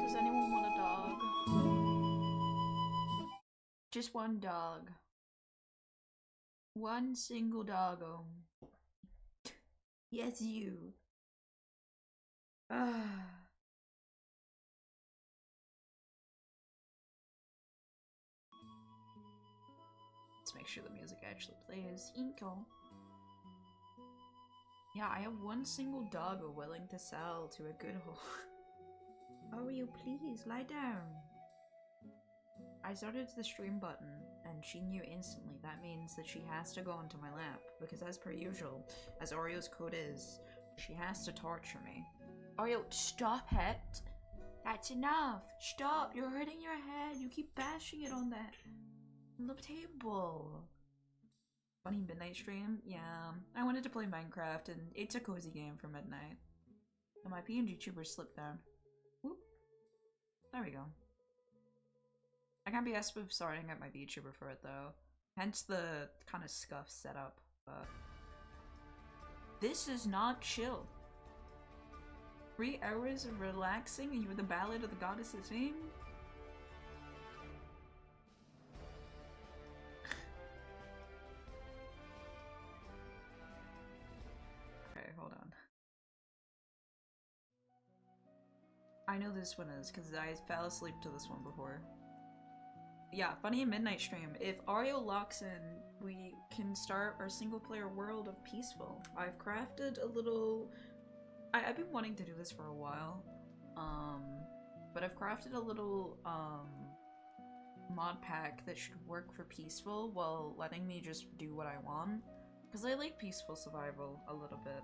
Does anyone want a dog? Just one dog. One single doggo. Yes, you. Ah. Let's make sure the music actually plays. Inko. Yeah, I have one single doggo willing to sell to a good hole. Oreo, please, lie down. I started the stream button, and she knew instantly that means that she has to go onto my lap, because as per usual, as Oreo's code is, she has to torture me. Oreo, stop it! That's enough! Stop! You're hurting your head! You keep bashing it on the table! Funny midnight stream? Yeah, I wanted to play Minecraft, and it's a cozy game for midnight. And my PNG tuber slipped down. Whoop. There we go. I can't be asked with starting at my VTuber for it though. Hence the kind of scuff setup, but this is not chill. 3 hours of relaxing and you're the Ballad of the Goddess's Theme? Okay, hold on. I know this one is, because I fell asleep to this one before. Yeah, funny in midnight stream. If Ario locks in, we can start our single player world of Peaceful. I've crafted a little... I've been wanting to do this for a while. But I've crafted a little, mod pack that should work for Peaceful while letting me just do what I want. Because I like Peaceful Survival a little bit.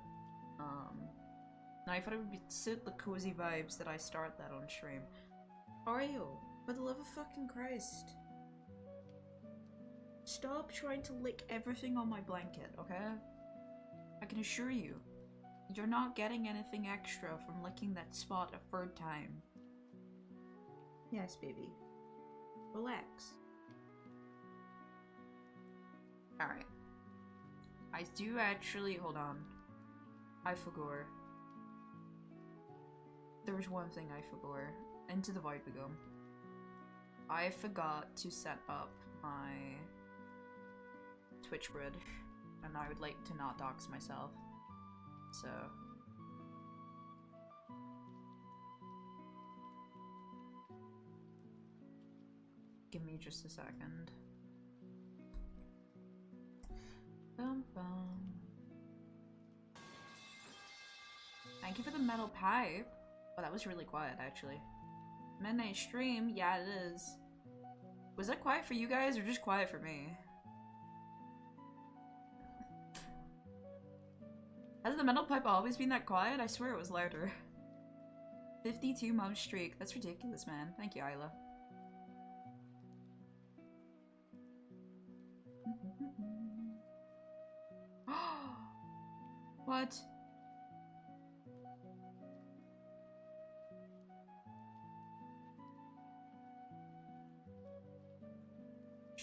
And I thought it would suit the cozy vibes that I start that on stream. Ario, for the love of fucking Christ. Stop trying to lick everything on my blanket, okay? I can assure you, you're not getting anything extra from licking that spot a third time. Yes, baby. Relax. Alright. I do actually- hold on. I forgot. There was one thing I forgot. Into the void we go. I forgot to set up my Twitch grid, and I would like to not dox myself. So... give me just a second. Bum bum. Thank you for the metal pipe. Oh, that was really quiet, actually. Midnight stream? Yeah, it is. Was that quiet for you guys, or just quiet for me? Has the metal pipe always been that quiet? I swear it was louder. 52 month streak. That's ridiculous, man. Thank you, Isla. What?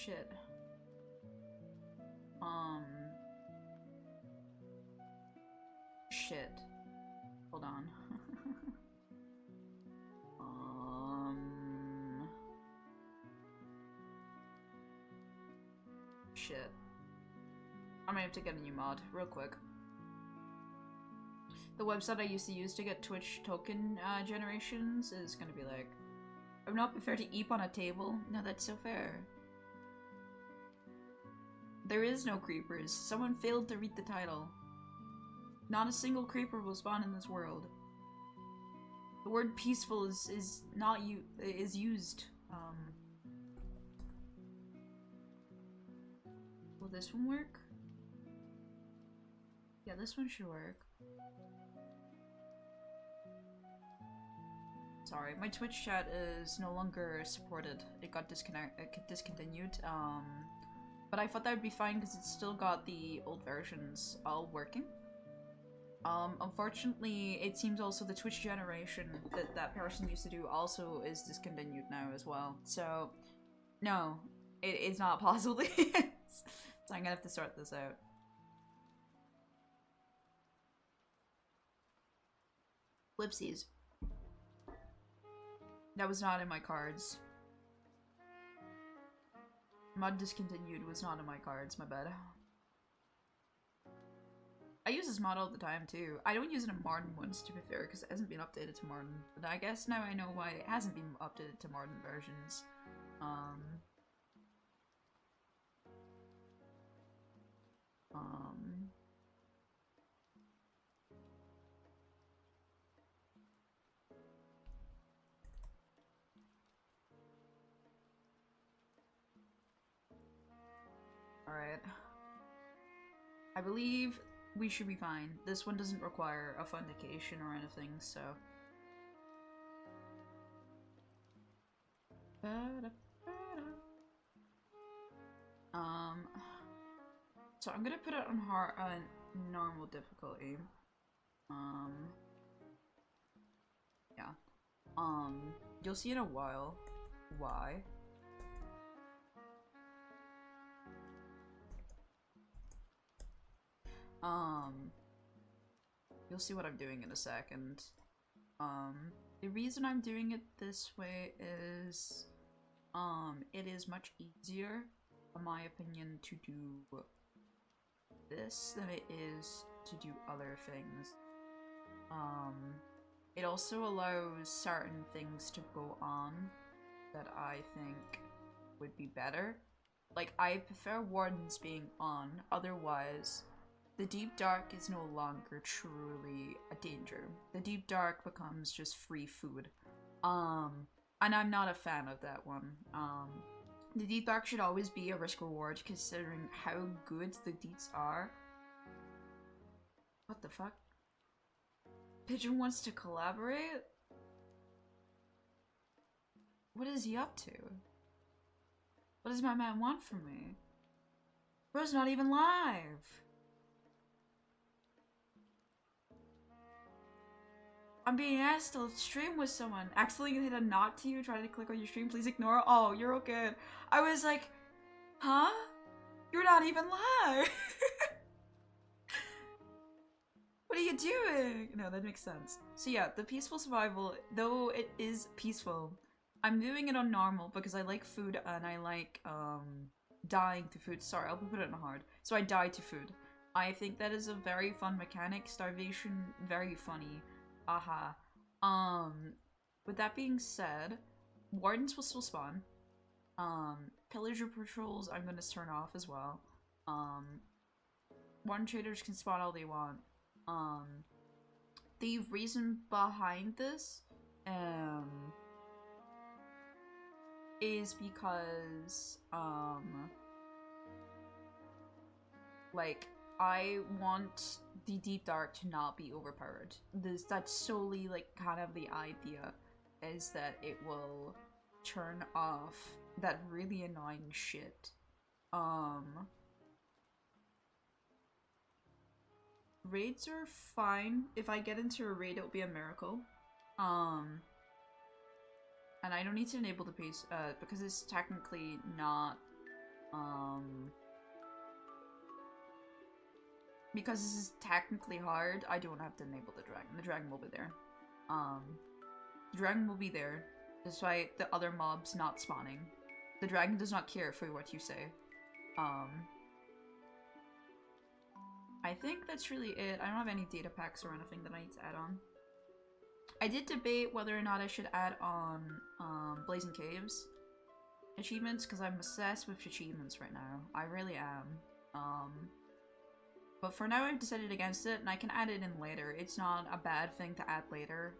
shit. Shit. Hold on. Shit. I might have to get a new mod real quick. The website I used to use to get Twitch token generations is gonna be like, I would not prefer to eat on a table. No, that's so fair. There is no creepers. Someone failed to read the title. Not a single creeper will spawn in this world. The word peaceful is not used. Will this one work? Yeah, this one should work. Sorry, my Twitch chat is no longer supported. It got discontinued. But I thought that would be fine because it's still got the old versions all working. Unfortunately, it seems also the Twitch generation that that person used to do also is discontinued now as well. So, no, it is not possible to use. So I'm gonna have to sort this out. Whoopsies. That was not in my cards. Mod discontinued was not in my cards, my bad. I use this mod all the time too. I don't use it in modern ones to be fair because it hasn't been updated to modern. But I guess now I know why it hasn't been updated to modern versions. Alright. I believe we should be fine. This one doesn't require authentication or anything, so... So I'm gonna put it on normal difficulty. Yeah. You'll see in a while why. You'll see what I'm doing in a second. The reason I'm doing it this way is, it is much easier, in my opinion, to do this than it is to do other things. It also allows certain things to go on that I think would be better. Like, I prefer wardens being on, otherwise the deep dark is no longer truly a danger. The deep dark becomes just free food. And I'm not a fan of that one. The deep dark should always be a risk reward considering how good the deets are. What the fuck? Pigeon wants to collaborate? What is he up to? What does my man want from me? Bro's not even live! I'm being asked to stream with someone. Accidentally hit a not to you, try to click on your stream, please ignore. Oh, you're all good. I was like, huh? You're not even live! What are you doing? No, that makes sense. So yeah, the peaceful survival, though it is peaceful, I'm doing it on normal because I like food and I like, dying to food. Sorry, I'll put it on hard. So I die to food. I think that is a very fun mechanic. Starvation, very funny. Aha. With that being said, wardens will still spawn. Pillager patrols I'm gonna turn off as well. Warden traders can spawn all they want. The reason behind this, is because, like, I want the deep dark to not be overpowered. That's solely like kind of the idea, is that it will turn off that really annoying shit. Raids are fine. If I get into a raid, it'll be a miracle. And I don't need to enable the pace, because it's technically not Because this is technically hard, I don't have to enable the dragon. The dragon will be there. The dragon will be there, despite the other mobs not spawning. The dragon does not care for what you say. I think that's really it. I don't have any data packs or anything that I need to add on. I did debate whether or not I should add on Blazing Caves achievements, because I'm obsessed with achievements right now. I really am. But for now I've decided against it, and I can add it in later. It's not a bad thing to add later.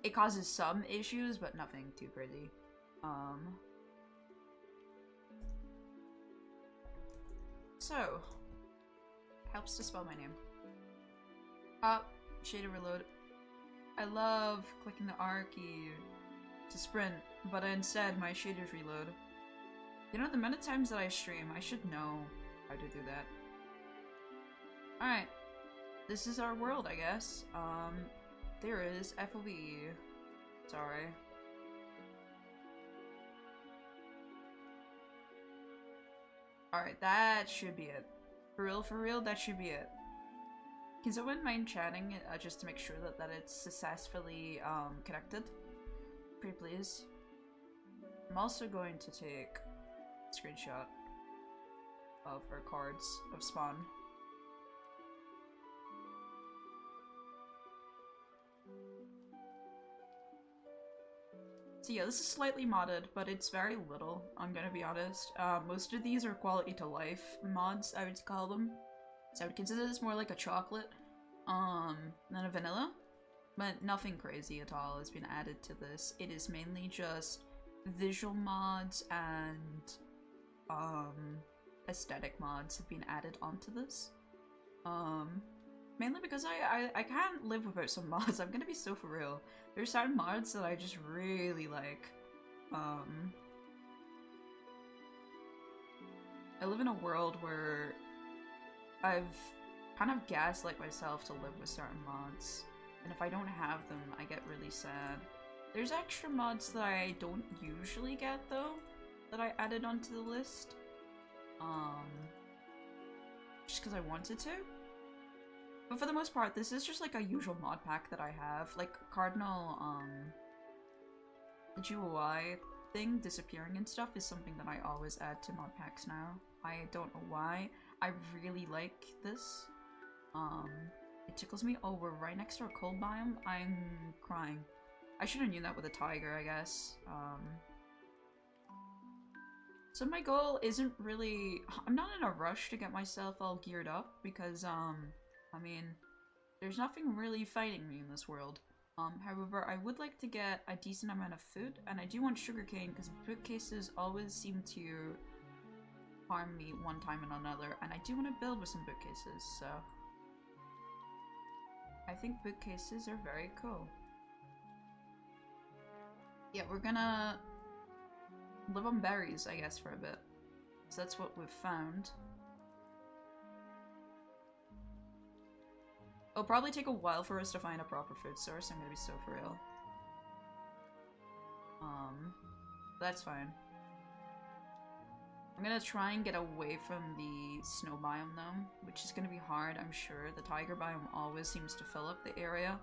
It causes some issues, but nothing too crazy. So, helps to spell my name. Shader reload. I love clicking the R key to sprint, but instead my shaders reload. You know, the amount of times that I stream, I should know how to do that. Alright. This is our world, I guess. There is FOV. Sorry. Alright, that should be it. For real, that should be it. Can someone mind chatting just to make sure that it's successfully connected? Pretty please. I'm also going to take a screenshot of our cards of spawn. So yeah, this is slightly modded, but it's very little, I'm gonna be honest. Most of these are quality to life mods, I would call them. So I would consider this more like a chocolate, than a vanilla. But nothing crazy at all has been added to this. It is mainly just visual mods and, aesthetic mods have been added onto this. Mainly because I can't live without some mods, I'm gonna be so for real. There's certain mods that I just really like. I live in a world where I've kind of gaslit myself to live with certain mods, and if I don't have them, I get really sad. There's extra mods that I don't usually get, though, that I added onto the list. Just because I wanted to. But for the most part, this is just like a usual mod pack that I have. Like, Cardinal, the GUI thing disappearing and stuff is something that I always add to mod packs now. I don't know why. I really like this. It tickles me. Oh, we're right next to a cold biome? I'm crying. I should have known that with a tiger, I guess. So my goal isn't really... I'm not in a rush to get myself all geared up because, I mean, there's nothing really fighting me in this world. However, I would like to get a decent amount of food, and I do want sugarcane because bookcases always seem to harm me one time and another, and I do want to build with some bookcases, so... I think bookcases are very cool. Yeah, we're gonna live on berries, I guess, for a bit. So that's what we've found. It'll probably take a while for us to find a proper food source, I'm gonna be so for real. That's fine. I'm gonna try and get away from the snow biome though, which is gonna be hard, I'm sure. The tiger biome always seems to fill up the area.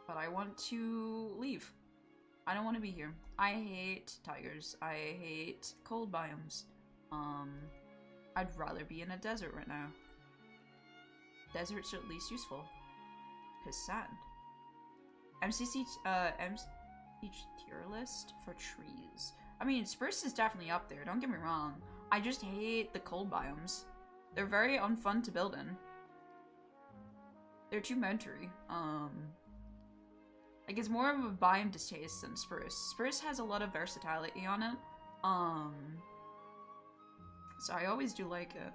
But I want to leave. I don't want to be here. I hate tigers. I hate cold biomes. I'd rather be in a desert right now. Deserts are at least useful. Cause sand. MCC tier list for trees. I mean, spruce is definitely up there, don't get me wrong. I just hate the cold biomes. They're very unfun to build in. They're too mountery. Like, it's more of a biome distaste than spruce. Spruce has a lot of versatility on it. So I always do like it.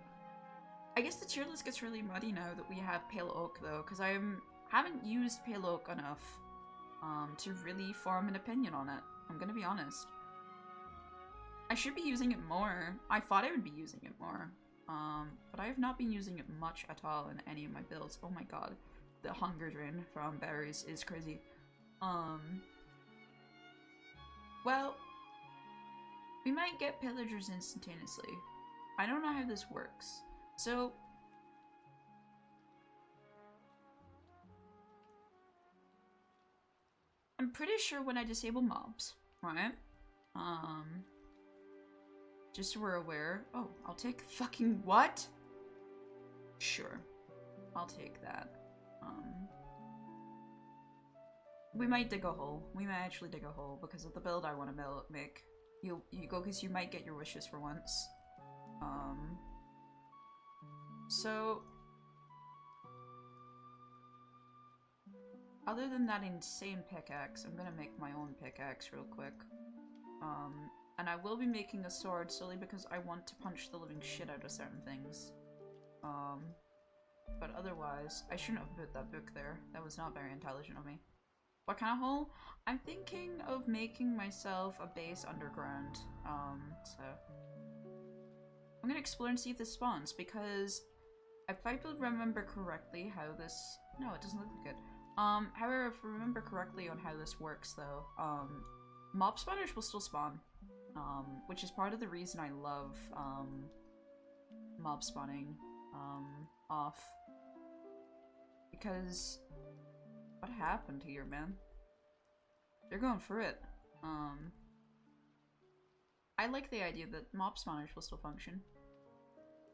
I guess the tier list gets really muddy now that we have pale oak though, because I haven't used pale oak enough to really form an opinion on it. I'm gonna be honest. I should be using it more. I thought I would be using it more. But I have not been using it much at all in any of my builds. Oh my god. The hunger drain from berries is crazy. But Well, we might get pillagers instantaneously. I don't know how this works. So, I'm pretty sure when I disable mobs, right? Just so we're aware. Oh, I'll take fucking what? Sure. I'll take that. We might dig a hole. We might actually dig a hole because of the build I want to make. You go because you might get your wishes for once. So other than that insane pickaxe, I'm gonna make my own pickaxe real quick. And I will be making a sword solely because I want to punch the living shit out of certain things. But otherwise, I shouldn't have put that book there. That was not very intelligent of me. What kind of hole? I'm thinking of making myself a base underground. So I'm gonna explore and see if this spawns, because if I remember correctly how this... No, it doesn't look good. However, if I remember correctly on how this works though, mob spawners will still spawn. Which is part of the reason I love, mob spawning, off. Because... what happened here, man? They're going for it. I like the idea that mob spawners will still function.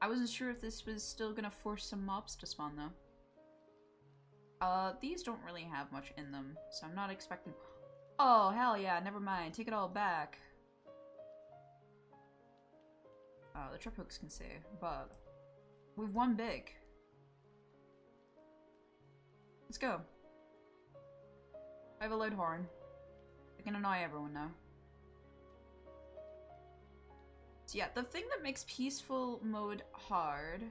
I wasn't sure if this was still gonna force some mobs to spawn, though. These don't really have much in them, so I'm not expecting- Oh, hell yeah, never mind. Take it all back. The trip hooks can save, but we've won big. Let's go. I have a loud horn. I can annoy everyone now. So yeah, the thing that makes peaceful mode hard...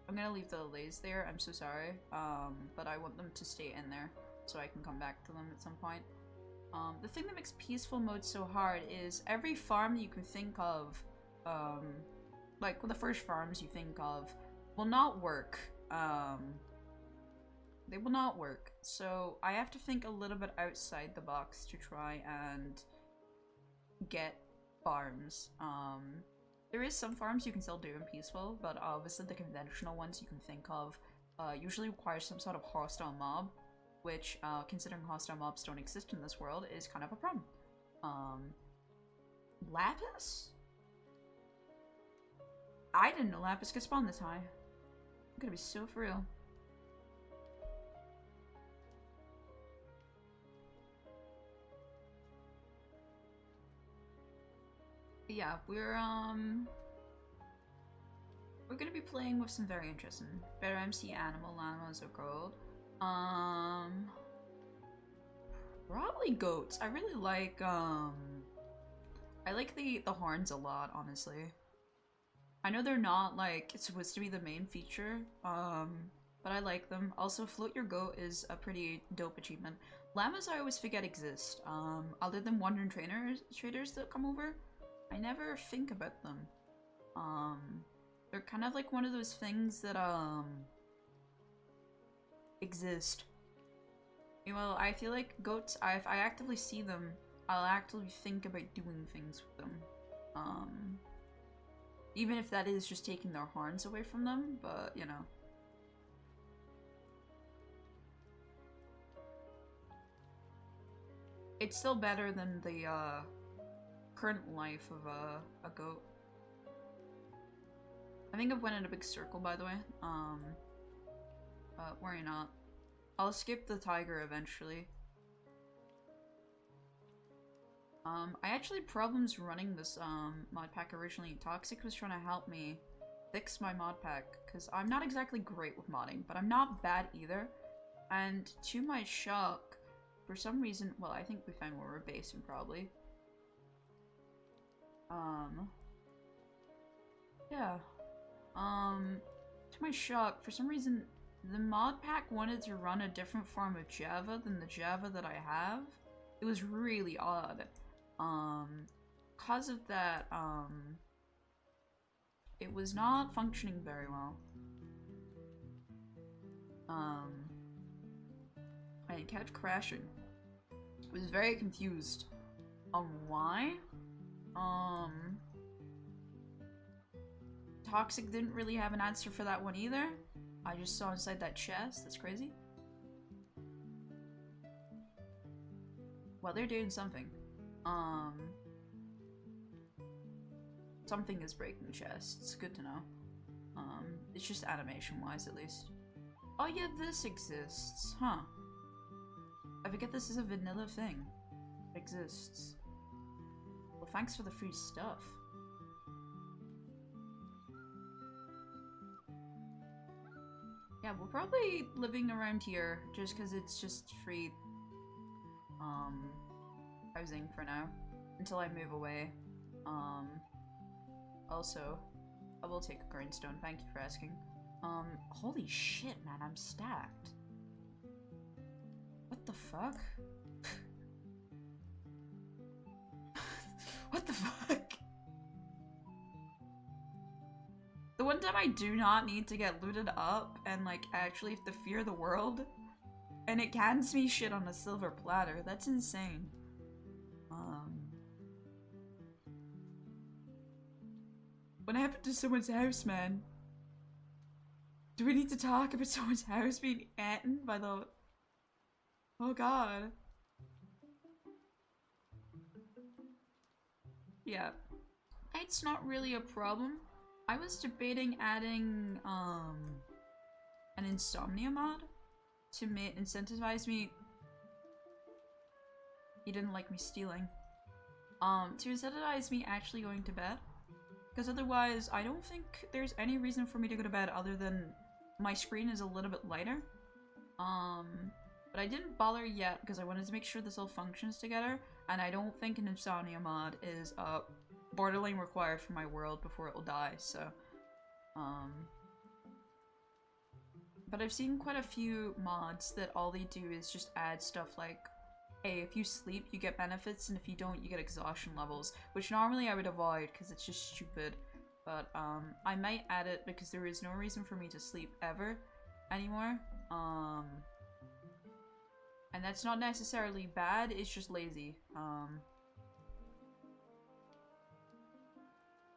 I'm gonna leave the lays there, I'm so sorry. But I want them to stay in there so I can come back to them at some point. The thing that makes peaceful mode so hard is every farm you can think of, like the first farms you think of, will not work. They will not work. So I have to think a little bit outside the box to try and get farms. There is some farms you can still do in peaceful, but obviously the conventional ones you can think of usually require some sort of hostile mob, which, considering hostile mobs don't exist in this world, is kind of a problem. Lapis? I didn't know Lapis could spawn this high. I'm gonna be so for real. Yeah, we're gonna be playing with some very interesting better MC animal llamas or gold. Probably goats. I really like I like the horns a lot, honestly. I know they're not like it's supposed to be the main feature, but I like them. Also, float your goat is a pretty dope achievement. Llamas I always forget exist. Other than wandering traders that come over, I never think about them. They're kind of like one of those things that, exist. Well, I feel like goats, if I actively see them, I'll actively think about doing things with them. Even if that is just taking their horns away from them, but, you know. It's still better than the, current life of a goat. I think I've went in a big circle, by the way. Worry not. I'll skip the tiger eventually. I actually had problems running this mod pack originally. Toxic was trying to help me fix my mod pack, because I'm not exactly great with modding, but I'm not bad either. And to my shock, for some reason, well, I think we found where we're basing probably. Yeah. To my shock, for some reason, the mod pack wanted to run a different form of Java than the Java that I have. It was really odd. Because of that, it was not functioning very well. And it kept crashing. I was very confused. On why? Toxic didn't really have an answer for that one either. I just saw inside that chest. That's crazy. Well, they're doing something. Something is breaking chests. Good to know. It's just animation-wise, at least. Oh yeah, this exists. Huh. I forget this is a vanilla thing. It exists. Well, thanks for the free stuff. Yeah, we're probably living around here just because it's just free housing for now until I move away. Also, I will take a grindstone, thank you for asking. Holy shit, man, I'm stacked. What the fuck? What the fuck? The one time I do not need to get looted up and like actually have to fear the world, and it hands me shit on a silver platter. That's insane. What happened to someone's house, man? Do we need to talk about someone's house being eaten by the... Oh god. Yeah. It's not really a problem. I was debating adding, an insomnia mod to incentivize me. You didn't like me stealing. To incentivize me actually going to bed. Because otherwise, I don't think there's any reason for me to go to bed other than my screen is a little bit lighter. But I didn't bother yet because I wanted to make sure this all functions together, and I don't think an insomnia mod is borderline required for my world before it will die, so but I've seen quite a few mods that all they do is just add stuff like, hey, if you sleep you get benefits, and if you don't you get exhaustion levels, which normally I would avoid because it's just stupid, but I might add it because there is no reason for me to sleep ever anymore. And that's not necessarily bad, it's just lazy.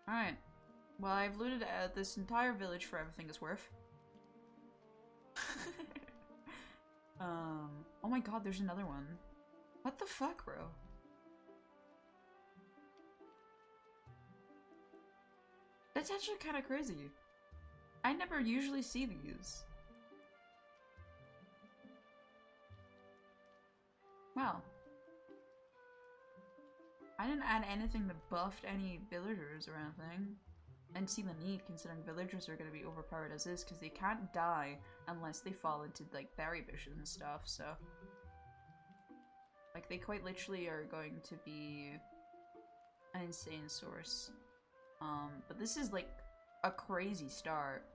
Alright. Well, I've looted this entire village for everything it's worth. Oh my god, there's another one. What the fuck, bro? That's actually kind of crazy. I never usually see these. Wow. I didn't add anything that buffed any villagers or anything. And see the need, considering villagers are going to be overpowered as is, because they can't die unless they fall into, like, berry bushes and stuff, so... Like, they quite literally are going to be an insane source. But this is, like, a crazy start.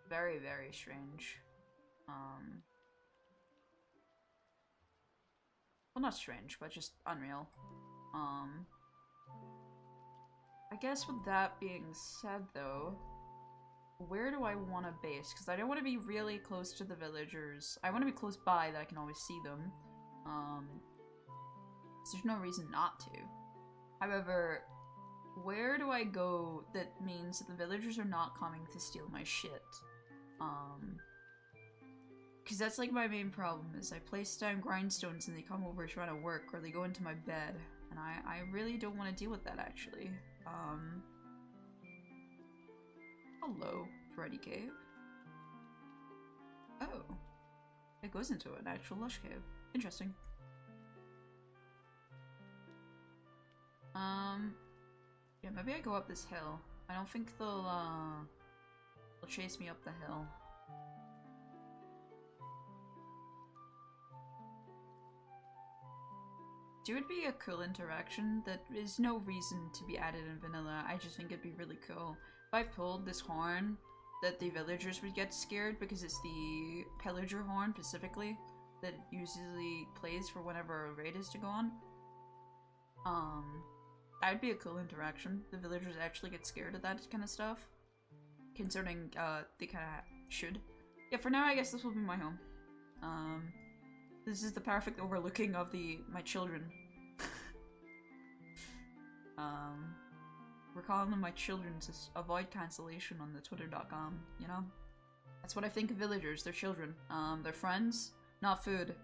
Very, very strange. Well, not strange, but just unreal. I guess with that being said, though, where do I want to base? Because I don't want to be really close to the villagers. I want to be close by that I can always see them. So there's no reason not to. However, where do I go that means that the villagers are not coming to steal my shit? Because that's like my main problem, is I place down grindstones and they come over trying to work, or they go into my bed, and I really don't want to deal with that, actually. Hello, Freddy Cave. Oh. It goes into an actual lush cave. Interesting. Yeah, maybe I go up this hill. I don't think they'll chase me up the hill. It would be a cool interaction that is no reason to be added in vanilla. I just think it'd be really cool. If I pulled this horn, that the villagers would get scared because it's the pillager horn specifically that usually plays for whenever a raid is to go on. That would be a cool interaction. The villagers actually get scared of that kind of stuff. Concerning, they kind of should. Yeah, for now I guess this will be my home. This is the perfect overlooking of my children. We're calling them my children to avoid cancellation on the twitter.com, you know? That's what I think of villagers, they're children. They're friends, not food.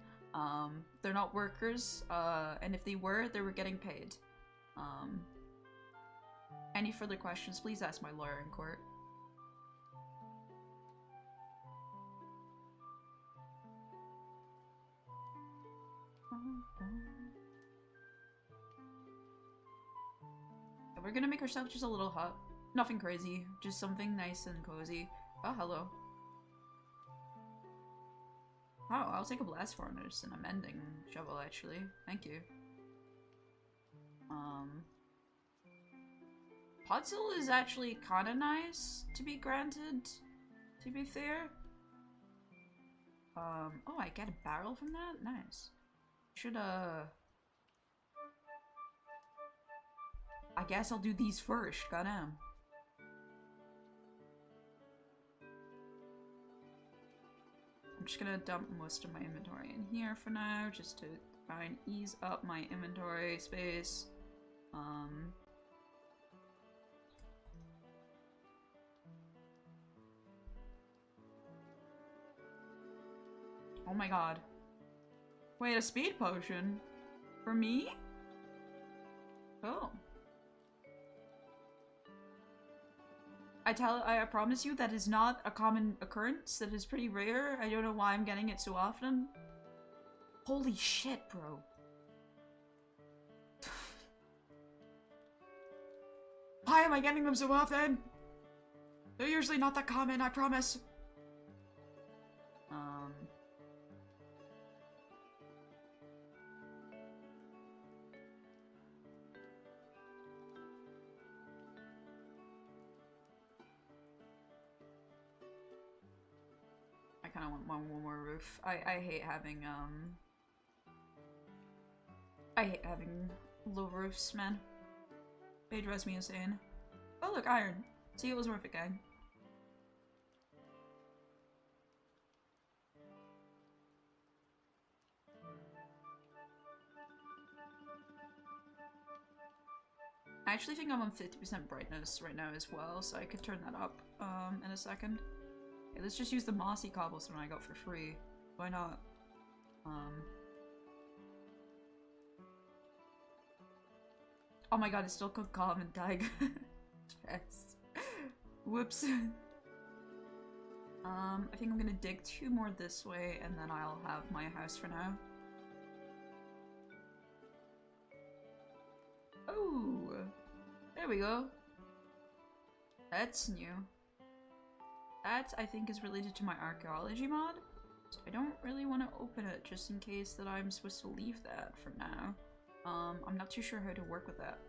They're not workers, and if they were getting paid. Any further questions, please ask my lawyer in court. We're gonna make ourselves just a little hut. Nothing crazy, just something nice and cozy. Oh, hello. Oh, I'll take a blast furnace and a mending shovel, actually. Thank you. Podzol is actually kinda nice to be granted, to be fair. Oh, I get a barrel from that? Nice. Should, I guess I'll do these first, goddamn. I'm just gonna dump most of my inventory in here for now, just to try and ease up my inventory space. Oh my god. Wait, a speed potion? For me? Oh. I promise you that is not a common occurrence. That is pretty rare. I don't know why I'm getting it so often. Holy shit, bro. Why am I getting them so often? They're usually not that common, I promise. I kind of want one more roof. I hate having, I hate having low roofs, man. They drive me insane. Oh look, iron. See, it was worth it, gang. I actually think I'm on 50% brightness right now as well, so I could turn that up, in a second. Okay, let's just use the mossy cobblestone I got for free. Why not? Oh my god, it's still called Common Tag. Yes. Whoops. I think I'm gonna dig 2 more this way, and then I'll have my house for now. Oh! There we go. That's new. That, I think, is related to my archaeology mod. So I don't really want to open it, just in case that I'm supposed to leave that for now. I'm not too sure how to work with that.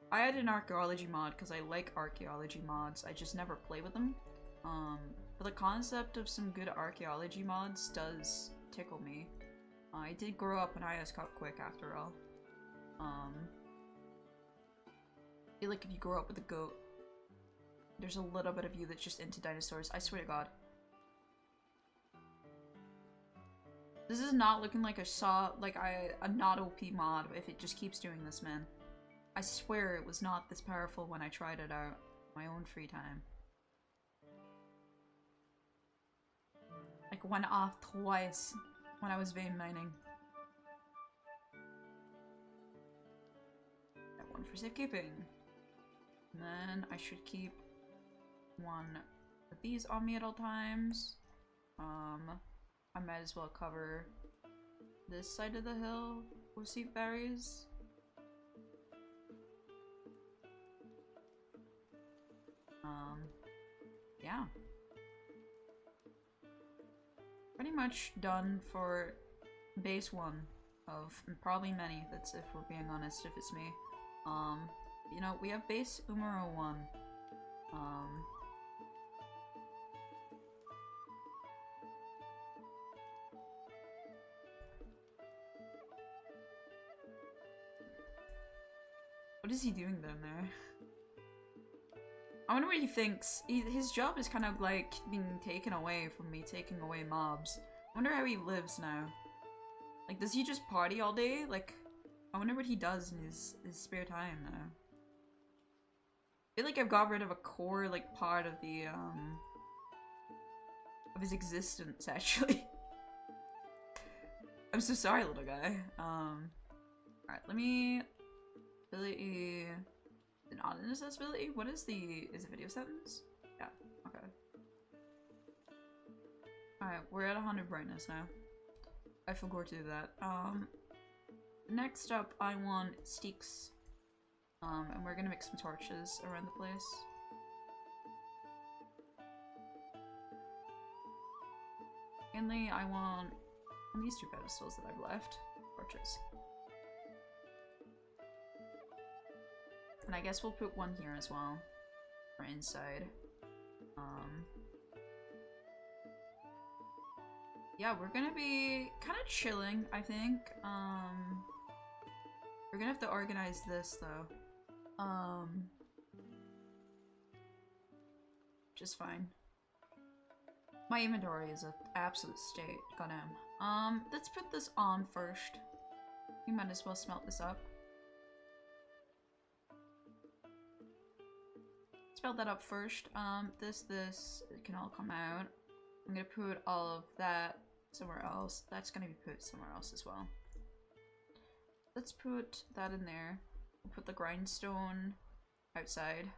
I had an archaeology mod because I like archaeology mods, I just never play with them. But the concept of some good archaeology mods does tickle me. I did grow up an IS Cup quick after all. I feel like if you grow up with a goat, there's a little bit of you that's just into dinosaurs, I swear to god. This is not looking like a not OP mod if it just keeps doing this, man. I swear it was not this powerful when I tried it out in my own free time. Like went off twice when I was vein mining. That one for safekeeping. And then I should keep one of these on me at all times. I might as well cover this side of the hill with seep berries. Yeah. Pretty much done for base 1 of probably many, that's if we're being honest, if it's me. You know, we have base Umaro 1. What is he doing down there? I wonder what he thinks. His job is kind of like being taken away from me taking away mobs. wonder how he lives now. Like, does he just party all day? Like, I wonder what he does in his spare time now. I feel like I've got rid of a core, like, part of the, of his existence, actually. I'm so sorry, little guy. Alright, let me... Ability... Not an accessibility? What is the... Is it video sentence? Yeah, okay. Alright, we're at 100 brightness now. I forgot to do that. Next up, I want sticks. And we're gonna make some torches around the place. Mainly, I want on these 2 pedestals that I've left torches. And I guess we'll put one here as well, or inside. Yeah, we're gonna be kind of chilling, I think. We're gonna have to organize this though. Just fine. My inventory is an absolute state. Goddamn. Let's put this on first. We might as well smelt this up. Smelt that up first. This it can all come out. I'm gonna put all of that somewhere else. That's gonna be put somewhere else as well. Let's put that in there. We'll put the grindstone outside.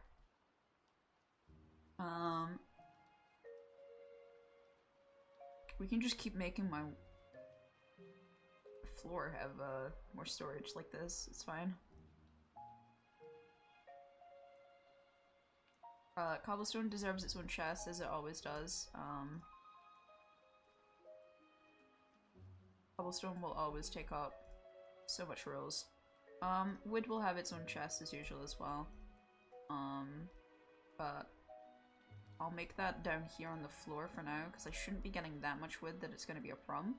We can just keep making my floor have more storage like this. It's fine. Cobblestone deserves its own chest, as it always does. Cobblestone will always take up so much rolls. Wood will have its own chest as usual as well. But I'll make that down here on the floor for now, because I shouldn't be getting that much wood that it's going to be a problem.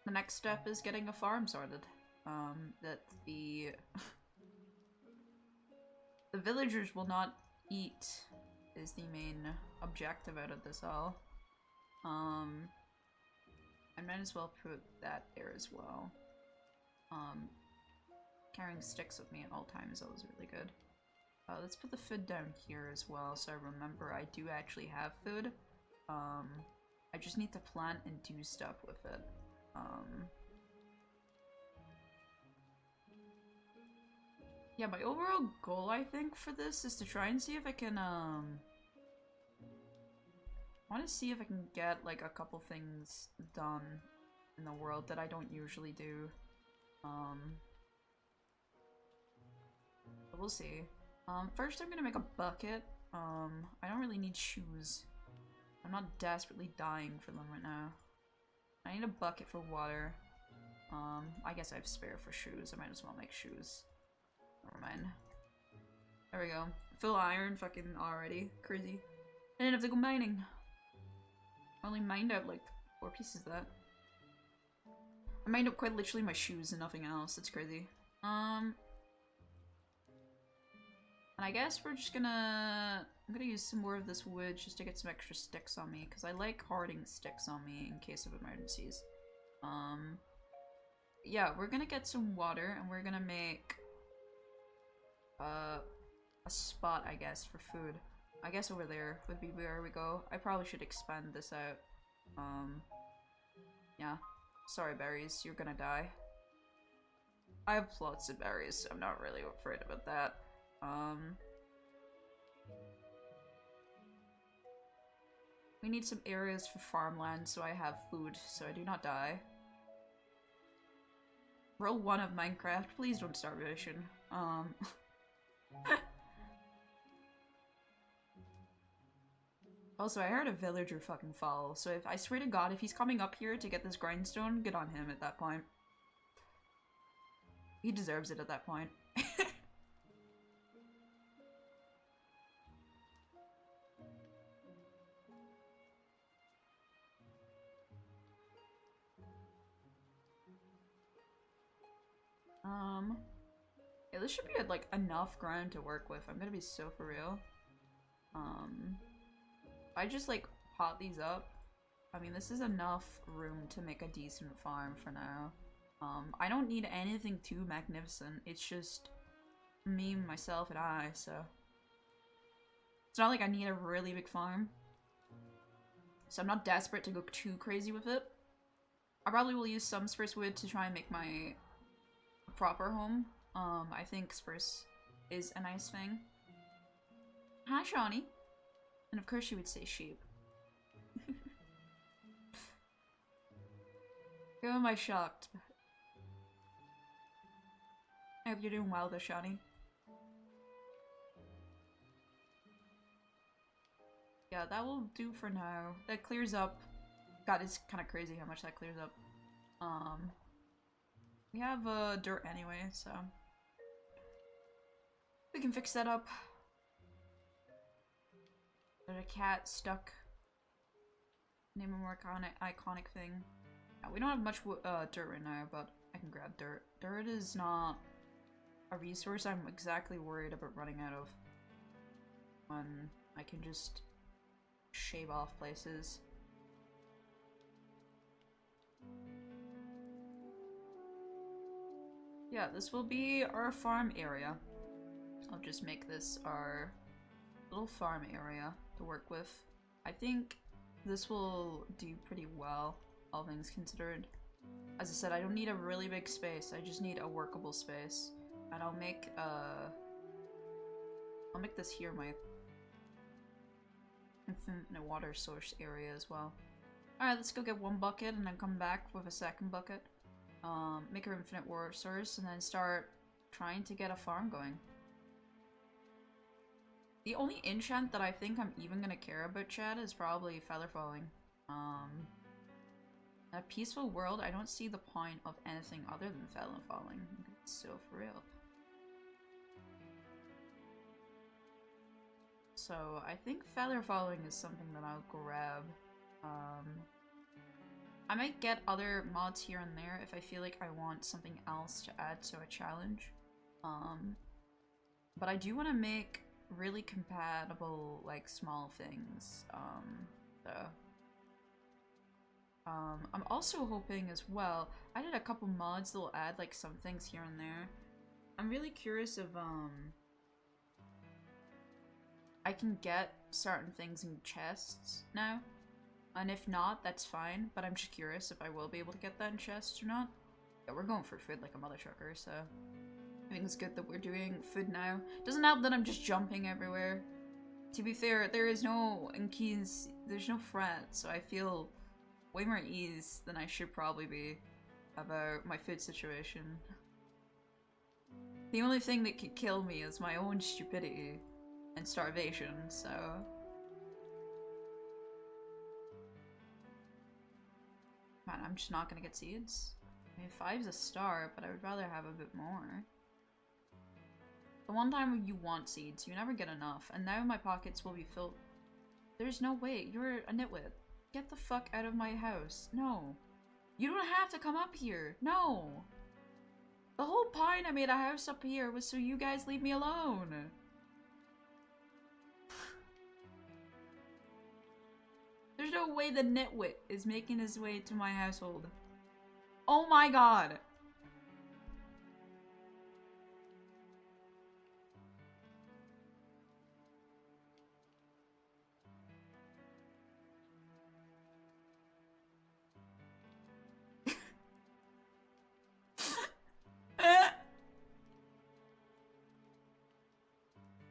The next step is getting a farm sorted. That the the villagers will not eat is the main objective out of this all. I might as well put that there as well. Carrying sticks with me at all times is always really good. Let's put the food down here as well, so I remember I do actually have food. I just need to plant and do stuff with it. Yeah, my overall goal, I think, for this is to try and see if I can, I want to see if I can get, like, a couple things done in the world that I don't usually do. But we'll see. First I'm gonna make a bucket. I don't really need shoes. I'm not desperately dying for them right now. I need a bucket for water. I guess I have spare for shoes. I might as well make shoes. Never mind. There we go. Full iron fucking already. Crazy. I didn't have to go mining. I only mined out like 4 pieces of that. I mined up quite literally my shoes and nothing else. It's crazy. And I guess we're just gonna... I'm gonna use some more of this wood just to get some extra sticks on me, because I like hoarding sticks on me in case of emergencies. Yeah, we're gonna get some water, and we're gonna make... a spot, I guess, for food. I guess over there would be where we go. I probably should expand this out. Yeah. Sorry, berries, you're gonna die. I have lots of berries, so I'm not really afraid about that. We need some areas for farmland so I have food, so I do not die. Roll 1 of Minecraft, please don't starvation. Also, I heard a villager fucking fall, so if I swear to god, if he's coming up here to get this grindstone, good on him at that point. He deserves it at that point. Yeah, this should be like enough ground to work with. I'm gonna be so for real. I just like pot these up. I mean, this is enough room to make a decent farm for now. I don't need anything too magnificent. It's just me, myself, and I, so... It's not like I need a really big farm. So I'm not desperate to go too crazy with it. I probably will use some spruce wood to try and make my proper home. I think spruce is a nice thing. Hi, Shawnee. And of course she would say sheep. Who am I shocked? I hope you're doing well though, Shawnee. Yeah, that will do for now. That clears up. God, it's kind of crazy how much that clears up. We have dirt anyway, so we can fix that up. There's a cat stuck. Name a more iconic thing. Yeah, we don't have much dirt right now, but I can grab dirt. Dirt is not a resource I'm exactly worried about running out of. When I can just shave off places. Yeah, this will be our farm area. I'll just make this our little farm area to work with. I think this will do pretty well, all things considered. As I said, I don't need a really big space, I just need a workable space. And I'll make this here my infinite water source area as well. Alright, let's go get one bucket and then come back with a second bucket. Make our infinite water source and then start trying to get a farm going. The only enchant that I think I'm even gonna care about, Chad, is probably feather falling. A peaceful world, I don't see the point of anything other than feather falling. It's so for real. So I think feather falling is something that I'll grab. I might get other mods here and there if I feel like I want something else to add to a challenge. But I do want to make really compatible, like, small things. I'm also hoping as well, I did a couple mods that will add, like, some things here and there. I'm really curious if, I can get certain things in chests now. And if not, that's fine, but I'm just curious if I will be able to get that in chests or not. Yeah, we're going for food like a mother trucker, so I think it's good that we're doing food now. Doesn't help that I'm just jumping everywhere. To be fair, there is no keys, there's no fret, so I feel way more ease than I should probably be about my food situation. The only thing that could kill me is my own stupidity and starvation, so... Man, I'm just not gonna get seeds. I mean, 5's a start, but I would rather have a bit more. The one time when you want seeds, you never get enough, and now my pockets will be filled. There's no way, you're a nitwit. Get the fuck out of my house. No. You don't have to come up here. No. The whole point I made a house up here was so you guys leave me alone. There's no way the nitwit is making his way to my household. Oh my god.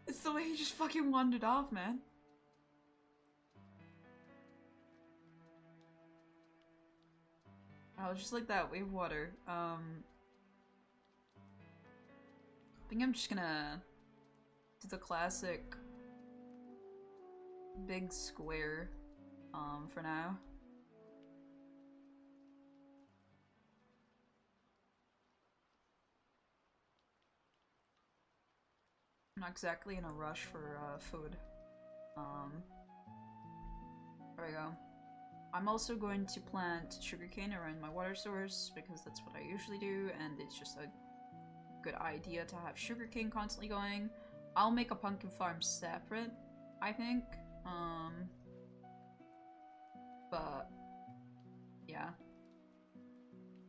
It's the way he just fucking wandered off, man. Oh, just like that, wave water. I think I'm just gonna do the classic big square, for now. I'm not exactly in a rush for, food. There we go. I'm also going to plant sugarcane around my water source because that's what I usually do, and it's just a good idea to have sugarcane constantly going. I'll make a pumpkin farm separate, I think. But yeah,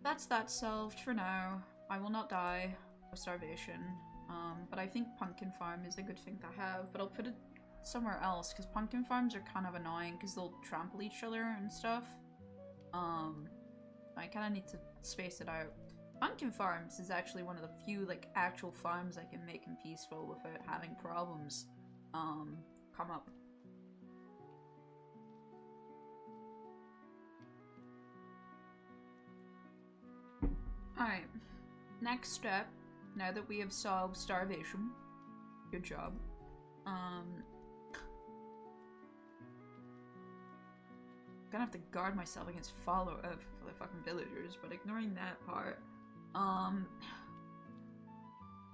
that's that solved for now. I will not die of starvation. But I think Pumpkin Farm is a good thing to have, but I'll put it somewhere else because pumpkin farms are kind of annoying because they'll trample each other and stuff. I kind of need to space it out. Pumpkin Farms is actually one of the few like actual farms I can make in peaceful without having problems come up. Alright, next step, now that we have solved starvation, good job, gonna have to guard myself against follow for the fucking villagers, but ignoring that part, I've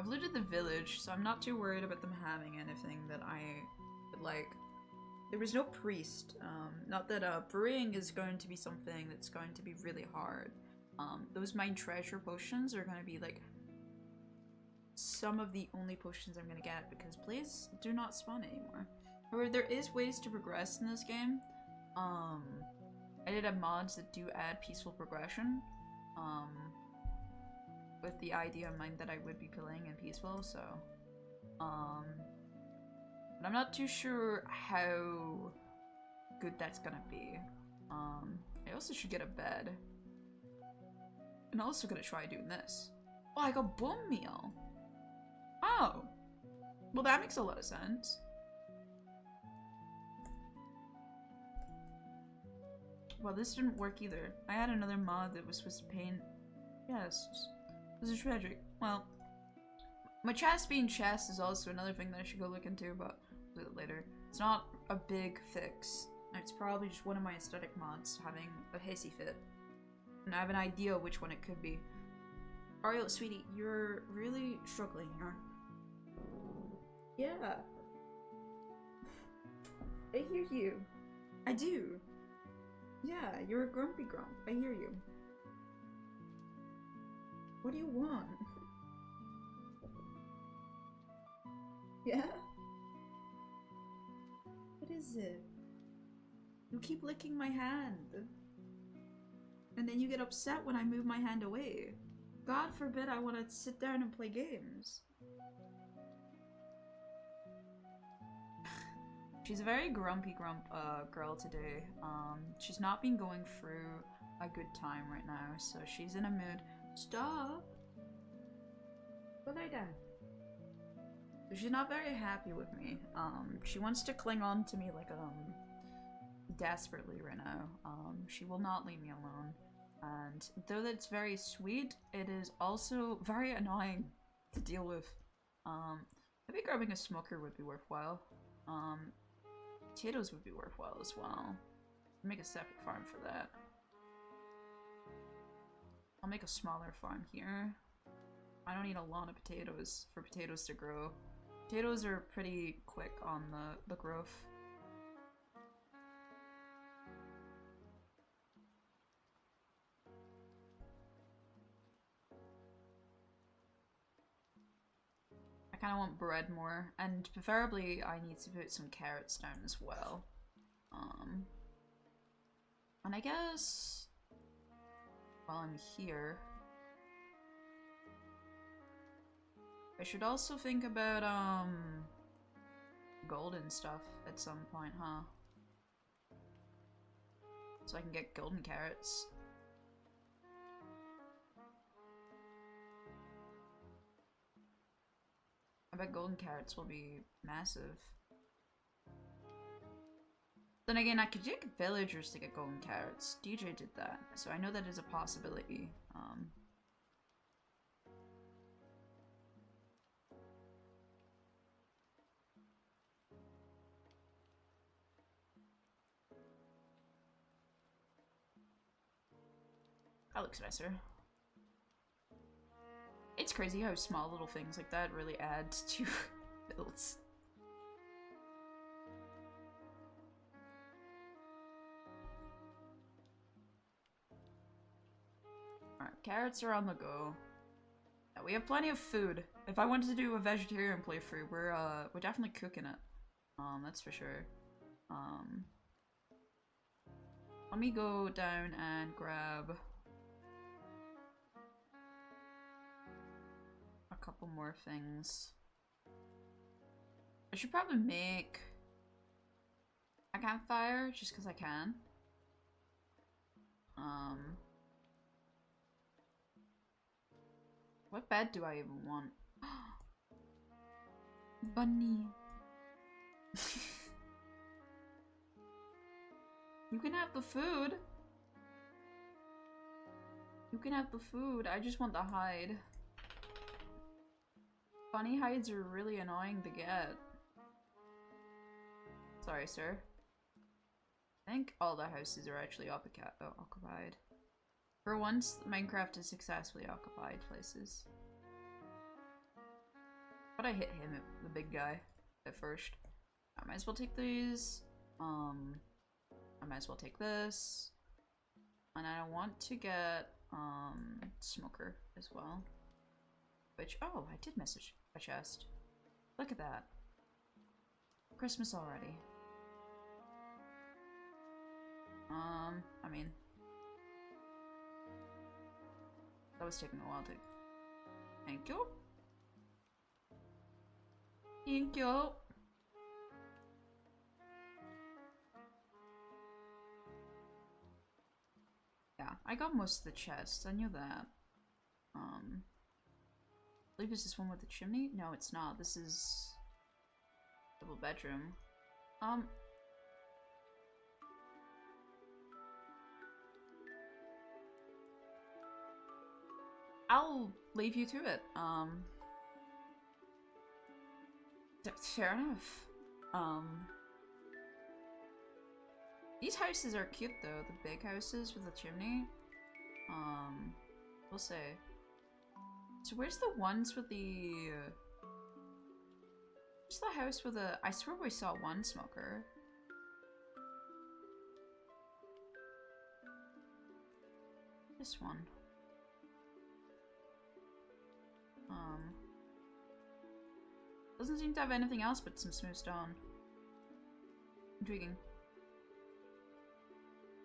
looted the village, so I'm not too worried about them having anything that I would like. There was no priest, not that brewing is going to be something that's going to be really hard. Those mine treasure potions are gonna be like some of the only potions I'm gonna get because blaze do not spawn anymore. However, there is ways to progress in this game. I did have mods that do add peaceful progression, with the idea in mind that I would be playing in peaceful, so, but I'm not too sure how good that's gonna be. I also should get a bed. And I'm also gonna try doing this. Oh, I got bone meal! Oh! Well, that makes a lot of sense. Well, this didn't work either. I had another mod that was supposed to paint. Yes. This is tragic. Well, my chest being chest is also another thing that I should go look into, but I'll do it later. It's not a big fix. It's probably just one of my aesthetic mods having a hissy fit. And I have an idea which one it could be. Ariel, sweetie, you're really struggling here. Yeah. I hear you. I do. Yeah, you're a grumpy grump. I hear you. What do you want? Yeah? What is it? You keep licking my hand. And then you get upset when I move my hand away. God forbid I want to sit down and play games. She's a very grumpy girl today. She's not been going through a good time right now, so she's in a mood. Stop! Go lie down. So she's not very happy with me. She wants to cling on to me like, desperately right now. She will not leave me alone. And though that's very sweet, it is also very annoying to deal with. Maybe grabbing a smoker would be worthwhile. Potatoes would be worthwhile as well. I'll make a separate farm for that. I'll make a smaller farm here. I don't need a lot of potatoes for potatoes to grow. Potatoes are pretty quick on the growth. I kind of want bread more, and preferably I need to put some carrots down as well. And I guess while I'm here, I should also think about golden stuff at some point, huh? So I can get golden carrots. I bet golden carrots will be massive. Then again, I could get villagers to get golden carrots. DJ did that, so I know that is a possibility. That looks nicer. It's crazy how small little things like that really add to builds. Alright, carrots are on the go. Yeah, we have plenty of food. If I wanted to do a vegetarian playthrough, we're definitely cooking it. That's for sure. Let me go down and grab a couple more things. I should probably make a campfire just because I can. What bed do I even want? Bunny. You can have the food. You can have the food. I just want the hide. Bunny hides are really annoying to get. Sorry, sir. I think all the houses are actually occupied. For once, Minecraft has successfully occupied places. But I hit him, the big guy, at first. I might as well take these. I might as well take this. And I want to get, smoker as well. Which, oh, I did message a chest. Look at that. Christmas already. I mean, that was taking a while to. Thank you. Thank you. Yeah, I got most of the chests. I knew that. I believe this is one with the chimney. No, it's not. This is double bedroom. I'll leave you to it. Fair enough. These houses are cute though, the big houses with the chimney. We'll say. So where's the ones with the... where's the house with the... I swear we saw one smoker. This one. Doesn't seem to have anything else but some smooth stone. Intriguing.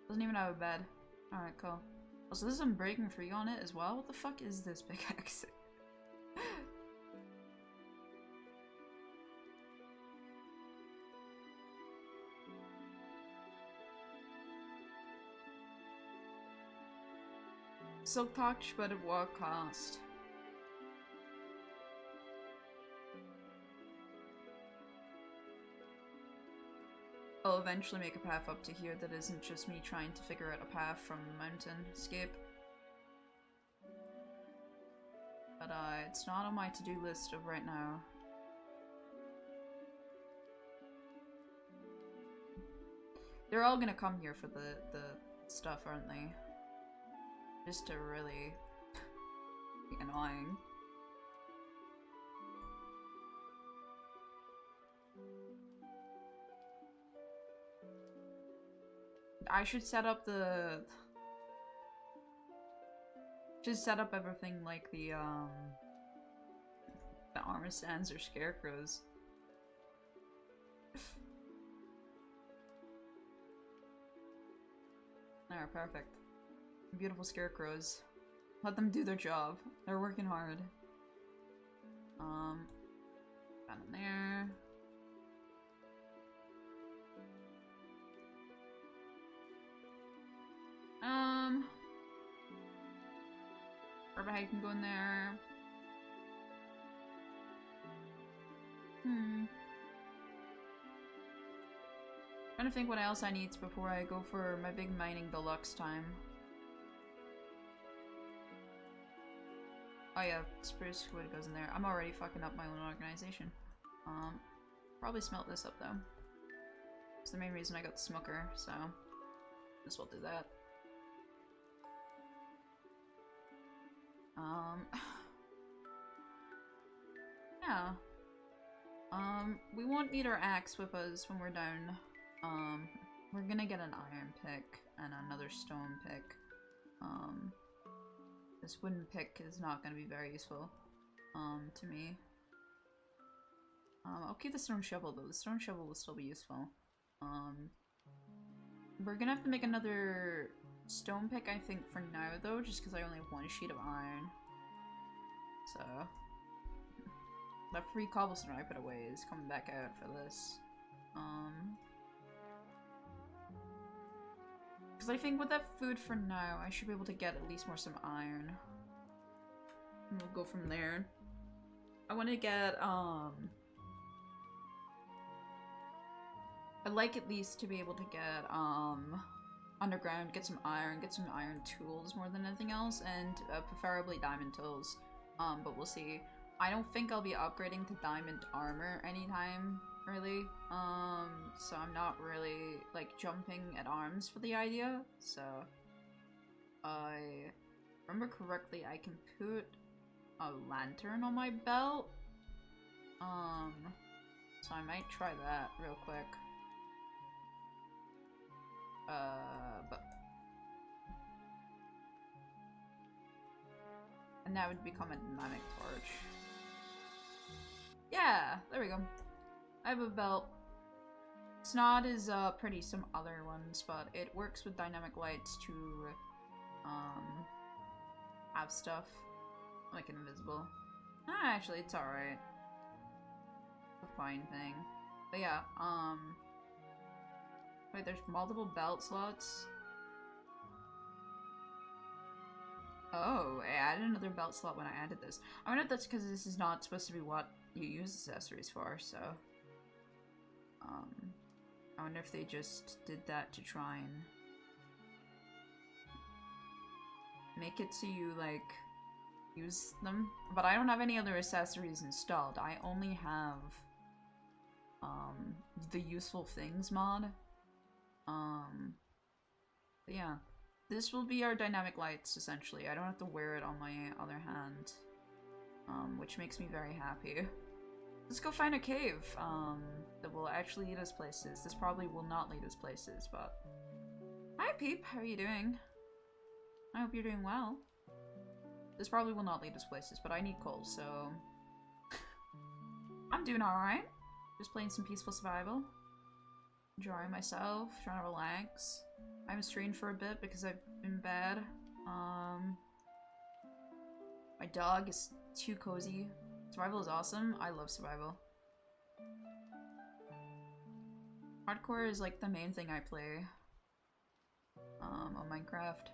Doesn't even have a bed. Alright, cool. Also, there's some breaking free on it as well. What the fuck is this pickaxe? Silk touch, but at what cost? I'll eventually make a path up to here that isn't just me trying to figure out a path from the mountain escape. But it's not on my to-do list of right now. They're all gonna come here for the stuff, aren't they? Just to really be annoying. I should set up the... just set up everything like the armor stands or scarecrows. There, perfect. Beautiful scarecrows. Let them do their job. They're working hard. Down in there. Urban can go in there. Trying to think what else I need before I go for my big mining deluxe time. Oh yeah, spruce squid goes in there. I'm already fucking up my own organization. Probably smelt this up though. It's the main reason I got the smoker, so this will do that. Yeah. We won't need our axe with us when we're down. We're gonna get an iron pick and another stone pick. This wooden pick is not gonna be very useful, to me. I'll keep the stone shovel though. The stone shovel will still be useful. We're gonna have to make another stone pick, I think, for now, though, just because I only have one sheet of iron. So... that free cobblestone I put away is coming back out for this. Because I think with that food for now, I should be able to get at least some iron. And we'll go from there. I want to get, I'd like at least to be able to get, underground, get some iron tools more than anything else, and preferably diamond tools. But we'll see. I don't think I'll be upgrading to diamond armor anytime, really. So I'm not really, like, jumping at arms for the idea. So, I remember correctly, I can put a lantern on my belt. So I might try that real quick. But... and that would become a dynamic torch. Yeah, there we go. I have a belt. It's not as pretty as some other ones, but it works with dynamic lights to have stuff like invisible. Actually, it's alright. A fine thing. But yeah, wait, there's multiple belt slots. Oh, I added another belt slot when I added this. I wonder if that's because this is not supposed to be what you use accessories for, so... I wonder if they just did that to try and... make it so you, like, use them. But I don't have any other accessories installed. I only have, the useful things mod. But yeah. This will be our dynamic lights, essentially. I don't have to wear it on my other hand. Which makes me very happy. Let's go find a cave, that will actually lead us places. This probably will not lead us places, but... Hi, Peep! How are you doing? I hope you're doing well. This probably will not lead us places, but I need coal, so... I'm doing alright. Just playing some peaceful survival. Enjoying myself, trying to relax. I haven't streamed for a bit because I've been bad. My dog is too cozy. Survival is awesome. I love survival. Hardcore is like the main thing I play on Minecraft.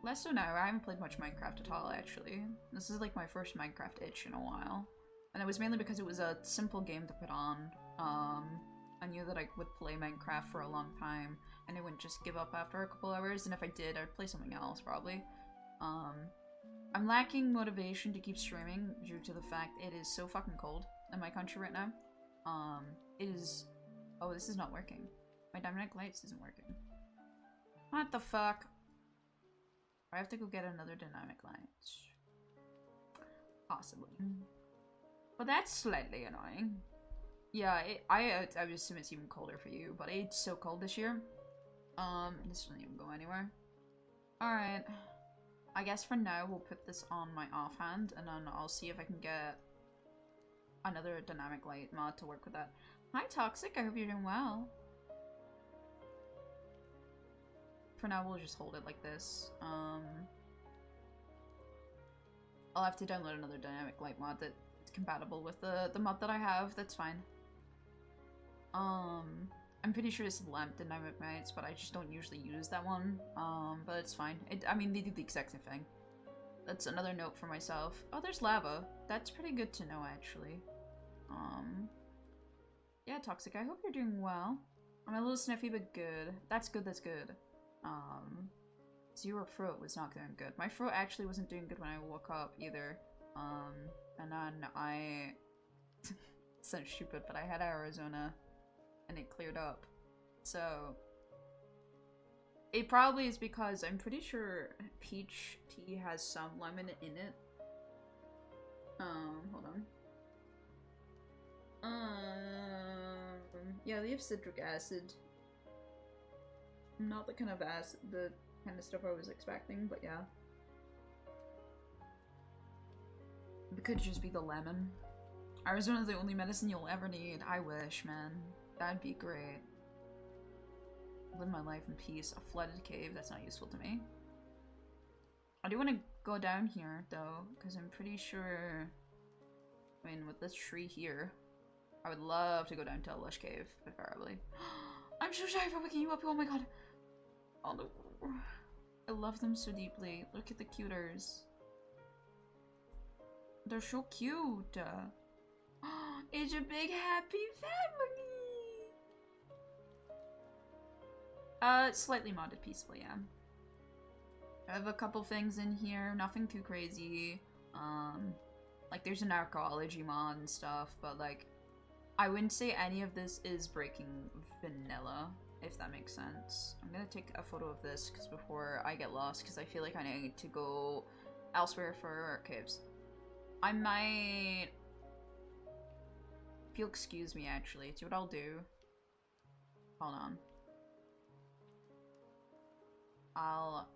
Less so now. I haven't played much Minecraft at all, actually. This is like my first Minecraft itch in a while. And it was mainly because it was a simple game to put on. I knew that I would play Minecraft for a long time, and I wouldn't just give up after a couple hours, and if I did, I'd play something else, probably. I'm lacking motivation to keep streaming due to the fact it is so fucking cold in my country right now. It is... oh, this is not working. My dynamic lights isn't working. What the fuck? I have to go get another dynamic light. Possibly. But that's slightly annoying. Yeah, I would assume it's even colder for you, but it's so cold this year. This doesn't even go anywhere. Alright. I guess for now we'll put this on my offhand, and then I'll see if I can get another dynamic light mod to work with that. Hi Toxic, I hope you're doing well. For now we'll just hold it like this. I'll have to download another dynamic light mod that's compatible with the mod that I have, that's fine. I'm pretty sure it's lamp dynamic lights, but I just don't usually use that one. But it's fine. I mean, they do the exact same thing. That's another note for myself. Oh, there's lava. That's pretty good to know, actually. Yeah, Toxic, I hope you're doing well. I'm a little sniffy, but good. That's good, that's good. Zero throat was not doing good. My throat actually wasn't doing good when I woke up, either. And then I... sounds stupid, but I had Arizona. And it cleared up. So... it probably is because I'm pretty sure peach tea has some lemon in it. Hold on. Yeah, they have citric acid. Not the kind of acid, the kind of stuff I was expecting, but yeah. It could just be the lemon. Arizona's the only medicine you'll ever need. I wish, man. That'd be great. Live my life in peace. A flooded cave, that's not useful to me. I do want to go down here, though, because I'm pretty sure... I mean, with this tree here, I would love to go down to a lush cave, preferably. I'm so sorry for waking you up, oh my god! Oh no. I love them so deeply. Look at the cuters. They're so cute! It's a big happy family! Slightly modded peacefully, yeah. I have a couple things in here, nothing too crazy. Like there's an archaeology mod and stuff, but like, I wouldn't say any of this is breaking vanilla, if that makes sense. I'm gonna take a photo of this because before I get lost, because I feel like I need to go elsewhere for caves. I might... If you'll excuse me, actually, see what I'll do. Hold on. I'll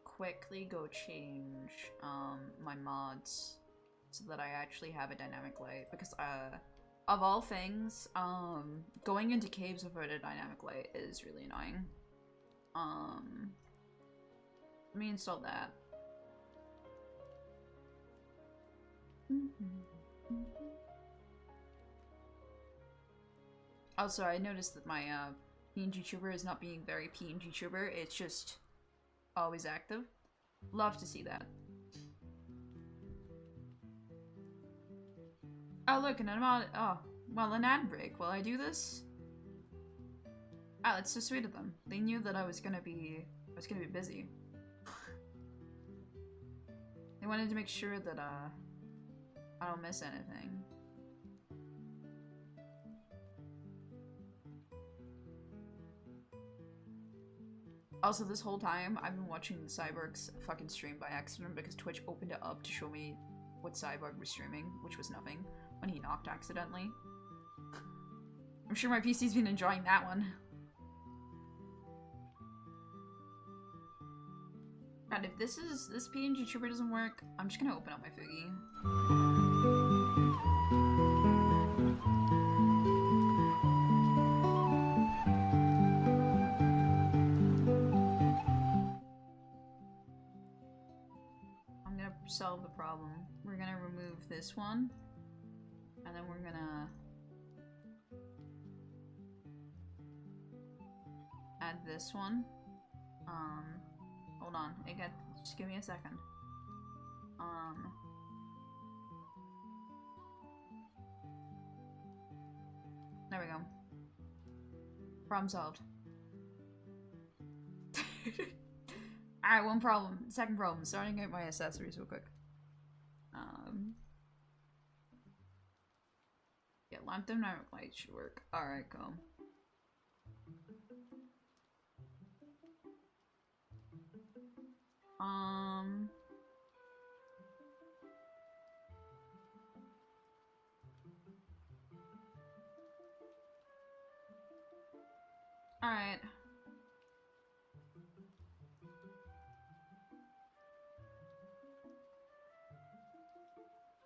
quickly go change my mods so that I actually have a dynamic light, because of all things, going into caves without a dynamic light is really annoying. Let me install that. Also, I noticed that my PNG tuber is not being very PNG tuber, it's just always active. Love to see that. Oh look, an mod. Oh, well, an ad break. Will I do this? Ah, that's so sweet of them. They knew that I was gonna be busy. They wanted to make sure that I don't miss anything. Also, this whole time, I've been watching Cyborg's fucking stream by accident because Twitch opened it up to show me what Cyborg was streaming, which was nothing, when he knocked accidentally. I'm sure my PC's been enjoying that one. God, if this PNG tuber doesn't work, I'm just gonna open up my Foogie. Solve the problem. We're gonna remove this one, and then we're gonna add this one. Hold on, just give me a second. There we go. Problem solved. Alright, one problem. Second problem. Starting out my accessories real quick. Yeah, lamp dynamic light should work. Alright, cool. Alright.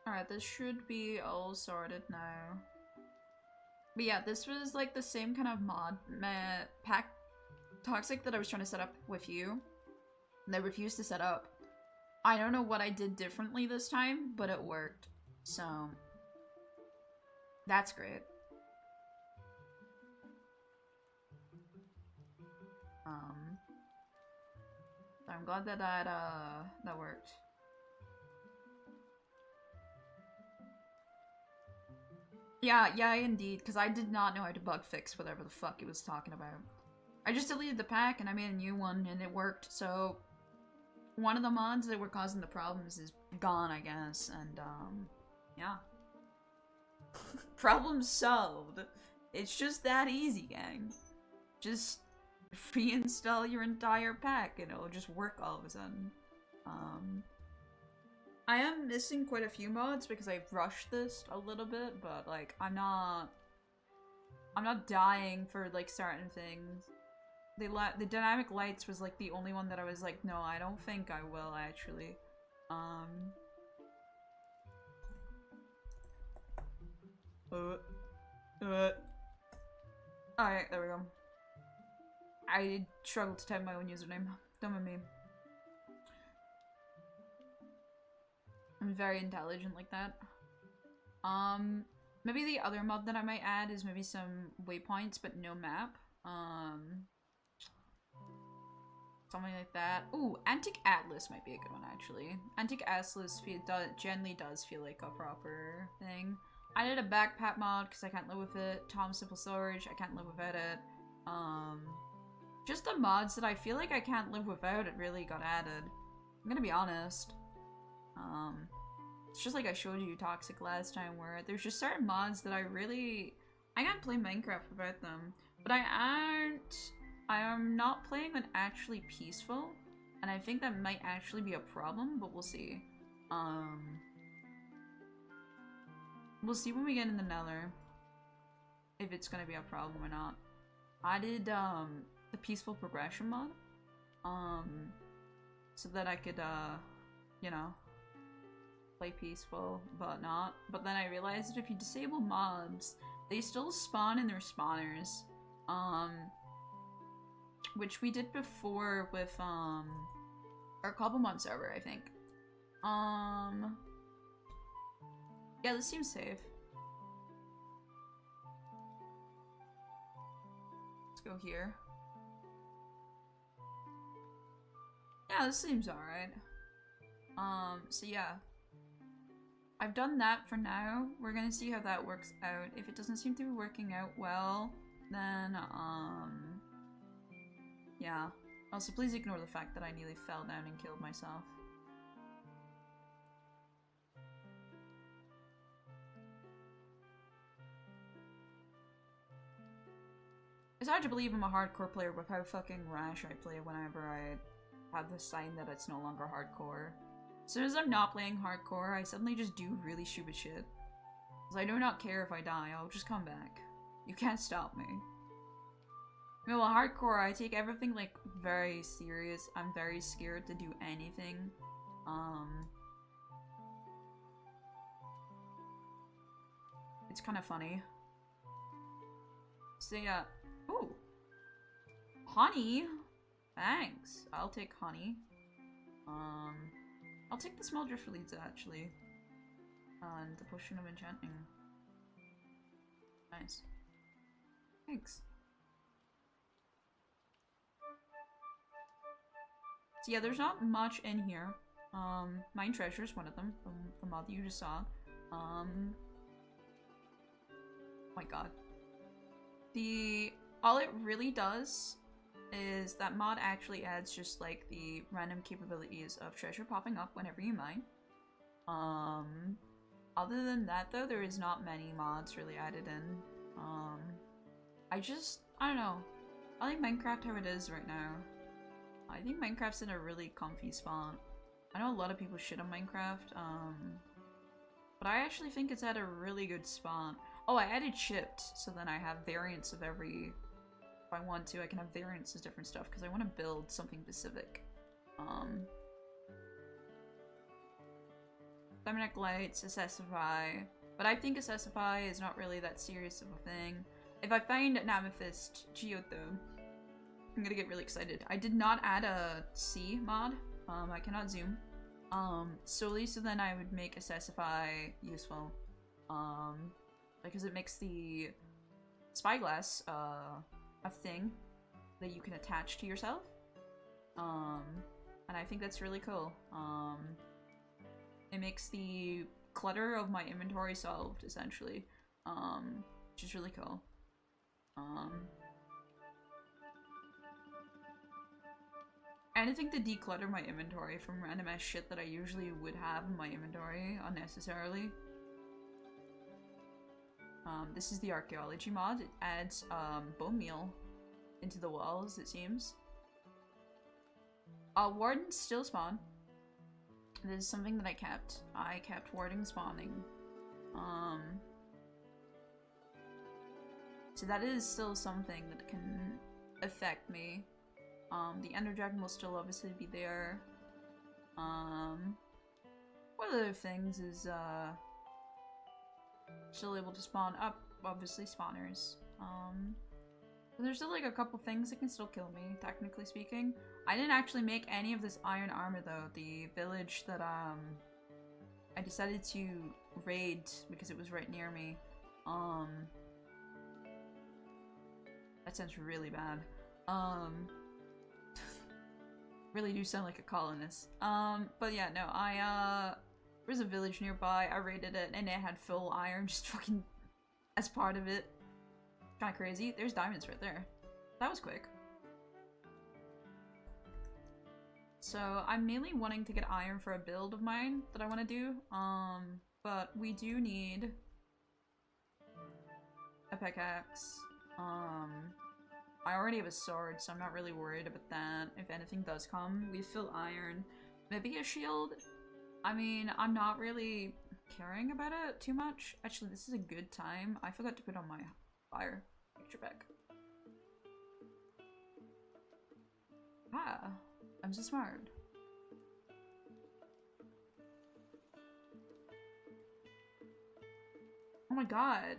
Alright, this should be all sorted now. But yeah, this was like the same kind of mod pack toxic that I was trying to set up with you. And I refused to set up. I don't know what I did differently this time, but it worked. So that's great. I'm glad that that worked. Yeah, indeed, because I did not know how to bug fix whatever the fuck it was talking about. I just deleted the pack and I made a new one and it worked, so one of the mods that were causing the problems is gone, I guess, and yeah. Problem solved. It's just that easy, gang. Just reinstall your entire pack and it'll just work all of a sudden. I am missing quite a few mods because I've rushed this a little bit, but like I'm not dying for like certain things. The dynamic lights was like the only one that I was like, no, I don't think I will actually. Alright, there we go. I struggled to type my own username. Don't mind me. I'm very intelligent like that. Maybe the other mod that I might add is maybe some waypoints, but no map. Something like that. Ooh, Antique Atlas might be a good one, actually. Antique Atlas generally does feel like a proper thing. I did a backpack mod because I can't live with it. Tom Simple Storage, I can't live without it. Just the mods that I feel like I can't live without it really got added. I'm gonna be honest. It's just like I showed you Toxic last time, where there's just certain mods that I can't play Minecraft without them. But I am not playing on actually peaceful, and I think that might actually be a problem, but we'll see. We'll see when we get in the Nether if it's gonna be a problem or not. I did the peaceful progression mod, so that I could you know, play peaceful but not. But then I realized that if you disable mobs, they still spawn in their spawners, which we did before with our Cobblemon server, I think. Yeah, this seems safe. Let's go here. Yeah, this seems alright. So yeah. I've done that for now. We're gonna see how that works out. If it doesn't seem to be working out well, then, yeah. Also, please ignore the fact that I nearly fell down and killed myself. It's hard to believe I'm a hardcore player with how fucking rash I play whenever I have the sign that it's no longer hardcore. As soon as I'm not playing hardcore, I suddenly just do really stupid shit. Because I do not care if I die, I'll just come back. You can't stop me. You know, hardcore, I take everything, like, very serious. I'm very scared to do anything. It's kind of funny. So yeah. Ooh. Honey? Thanks. I'll take honey. I'll take the small drifter leads, actually. And the potion of enchanting. Nice. Thanks. So yeah, there's not much in here. Mine Treasure is one of them, the mod that you just saw. Oh my god. All it really does is that mod actually adds just like the random capabilities of treasure popping up whenever you mine. Other than that though, there is not many mods really added in. I don't know. I like Minecraft how it is right now. I think Minecraft's in a really comfy spot. I know a lot of people shit on Minecraft, but I actually think it's at a really good spot. Oh, I added shipped, so then I have variants of every... If I want to, I can have variants of different stuff, because I want to build something specific. Dominic Lights, Accessify, but I think Accessify is not really that serious of a thing. If I find an Amethyst Geode though, I'm gonna get really excited. I did not add a C mod. I cannot zoom. Solely so then I would make Accessify useful. Because it makes the spyglass a thing that you can attach to yourself. And I think that's really cool. It makes the clutter of my inventory solved, essentially. Which is really cool. Anything to declutter my inventory from random ass shit that I usually would have in my inventory unnecessarily. This is the archaeology mod. It adds bone meal into the walls, it seems. Wardens still spawn. This is something that I kept. I kept warding spawning. So that is still something that can affect me. The Ender Dragon will still obviously be there. One of the other things is still able to spawn up, obviously spawners. There's still like a couple things that can still kill me, technically speaking. I didn't actually make any of this iron armor though. The village that I decided to raid because it was right near me. That sounds really bad. Really do sound like a colonist. But yeah, no, there's a village nearby, I raided it, and it had full iron just fucking as part of it. Kinda crazy. There's diamonds right there. That was quick. So I'm mainly wanting to get iron for a build of mine that I want to do. But we do need a pickaxe. I already have a sword, so I'm not really worried about that. If anything does come, we fill iron. Maybe a shield? I mean, I'm not really caring about it too much. Actually, this is a good time. I forgot to put on my fire picture back. Ah, I'm so smart. Oh my god.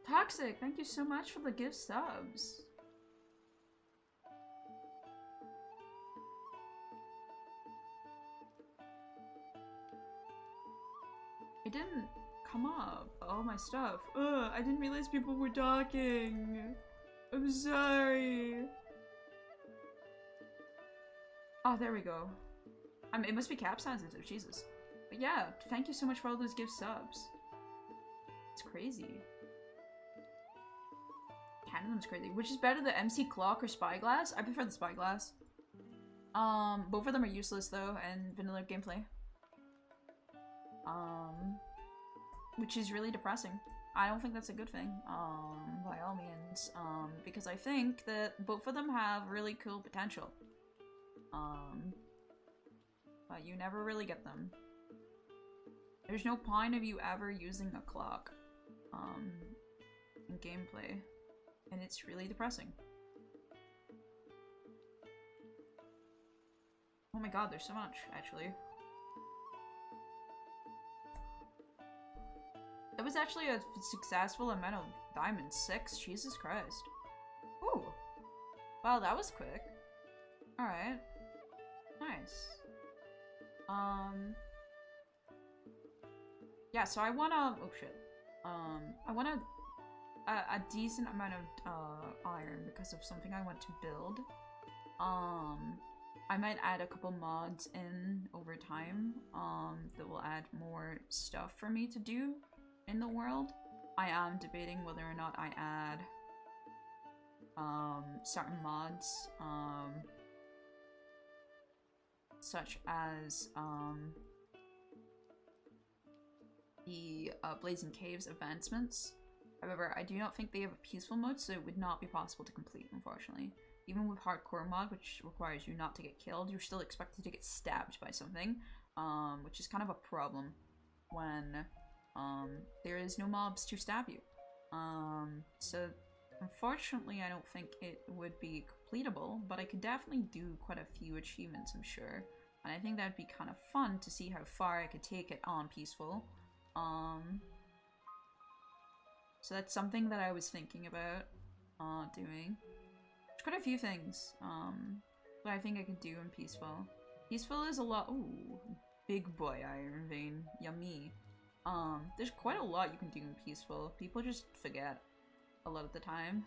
Toxic, thank you so much for the gift subs. It didn't come up. Oh, my stuff. Ugh, I didn't realize people were talking. I'm sorry. Oh, there we go. I mean, it must be cap sensitive, Jesus. But yeah, thank you so much for all those gift subs. It's crazy. Canonum's crazy. Which is better, the MC Clock or Spyglass? I prefer the Spyglass. Both of them are useless though, and vanilla gameplay. Which is really depressing. I don't think that's a good thing, by all means, because I think that both of them have really cool potential. But you never really get them. There's no point of you ever using a clock, in gameplay, and it's really depressing. Oh my god, there's so much, actually. That was actually a successful amount of diamonds. 6? Jesus Christ. Ooh. Wow, that was quick. Alright. Nice. Yeah, so I want oh shit. I want a decent amount of iron because of something I want to build. I might add a couple mods in over time, that will add more stuff for me to do in the world. I am debating whether or not I add certain mods, such as the Blazing Caves advancements. However, I do not think they have a peaceful mode, so it would not be possible to complete, unfortunately. Even with hardcore mod, which requires you not to get killed, you're still expected to get stabbed by something, which is kind of a problem when there is no mobs to stab you. So unfortunately I don't think it would be completable, but I could definitely do quite a few achievements, I'm sure. And I think that'd be kind of fun to see how far I could take it on peaceful. So that's something that I was thinking about doing. There's quite a few things that I think I could do in peaceful. Peaceful is a lot. Ooh, big boy iron vein, yummy. There's quite a lot you can do in peaceful. People just forget a lot of the time.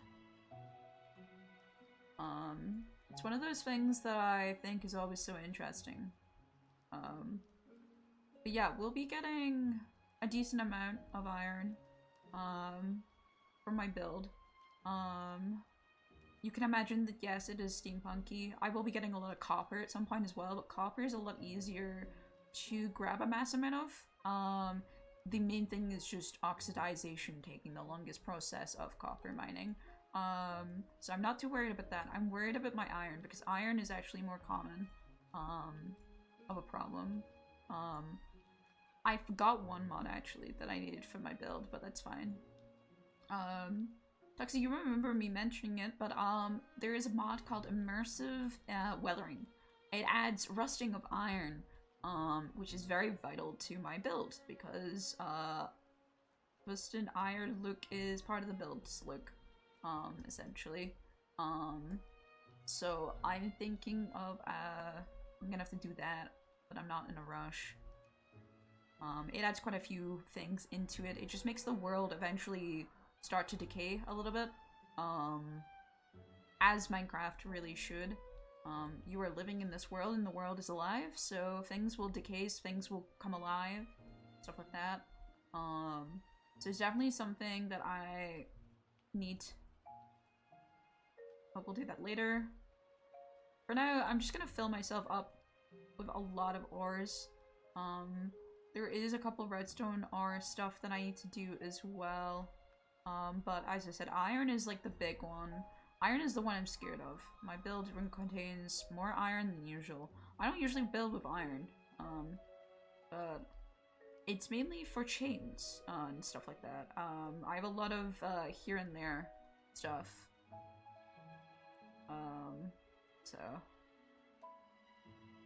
It's one of those things that I think is always so interesting. But yeah, we'll be getting a decent amount of iron for my build. You can imagine that yes, it is steampunky. I will be getting a lot of copper at some point as well, but copper is a lot easier to grab a mass amount of. The main thing is just oxidization taking the longest process of copper mining. So I'm not too worried about that. I'm worried about my iron because iron is actually more common of a problem. I forgot one mod actually that I needed for my build, but that's fine. Tuxie, you remember me mentioning it, but there is a mod called Immersive Weathering. It adds rusting of iron, which is very vital to my build because rusted iron look is part of the build's look. essentially. So I'm thinking of, I'm gonna have to do that, but I'm not in a rush. It adds quite a few things into it. It just makes the world eventually start to decay a little bit. As Minecraft really should. You are living in this world and the world is alive, so things will decay, things will come alive, stuff like that. So it's definitely something that I need. But we'll do that later. For now, I'm just gonna fill myself up with a lot of ores. There is a couple of redstone ore stuff that I need to do as well. But as I said, iron is like the big one. Iron is the one I'm scared of. My build contains more iron than usual. I don't usually build with iron. But it's mainly for chains and stuff like that. I have a lot of here and there stuff. So.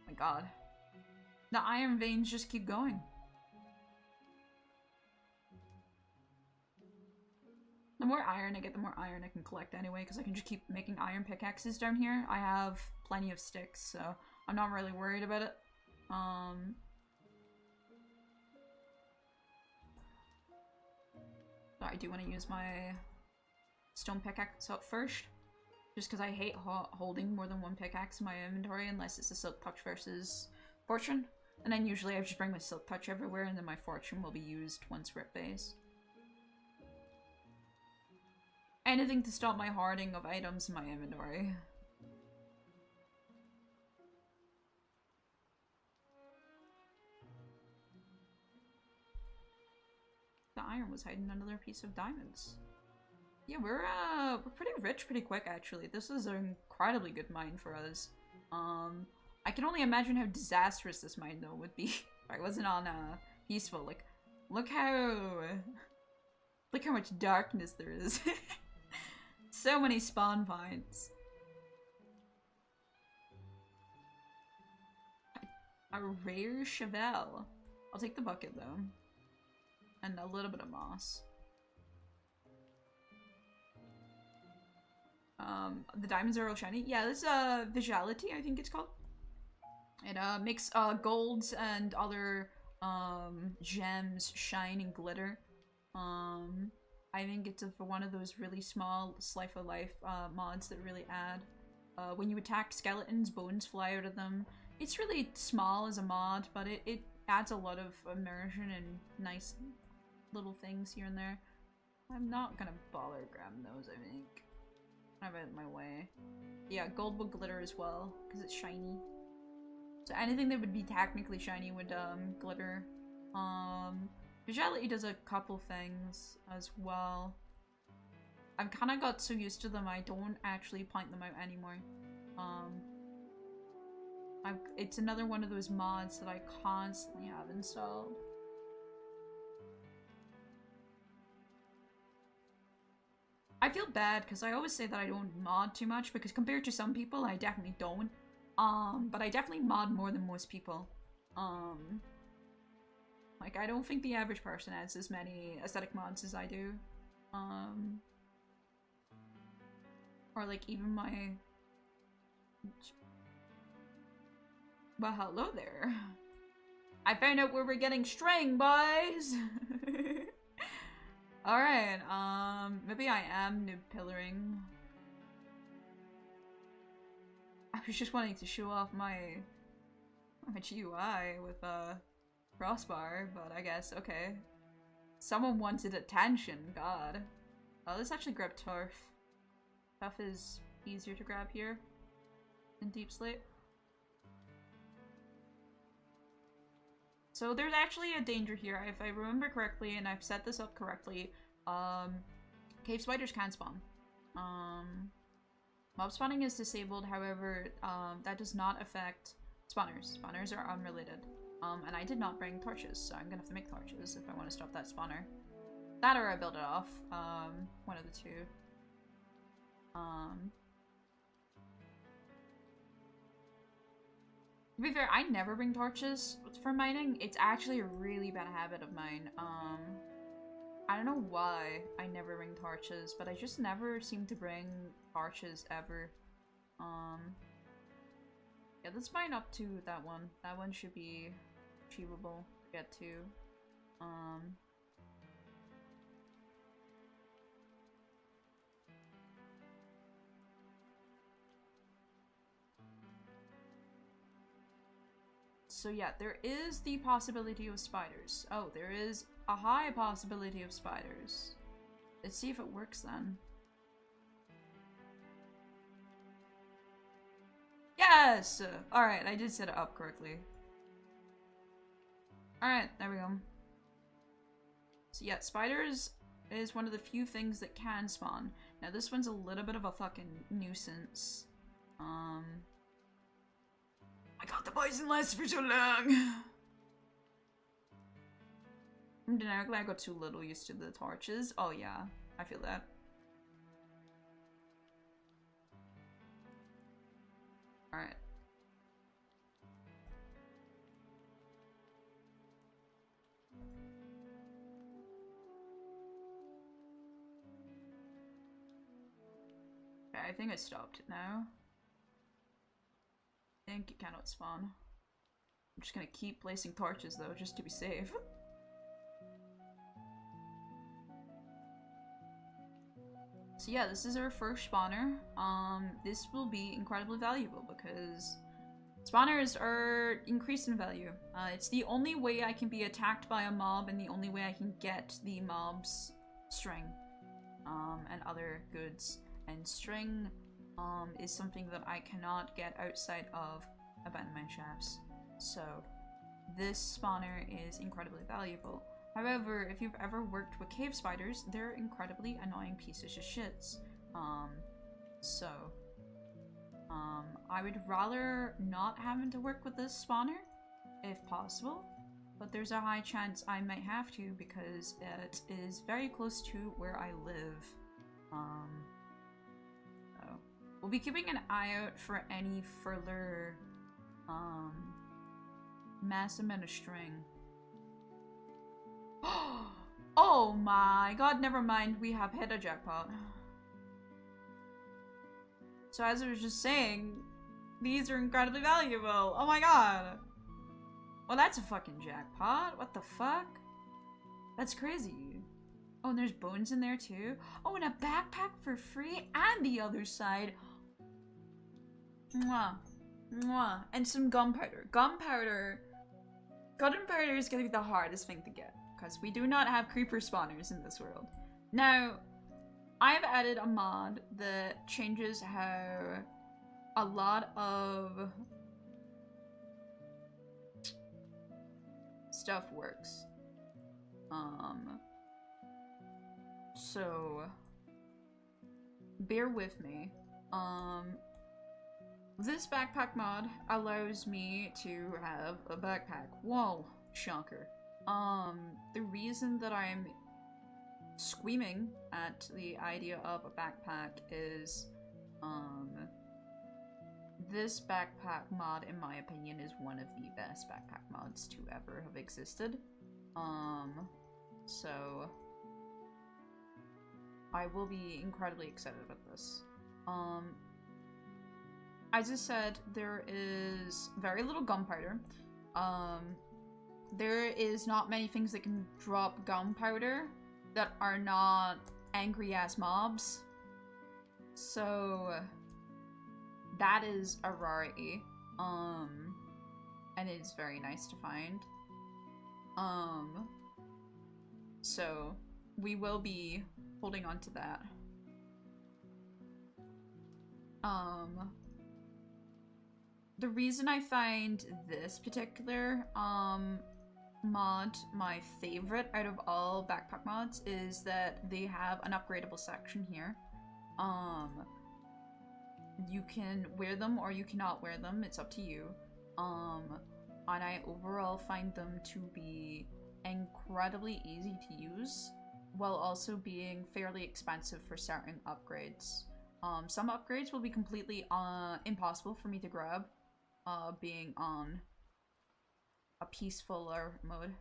My god. The iron veins just keep going. The more iron I get, the more iron I can collect anyway, because I can just keep making iron pickaxes down here. I have plenty of sticks, so I'm not really worried about it. So I do want to use my stone pickaxe up first, just because I hate holding more than one pickaxe in my inventory unless it's a silk touch versus fortune. And then usually I just bring my silk touch everywhere, and then my fortune will be used once we're at base. Anything to stop my hoarding of items in my inventory. The iron was hiding another piece of diamonds. Yeah, we're pretty rich pretty quick actually. This is an incredibly good mine for us. I can only imagine how disastrous this mine though would be if I wasn't on peaceful. Like, look how much darkness there is. So many spawn points. A rare chevel. I'll take the bucket though. And a little bit of moss. The diamonds are all shiny. Yeah, this is visuality, I think it's called. It makes golds and other gems shine and glitter. I think it's for one of those really small slice of life mods that really add. When you attack skeletons, bones fly out of them. It's really small as a mod, but it adds a lot of immersion and nice little things here and there. I'm not gonna bother grabbing those, I think. I'm out of my way. Yeah, gold will glitter as well, because it's shiny. So anything that would be technically shiny would glitter. Visuality does a couple things as well. I've kind of got so used to them I don't actually point them out anymore. It's another one of those mods that I constantly have installed. I feel bad because I always say that I don't mod too much because compared to some people I definitely don't. But I definitely mod more than most people. Like, I don't think the average person adds as many aesthetic mods as I do. Or like even my... Well, hello there. I found out where we're getting string, boys! Alright, maybe I am noob pillaring. I was just wanting to show off my GUI with crossbar, but I guess, okay. Someone wanted attention, god. Oh, let's actually grab turf. Turf is easier to grab here in Deep Slate. So there's actually a danger here, if I remember correctly, and I've set this up correctly. Cave spiders can spawn. Mob spawning is disabled, however, that does not affect spawners. Spawners are unrelated. And I did not bring torches, so I'm gonna have to make torches if I want to stop that spawner. That or I build it off. One of the two. To be fair, I never bring torches for mining. It's actually a really bad habit of mine. I don't know why I never bring torches, but I just never seem to bring torches ever. Yeah, let's mine up to that one. That one should be achievable to get to. So yeah, there is the possibility of spiders. Oh, there is a high possibility of spiders. Let's see if it works then. Yes! Alright, I did set it up correctly. Alright, there we go. So yeah, spiders is one of the few things that can spawn. Now this one's a little bit of a fucking nuisance. I got the poison last for so long! I'm generically I got too little used to the torches. Oh yeah, I feel that. Alright. Okay, I think I stopped it now. I think it cannot spawn. I'm just gonna keep placing torches though, just to be safe. So yeah, this is our first spawner. This will be incredibly valuable because spawners are increased in value. It's the only way I can be attacked by a mob and the only way I can get the mob's string and other goods. And string is something that I cannot get outside of abandonment shafts. So this spawner is incredibly valuable. However, if you've ever worked with cave spiders, they're incredibly annoying pieces of shits. I would rather not having to work with this spawner, if possible. But there's a high chance I might have to because it is very close to where I live. So we'll be keeping an eye out for any further mass amount of string. Oh my god, never mind, we have hit a jackpot. So as I was just saying, these are incredibly valuable. Oh my god. Well, that's a fucking jackpot. What the fuck? That's crazy. Oh, and there's bones in there too. Oh, and a backpack for free and the other side. Mwah. Mwah. And some gunpowder. Gunpowder is gonna be the hardest thing to get. Because we do not have creeper spawners in this world. Now, I've added a mod that changes how a lot of stuff works. So bear with me. This backpack mod allows me to have a backpack. Whoa, shocker. The reason that I'm squeaming at the idea of a backpack is, this backpack mod, in my opinion, is one of the best backpack mods to ever have existed. So I will be incredibly excited about this. As I said, there is very little gunpowder. There is not many things that can drop gunpowder that are not angry ass mobs. So that is a rarity. And it is very nice to find. So we will be holding on to that. The reason I find this particular mod my favorite out of all backpack mods is that they have an upgradable section here. You can wear them or you cannot wear them, it's up to you. And I overall find them to be incredibly easy to use while also being fairly expensive for certain upgrades. Some upgrades will be completely impossible for me to grab, being on a peacefuler mode.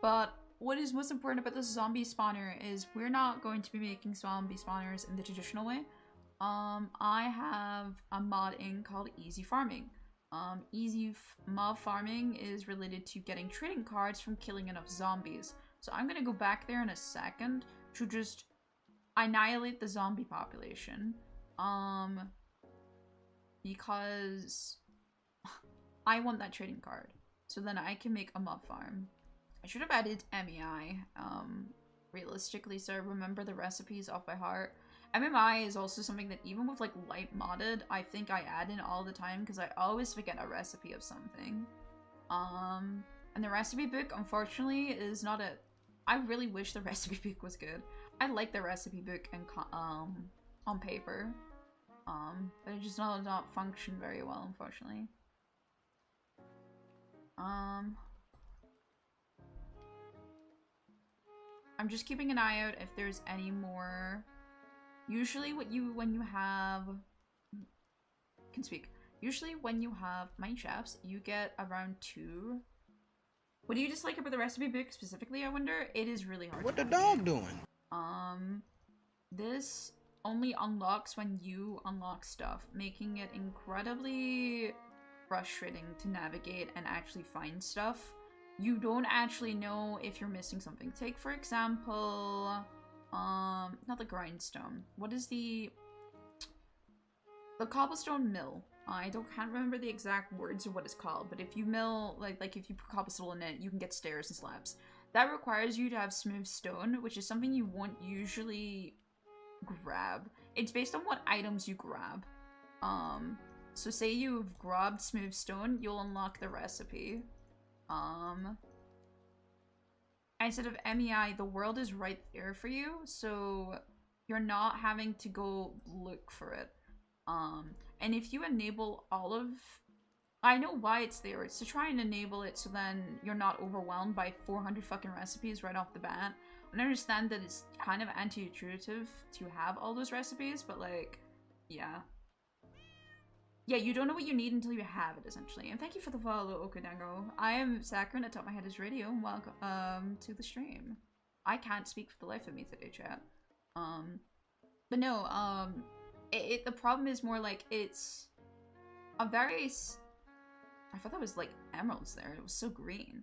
But what is most important about this zombie spawner is we're not going to be making zombie spawners in the traditional way. I have a mod in called Easy Farming. Mob farming is related to getting trading cards from killing enough zombies. So I'm gonna go back there in a second to just annihilate the zombie population. Because I want that trading card. So then I can make a mob farm. I should have added MEI, realistically, so I remember the recipes off by heart. MMI is also something that even with like light modded, I think I add in all the time because I always forget a recipe of something. And the recipe book, unfortunately, is not a... I really wish the recipe book was good. I like the recipe book and on paper, but it just not function very well, unfortunately. I'm just keeping an eye out if there's any more. Usually when you have usually when you have mine shafts, you get around 2. What do you dislike about the recipe book specifically, I wonder? It is really hard. What the dog doing? This only unlocks when you unlock stuff, making it incredibly frustrating to navigate and actually find stuff. You don't actually know if you're missing something. Take, for example, not the grindstone. What is the cobblestone mill? Can't remember the exact words of what it's called, but if you mill, like if you put cobblestone in it, you can get stairs and slabs. That requires you to have smooth stone, which is something you won't usually grab. It's based on what items you grab. So say you've grabbed smooth stone, you'll unlock the recipe. Instead of MEI, the world is right there for you, so you're not having to go look for it. And if you enable all of... I know why it's there. It's to try and enable it so then you're not overwhelmed by 400 fucking recipes right off the bat. And I understand that it's kind of anti-intuitive to have all those recipes, but like, yeah. Yeah, you don't know what you need until you have it, essentially. And thank you for the follow, Okudango. I am Saccharin, atop my head is radio, and welcome to the stream. I can't speak for the life of me today, chat. But no, the problem is more like it's a very... I thought that was like emeralds there. It was so green.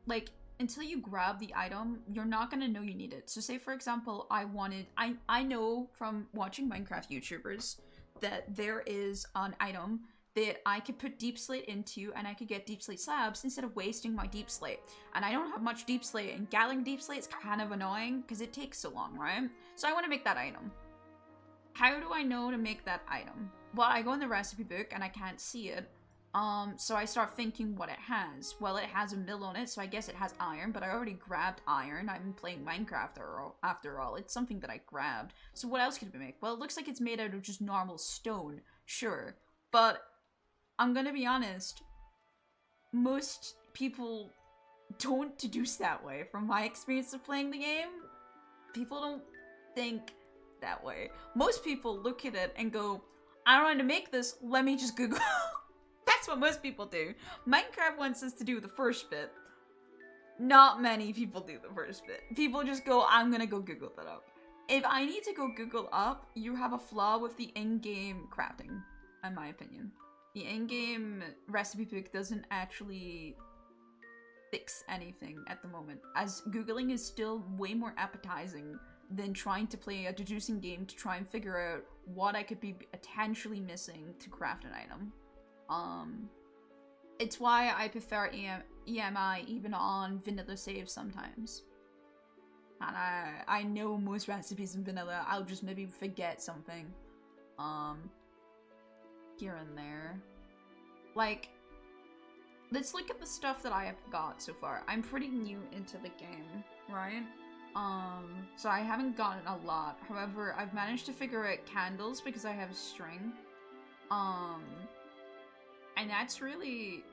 Like, until you grab the item, you're not gonna know you need it. So say, for example, I know from watching Minecraft YouTubers that there is an item that I could put deep slate into and I could get deep slate slabs instead of wasting my deep slate. And I don't have much deep slate, and gathering deep slate is kind of annoying because it takes so long, right? So I want to make that item. How do I know to make that item? Well, I go in the recipe book and I can't see it. So I start thinking what it has. Well, it has a mill on it, so I guess it has iron, but I already grabbed iron. I've been playing Minecraft after all. It's something that I grabbed. So what else could it make? Well, it looks like it's made out of just normal stone, sure. But I'm gonna be honest, most people don't deduce that way. From my experience of playing the game, people don't think that way. Most people look at it and go, I don't know how to make this, let me just Google. That's what most people do. Minecraft wants us to do the first bit. Not many people do the first bit. People just go, I'm gonna go Google that up. If I need to go Google up, you have a flaw with the in-game crafting, in my opinion. The in-game recipe book doesn't actually fix anything at the moment, as Googling is still way more appetizing than trying to play a deducing game to try and figure out what I could be potentially missing to craft an item. It's why I prefer EMI even on vanilla saves sometimes. And I know most recipes in vanilla, I'll just maybe forget something. Here and there. Like, let's look at the stuff that I have got so far. I'm pretty new into the game, right? So I haven't gotten a lot. However, I've managed to figure out candles because I have string. And that's really,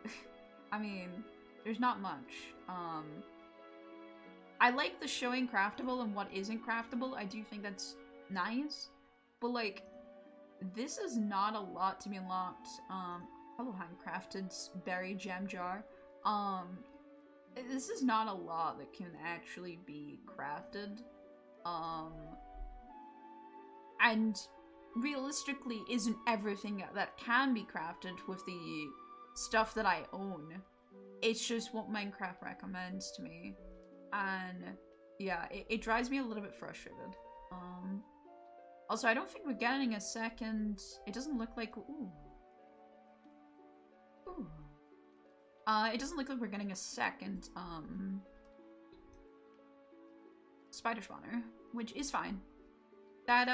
I mean, there's not much. I like the showing craftable and what isn't craftable. I do think that's nice. But like, this is not a lot to be unlocked. Hello, handcrafted berry gem jar. This is not a lot that can actually be crafted. And realistically isn't everything that can be crafted with the stuff that I own. It's just what Minecraft recommends to me. And yeah, it drives me a little bit frustrated. Also, I don't think we're getting a second... It doesn't look like... Ooh. Ooh. It doesn't look like we're getting a second, spider spawner, which is fine. That,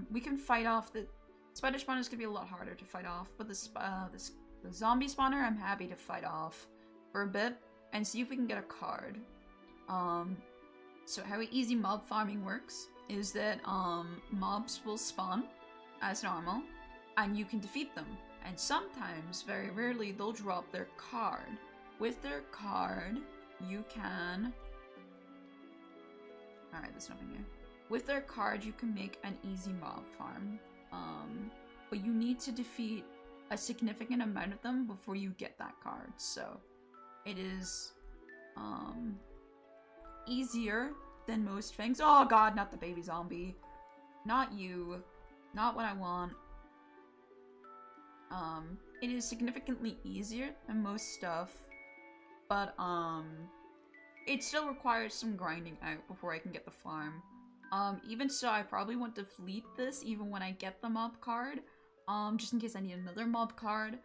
we can fight off the... Spider spawners could be a lot harder to fight off, but the zombie spawner I'm happy to fight off for a bit and see if we can get a card. So how easy mob farming works is that, mobs will spawn as normal, and you can defeat them. And sometimes, very rarely, they'll drop their card. With their card, you can... Alright, there's nothing here. With their card, you can make an easy mob farm. But you need to defeat a significant amount of them before you get that card. So, it is, easier than most things. Oh god, not the baby zombie. Not you. Not what I want. It is significantly easier than most stuff, but, it still requires some grinding out before I can get the farm. Even so, I probably want to fleet this even when I get the mob card, just in case I need another mob card.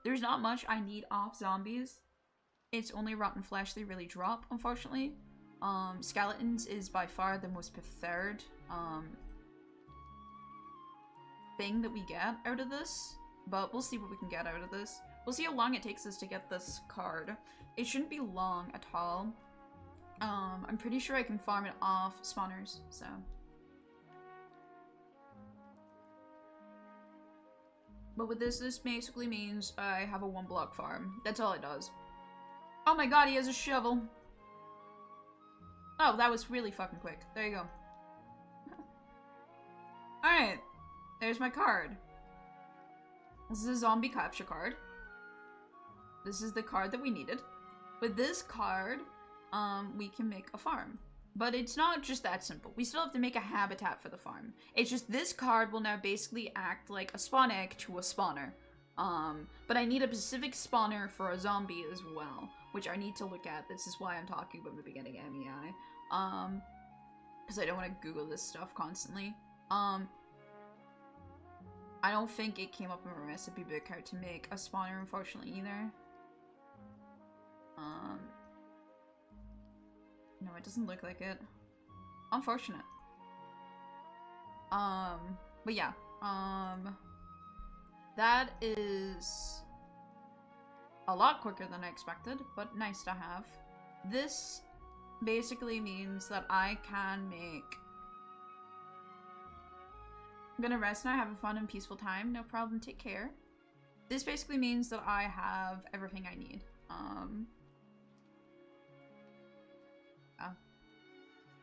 There's not much I need off zombies. It's only rotten flesh they really drop, unfortunately. Skeletons is by far the most preferred, thing that we get out of this, but we'll see what we can get out of this. We'll see how long it takes us to get this card. It shouldn't be long at all. I'm pretty sure I can farm it off spawners, so. But with this basically means I have a 1-block farm. That's all it does. Oh my god, he has a shovel. Oh, that was really fucking quick. There you go. Alright. There's my card. This is a zombie capture card. This is the card that we needed. With this card, we can make a farm. But it's not just that simple. We still have to make a habitat for the farm. It's just this card will now basically act like a spawn egg to a spawner. But I need a specific spawner for a zombie as well, which I need to look at. This is why I'm talking about maybe getting MEI. Because I don't want to Google this stuff constantly. I don't think it came up in my recipe book how to make a spawner, unfortunately, either. No, it doesn't look like it. Unfortunate. But yeah. That is a lot quicker than I expected, but nice to have. This basically means that I can make... I'm gonna rest now, have a fun and peaceful time. No problem, take care. This basically means that I have everything I need.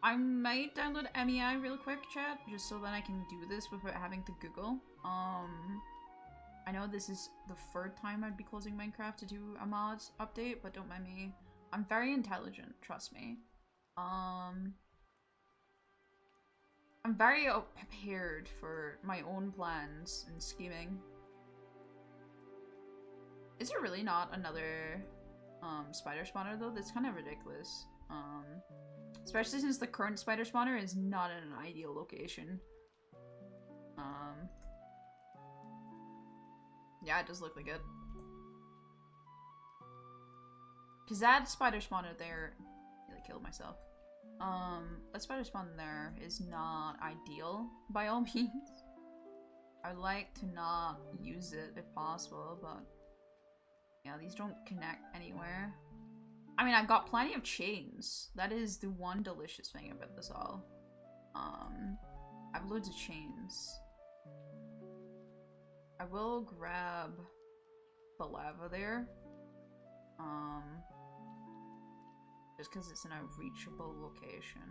I might download MEI real quick, chat, just so that I can do this without having to Google. I know this is the 3rd time I'd be closing Minecraft to do a mod update, but don't mind me. I'm very intelligent, trust me. I'm very prepared for my own plans and scheming. Is there really not another spider spawner though? That's kind of ridiculous. Especially since the current spider spawner is not in an ideal location. Yeah, it does look like it. Cause that spider spawner there, I nearly killed myself. That spider spawn there is not ideal by all means. I'd like to not use it if possible, but yeah, these don't connect anywhere. I mean, I've got plenty of chains. That is the one delicious thing about this all. I have loads of chains. I will grab the lava there. Just because it's in a reachable location.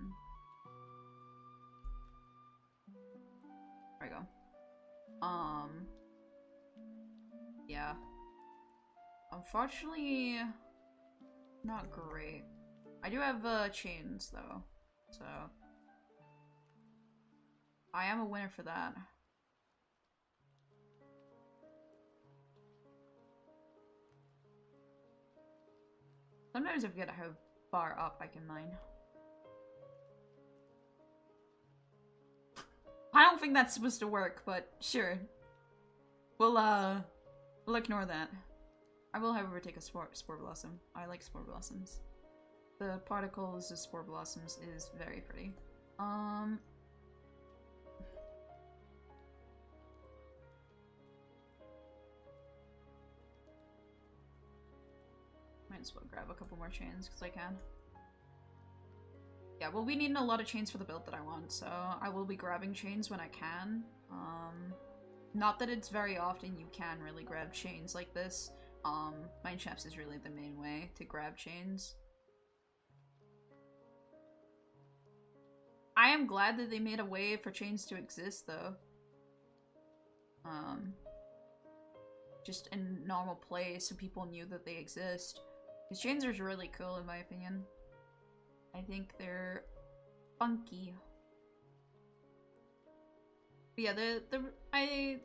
There we go. Yeah. Unfortunately, Not great. I do have chains though, so I am a winner for that. Sometimes I forget how far up I can mine. I don't think that's supposed to work, but sure. We'll ignore that. I will, however, take a spore blossom. I like spore blossoms. The particles of spore blossoms is very pretty. Might as well grab a couple more chains because I can. Yeah, we'll be needing a lot of chains for the build that I want, so I will be grabbing chains when I can. Not that it's very often you can really grab chains like this. Mineshafts is really the main way to grab chains. I am glad that they made a way for chains to exist, though. Just in normal play, so people knew that they exist. Because chains are really cool, in my opinion. I think they're funky. But yeah, I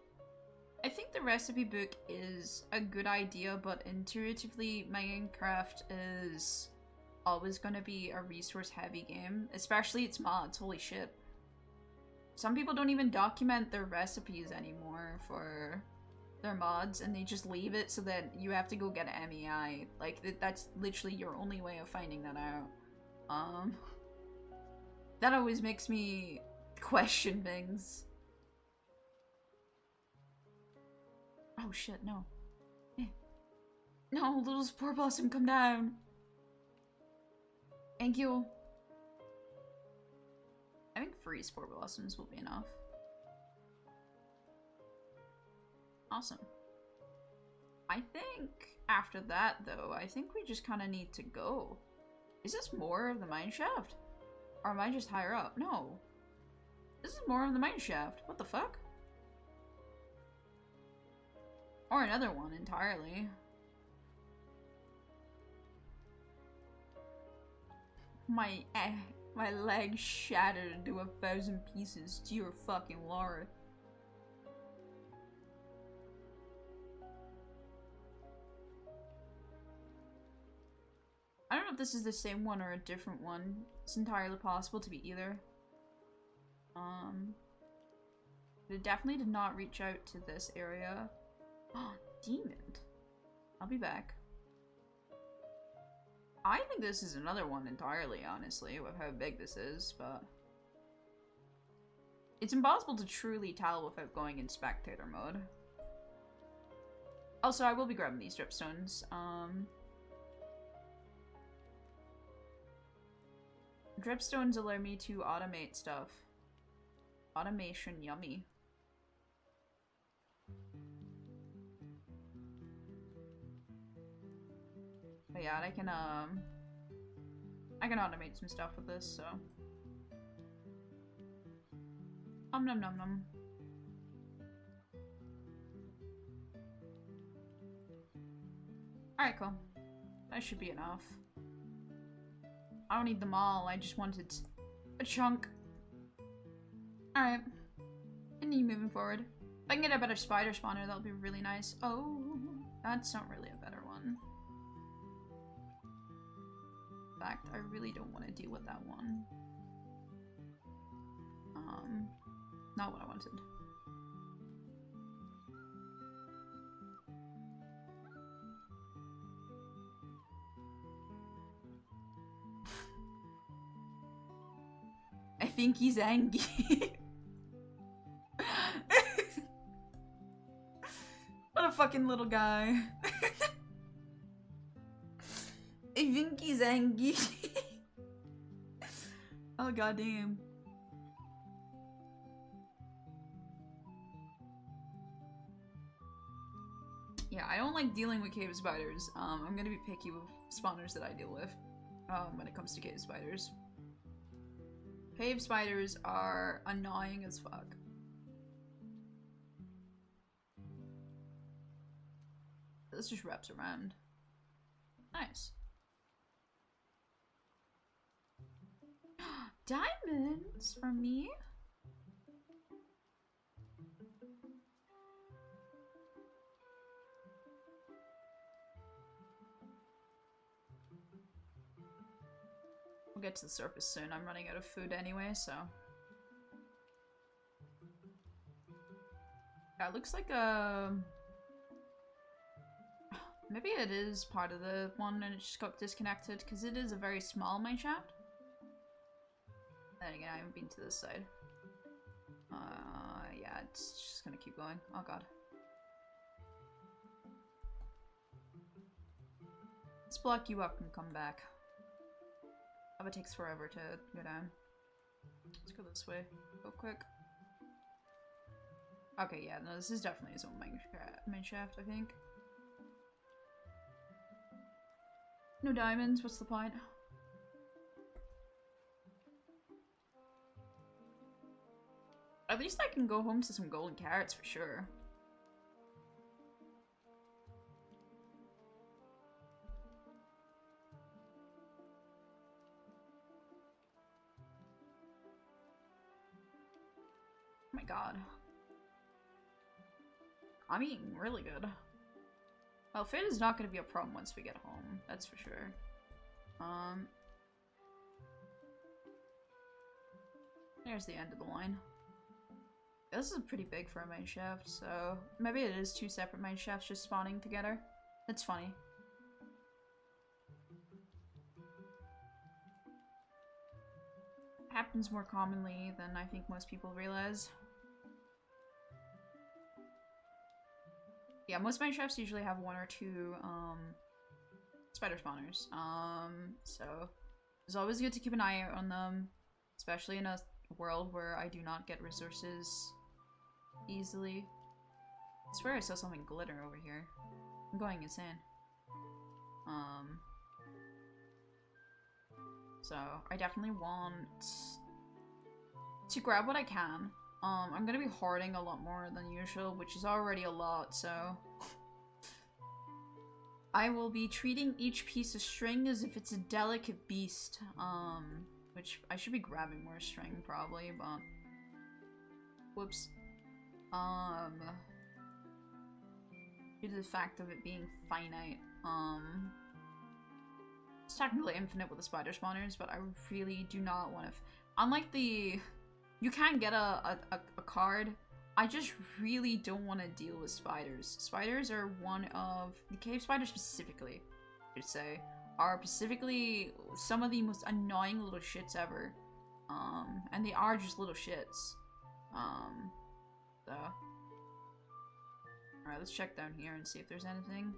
think the recipe book is a good idea, but intuitively, Minecraft is always gonna be a resource-heavy game, especially its mods. Holy shit! Some people don't even document their recipes anymore for their mods, and they just leave it so that you have to go get an MEI. Like that's literally your only way of finding that out. That always makes me question things. Oh shit, no. No, little spore blossom, come down. Thank you. I think 3 spore blossoms will be enough. Awesome. I think after that, though, I think we just kind of need to go. Is this more of the mineshaft? Or am I just higher up? No. This is more of the mineshaft. What the fuck? Or another one entirely. My leg shattered into 1,000 pieces to your fucking Laura. I don't know if this is the same one or a different one. It's entirely possible to be either. But it definitely did not reach out to this area. Oh, demon. I'll be back. I think this is another one entirely, honestly, with how big this is, but it's impossible to truly tell without going in spectator mode. Also, I will be grabbing these dripstones. Dripstones allow me to automate stuff. Automation, yummy. But yeah, I can automate some stuff with this, so. Nom nom nom. Alright, cool. That should be enough. I don't need them all, I just wanted a chunk. Alright. Continue moving forward. If I can get a better spider spawner, that'll be really nice. Oh, that's not really a better one. In fact, I really don't want to deal with that one. Not what I wanted. I think he's angry. What a fucking little guy. I think he's angry. Oh goddamn. Yeah, I don't like dealing with cave spiders. I'm gonna be picky with spawners that I deal with when it comes to cave spiders. Cave spiders are annoying as fuck. This just wraps around. Nice. Diamonds from me? We'll get to the surface soon. I'm running out of food anyway, so. Yeah, it looks like a... Maybe it is part of the one and it just got disconnected, because it is a very small mine shaft. Then again, I haven't been to this side. Yeah, it's just gonna keep going. Oh god. Let's block you up and come back. It takes forever to go down. Let's go this way real quick. Okay, yeah, no, this is definitely his own mine shaft, I think. No diamonds, what's the point? At least I can go home to some golden carrots for sure. Oh my god. I'm eating really good. Well, food is not going to be a problem once we get home, that's for sure. There's the end of the line. This is pretty big for a mine shaft, so maybe it is two separate mine shafts just spawning together. That's funny. Happens more commonly than I think most people realize. Yeah, most mine shafts usually have one or two spider spawners. So it's always good to keep an eye out on them, especially in a world where I do not get resources easily. I swear I saw something glitter over here. I'm going insane. So I definitely want to grab what I can. I'm gonna be hoarding a lot more than usual, which is already a lot, so I will be treating each piece of string as if it's a delicate beast. Which I should be grabbing more string probably, but whoops. Due to the fact of it being finite, it's technically infinite with the spider spawners, but I really do not want to. Unlike the, you can get a card. I just really don't want to deal with spiders. Spiders are one of the cave spiders specifically, I should say, are specifically some of the most annoying little shits ever. And they are just little shits. So. Alright, let's check down here and see if there's anything.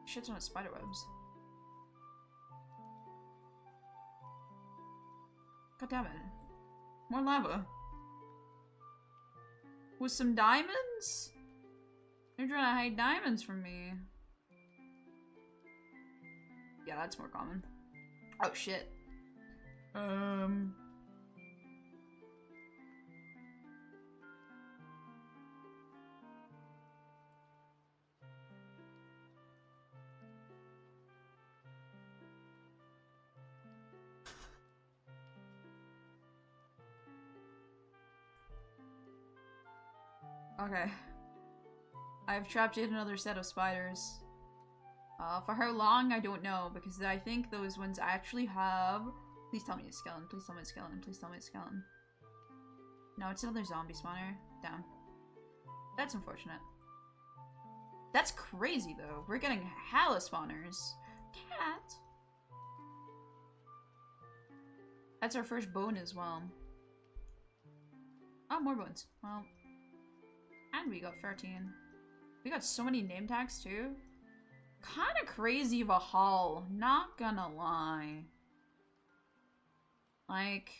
Shit's on spider webs. God damn it. More lava. With some diamonds? You're trying to hide diamonds from me. Yeah, that's more common. Oh shit. Okay. I've trapped yet another set of spiders. For how long, I don't know, because I think those ones actually have... Please tell me it's skeleton, please tell me it's skeleton, please tell me it's skeleton. No, it's another zombie spawner. Damn. That's unfortunate. That's crazy, though. We're getting hella spawners. Cat! That's our first bone as well. Oh, more bones. Well... And we got 13. We got so many name tags too. Kind of crazy of a haul, not gonna lie. Like,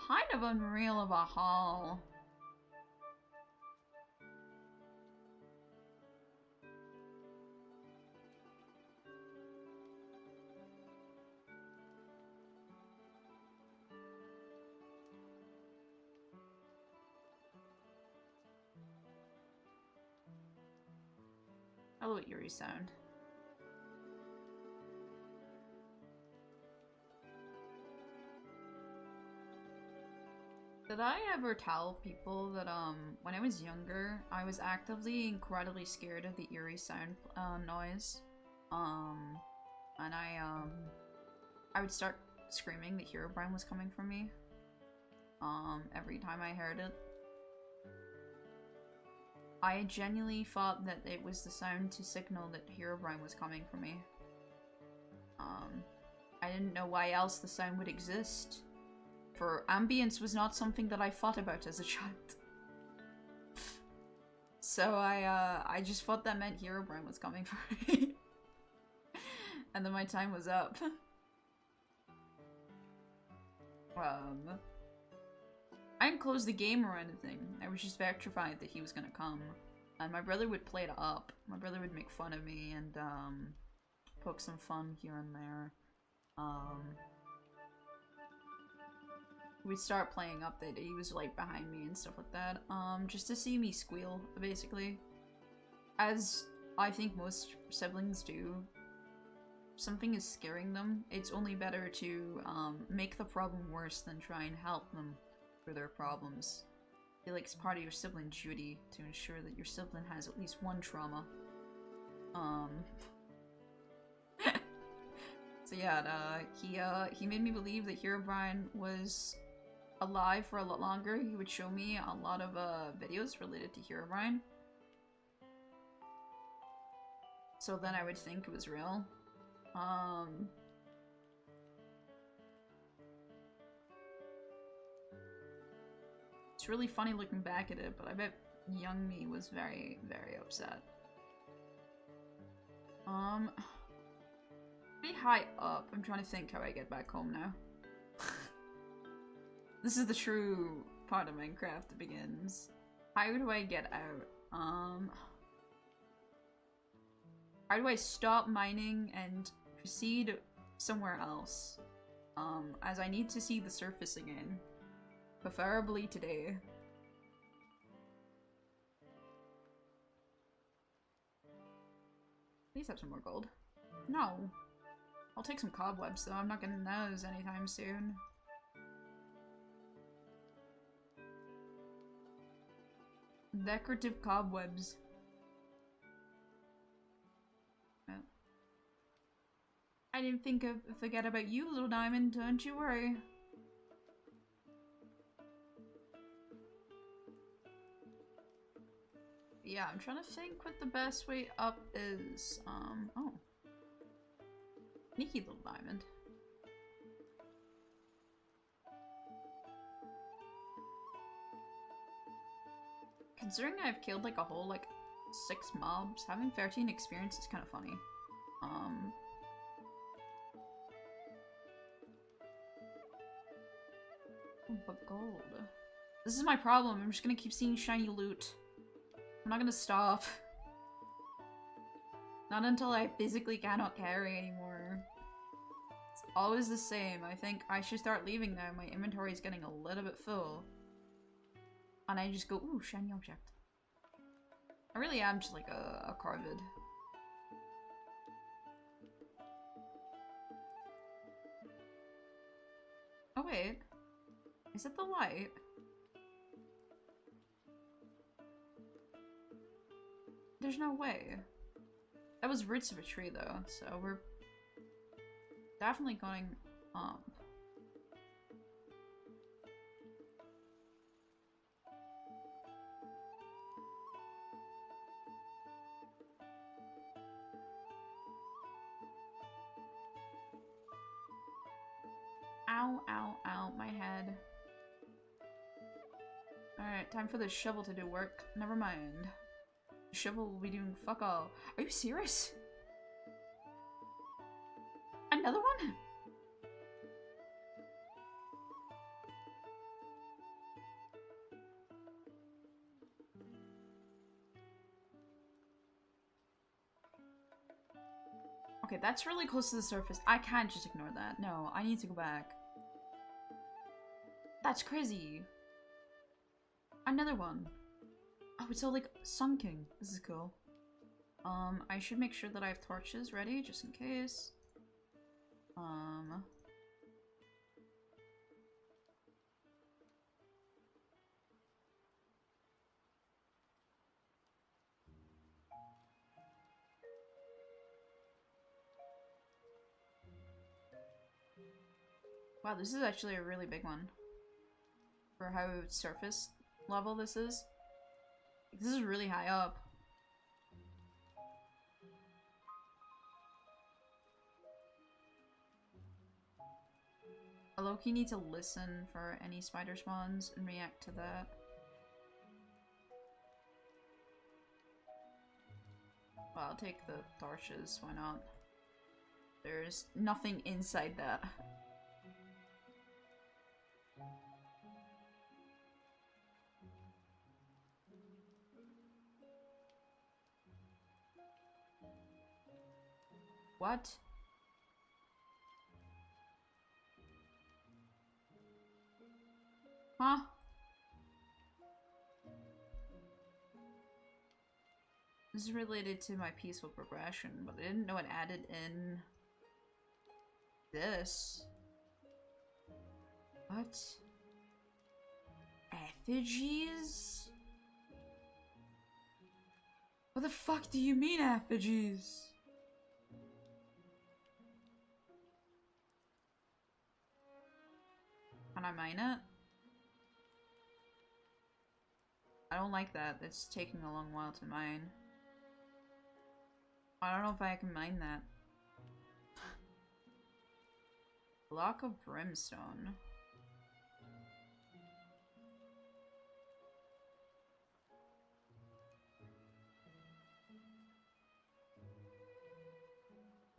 kind of unreal of a haul. Hello, eerie sound. Did I ever tell people that, when I was younger, I was actively incredibly scared of the eerie sound, noise? And I would start screaming that Herobrine was coming for me, every time I heard it. I genuinely thought that it was the sound to signal that Herobrine was coming for me. I didn't know why else the sound would exist. For ambience was not something that I thought about as a child. So I just thought that meant Herobrine was coming for me. And then my time was up. I didn't close the game or anything. I was just petrified that he was gonna come. And my brother would play it up. My brother would make fun of me and, poke some fun here and there. We'd start playing up that he was, like, behind me and stuff like that. Just to see me squeal, basically. As I think most siblings do. Something is scaring them. It's only better to, make the problem worse than try and help them through their problems. I feel like it's part of your sibling duty to ensure that your sibling has at least one trauma. So yeah, he made me believe that Herobrine was alive for a lot longer. He would show me a lot of, videos related to Herobrine. So then I would think it was real. It's really funny looking back at it, but I bet young me was very, very upset. Pretty high up. I'm trying to think how I get back home now. This is the true part of Minecraft that begins. How do I get out? How do I stop mining and proceed somewhere else? As I need to see the surface again. Preferably today. Please have some more gold. No. I'll take some cobwebs though, I'm not getting those anytime soon. Decorative cobwebs. I didn't forget about you, little diamond, don't you worry. Yeah, I'm trying to think what the best way up is. Oh. Sneaky little diamond. Considering I've killed like a whole like 6 mobs, having 13 experience is kind of funny. But gold. This is my problem. I'm just gonna keep seeing shiny loot. I'm not gonna stop. Not until I physically cannot carry anymore. It's always the same. I think I should start leaving now. My inventory is getting a little bit full. And I just go, ooh, shiny object. I really am just like a carvid. Oh wait. Is it the light? There's no way. That was roots of a tree though, so we're definitely going up. Ow, ow, ow, my head. Alright, time for the shovel to do work. Never mind. The shovel will be doing fuck all. Are you serious? Another one? Okay, that's really close to the surface. I can't just ignore that. No, I need to go back. That's crazy. Another one. Oh, it's all like sunken. This is cool. I should make sure that I have torches ready just in case. Wow, this is actually a really big one. For how surface level this is. This is really high up. I low-key need to listen for any spider spawns and react to that. Well, I'll take the torches, why not? There's nothing inside that. What? Huh? This is related to my peaceful progression, but I didn't know it added in this. What? Effigies? What the fuck do you mean effigies? Can I mine it? I don't like that. It's taking a long while to mine. I don't know if I can mine that. Block of brimstone.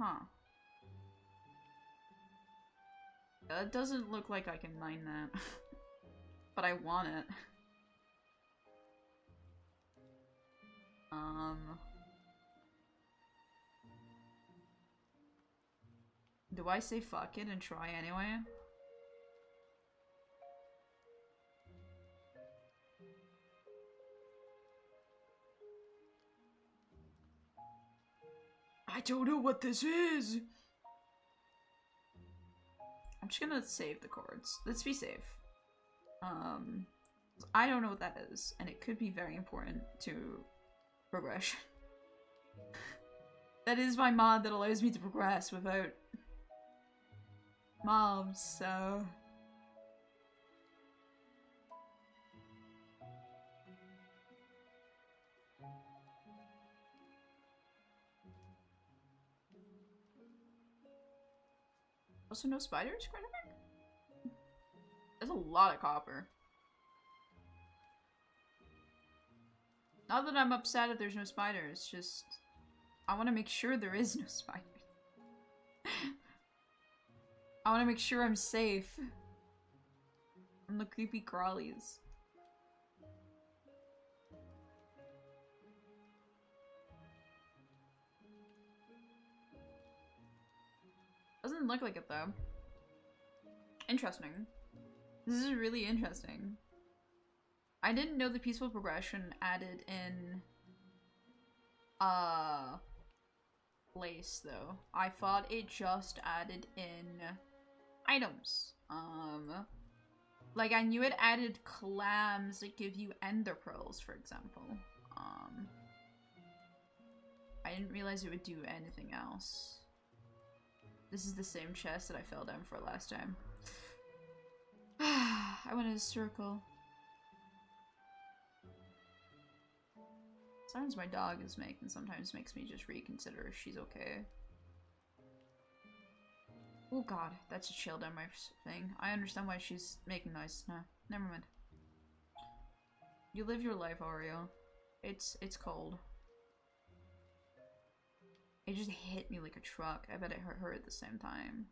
Huh. That doesn't look like I can mine that. But I want it. Do I say fuck it and try anyway? I don't know what this is! I'm just gonna save the chords. Let's be safe. I don't know what that is, and it could be very important to progression. That is my mod that allows me to progress without mobs, so... Also no spiders, Credit? There's a lot of copper. Not that I'm upset if there's no spiders, just... I want to make sure there is no spiders. I want to make sure I'm safe from the creepy crawlies. Doesn't look like it though. Interesting. This is really interesting. I didn't know the peaceful progression added in place though. I thought it just added in items. Like I knew it added clams that give you ender pearls, for example. I didn't realize it would do anything else. This is the same chest that I fell down for last time. I went in a circle. Sounds my dog is making sometimes makes me just reconsider if she's okay. Oh god, that's a chill down my thing. I understand why she's making noise. Nah, never mind. You live your life, Oreo. It's cold. It just hit me like a truck. I bet it hurt her at the same time.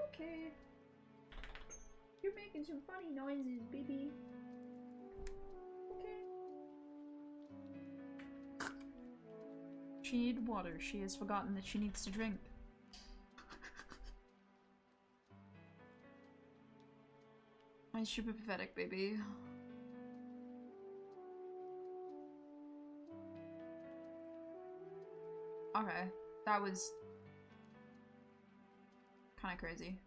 Okay. You're making some funny noises, baby. Okay. She needed water. She has forgotten that she needs to drink. I'm super pathetic, baby. Okay, that was kind of crazy.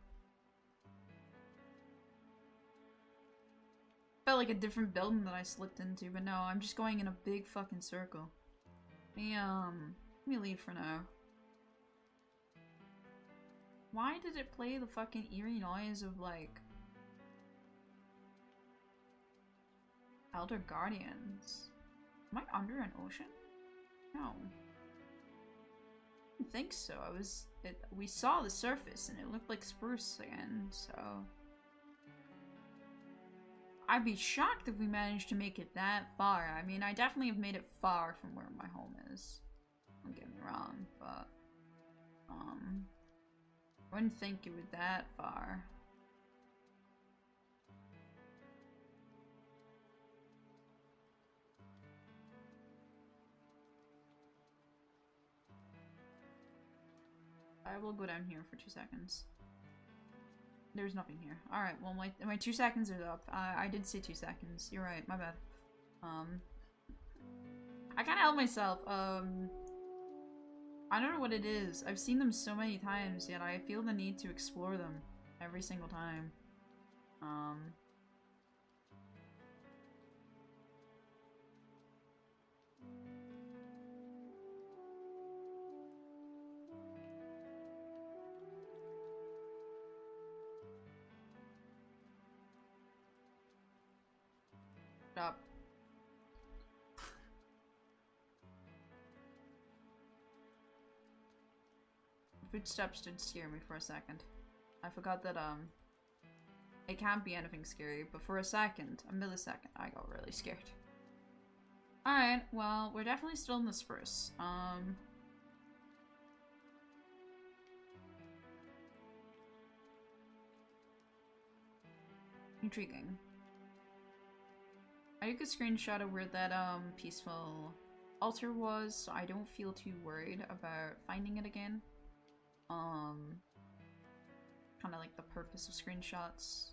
felt like a different building that I slipped into, but no, I'm just going in a big fucking circle. Let me leave for now. Why did it play the fucking eerie noise of, like, Elder Guardians? Am I under an ocean? No. I don't think so. We saw the surface and it looked like spruce again, so... I'd be shocked if we managed to make it that far. I mean, I definitely have made it far from where my home is. Don't get me wrong, but... wouldn't think it was that far. I will go down here for 2 seconds. There's nothing here. Alright, well my 2 seconds are up. I did say 2 seconds. You're right, my bad. I can't help myself. I don't know what it is. I've seen them so many times, yet I feel the need to explore them every single time. Stop. Footsteps did scare me for a second. I forgot that, it can't be anything scary, but for a second, a millisecond, I got really scared. Alright, well, we're definitely still in the spruce. Intriguing. I took a screenshot of where that, peaceful altar was, so I don't feel too worried about finding it again. Kind of like the purpose of screenshots.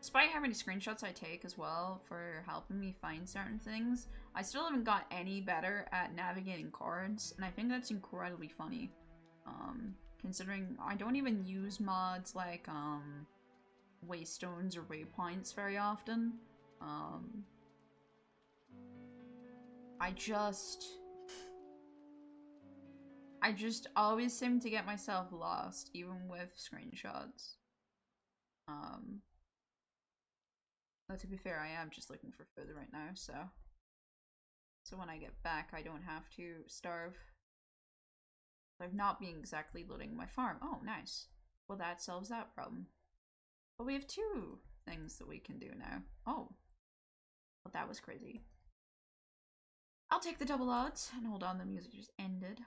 Despite how many screenshots I take as well for helping me find certain things, I still haven't got any better at navigating cards, and I think that's incredibly funny. Considering I don't even use mods like, waystones or waypoints very often. I just always seem to get myself lost, even with screenshots. But to be fair, I am just looking for food right now, so when I get back, I don't have to starve. I've not been exactly looting my farm. Oh, nice. Well, that solves that problem. But we have 2 things that we can do now. Oh. Well, that was crazy. I'll take the double odds. And hold on, the music just ended.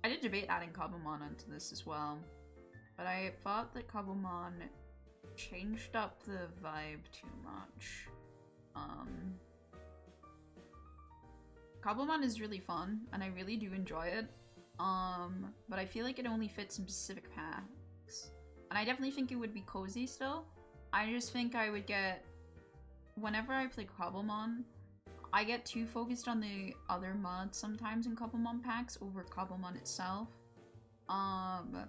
I did debate adding Cobblemon onto this as well, but I thought that Cobblemon changed up the vibe too much. Cobblemon is really fun, and I really do enjoy it, but I feel like it only fits in specific packs. And I definitely think it would be cozy still. I just think I would get... Whenever I play Cobblemon, I get too focused on the other mods sometimes in Cobblemon packs over Cobblemon itself. And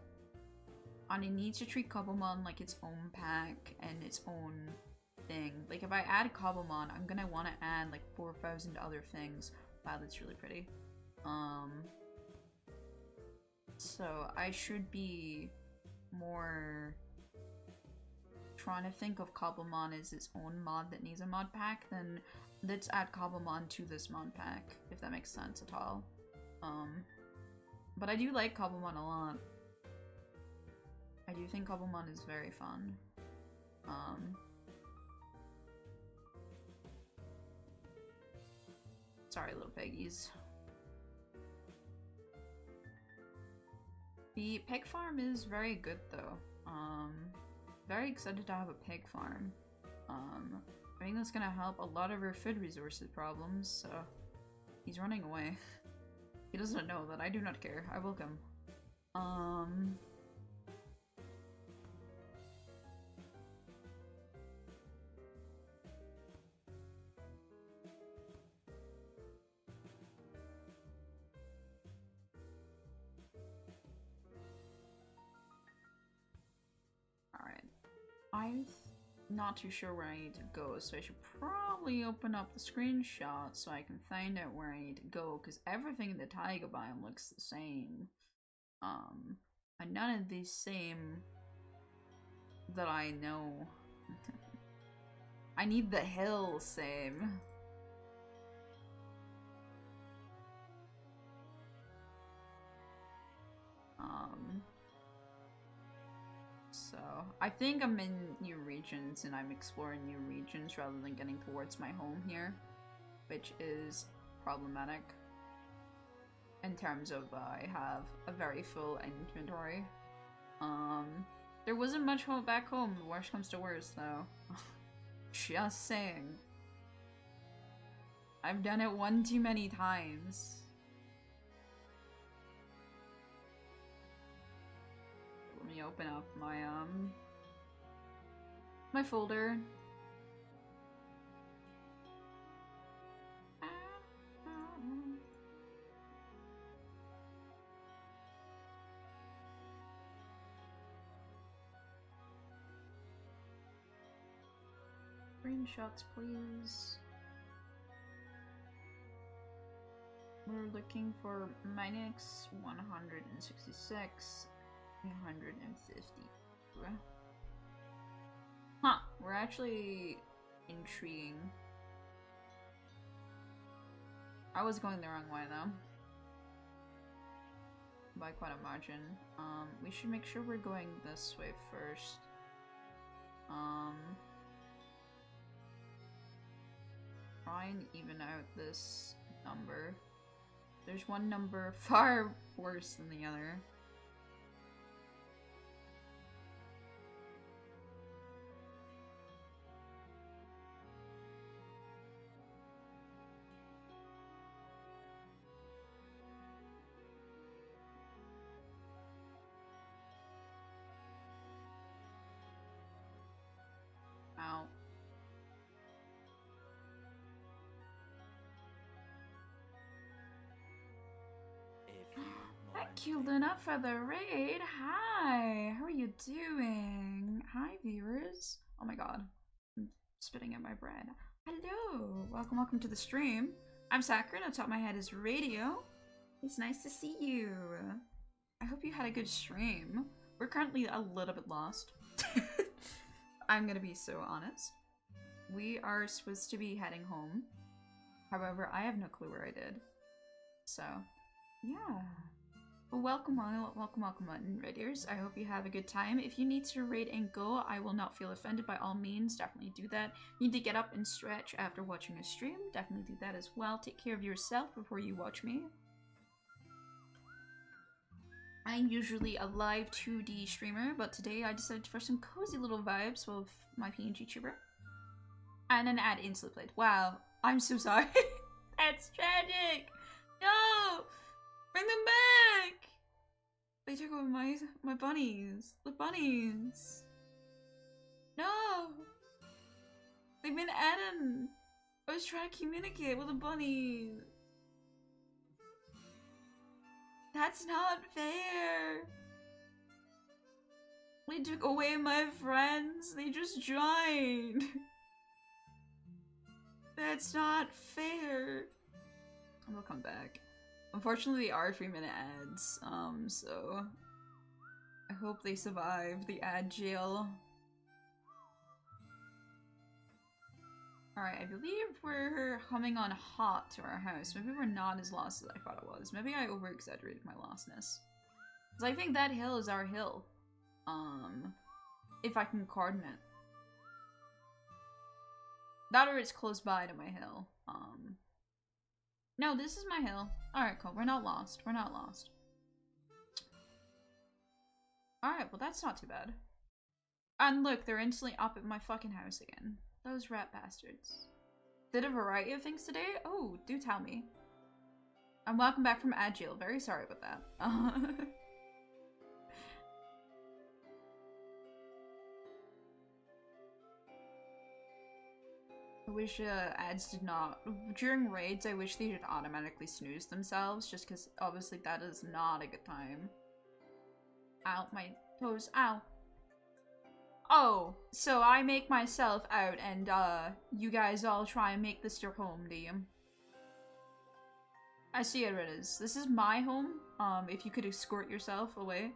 I need to treat Cobblemon like its own pack and its own thing. Like, if I add Cobblemon, I'm gonna want to add like 4,000 other things. Wow, that's really pretty. So I should be more trying to think of Cobblemon as its own mod that needs a mod pack than let's add Cobblemon to this mod pack, if that makes sense at all. But I do like Cobblemon a lot. I do think Cobblemon is very fun. Sorry, little piggies. The pig farm is very good though. Very excited to have a pig farm. I think that's gonna help a lot of our food resources problems, so... He's running away. He doesn't know that I do not care. I will come. I'm not too sure where I need to go, so I should probably open up the screenshot so I can find out where I need to go, because everything in the taiga biome looks the same. And none of these seem that I know. I need the hill same. So I think I'm in new regions and I'm exploring new regions rather than getting towards my home here, which is problematic in terms of I have a very full inventory. There wasn't much back home, worst comes to worst though. Just saying. I've done it one too many times. Let me open up my my folder. Screenshots, please. We're looking for Minix 166, 150. Huh, we're actually intriguing. I was going the wrong way though. By quite a margin. We should make sure we're going this way first. Try and even out this number. There's one number far worse than the other. Ow. Thank you, Luna, for the raid. Hi, how are you doing? Hi, viewers. Oh my god, I'm spitting out my bread. Hello, welcome to the stream. I'm Sakura, and atop my head is Radio. It's nice to see you. I hope you had a good stream. We're currently a little bit lost. I'm gonna be so honest. We are supposed to be heading home. However, I have no clue where I did. So, yeah. Well, welcome on, raiders. I hope you have a good time. If you need to raid and go, I will not feel offended. By all means, definitely do that. You need to get up and stretch after watching a stream. Definitely do that as well. Take care of yourself before you watch me. I'm usually a live 2D streamer, but today I decided for some cozy little vibes with my PNG tuber. And an ad instantly played. Wow, I'm so sorry. That's tragic. No! Bring them back! They took away my bunnies. The bunnies. No! They've been eaten. I was trying to communicate with the bunnies. That's not fair. They took away my friends. They just joined. That's not fair. They'll come back. Unfortunately, they are 3-minute ads, so I hope they survive the ad jail. Alright, I believe we're humming on hot to our house. Maybe we're not as lost as I thought it was. Maybe I over-exaggerated my lostness. Because I think that hill is our hill. If I can coordinate. That or it's close by to my hill. No, this is my hill. Alright, cool. We're not lost. We're not lost. Alright, well that's not too bad. And look, they're instantly up at my fucking house again. Those rat bastards. Did a variety of things today? Oh, do tell me. And welcome back from Agile. Very sorry about that. I wish ads did not. During raids, I wish they did automatically snooze themselves, just because obviously that is not a good time. Ow, my toes. Ow. Oh, so I make myself out and, you guys all try and make this your home, do you? I see how it is. This is my home. If you could escort yourself away.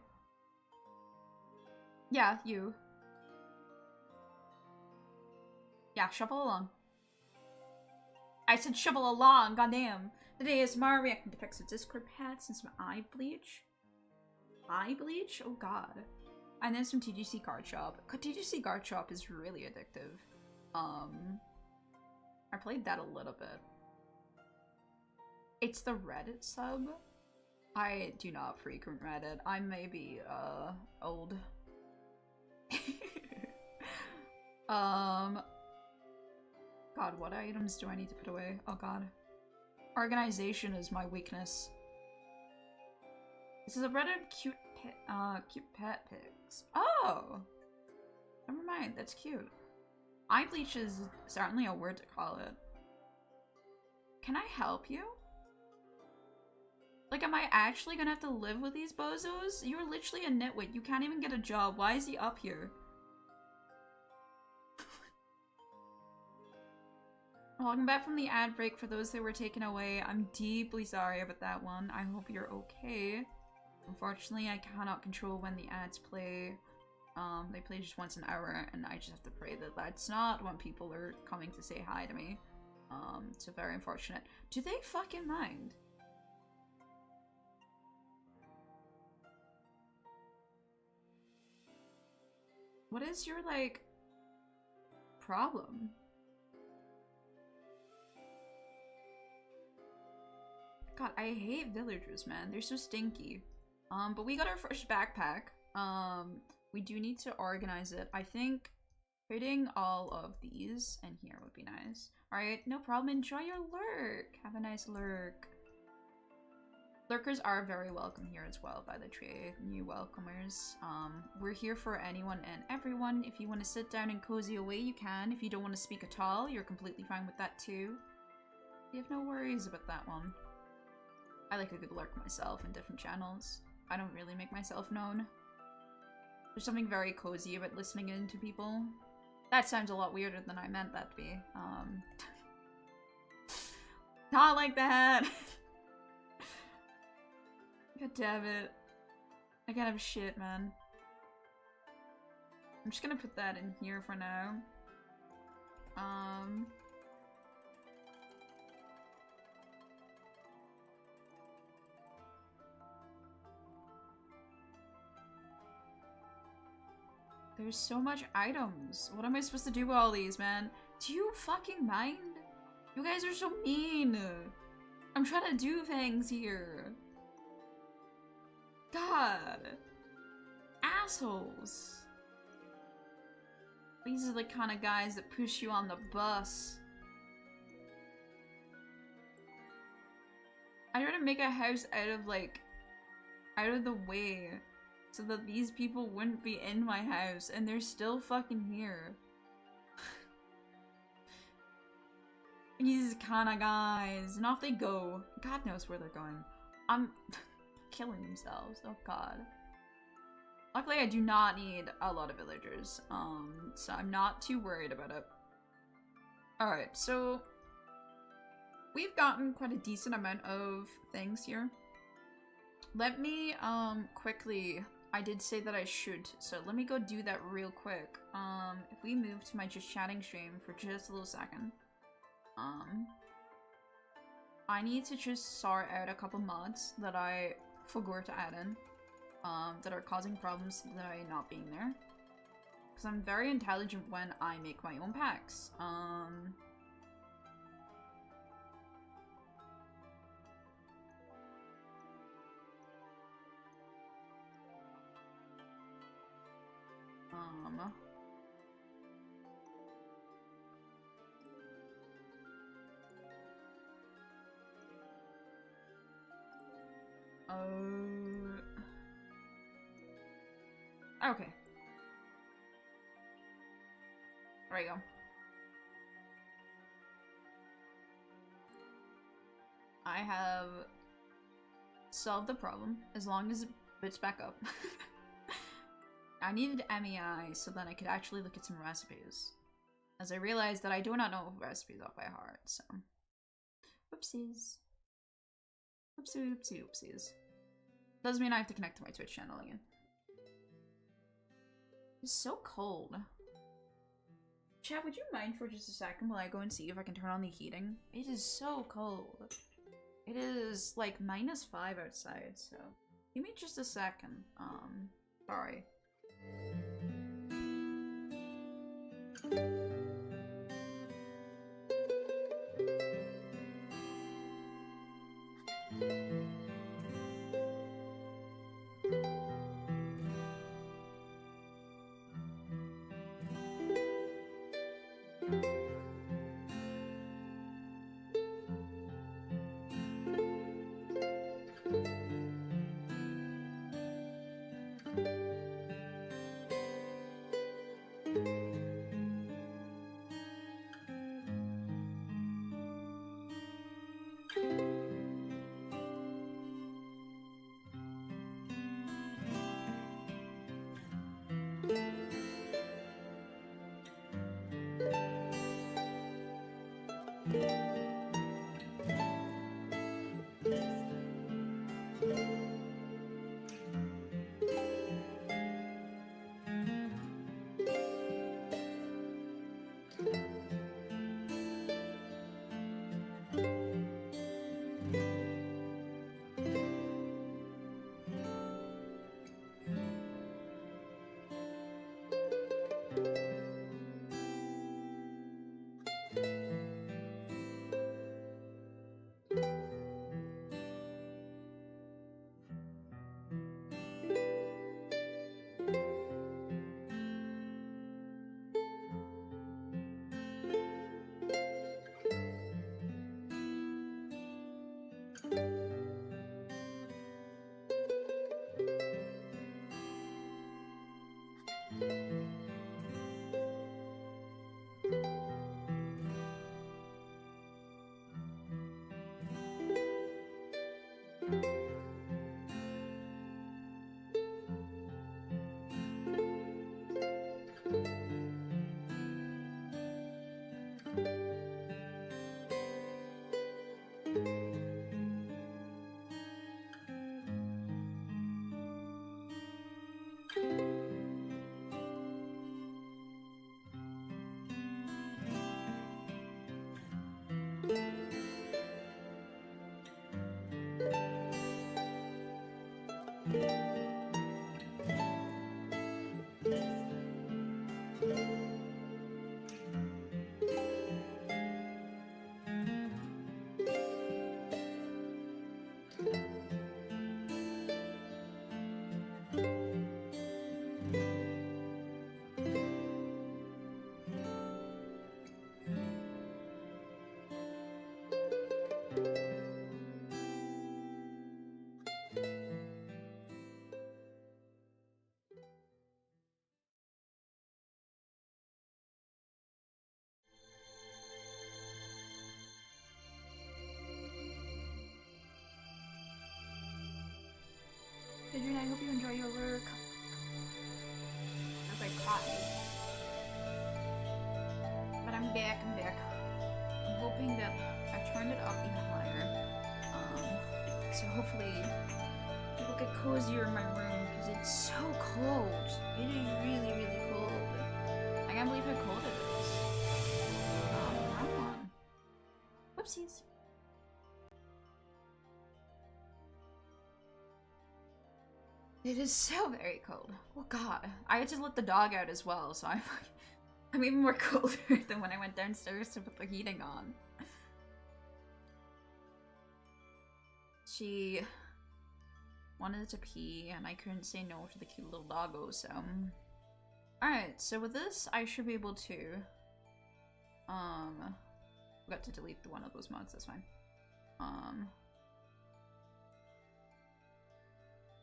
Yeah, you. Yeah, shuffle along. I said shovel along, goddamn. Today is Mara reacting to effects of Discord pads and some eye bleach. Eye bleach? Oh god. And then some TGC card shop. TGC card shop is really addictive. I played that a little bit. It's the Reddit sub. I do not frequent Reddit. I may be, old. God, what items do I need to put away? Oh god. Organization is my weakness. This is a Reddit cute pet pics. Oh! Never mind, that's cute. Eye bleach is certainly a word to call it. Can I help you? Like, am I actually gonna have to live with these bozos? You're literally a nitwit. You can't even get a job. Why is he up here? Welcome back from the ad break. For those that were taken away, I'm deeply sorry about that one. I hope you're okay. Unfortunately, I cannot control when the ads play. They play just once an hour, and I just have to pray that that's not when people are coming to say hi to me. So very unfortunate. Do they fucking mind? What is your, like, problem? God, I hate villagers, man. They're so stinky. But we got our first backpack. We do need to organize it. I think putting all of these in here would be nice. Alright, no problem. Enjoy your lurk. Have a nice lurk. Lurkers are very welcome here as well, by the way, new welcomers. We're here for anyone and everyone. If you want to sit down and cozy away, you can. If you don't want to speak at all, you're completely fine with that too. You have no worries about that one. I like a good lurk myself in different channels. I don't really make myself known. There's something very cozy about listening in to people. That sounds a lot weirder than I meant that to be. Not like that! God damn it. I can't have shit, man. I'm just gonna put that in here for now. There's so much items. What am I supposed to do with all these, man? Do you fucking mind? You guys are so mean. I'm trying to do things here. God. Assholes. These are the kind of guys that push you on the bus. I try to make a house out of, like, out of the way so that these people wouldn't be in my house, and they're still fucking here. These kind of guys. And off they go. God knows where they're going. I'm killing themselves. Oh god. Luckily, I do not need a lot of villagers. So I'm not too worried about it. Alright, so we've gotten quite a decent amount of things here. Let me, quickly, I did say that I should, so let me go do that real quick. If we move to my just chatting stream for just a little second. I need to just sort out a couple mods that I forgot to add in, that are causing problems that I not being there. Because I'm very intelligent when I make my own packs. Okay. There we go. I have solved the problem, as long as it bits back up. I needed MEI so then I could actually look at some recipes. As I realized that I do not know recipes off by heart, so. Whoopsies. Whoopsie, whoopsie, whoopsies. Doesn't mean I have to connect to my Twitch channel again. It's so cold. Chat, would you mind for just a second while I go and see if I can turn on the heating? It is so cold. It is like -5 outside, so give me just a second. Sorry. Adrian, I hope you enjoy your work. If I caught you. But I'm back, I'm hoping that I've turned it up even higher. So hopefully people get cozier in my room because it's so cold. It is really, really cold. I can't believe how cold it is. Wrong one. Whoopsies. It is so very cold. Oh god. I had to let the dog out as well, so I'm even more colder than when I went downstairs to put the heating on. She wanted to pee and I couldn't say no to the cute little doggo, so. Alright, so with this I should be able to forgot to delete one of those mods, that's fine.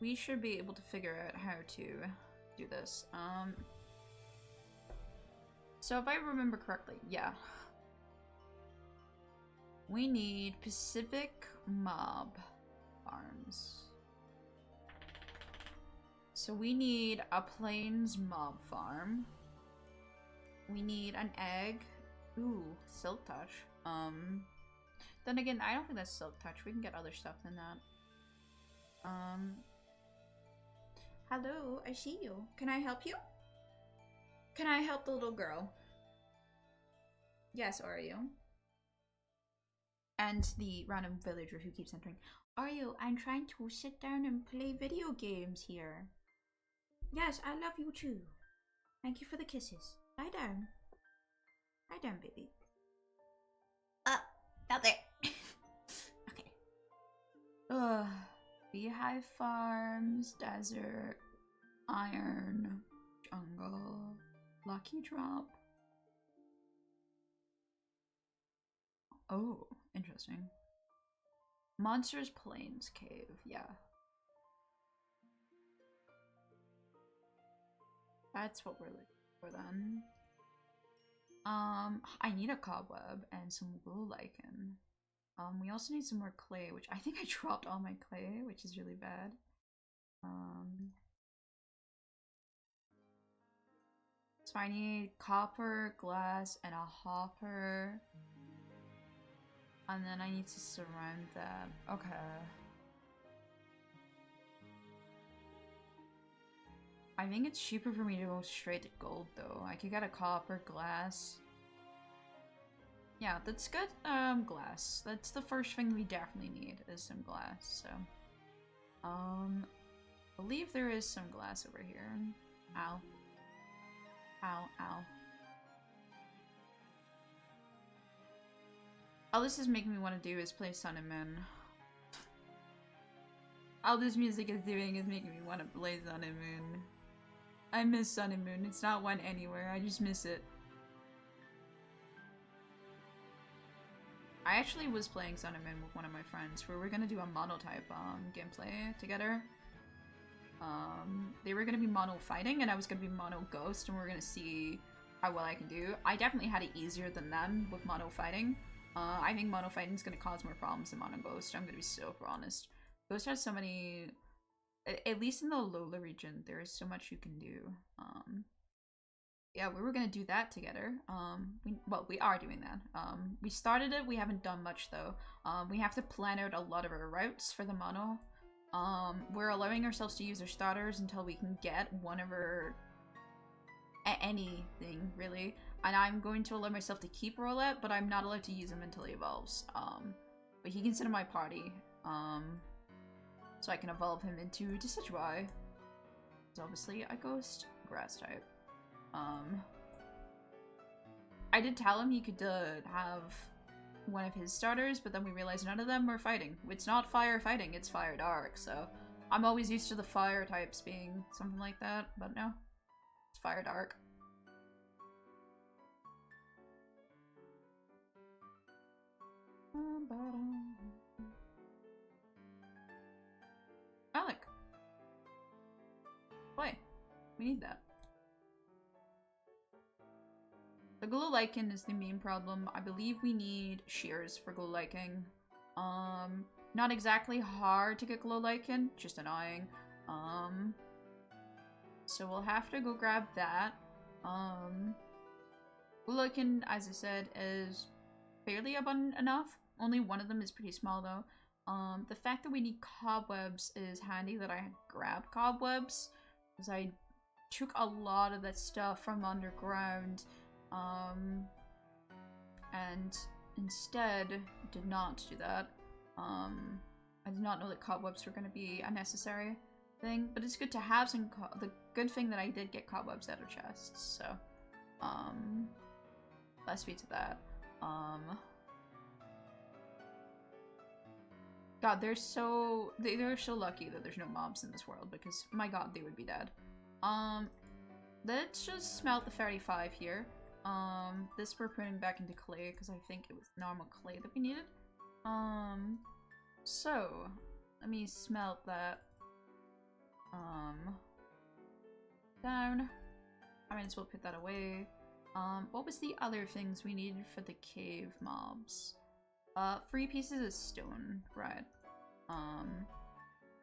We should be able to figure out how to do this. So if I remember correctly, yeah. We need Pacific Mob Farms. So we need a plains mob farm. We need an egg. Ooh, silk touch. Then again, I don't think that's silk touch. We can get other stuff than that. Hello, I see you. Can I help you? Can I help the little girl? Yes, are you? And the random villager who keeps entering. Are you? I'm trying to sit down and play video games here. Yes, I love you too. Thank you for the kisses. Lie down. Lie down, baby. Not there. Okay. Beehive farms, desert, iron, jungle, lucky drop. Oh, interesting. Monsters Plains Cave, yeah. That's what we're looking for then. I need a cobweb and some blue lichen. We also need some more clay, which I think I dropped all my clay, which is really bad. So I need copper, glass, and a hopper. And then I need to surround them. Okay. I think it's cheaper for me to go straight to gold though. I could get a copper, glass. Yeah, that's good. Glass. That's the first thing we definitely need is some glass, so. I believe there is some glass over here. Ow. Ow, ow. All this is making me want to do is play Sun and Moon. All this music is doing is making me want to play Sun and Moon. I miss Sun and Moon. It's not one anywhere. I just miss it. I actually was playing Sun and Moon with one of my friends where we're gonna do a mono-type gameplay together. They were gonna be mono fighting and I was gonna be mono ghost and we're gonna see how well I can do. I definitely had it easier than them with mono fighting. I think mono fighting is gonna cause more problems than mono ghost. I'm gonna be super honest. Ghost has so many, at least in the Lola region, there is so much you can do. Yeah, we were gonna do that together. We are doing that. We started it, we haven't done much though. We have to plan out a lot of our routes for the mono. We're allowing ourselves to use our starters until we can get one of our anything really. And I'm going to allow myself to keep Rolette, but I'm not allowed to use him until he evolves. But he can sit in my party. So I can evolve him into Decidueye. It's obviously a ghost grass type. I did tell him he could have one of his starters, but then we realized none of them were fighting. It's not fire fighting, it's fire dark, so I'm always used to the fire types being something like that, but no. It's fire dark. Alec! Play. We need that. The glow lichen is the main problem. I believe we need shears for glow lichen. Not exactly hard to get glow lichen, just annoying. So we'll have to go grab that. Glow lichen, as I said, is fairly abundant enough. Only one of them is pretty small though. The fact that we need cobwebs is handy that I had grabbed cobwebs, because I took a lot of that stuff from underground. And instead did not do that. I did not know that cobwebs were going to be a necessary thing, but it's good to have some the good thing that I did get cobwebs out of chests, so let's be to that. God, they're so lucky that there's no mobs in this world, because my god, they would be dead. Let's just smelt the 35 here. This we're putting back into clay because I think it was normal clay that we needed. So let me smelt that down. I might as well put that away. What was the other things we needed for the cave mobs? 3 pieces of stone, right?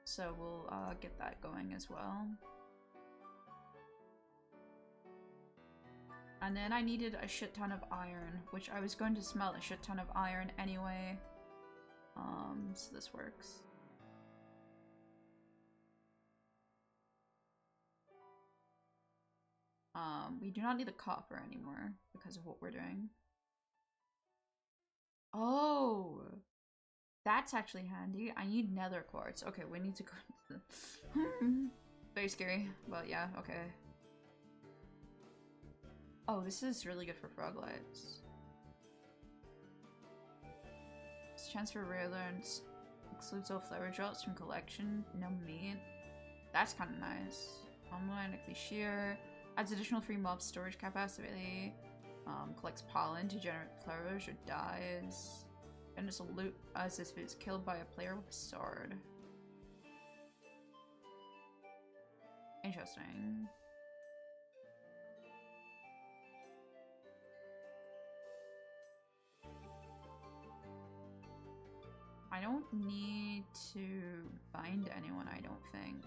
So we'll get that going as well. And then I needed a shit ton of iron, which I was going to smelt a shit ton of iron anyway. So this works. We do not need the copper anymore because of what we're doing. Oh, that's actually handy. I need nether quartz. Okay, we need to go to the... Very scary, but yeah, okay. Oh, this is really good for frog lights. This chance for rare learns excludes all flower drops from collection. No meat. That's kind of nice. Automatically shear. Adds additional free mob storage capacity. Collects pollen to generate flowers or dyes. And it's a loot as if it's killed by a player with a sword. Interesting. I don't need to bind anyone, I don't think.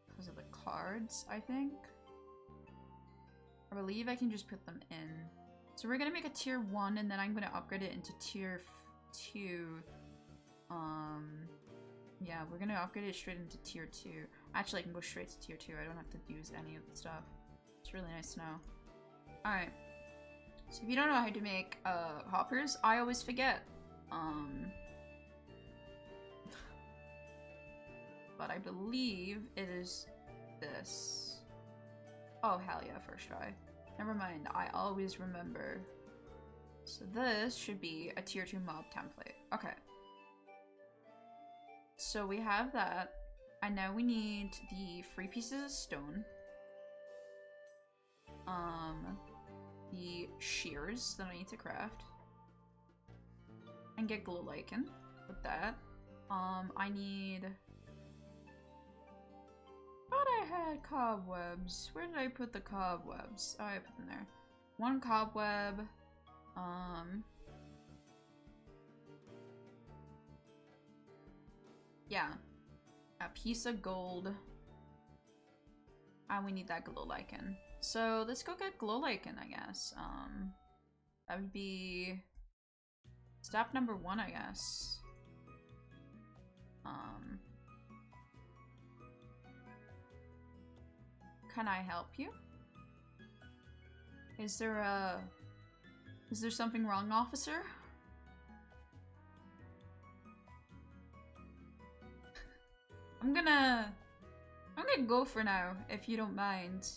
Because of the cards, I think. I believe I can just put them in. So we're gonna make a tier 1 and then I'm gonna upgrade it into tier 2. Yeah, we're gonna upgrade it straight into tier 2. Actually, I can go straight to tier 2. I don't have to use any of the stuff. It's really nice to know. Alright. So if you don't know how to make hoppers, I always forget. But I believe it is this. Oh, hell yeah, first try. Never mind, I always remember. So this should be a tier 2 mob template. Okay. So we have that. And now we need the 3 pieces of stone. The shears that I need to craft. And get glow lichen with that. I need... Thought I had cobwebs. Where did I put the cobwebs? Oh, I put them there. 1 cobweb. Yeah. A piece of gold. And we need that glow lichen. So let's go get glow lichen, I guess. That would be step number 1, I guess. Can I help you? Is there something wrong, officer? I'm gonna go for now, if you don't mind.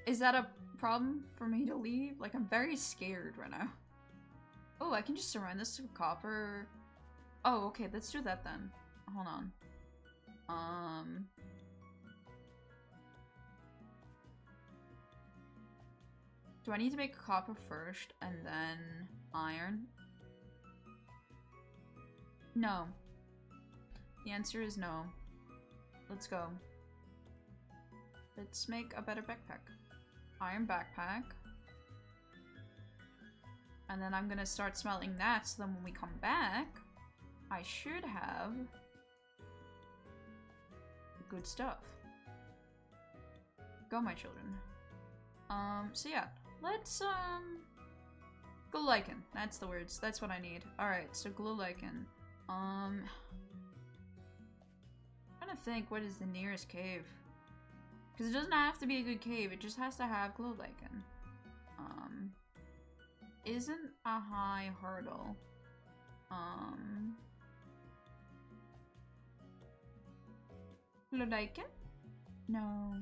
Is that a problem for me to leave? Like, I'm very scared right now. Oh, I can just surround this with copper. Oh, okay, let's do that then. Hold on. Do I need to make copper first and then iron? No. The answer is no. Let's go. Let's make a better backpack. Iron backpack. And then I'm gonna start smelting that, so then when we come back, I should have good stuff. Go, my children. So yeah, let's, glow lichen. That's the words. That's what I need. Alright, so glow lichen. I'm trying to think what is the nearest cave. Because it doesn't have to be a good cave, it just has to have glow lichen. Isn't a high hurdle. Glow lichen? No.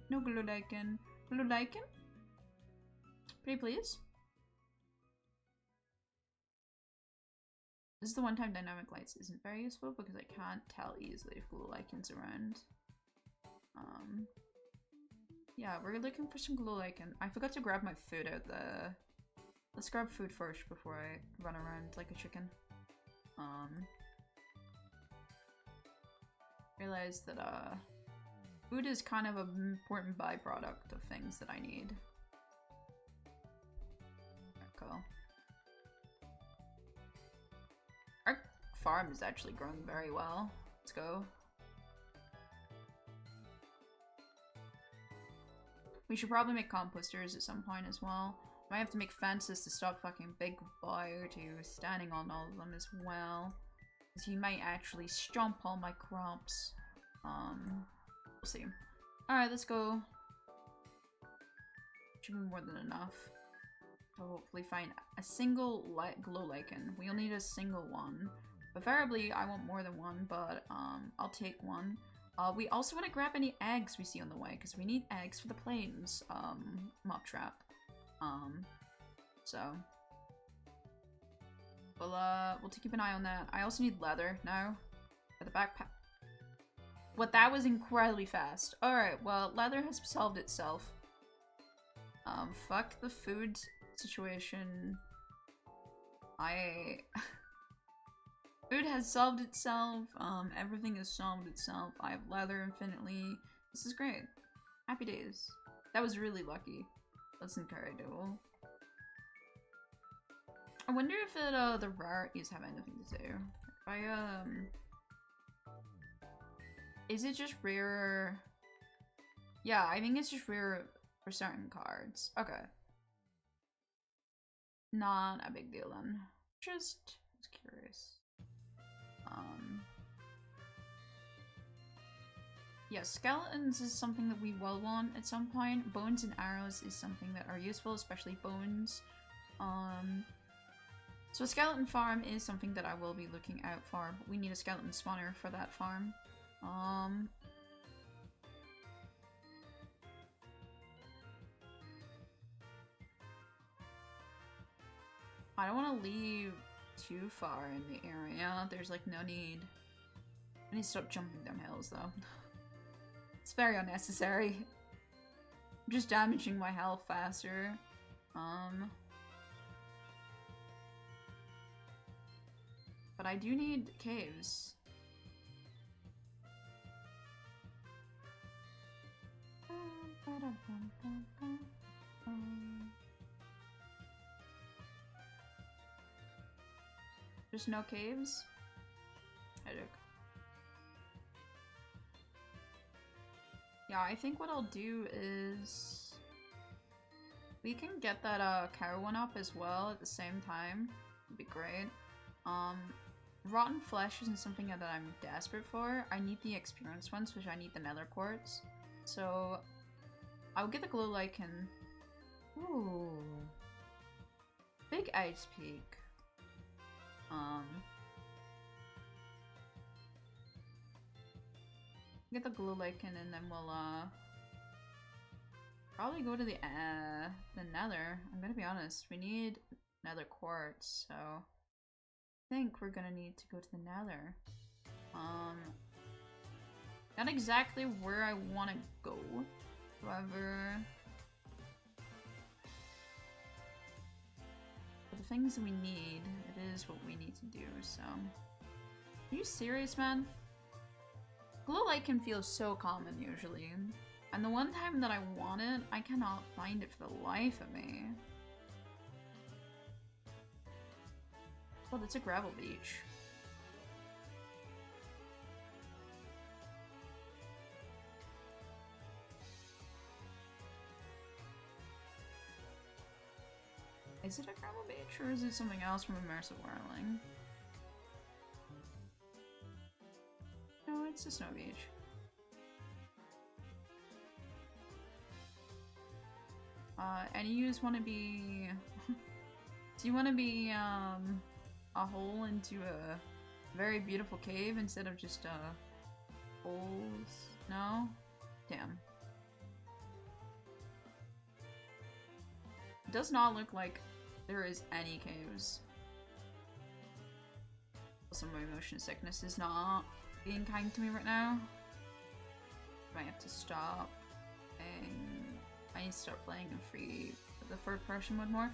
No glow lichen. Glow lichen? Pretty please? This is the one time dynamic lights isn't very useful because I can't tell easily if glow lichen's around. Yeah, we're looking for some glow lichen. I forgot to grab my food out the... Let's grab food first before I run around like a chicken. Realize that food is kind of an important byproduct of things that I need. Cool. farm is actually growing very well. Let's go. We should probably make composters at some point as well. Might have to make fences to stop fucking Big Biotu standing on all of them as well. Because he might actually stomp all my crops. We'll see. Alright, let's go. Should be more than enough. So hopefully find a single glow lichen. We'll need a single one. Preferably, I want more than one, but I'll take one. We also want to grab any eggs we see on the way, because we need eggs for the plains mob trap. So we'll keep an eye on that. I also need leather now for the backpack. What, that was incredibly fast. Alright, well, leather has solved itself. Fuck the food situation. Food has solved itself. Everything has solved itself. I have leather infinitely. This is great. Happy days. That was really lucky. That's incredible. I wonder if the rarities have anything to do. If is it just rare? Yeah, I think it's just rare for certain cards. Okay. Not a big deal then. Just curious. Yeah, skeletons is something that we will want at some point. Bones and arrows is something that are useful, especially bones. So a skeleton farm is something that I will be looking out for. But we need a skeleton spawner for that farm. I don't want to leave too far in the area. There's like no need. I need to stop jumping down hills though. It's very unnecessary. I'm just damaging my health faster. But I do need caves. There's no caves? Headache. Yeah, I think what I'll do is we can get that cow one up as well at the same time. It'd be great. Rotten flesh isn't something that I'm desperate for. I need the experience ones, which I need the nether quartz. So I'll get the glow lichen. Ooh. Big ice peak. Get the glow lichen and then we'll probably go to the nether. I'm gonna be honest, we need nether quartz, so I think we're gonna need to go to the nether. Not exactly where I want to go, however, for the things that we need, it is what we need to do, so. Are you serious, man? Glow lichen feels so common usually, and the one time that I want it, I cannot find it for the life of me. Oh, that's a gravel beach. Is it a gravel beach or is it something else from Immersive Whirling? No, it's a snow beach. And you just want to be... Do you want to be, a hole into a very beautiful cave instead of just, holes? No? Damn. It does not look like there is any caves. Also, my motion sickness is not being kind to me right now. I have to stop, and I need to start playing in the third person mode more.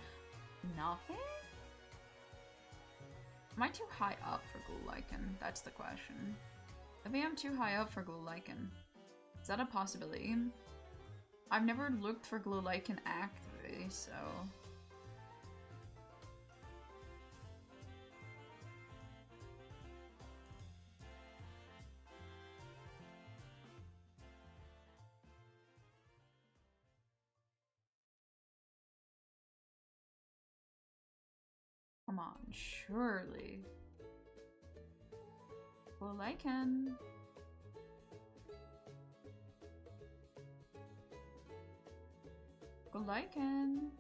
Nothing? Am I too high up for glow lichen? That's the question. Maybe I'm too high up for glow lichen. Is that a possibility? I've never looked for glow lichen actively, so... on, surely. Well, I can. Well, I can.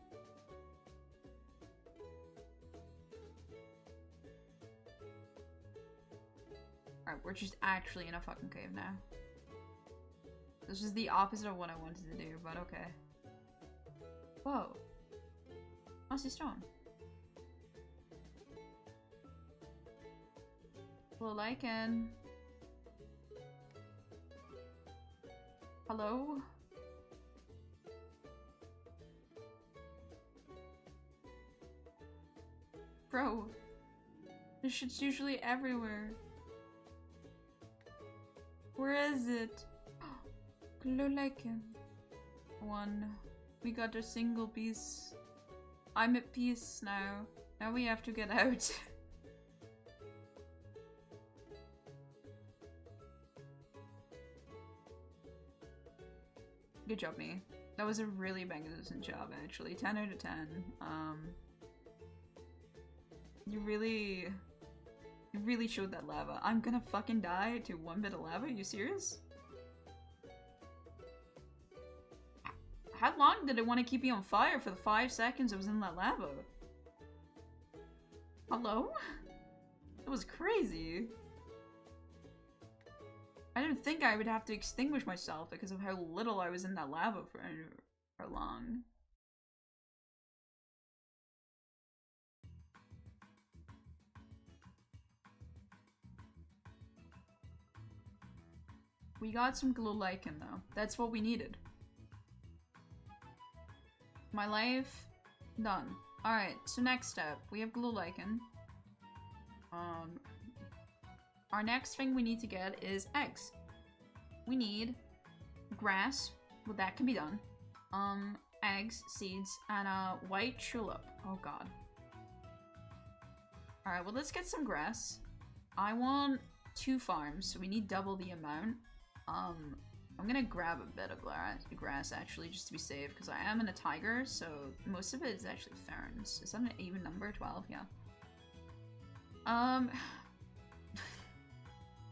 Alright, we're just actually in a fucking cave now. This is the opposite of what I wanted to do, but okay. Whoa. Mossy stone. Well, I can. Hello? Bro. This shit's usually everywhere. Where is it? Glowlichen. One. We got a single piece. I'm at peace now. Now we have to get out. Good job, me. That was a really magnificent job, actually. 10 out of 10. You really showed that lava. I'm gonna fucking die to one bit of lava? Are you serious? How long did it want to keep me on fire for the 5 seconds I was in that lava? Hello? That was crazy. I didn't think I would have to extinguish myself because of how little I was in that lava for long. We got some glow lichen though. That's what we needed. My life done. Alright, so next step. We have glow lichen. Our next thing we need to get is eggs. We need grass. Well, that can be done. Eggs, seeds, and a white tulip. Oh god. Alright, well let's get some grass. I want 2 farms, so we need double the amount. I'm gonna grab a bit of grass actually, just to be safe, because I am in a tiger, so most of it is actually ferns. Is that an even number? 12? Yeah.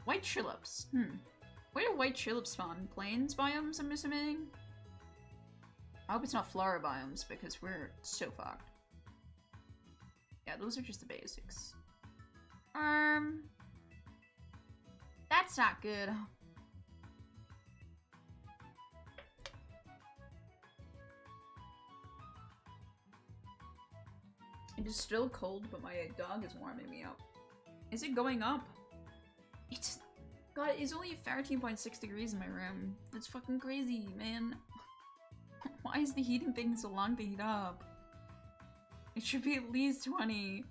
White tulips. Where do white tulips spawn? Plains biomes, I'm assuming? I hope it's not flora biomes, because we're so fucked. Yeah, those are just the basics. That's not good. It is still cold, but my dog is warming me up. Is it going up? It's... God, it's only 13.6 degrees in my room. That's fucking crazy, man. Why is the heating thing so long to heat up? It should be at least 20.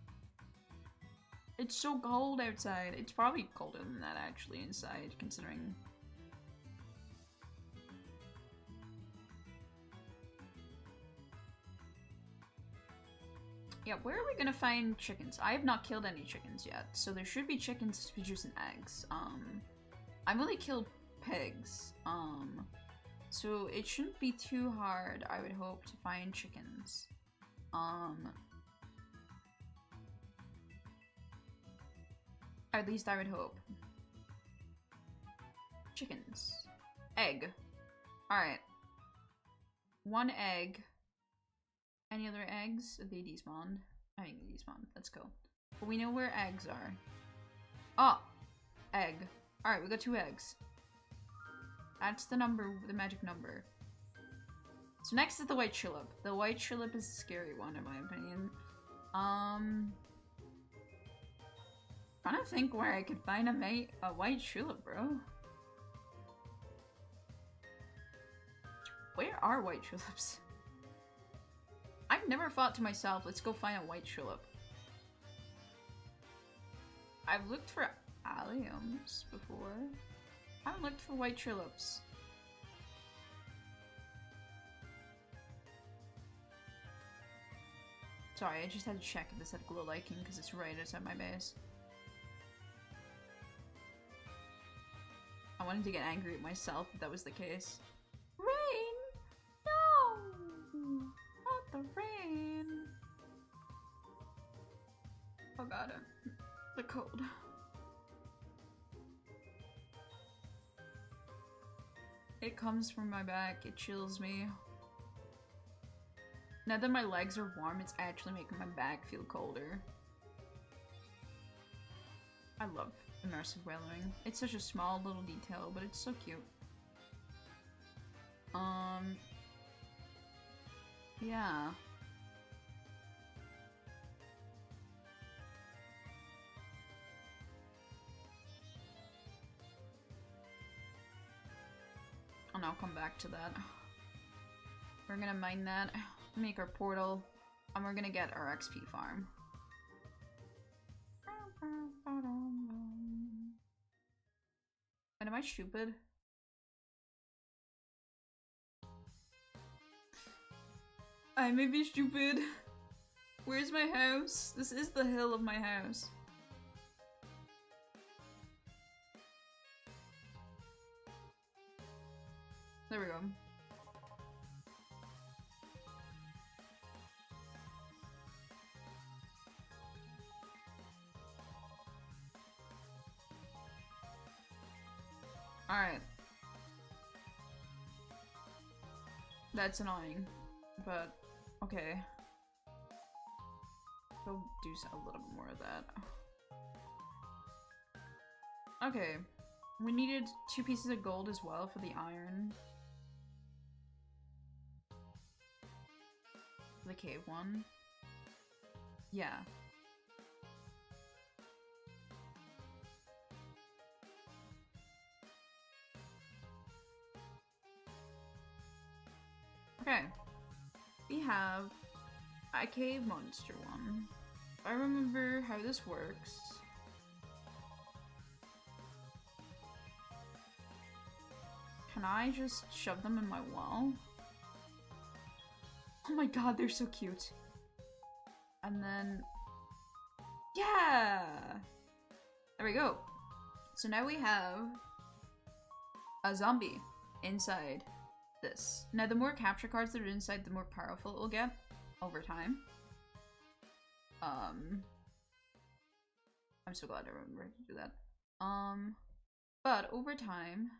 It's so cold outside. It's probably colder than that, actually, inside, considering... Yeah, where are we gonna find chickens? I have not killed any chickens yet, so there should be chickens producing eggs. I've only killed pigs, so it shouldn't be too hard, I would hope, to find chickens. At least I would hope. Chickens. Egg. Alright. 1 egg. Any other eggs? They despawned. I think they despawned. Let's go. But we know where eggs are. Oh! Egg. Alright, we got 2 eggs. That's the number, the magic number. So next is the white tulip. The white tulip is a scary one, in my opinion. Trying to think where I could find a white tulip, bro. Where are white tulips? I've never thought to myself, let's go find a white tulip. I've looked for alliums before. I haven't looked for white tulips. Sorry, I just had to check if this had glow lichen because it's right outside my base. I wanted to get angry at myself if that was the case. Rain! No! Not the rain! Oh god, the cold. It comes from my back, it chills me. Now that my legs are warm, it's actually making my back feel colder. I love immersive whaling. It's such a small little detail, but it's so cute. Yeah. And I'll come back to that. We're gonna mine that, make our portal, and we're gonna get our XP farm. And am I stupid? I may be stupid. Where's my house? This is the hill of my house. There we go. Alright. That's annoying, but okay. Go do a little bit more of that. Okay. We needed 2 pieces of gold as well for the iron. The cave one. Yeah. Okay. We have a cave monster one. I remember how this works. Can I just shove them in my wall? Oh my god, they're so cute. And then... yeah! There we go. So now we have a zombie inside this. Now the more capture cards that are inside, the more powerful it will get over time. I'm so glad I remembered to do that. But over time,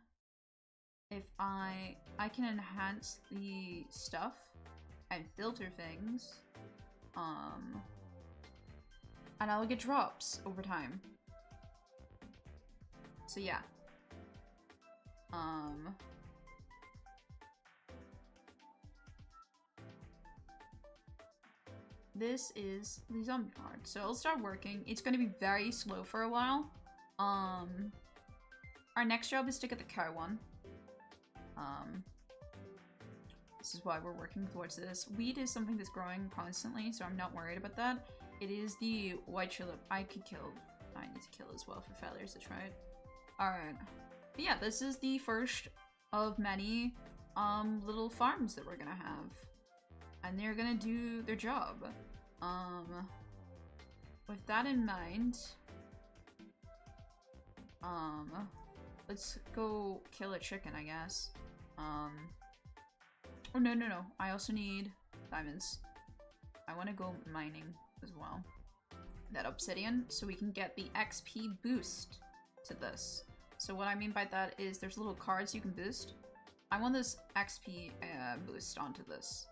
if I can enhance the stuff and filter things, and I'll get drops over time. So yeah. This is the zombie card. So it'll start working. It's going to be very slow for a while. Our next job is to get the cow one. This is why we're working towards this. Wheat is something that's growing constantly, so I'm not worried about that. It is the white tulip I could kill. I need to kill as well for failures, that's right. Alright. But yeah, this is the first of many little farms that we're gonna have. And they're gonna do their job. With that in mind, let's go kill a chicken, I guess. Oh, no. I also need diamonds. I want to go mining as well. That obsidian, so we can get the XP boost to this. So what I mean by that is there's little cards you can boost. I want this XP boost onto this.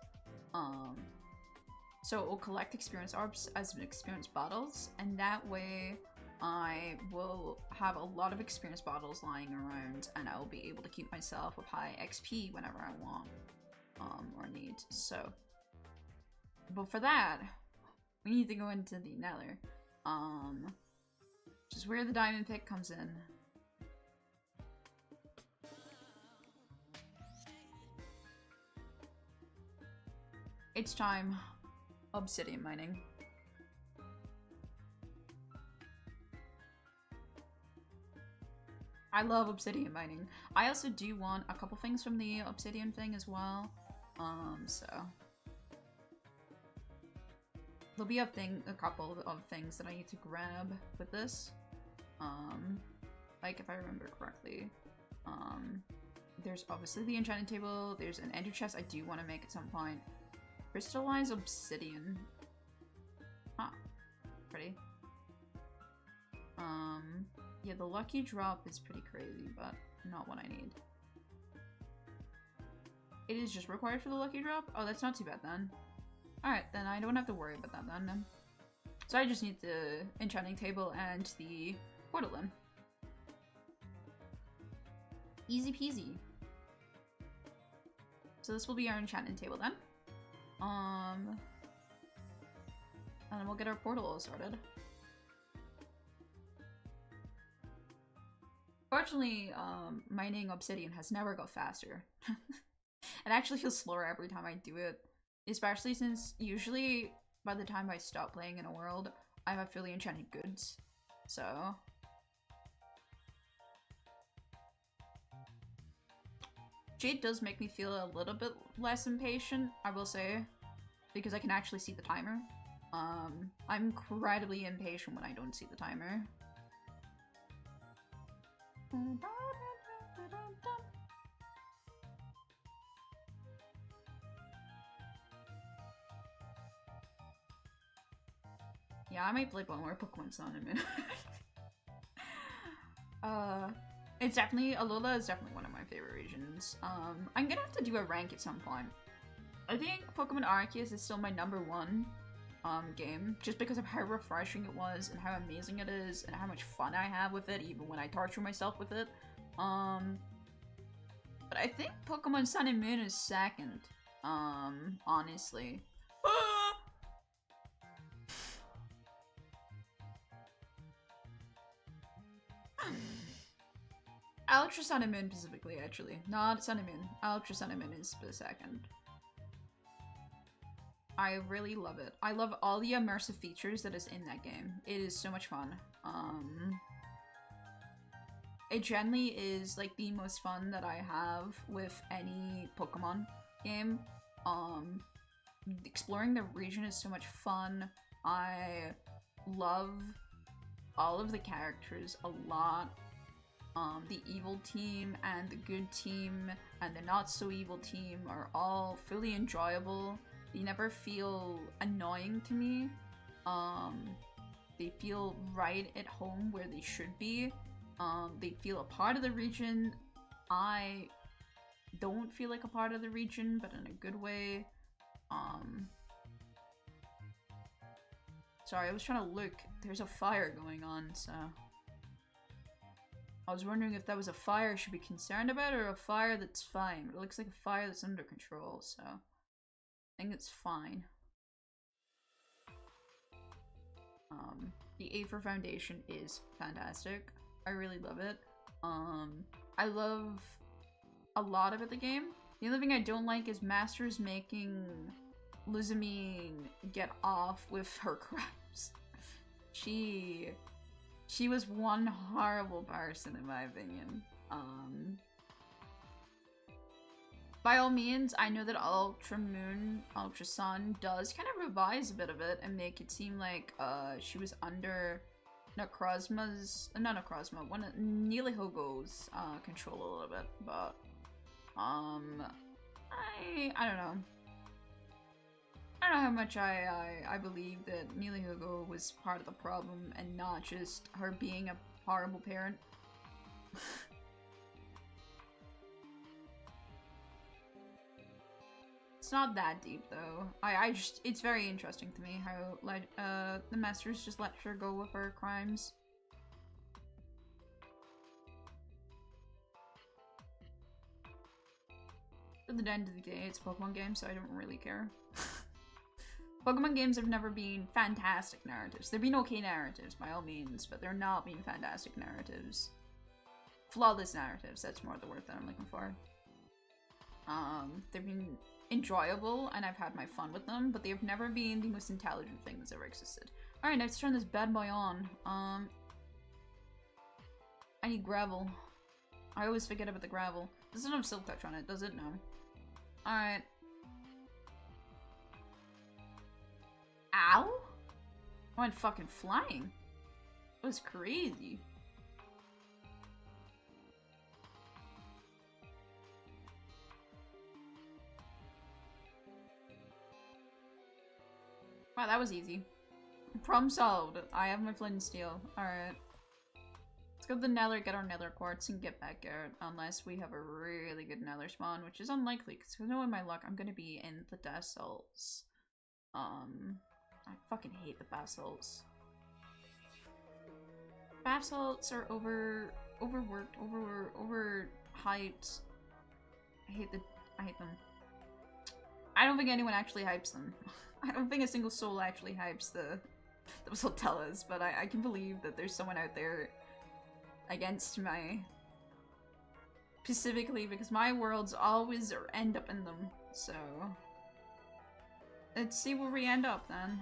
So it will collect experience orbs as experience bottles, and that way I will have a lot of experience bottles lying around, and I will be able to keep myself with high XP whenever I want, or need. So, but for that, we need to go into the Nether, which is where the diamond pick comes in. It's time. Obsidian mining. I love obsidian mining. I also do want a couple things from the obsidian thing as well. So there'll be a couple of things that I need to grab with this. Like if I remember correctly, there's obviously the enchanting table. There's an ender chest I do want to make at some point. Crystallized obsidian. Huh. Pretty. Yeah, the lucky drop is pretty crazy, but not what I need. It is just required for the lucky drop? Oh, that's not too bad then. Alright, then I don't have to worry about that then. So I just need the enchanting table and the portal then. Easy peasy. So this will be our enchanting table then. And then we'll get our portal all sorted. Fortunately, mining obsidian has never got faster. It actually feels slower every time I do it. Especially since usually by the time I stop playing in a world, I have fully enchanted goods. So... Jade does make me feel a little bit less impatient, I will say. Because I can actually see the timer. I'm incredibly impatient when I don't see the timer. Yeah, I might play one more Pokemon Sun in a minute. It's definitely, Alola is definitely one of my favorite regions. I'm gonna have to do a rank at some point. I think Pokemon Arceus is still my #1 game, just because of how refreshing it was and how amazing it is and how much fun I have with it, even when I torture myself with it. But I think Pokemon Sun and Moon is second, honestly. Ultra Sun and Moon specifically, actually. Not Sun and Moon. Ultra Sun and Moon is the second. I really love it. I love all the immersive features that is in that game. It is so much fun. It generally is like the most fun that I have with any Pokemon game. Exploring the region is so much fun. I love all of the characters a lot. The evil team and the good team and the not so evil team are all fully enjoyable. They never feel annoying to me. They feel right at home where they should be. They feel a part of the region. I don't feel like a part of the region, but in a good way. Sorry, I was trying to look. There's a fire going on, so... I was wondering if that was a fire I should be concerned about or a fire that's fine. But it looks like a fire that's under control, so... I think it's fine. The Aether Foundation is fantastic. I really love it. I love a lot about the game. The only thing I don't like is Masters making Lizamine get off with her crimes. She was one horrible person in my opinion. By all means, I know that Ultra Moon, Ultra Sun does kind of revise a bit of it and make it seem like she was under Necrozma's, not Necrozma, one of Nihilhugo's control a little bit, but I don't know. I don't know how much I believe that Nihilhugo was part of the problem and not just her being a horrible parent. It's not that deep though. I just, it's very interesting to me how like the Masters just let her go with her crimes. At the end of the day, it's a Pokemon game, so I don't really care. Pokemon games have never been fantastic narratives. They've been okay narratives, by all means, but they're not being fantastic narratives. Flawless narratives, that's more the word that I'm looking for. They've been enjoyable, and I've had my fun with them, but they've never been the most intelligent thing that's ever existed. Alright, let's turn this bad boy on. I need gravel. I always forget about the gravel. This doesn't have Silk Touch on it, does it? No. Alright. Ow? I went fucking flying. That was crazy. Wow, that was easy. Problem solved. I have my flint and steel. Alright. go to the nether, get our nether quartz, and get back out. Unless we have a really good nether spawn, which is unlikely, because knowing my luck, I'm gonna be in the basalts. I fucking hate the basalts. Basalts are overworked, overhyped. I hate them. I don't think anyone actually hypes them. I don't think a single soul actually hypes those hotelas, but I can believe that there's someone out there against my... Specifically because my worlds always end up in them, so... Let's see where we end up then.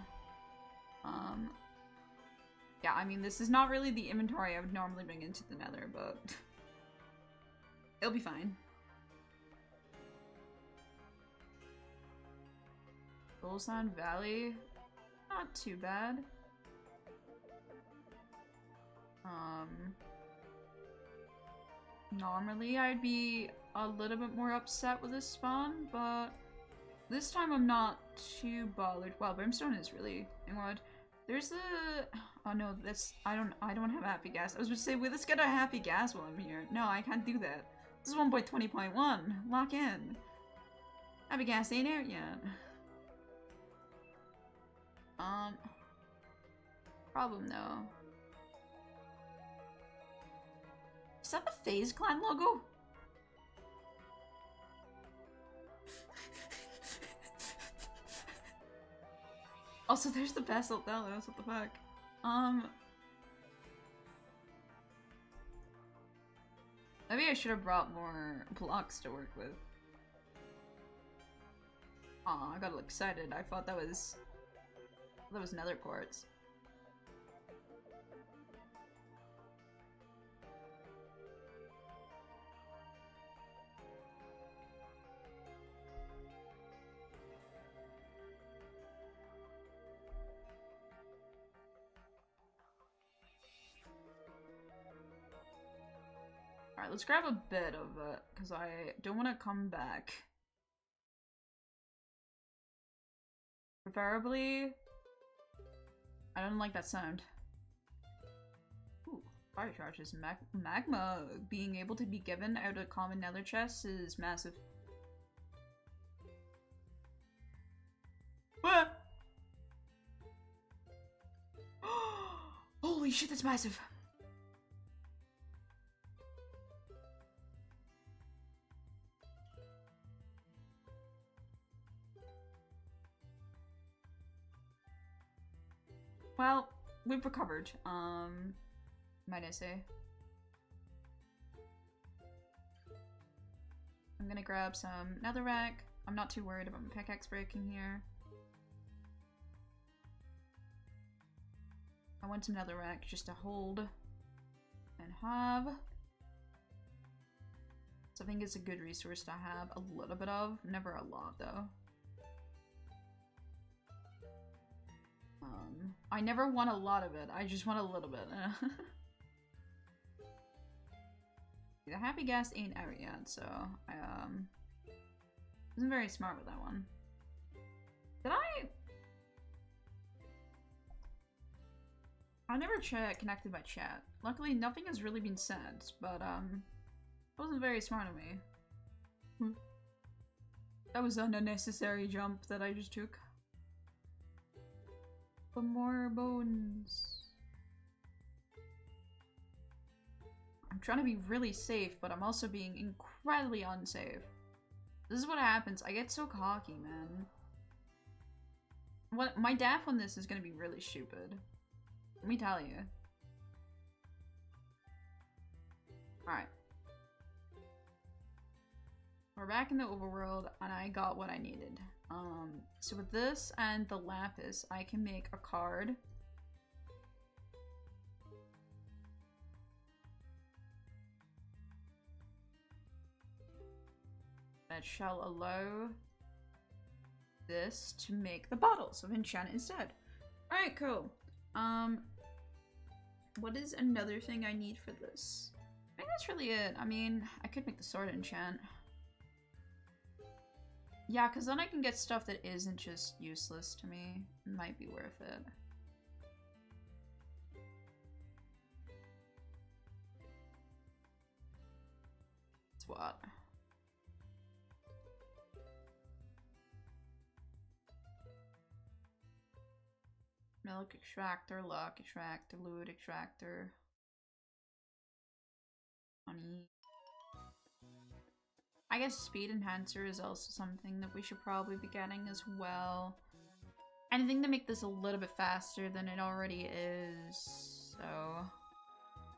Yeah, I mean, this is not really the inventory I would normally bring into the nether, but... It'll be fine. Bullsand Valley? Not too bad. Normally I'd be a little bit more upset with this spawn, but this time I'm not too bothered. Wow, Brimstone is really what? There's the oh no, that's I don't have happy gas. I was gonna say, well, let's get a happy gas while I'm here. No, I can't do that. This is 1.20.1. Lock in. Happy gas ain't out yet. Problem though. Is that the FaZe Clan logo? Also, there's the Basalt Delos, what the fuck? Maybe I should have brought more blocks to work with. Aw, I got excited. I thought that was nether quartz. Alright, let's grab a bit of it, because I don't want to come back. Preferably... I don't like that sound. Ooh, fire charges. Magma being able to be given out of common nether chests is massive. What? Holy shit, that's massive! Well, we've recovered, might I say. I'm gonna grab some netherrack. I'm not too worried about my pickaxe breaking here. I want some netherrack just to hold and have. So I think it's a good resource to have a little bit of, never a lot though. I never want a lot of it, I just want a little bit. The happy gas ain't out yet, so I wasn't very smart with that one. Did I never connected my chat. Luckily nothing has really been said, but it wasn't very smart of me. That was an unnecessary jump that I just took. For more bones. I'm trying to be really safe, but I'm also being incredibly unsafe. This is what happens. I get so cocky, man. What my daff on this is gonna be really stupid. Let me tell you. Alright. We're back in the overworld, and I got what I needed. So with this and the lapis, I can make a card. That shall allow this to make the bottles of enchant instead. Alright, cool. What is another thing I need for this? I think that's really it. I mean, I could make the sword enchant. Yeah, because then I can get stuff that isn't just useless to me. It might be worth it. what? Milk extractor, luck extractor, loot extractor. Honey. I guess speed enhancer is also something that we should probably be getting as well. Anything to make this a little bit faster than it already is. So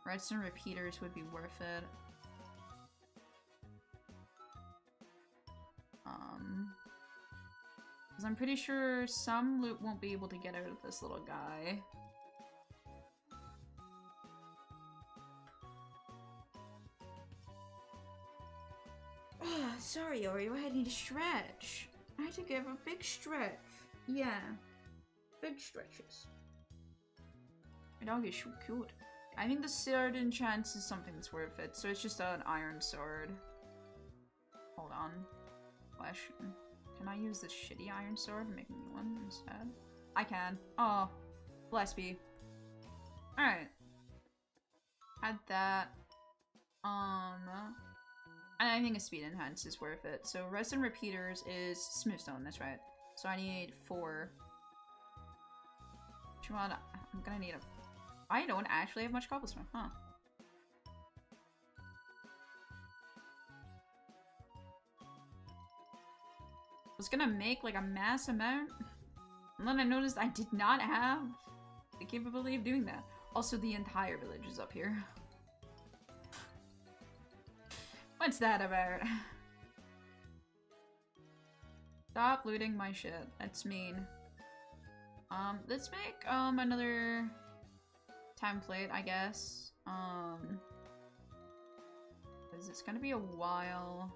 redstone repeaters would be worth it. Because I'm pretty sure some loot won't be able to get out of this little guy. Sorry, Oreo, I need to stretch. I had to give a big stretch. Yeah, big stretches. My dog is so cute. I think the sword enchants is something that's worth it, so it's just an iron sword. Hold on. Question. Can I use this shitty iron sword and make a new one instead? I can. Oh, bless me. Alright. Add that. And I think a speed enhance is worth it. So redstone repeaters is smoothstone, that's right. So I need 4. Which one? I'm gonna need a... I don't actually have much cobblestone, huh? I was gonna make like a mass amount, and then I noticed I did not have the capability of doing that. Also, the entire village is up here. What's that about? Stop looting my shit. That's mean. Let's make another template, I guess. Because it's gonna be a while.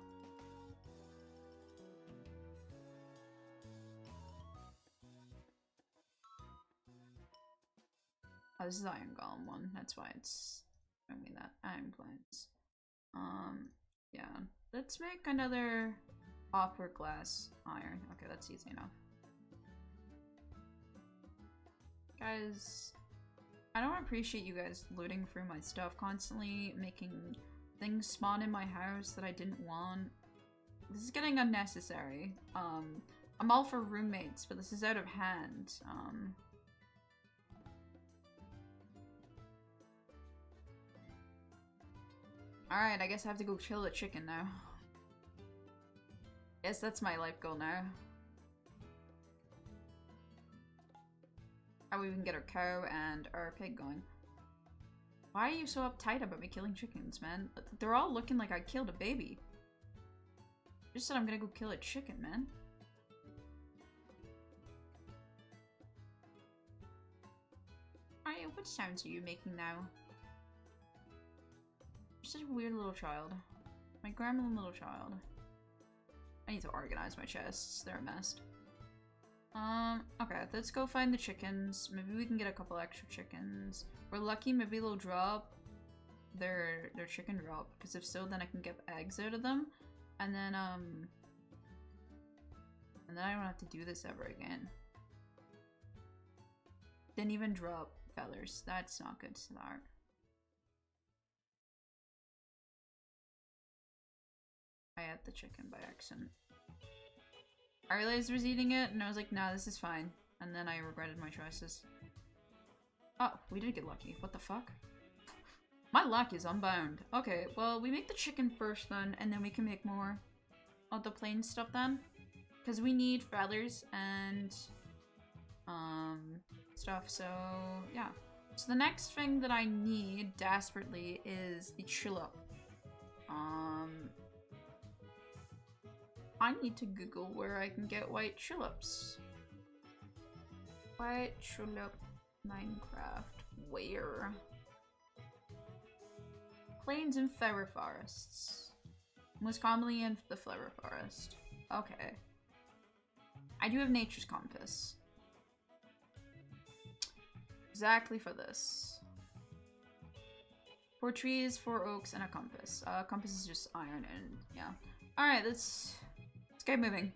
Oh, this is the Iron Golem one. That's why it's showing me that. Iron Plains. Yeah. Let's make another opera glass iron. Okay, that's easy enough. Guys, I don't appreciate you guys looting through my stuff constantly, making things spawn in my house that I didn't want. This is getting unnecessary. I'm all for roommates, but this is out of hand. Alright, I guess I have to go kill a chicken now. Yes, that's my life goal now. How we can get our cow and our pig going. Why are you so uptight about me killing chickens, man? They're all looking like I killed a baby. I just said I'm gonna go kill a chicken, man. What sounds are you making now? You're such a weird little child. My gremlin little child. I need to organize my chests. They're a mess. Okay, let's go find the chickens. Maybe we can get a couple extra chickens. We're lucky, maybe they'll drop their chicken drop. Because if so, then I can get eggs out of them. And then I don't have to do this ever again. Didn't even drop feathers. That's not good start. I had the chicken by accident. I realized I was eating it and I was like, nah, this is fine. And then I regretted my choices. Oh, we did get lucky. What the fuck? My luck is unbound. Okay, well, we make the chicken first then, and then we can make more of the plain stuff then. Because we need feathers and stuff, so yeah. So the next thing that I need desperately is the tulip. I need to Google where I can get white tulips. White tulip Minecraft. Where? Plains and flower forests. Most commonly in the flower forest. Okay. I do have nature's compass. Exactly for this. 4 trees, 4 oaks, and a compass. Compass is just iron and yeah. Alright, let's get moving.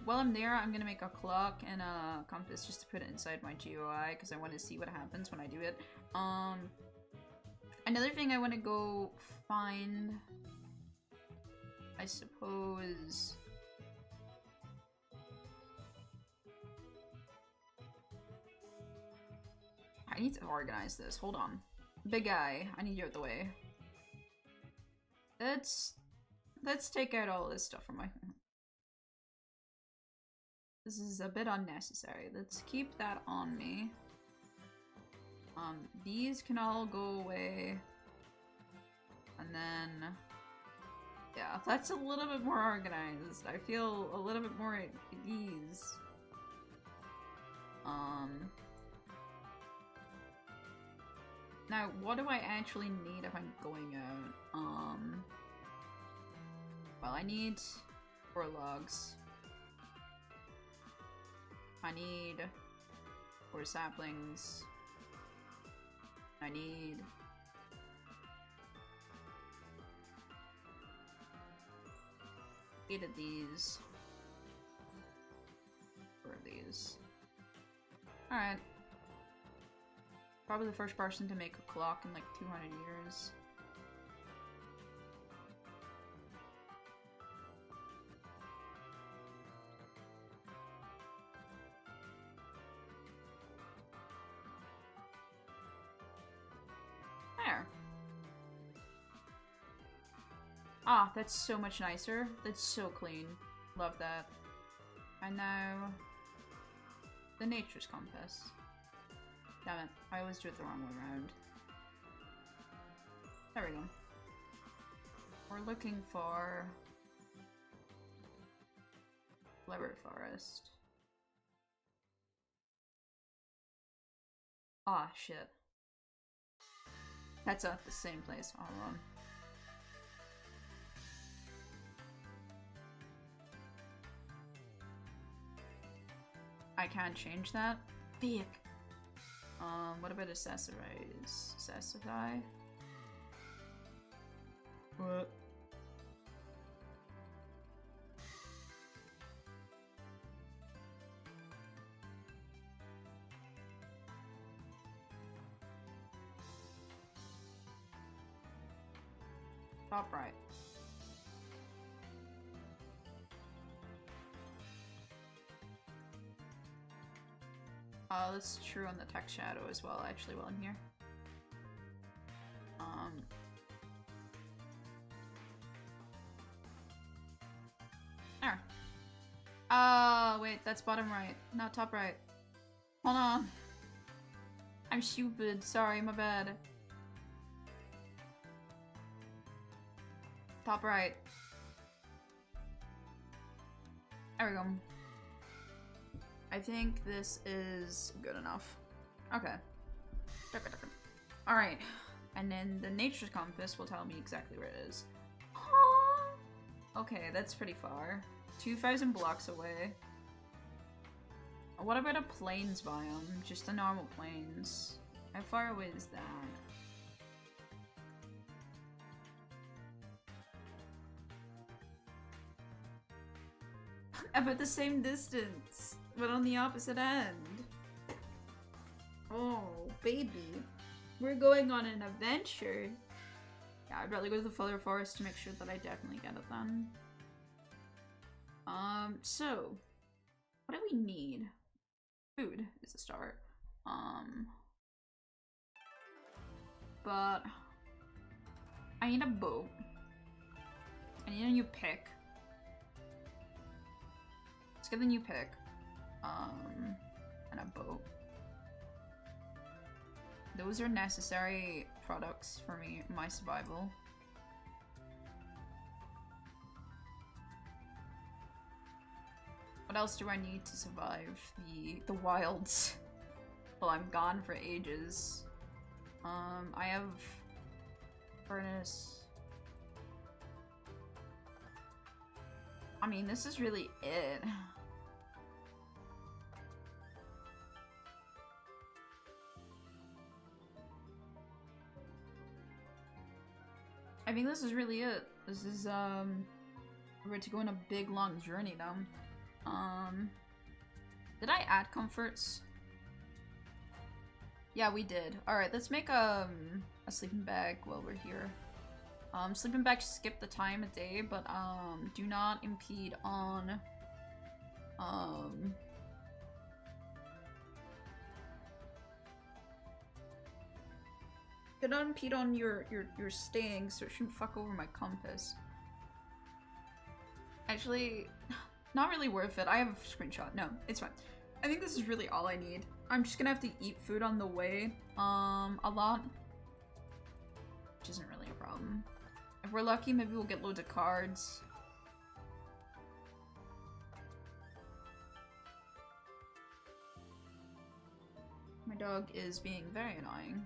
While I'm there, I'm gonna make a clock and a compass just to put it inside my GUI because I want to see what happens when I do it. Another thing I want to go find, I suppose... I need to organize this. Hold on. Big guy, I need you out the way. Let's take out all this stuff from my... This is a bit unnecessary. Let's keep that on me. These can all go away. And then... yeah, that's a little bit more organized. I feel a little bit more at ease. Now, what do I actually need if I'm going out? Well, I need 4 logs. I need 4 saplings. I need... eight of these. 4 of these. Alright. Probably the first person to make a clock in like 200 years. There. Ah, that's so much nicer. That's so clean. Love that. And now... the nature's compass. Damn it, I always do it the wrong way around. There we go. We're looking for... Leopard Forest. Ah, shit. That's at the same place. Hold on. I can't change that? Big. What about accessorize? Accessify? What? Top right. That's true on the text shadow as well, actually, while I'm here. There. Wait, that's bottom right, not top right. Hold on. I'm stupid, sorry, my bad. Top right. There we go. I think this is good enough. Okay. Alright. And then the nature's compass will tell me exactly where it is. Okay, that's pretty far. 2,000 blocks away. What about a plains biome? Just a normal plains. How far away is that? About the same distance, but on the opposite end. Oh, baby. We're going on an adventure. Yeah, I'd rather go to the fuller forest to make sure that I definitely get it then. So, what do we need? Food is a start. But I need a boat. I need a new pick. Let's get the new pick. And a boat. Those are necessary products for me, my survival. What else do I need to survive the wilds? Well, I'm gone for ages. I have furnace. I mean, this is really it. I think this is really it. This is, we're about to go on a big, long journey now. Did I add comforts? Yeah, we did. Alright, let's make, a a sleeping bag while we're here. Sleeping bags skip the time of day, but do not impede on do not impede on your staying, so it shouldn't fuck over my compass. Actually, not really worth it. I have a screenshot. No, it's fine. I think this is really all I need. I'm just gonna have to eat food on the way, a lot, which isn't really a problem. If we're lucky, maybe we'll get loads of cards. My dog is being very annoying.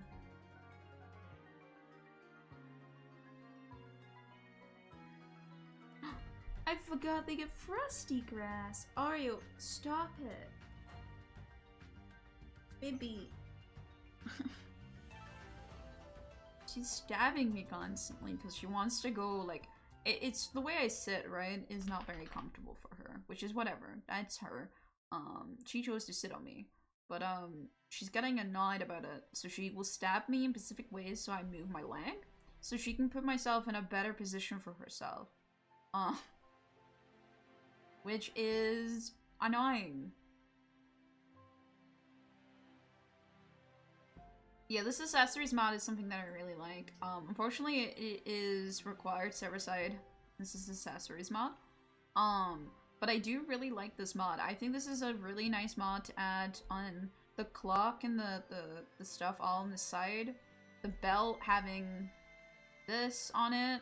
I forgot they get frosty grass. Ario, stop it. Baby. She's stabbing me constantly because she wants to go, like, it's the way I sit, right, is not very comfortable for her, which is whatever. That's her. She chose to sit on me, but she's getting annoyed about it, so she will stab me in specific ways so I move my leg so she can put myself in a better position for herself. Which is annoying. Yeah, this accessories mod is something that I really like. Unfortunately, it is required server-side. This is accessories mod. But I do really like this mod. I think this is a really nice mod to add on the clock and the stuff all on the side. The belt having this on it.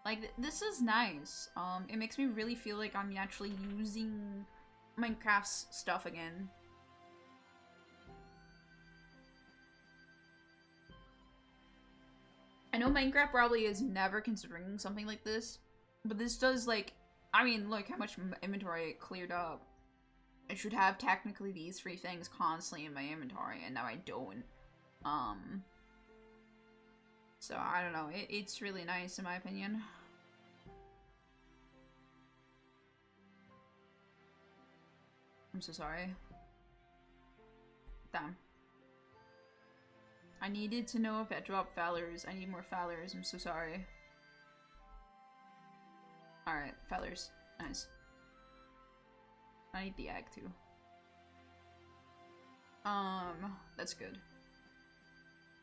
Like, this is nice. It makes me really feel like I'm actually using Minecraft's stuff again. I know Minecraft probably is never considering something like this, but this does, like, I mean, look how much inventory it cleared up. I should have technically these 3 things constantly in my inventory, and now I don't. So I don't know, it's really nice in my opinion. I'm so sorry. Damn. I needed to know if I dropped fellers. I need more fellers. I'm so sorry. Alright, fellers. Nice. I need the egg too. That's good.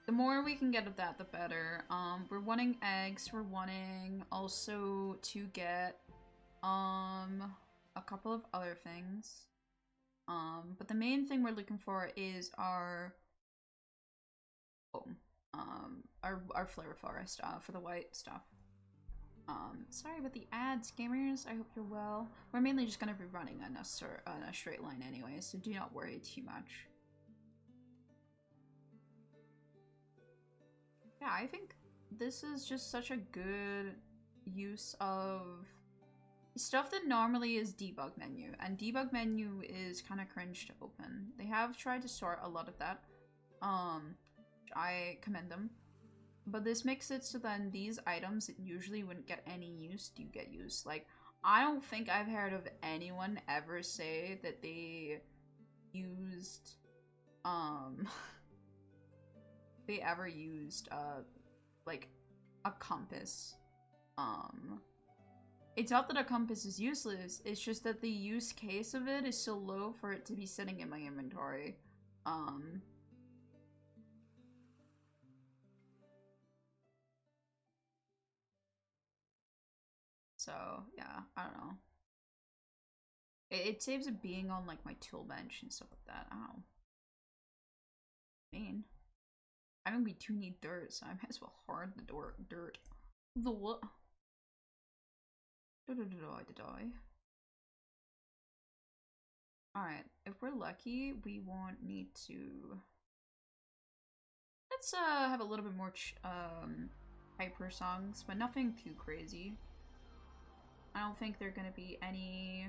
The more we can get of that, the better. We're wanting eggs. We're wanting also to get, a couple of other things. But the main thing we're looking for is our Flare Forest, for the white stuff. Sorry about the ads, gamers. I hope you're well. We're mainly just gonna be running on a straight line anyway, so do not worry too much. Yeah, I think this is just such a good use of stuff that normally is debug menu, and debug menu is kind of cringe to open. They have tried to sort a lot of that. I commend them. But this makes it so then these items that usually wouldn't get any use do get used. Like, I don't think I've heard of anyone ever say that they used, they ever used, like, a compass. It's not that a compass is useless, it's just that the use case of it is so low for it to be sitting in my inventory. So, yeah, I don't know. It saves it being on, like, my tool bench and stuff like that. I don't know. I mean, we do need dirt, so I might as well hard the dirt. The what? Alright, if we're lucky, we won't need to... Let's, have a little bit more, hyper songs, but nothing too crazy. I don't think there are gonna be any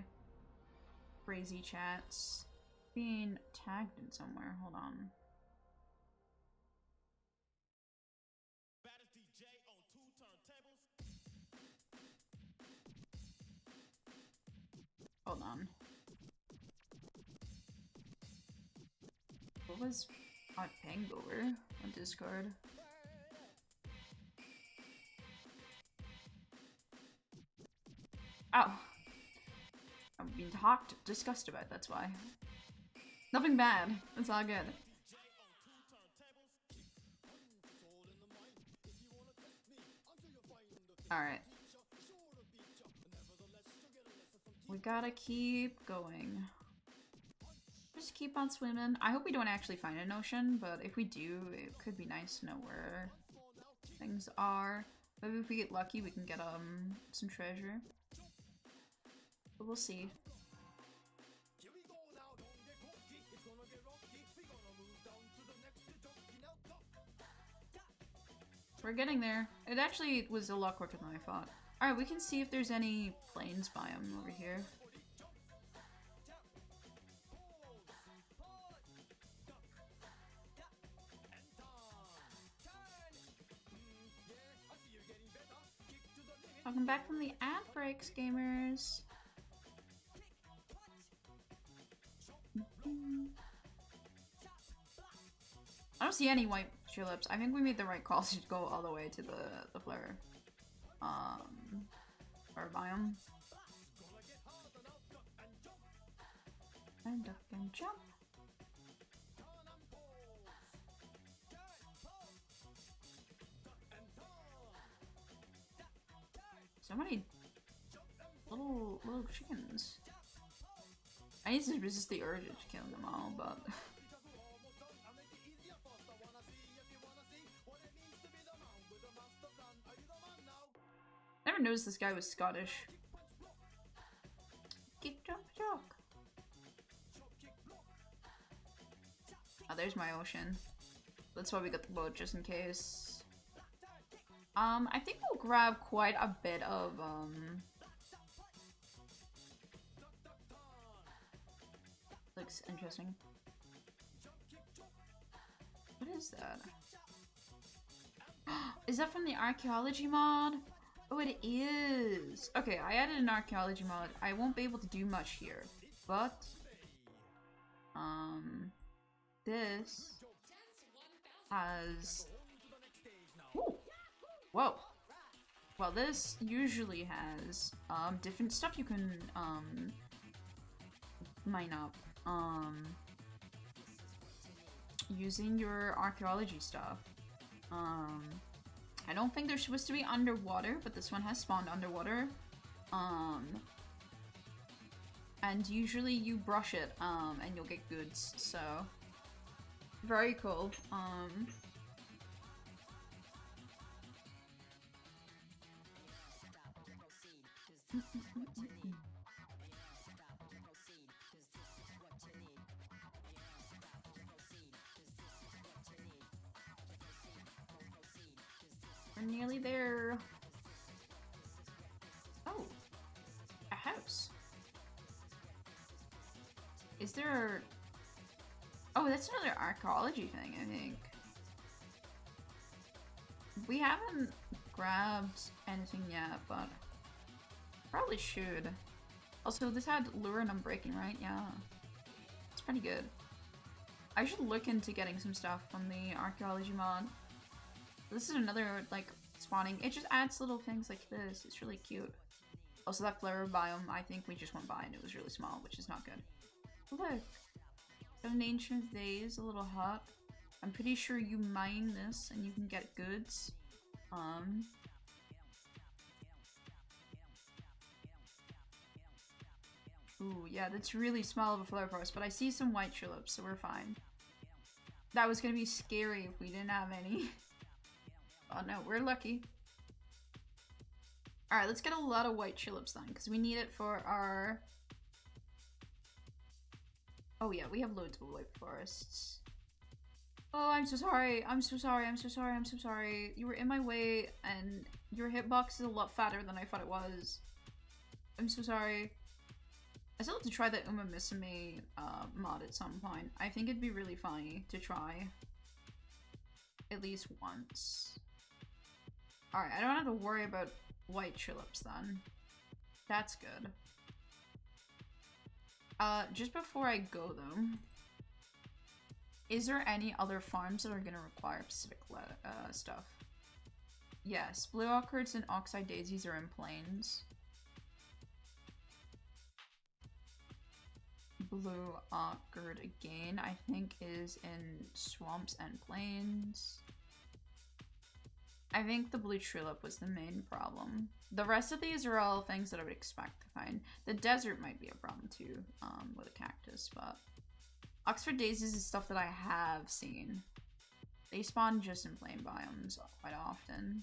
crazy chats. Being tagged in somewhere, hold on. Hold on. What was Hot Hangover on Discord? Ow. I'm being discussed about, that's why. Nothing bad. It's all good. Alright. We gotta keep going. Just keep on swimming. I hope we don't actually find an ocean, but if we do, it could be nice to know where things are. Maybe if we get lucky, we can get some treasure. But we'll see. We're getting there. It actually was a lot quicker than I thought. Alright, we can see if there's any plains biome over here. Welcome back from the ad breaks, gamers. I don't see any white tulips. I think we made the right call to go all the way to the flower. Or biome. And duck and jump. So many little chickens. I need to resist the urge to kill them all, but never noticed this guy was Scottish. Kick, jump, jump. Oh, there's my ocean. That's why we got the boat, just in case. I think we'll grab quite a bit of, looks interesting. What is that? Is that from the archaeology mod? Oh, it is! Okay, I added an archaeology mod. I won't be able to do much here, but this has... Ooh. Whoa! Well, this usually has different stuff you can mine up using your archaeology stuff. I don't think they're supposed to be underwater, but this one has spawned underwater. And usually you brush it, and you'll get goods, so very cool. We're nearly there. Oh, a house. Is there... Oh, that's another archaeology thing, I think. We haven't grabbed anything yet, but probably should. Also, this had lure and unbreaking, right? Yeah. It's pretty good. I should look into getting some stuff from the archaeology mod. This is another, like, spawning. It just adds little things like this. It's really cute. Also, that flower biome, I think we just went by and it was really small, which is not good. Look! From an ancient days, a little hut. I'm pretty sure you mine this and you can get goods. Ooh, yeah, that's really small of a flower forest, but I see some white tulips, so we're fine. That was gonna be scary if we didn't have any. Oh no, we're lucky. Alright, let's get a lot of white tulips then, because we need it for our... Oh yeah, we have loads of white forests. Oh, I'm so sorry. I'm so sorry. I'm so sorry. I'm so sorry. You were in my way, and your hitbox is a lot fatter than I thought it was. I'm so sorry. I still have to try that Uma Misame mod at some point. I think it'd be really funny to try. At least once. Alright, I don't have to worry about white tulips then. That's good. Just before I go though, is there any other farms that are gonna require specific stuff? Yes, blue orchids and oxeye daisies are in plains. blue ochre again, I think, is in swamps and plains. I think the blue tulip was the main problem. The rest of these are all things that I would expect to find. The desert might be a problem too, with a cactus, but Oxford daisies is stuff that I have seen. They spawn just in plain biomes quite often.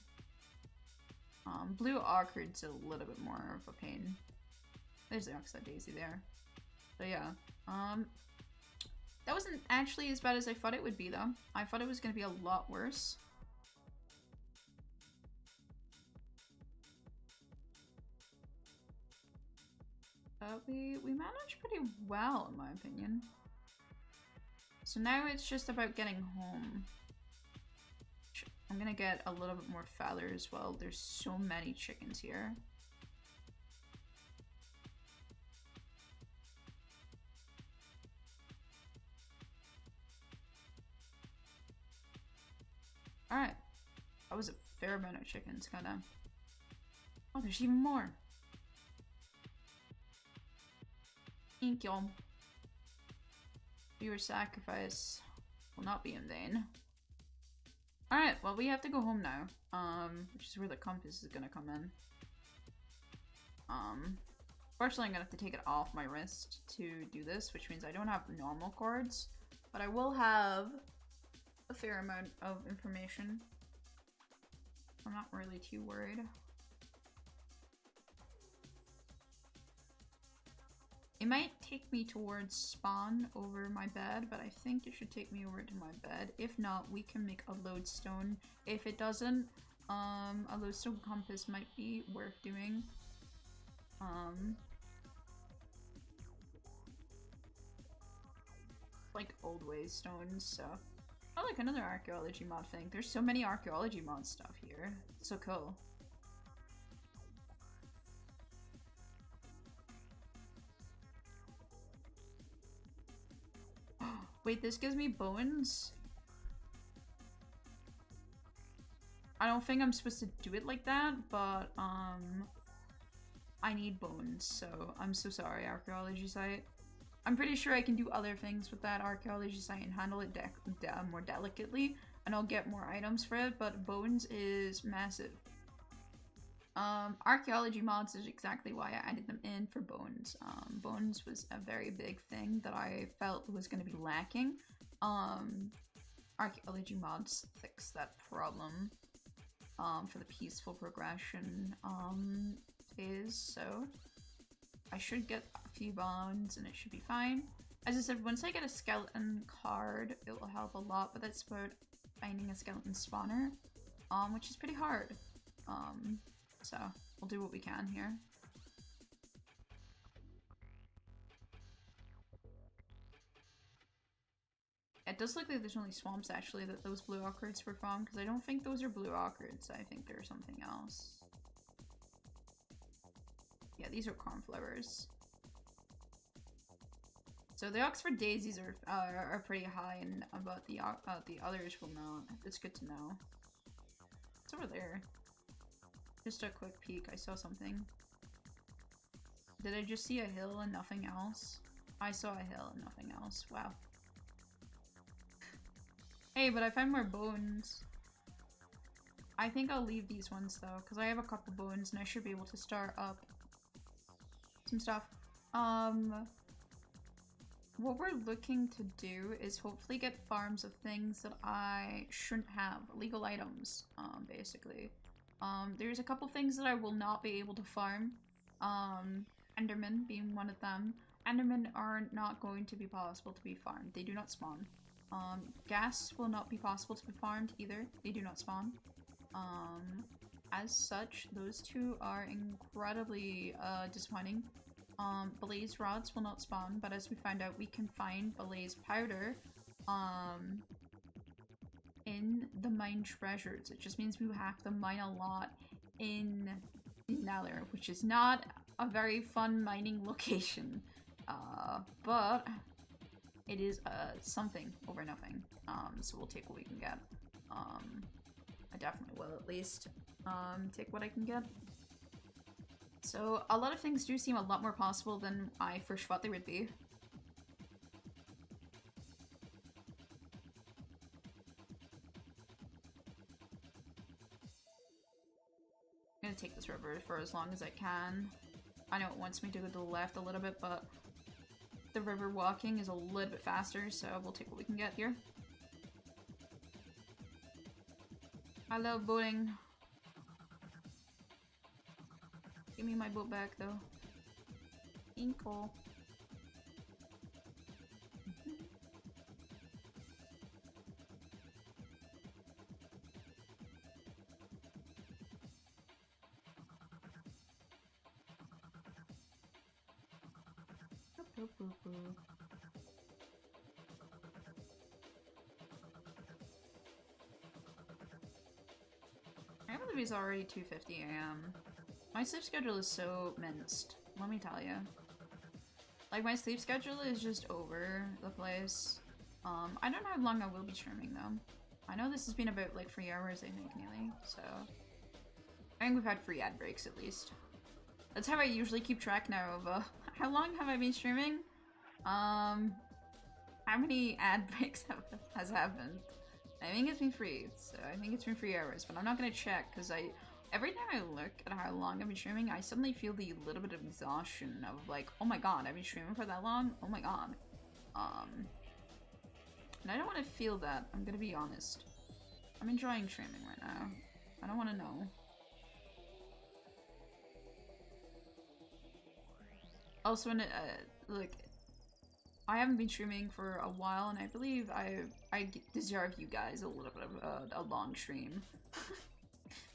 Blue ochre's a little bit more of a pain. There's the Oxford daisy there. But yeah, that wasn't actually as bad as I thought it would be though. I thought it was gonna be a lot worse. We managed pretty well, in my opinion. So now it's just about getting home. I'm gonna get a little bit more feather as well. There's so many chickens here. Alright. That was a fair amount of chickens, kinda. Oh, there's even more. Thank you. Your sacrifice will not be in vain. Alright, well, we have to go home now. Which is where the compass is gonna come in. Fortunately, I'm gonna have to take it off my wrist to do this, which means I don't have normal cords, but I will have a fair amount of information. I'm not really too worried. It might take me towards spawn over my bed, but I think it should take me over to my bed. If not, we can make a lodestone. If it doesn't, a lodestone compass might be worth doing. Like old ways stones, so. Oh, like another archaeology mod thing. There's so many archaeology mod stuff here. It's so cool. Wait, this gives me bones? I don't think I'm supposed to do it like that, but, I need bones, so I'm so sorry, archaeology site. I'm pretty sure I can do other things with that archaeology site and handle it more delicately, and I'll get more items for it, but bones is massive. Archaeology mods is exactly why I added them in for bones. Bones was a very big thing that I felt was going to be lacking. Archaeology mods fix that problem for the peaceful progression phase, so I should get a few bones and it should be fine. As I said, once I get a skeleton card, it will help a lot, but that's about finding a skeleton spawner, which is pretty hard. So we'll do what we can here. It does look like there's only swamps actually that those blue ochres were from, because I don't think those are blue ochres. I think they're something else. Yeah, these are cornflowers. So the Oxford daisies are pretty high, and about the others will not. It's good to know. It's over there. Just a quick peek. I saw something. Did I just see a hill and nothing else? I saw a hill and nothing else. Wow. Hey, but I found more bones. I think I'll leave these ones though, because I have a couple bones and I should be able to start up some stuff. What we're looking to do is hopefully get farms of things that I shouldn't have. Illegal items, basically. There's a couple things that I will not be able to farm. Endermen being one of them. Endermen are not going to be possible to be farmed. They do not spawn. Gas will not be possible to be farmed either. They do not spawn. As such, those two are incredibly disappointing. Blaze rods will not spawn, but as we find out, we can find blaze powder in the mine treasures. It just means we have to mine a lot in Nether, which is not a very fun mining location. But it is something over nothing. So we'll take what we can get. I definitely will at least take what I can get. So a lot of things do seem a lot more possible than I first thought they would be. this river for as long as I can. I know it wants me to go to the left a little bit, but the river walking is a little bit faster, so we'll take what we can get here. I love boating. Give me my boat back, though. Inkle. I can't believe it's already 2:50 a.m. My sleep schedule is so minced, let me tell you. Like, my sleep schedule is just over the place. I don't know how long I will be streaming, though. I know this has been about, like, 3 hours, I think, nearly, so... I think we've had 3 ad breaks, at least. That's how I usually keep track now of, how long have I been streaming? How many ad breaks has happened? I think it's been 3, so I think it's been 3 hours, but I'm not gonna check, because every time I look at how long I've been streaming, I suddenly feel the little bit of exhaustion of like, oh my god, I've been streaming for that long? Oh my god. And I don't want to feel that, I'm gonna be honest. I'm enjoying streaming right now. I don't want to know. Also, like, I haven't been streaming for a while, and I believe I deserve you guys a little bit of a long stream.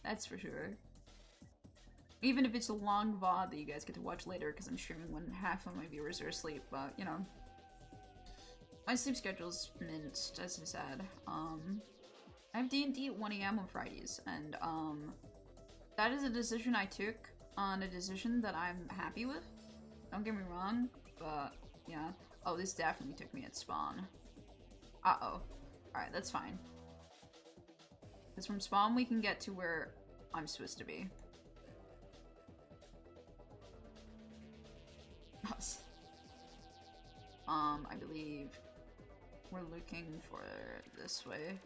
That's for sure. Even if it's a long VOD that you guys get to watch later, because I'm streaming when half of my viewers are asleep, but, you know. My sleep schedule's minced, as I said. I have D&D at 1 AM on Fridays, and, that is a decision I took on a decision that I'm happy with. Don't get me wrong, but, yeah. Oh, this definitely took me at spawn. Uh-oh. Alright, that's fine. Because from spawn we can get to where I'm supposed to be. I believe we're looking for this way.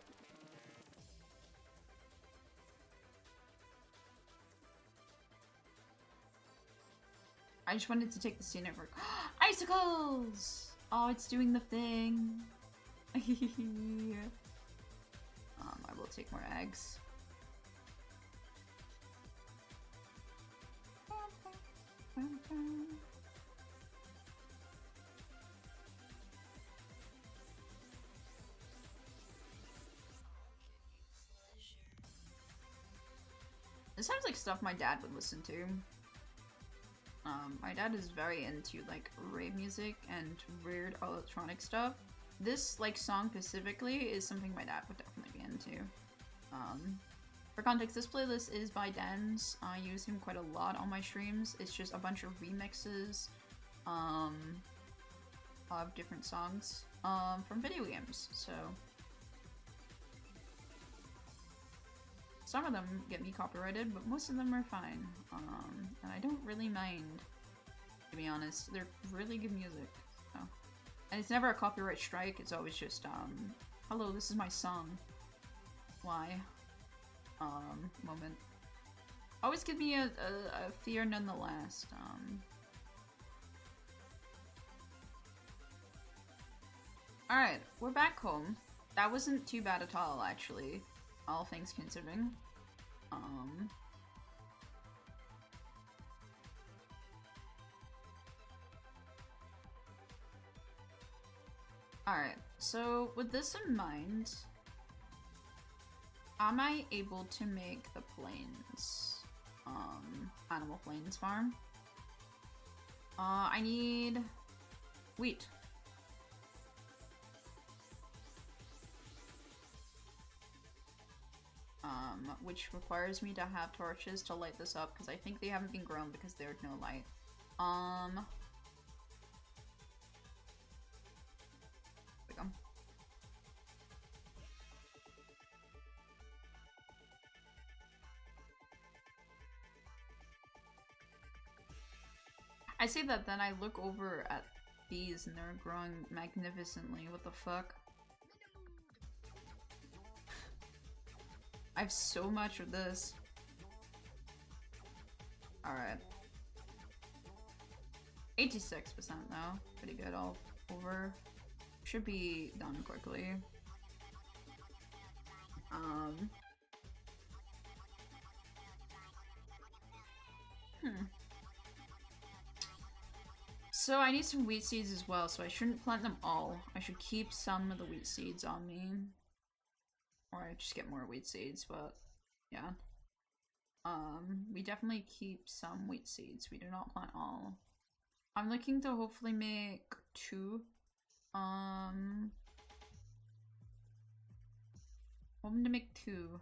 I just wanted to take the scenic route. Icicles! Oh, it's doing the thing. I will take more eggs. This sounds like stuff my dad would listen to. My dad is very into, like, rave music and weird electronic stuff. This, like, song specifically is something my dad would definitely be into. For context, this playlist is by Dens. I use him quite a lot on my streams. It's just a bunch of remixes, of different songs, from video games, so... Some of them get me copyrighted, but most of them are fine. And I don't really mind, to be honest. They're really good music. So. And it's never a copyright strike, it's always just, hello, this is my song. Why? Moment. Always give me a fear nonetheless. Alright, we're back home. That wasn't too bad at all, actually. All things considering. Alright, so with this in mind, am I able to make the plains, Animal Plains farm? I need wheat. Which requires me to have torches to light this up, because I think they haven't been grown because there's no light. There we go. I say that, then I look over at these and they're growing magnificently. What the fuck? I have so much of this. Alright. 86% though. Pretty good all over. Should be done quickly. So I need some wheat seeds as well, so I shouldn't plant them all. I should keep some of the wheat seeds on me. Or I just get more wheat seeds, but yeah. We definitely keep some wheat seeds. We do not plant all. I'm looking to hopefully make 2. Hoping to make 2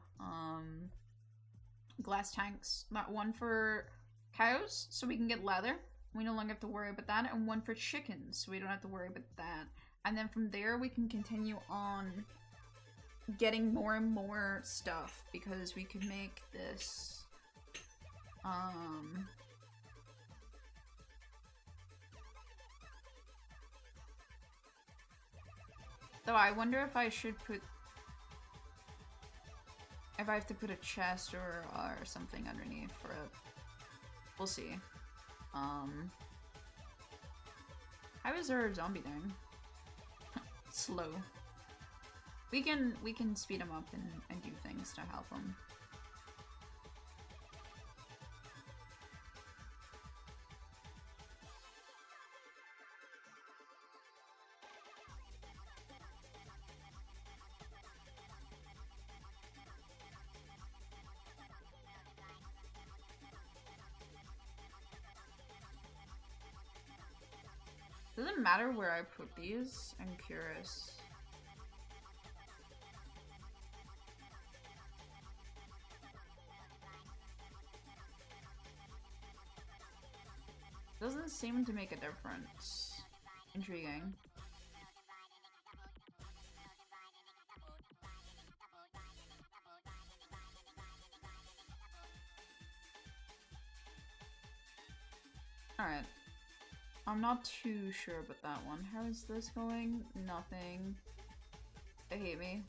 glass tanks. One for cows, so we can get leather. We no longer have to worry about that. And one for chickens, so we don't have to worry about that. And then from there, we can continue on getting more and more stuff, because we could make this though I wonder if I should put, if I have to put a chest or something underneath for it. We'll see. How is our zombie doing? Slow. We can speed him up and do things to help him. Does it matter where I put these? I'm curious. Doesn't seem to make a difference. Intriguing. Alright. I'm not too sure about that one. How is this going? Nothing. They hate me.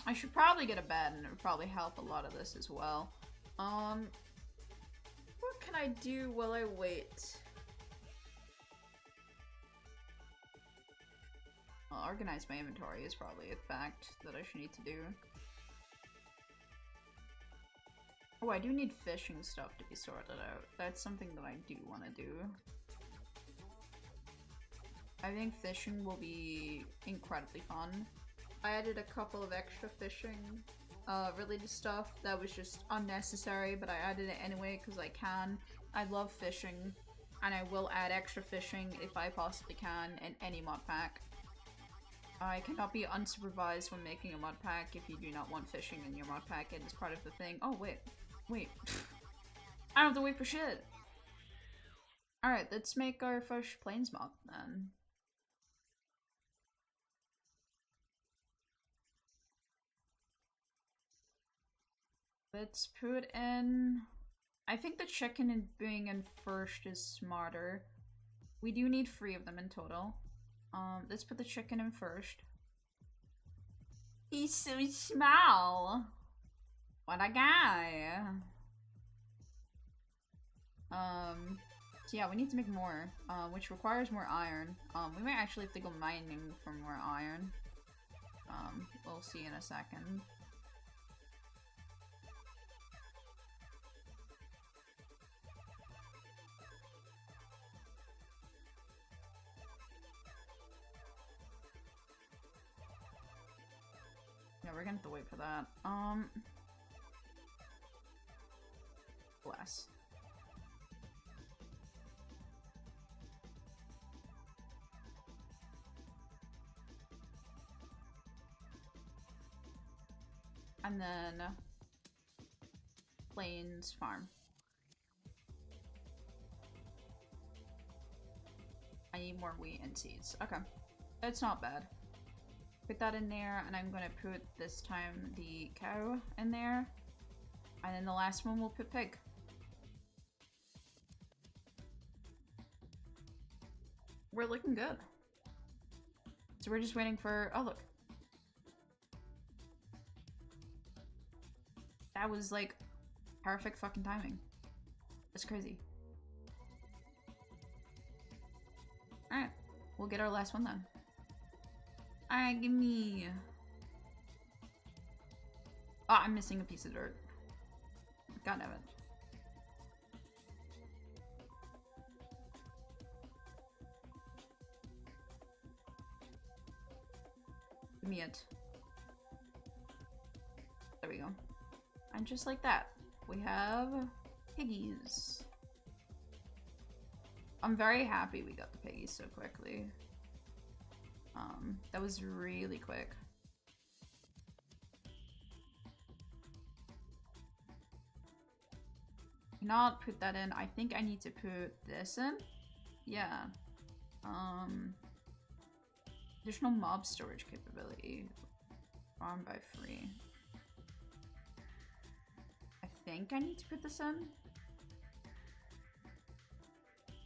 I should probably get a bed, and it would probably help a lot of this as well. What can I do while I wait? I'll organize my inventory is probably a fact that I should need to do. Oh, I do need fishing stuff to be sorted out. That's something that I do want to do. I think fishing will be incredibly fun. I added a couple of extra fishing related stuff that was just unnecessary, but I added it anyway because I can. I love fishing, and I will add extra fishing if I possibly can in any mod pack. I cannot be unsupervised when making a mod pack if you do not want fishing in your mod pack. It is part of the thing. Oh, wait. Wait. I don't have to wait for shit. Alright, let's make our first plains mod then. Let's put in... I think the chicken and being in first is smarter. We do need 3 of them in total. Let's put the chicken in first. He's so small. What a guy. So yeah, we need to make more, which requires more iron. We might actually have to go mining for more iron. We'll see in a second. Yeah, we're gonna have to wait for that. Bless. And then Plains Farm. I need more wheat and seeds. Okay. That's not bad. Put that in there, and I'm gonna put, this time, the cow in there. And then the last one we'll put pig. We're looking good. So we're just waiting for, oh look. That was like Perfect fucking timing. That's crazy. Alright, we'll get our last one then. Alright, give me... Oh, I'm missing a piece of dirt. God damn it. Give me it. There we go. And just like that, we have piggies. I'm very happy we got the piggies so quickly. That was really quick. Not put that in. I think I need to put this in. Yeah. Additional mob storage capability. Farm by free. I think I need to put this in.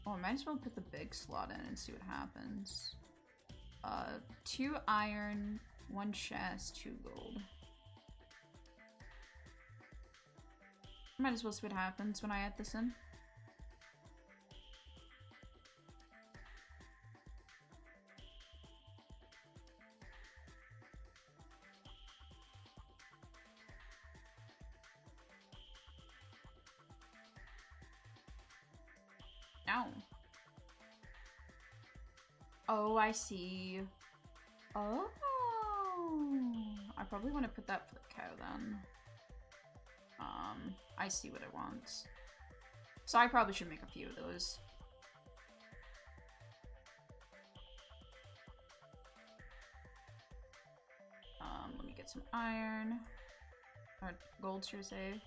Oh, I might as well put the big slot in and see what happens. 2 iron, 1 chest, 2 gold. Might as well see what happens when I add this in. Ow. Oh, I see. Oh. I probably want to put that for the cow then. I see what it wants. So I probably should make a few of those. Let me get some iron. Or gold, should I say.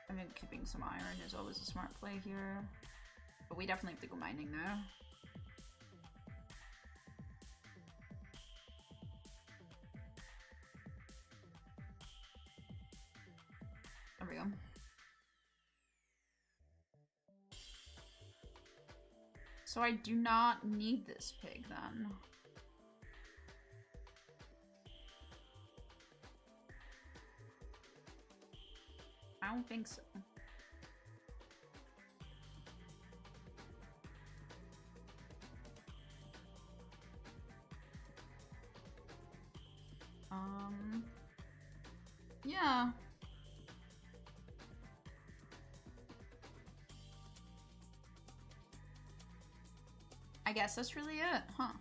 I mean, keeping some iron is always a smart play here. But we definitely have to go mining now. There we go. So I do not need this pig then. I don't think so. Yeah. I guess that's really it, huh?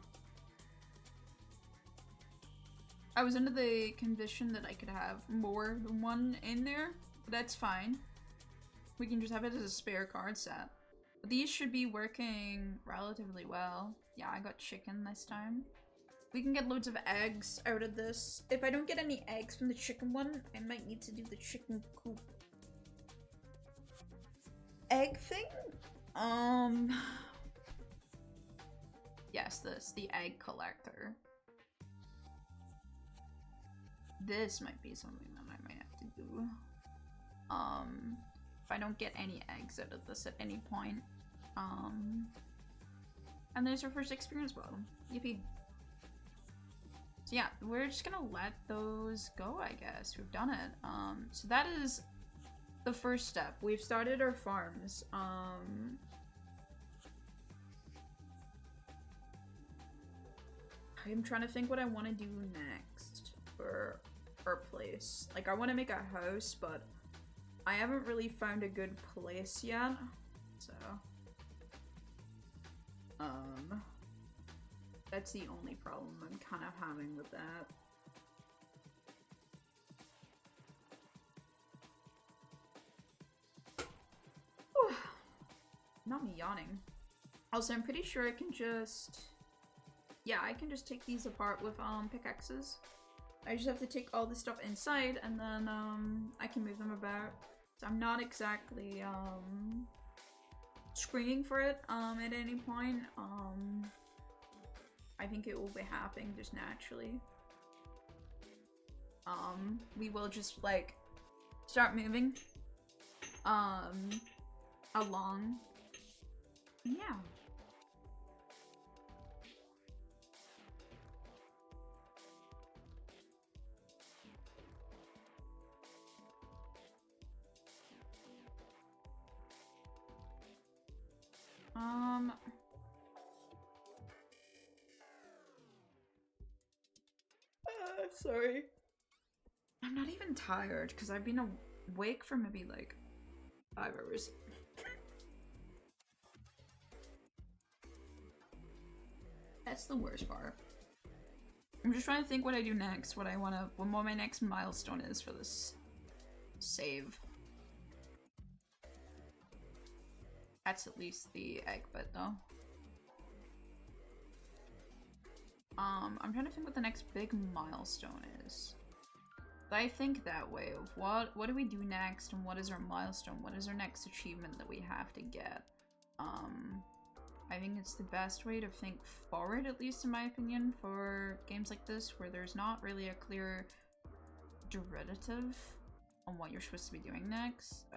I was under the condition that I could have more than one in there, but that's fine. We can just have it as a spare card set. But these should be working relatively well. Yeah, I got chicken this time. We can get loads of eggs out of this. If I don't get any eggs from the chicken one, I might need to do the chicken coop egg thing. Yes, the egg collector. This might be something that I might have to do. If I don't get any eggs out of this at any point. And there's our first experience bottle. Yippee. So yeah, we're just gonna let those go, I guess. We've done it. So that is the first step. We've started our farms. I'm trying to think what I want to do next for our place. Like, I want to make a house, but I haven't really found a good place yet. So, that's the only problem I'm kind of having with that. Whew. Not me yawning. Also, I'm pretty sure I can just... Yeah, I can just take these apart with pickaxes. I just have to take all the stuff inside and then I can move them about. So I'm not exactly screaming for it at any point. I think it will be happening just naturally. We will just like start moving along. Yeah. Sorry. I'm not even tired because I've been awake for maybe like 5 hours. That's the worst part. I'm just trying to think what I do next, what my next milestone is for this save. That's at least the egg bit though. I'm trying to think what the next big milestone is. But I think that way of what do we do next and what is our milestone? What is our next achievement that we have to get? I think it's the best way to think forward, at least in my opinion, for games like this where there's not really a clear derivative on what you're supposed to be doing next. So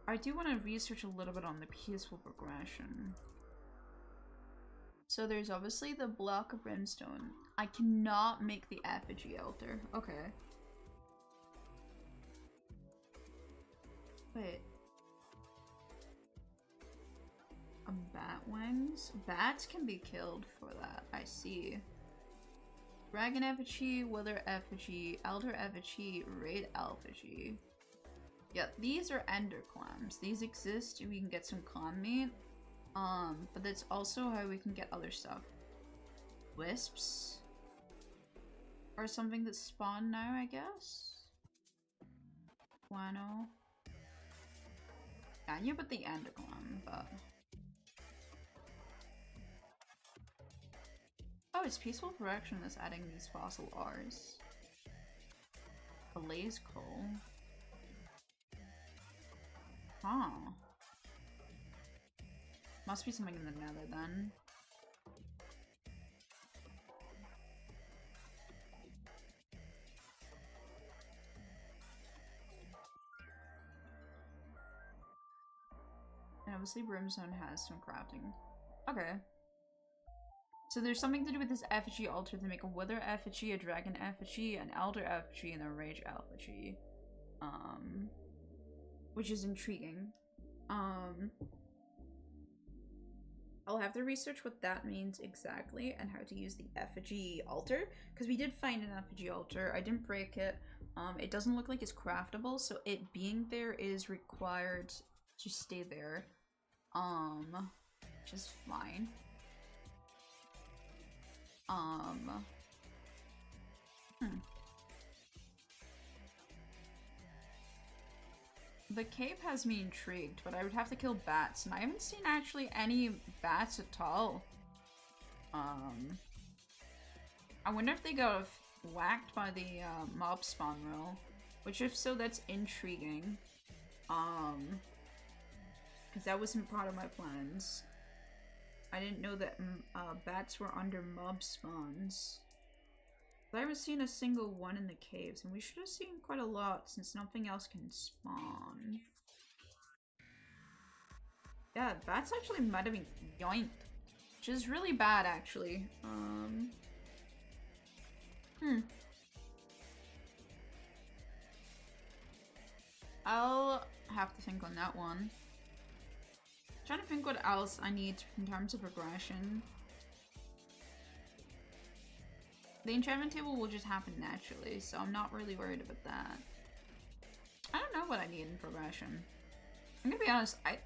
I do want to research a little bit on the peaceful progression. So there's obviously the block of brimstone. I cannot make the effigy altar. Okay. Wait. Bat wings? Bats can be killed for that. I see. Dragon effigy, wither effigy, elder effigy, raid effigy. Yeah, these are ender clams. These exist. We can get some clam meat. But that's also how we can get other stuff. Wisps or something that spawn now, I guess. Guano. Yeah, I knew about the ender clam, but oh, it's peaceful correction that's adding these fossil R's. Blaze coal. Huh. Must be something in the nether then. And obviously brimstone has some crafting. Okay. So there's something to do with this effigy altar to make a wither effigy, a dragon effigy, an elder effigy, and a rage effigy. Which is intriguing. I'll have to research what that means exactly and how to use the effigy altar, because we did find an effigy altar. I didn't break it. It doesn't look like it's craftable, so it being there is required to stay there. Which is fine. The cave has me intrigued, but I would have to kill bats, and I haven't seen actually any bats at all. I wonder if they got whacked by the mob spawn rule, which if so, that's intriguing. Because that wasn't part of my plans. I didn't know that bats were under mob spawns. But I haven't seen a single one in the caves, and we should have seen quite a lot since nothing else can spawn. Yeah, bats actually might have been yoinked, which is really bad actually. I'll have to think on that one. Trying to think what else I need in terms of progression. The enchantment table will just happen naturally, so I'm not really worried about that. I don't know what I need in progression. I'm gonna be honest, I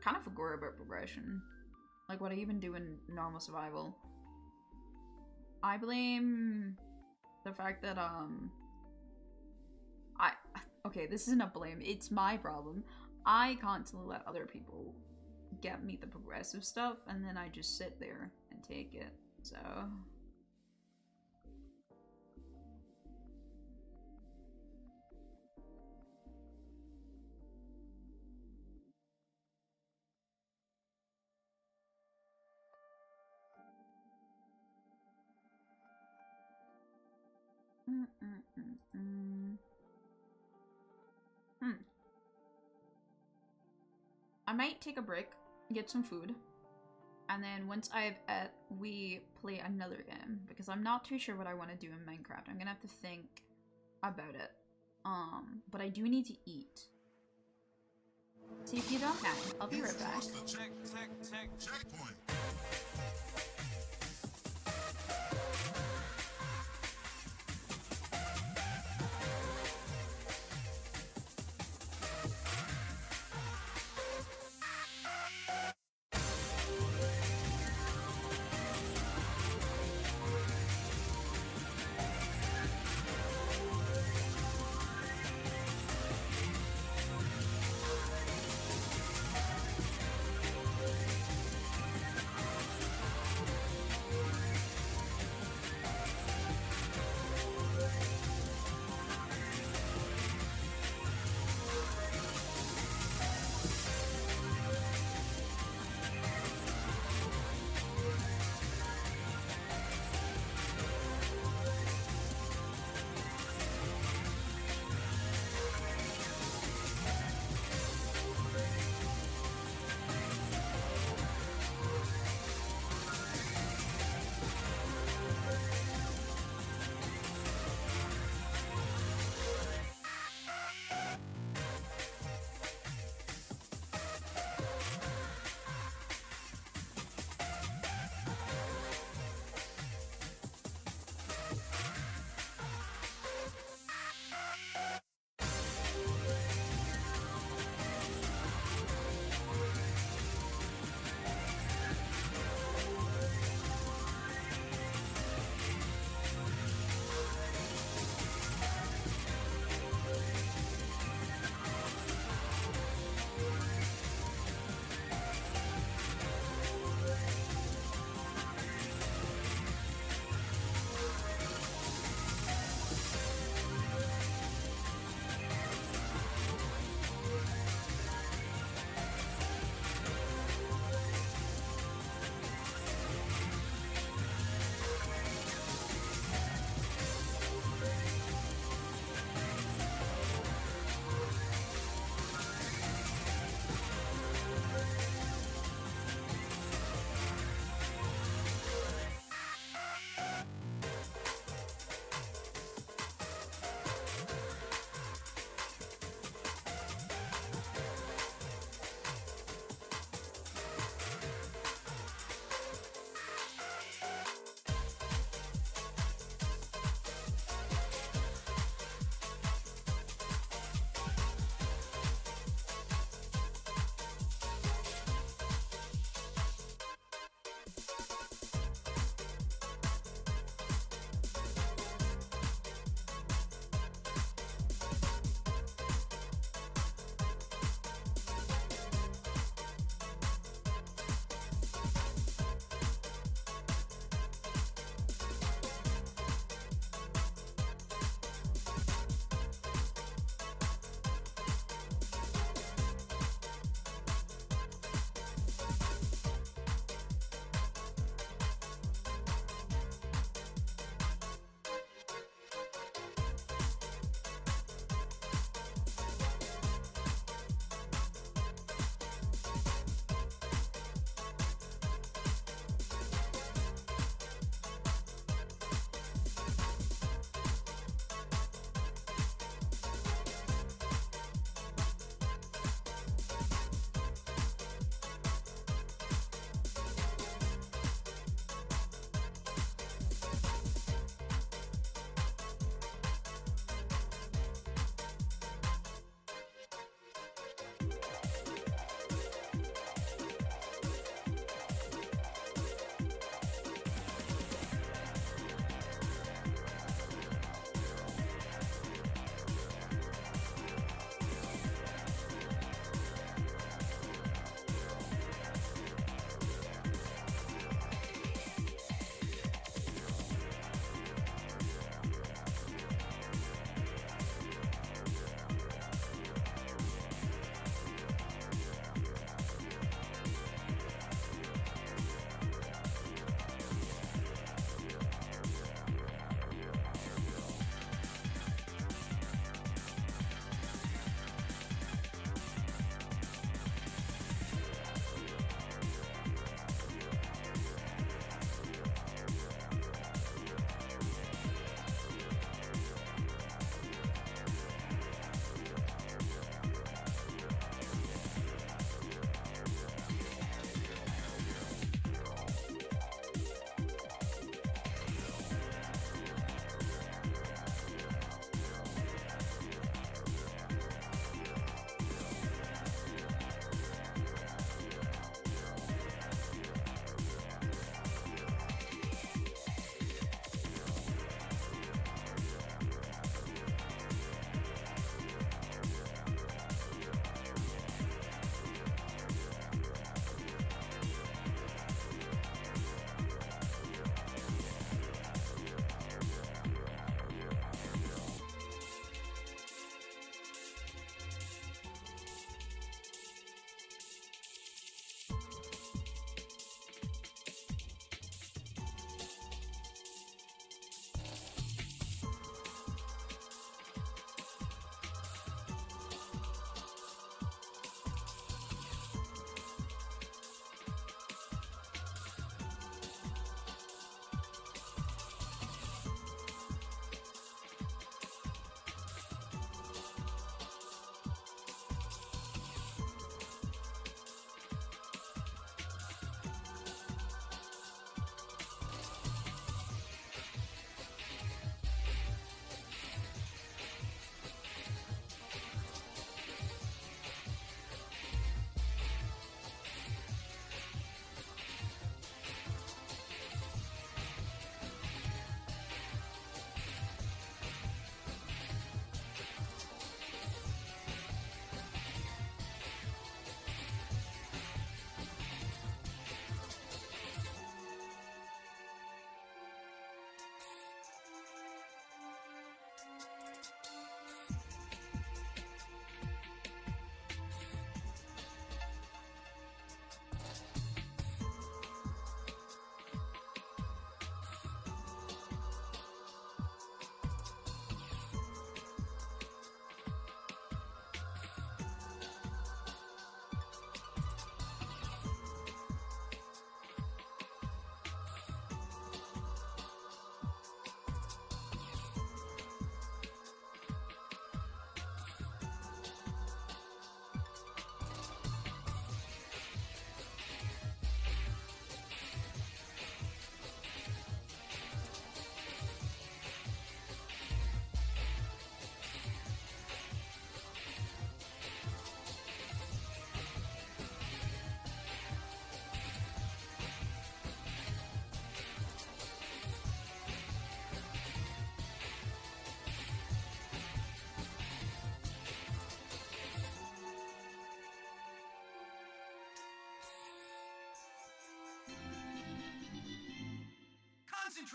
kind of forgot about progression. Like what I even do in normal survival. I blame the fact that, okay, this isn't a blame, it's my problem. I constantly let other people get me the progressive stuff, and then I just sit there and take it, so... I might take a break, get some food, and then once I've ate, we play another game, because I'm not too sure what I want to do in Minecraft. I'm gonna have to think about it. But I do need to eat. See if you don't mind. I'll be right back. Checkpoint.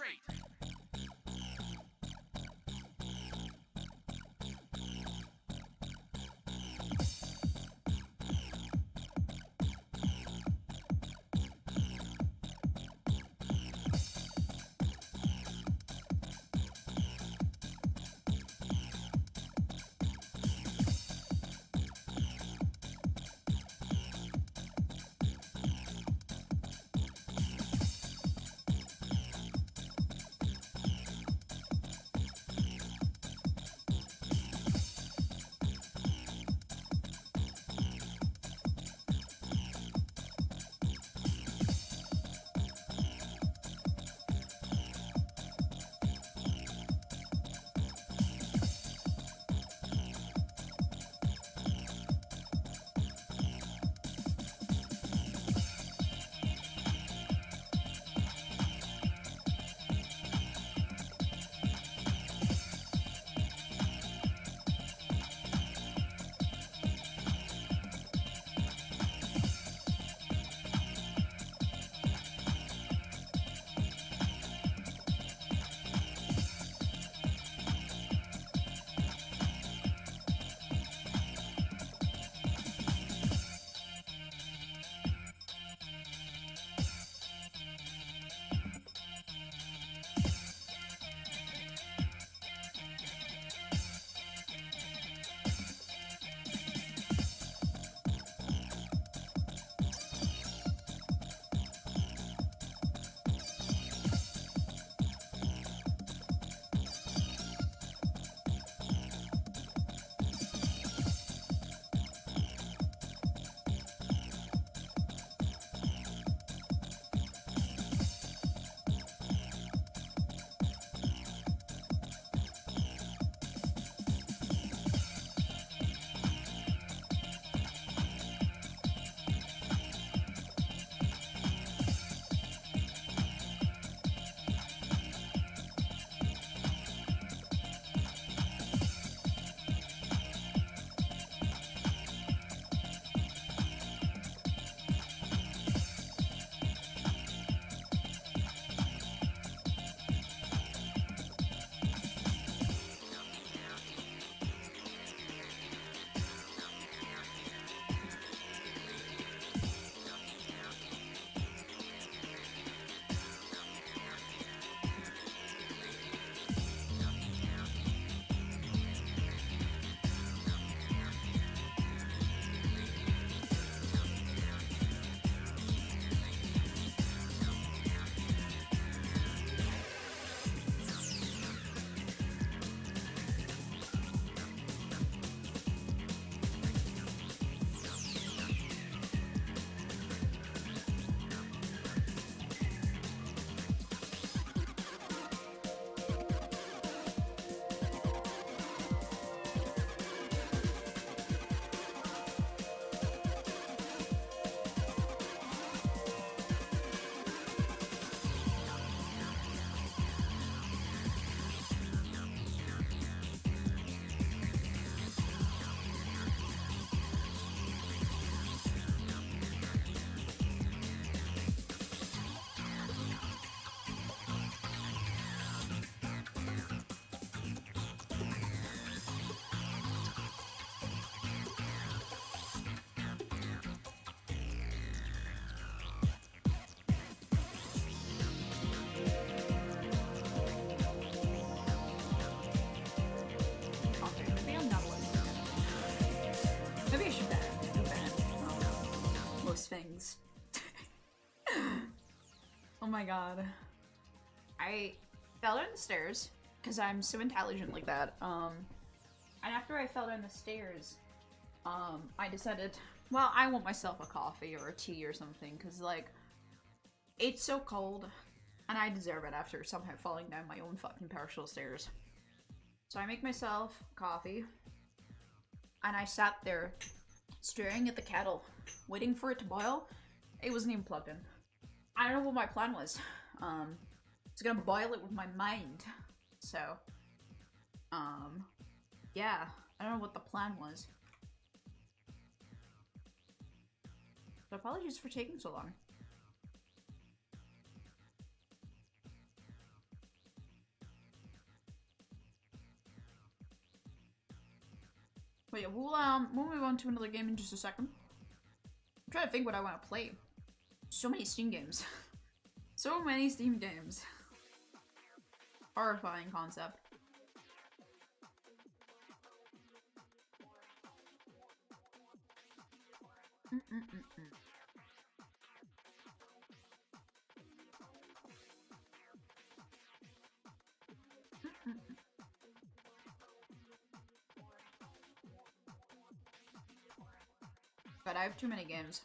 straight. things. Oh my god. I fell down the stairs because I'm so intelligent like that. And after I fell down the stairs, I decided, well, I want myself a coffee or a tea or something because, like, it's so cold and I deserve it after somehow falling down my own fucking partial stairs. So I make myself coffee and I sat there staring at the kettle, waiting for it to boil. It wasn't even plugged in. I don't know what my plan was. I was gonna boil it with my mind. So, yeah, I don't know what the plan was. So apologies for taking so long. But yeah, we'll move on to another game in just a second. I'm trying to think what I want to play. So many Steam games. So many Steam games. Horrifying concept. But I have too many games.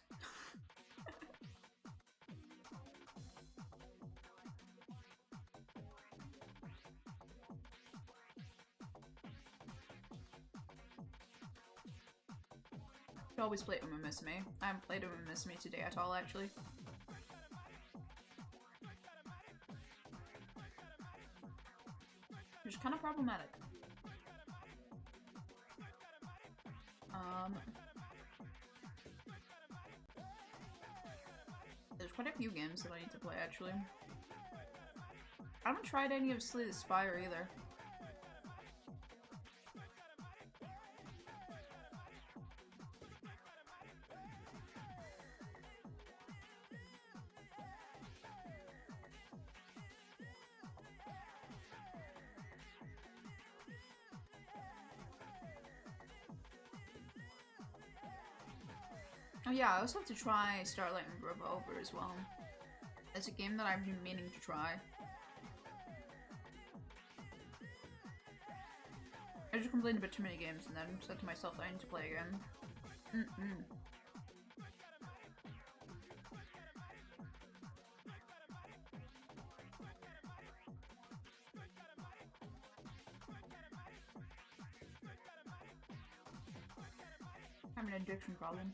I always play Uma Miss Me. I haven't played Uma Miss Me today at all, actually. Which is kind of problematic. There's quite a few games that I need to play, actually. I haven't tried any of Slay the Spire either. Oh yeah, I also have to try Starlight and Revolver as well. It's a game that I've been meaning to try. I just complained a bit too many games and then said to myself that I need to play again. I'm an addiction problem.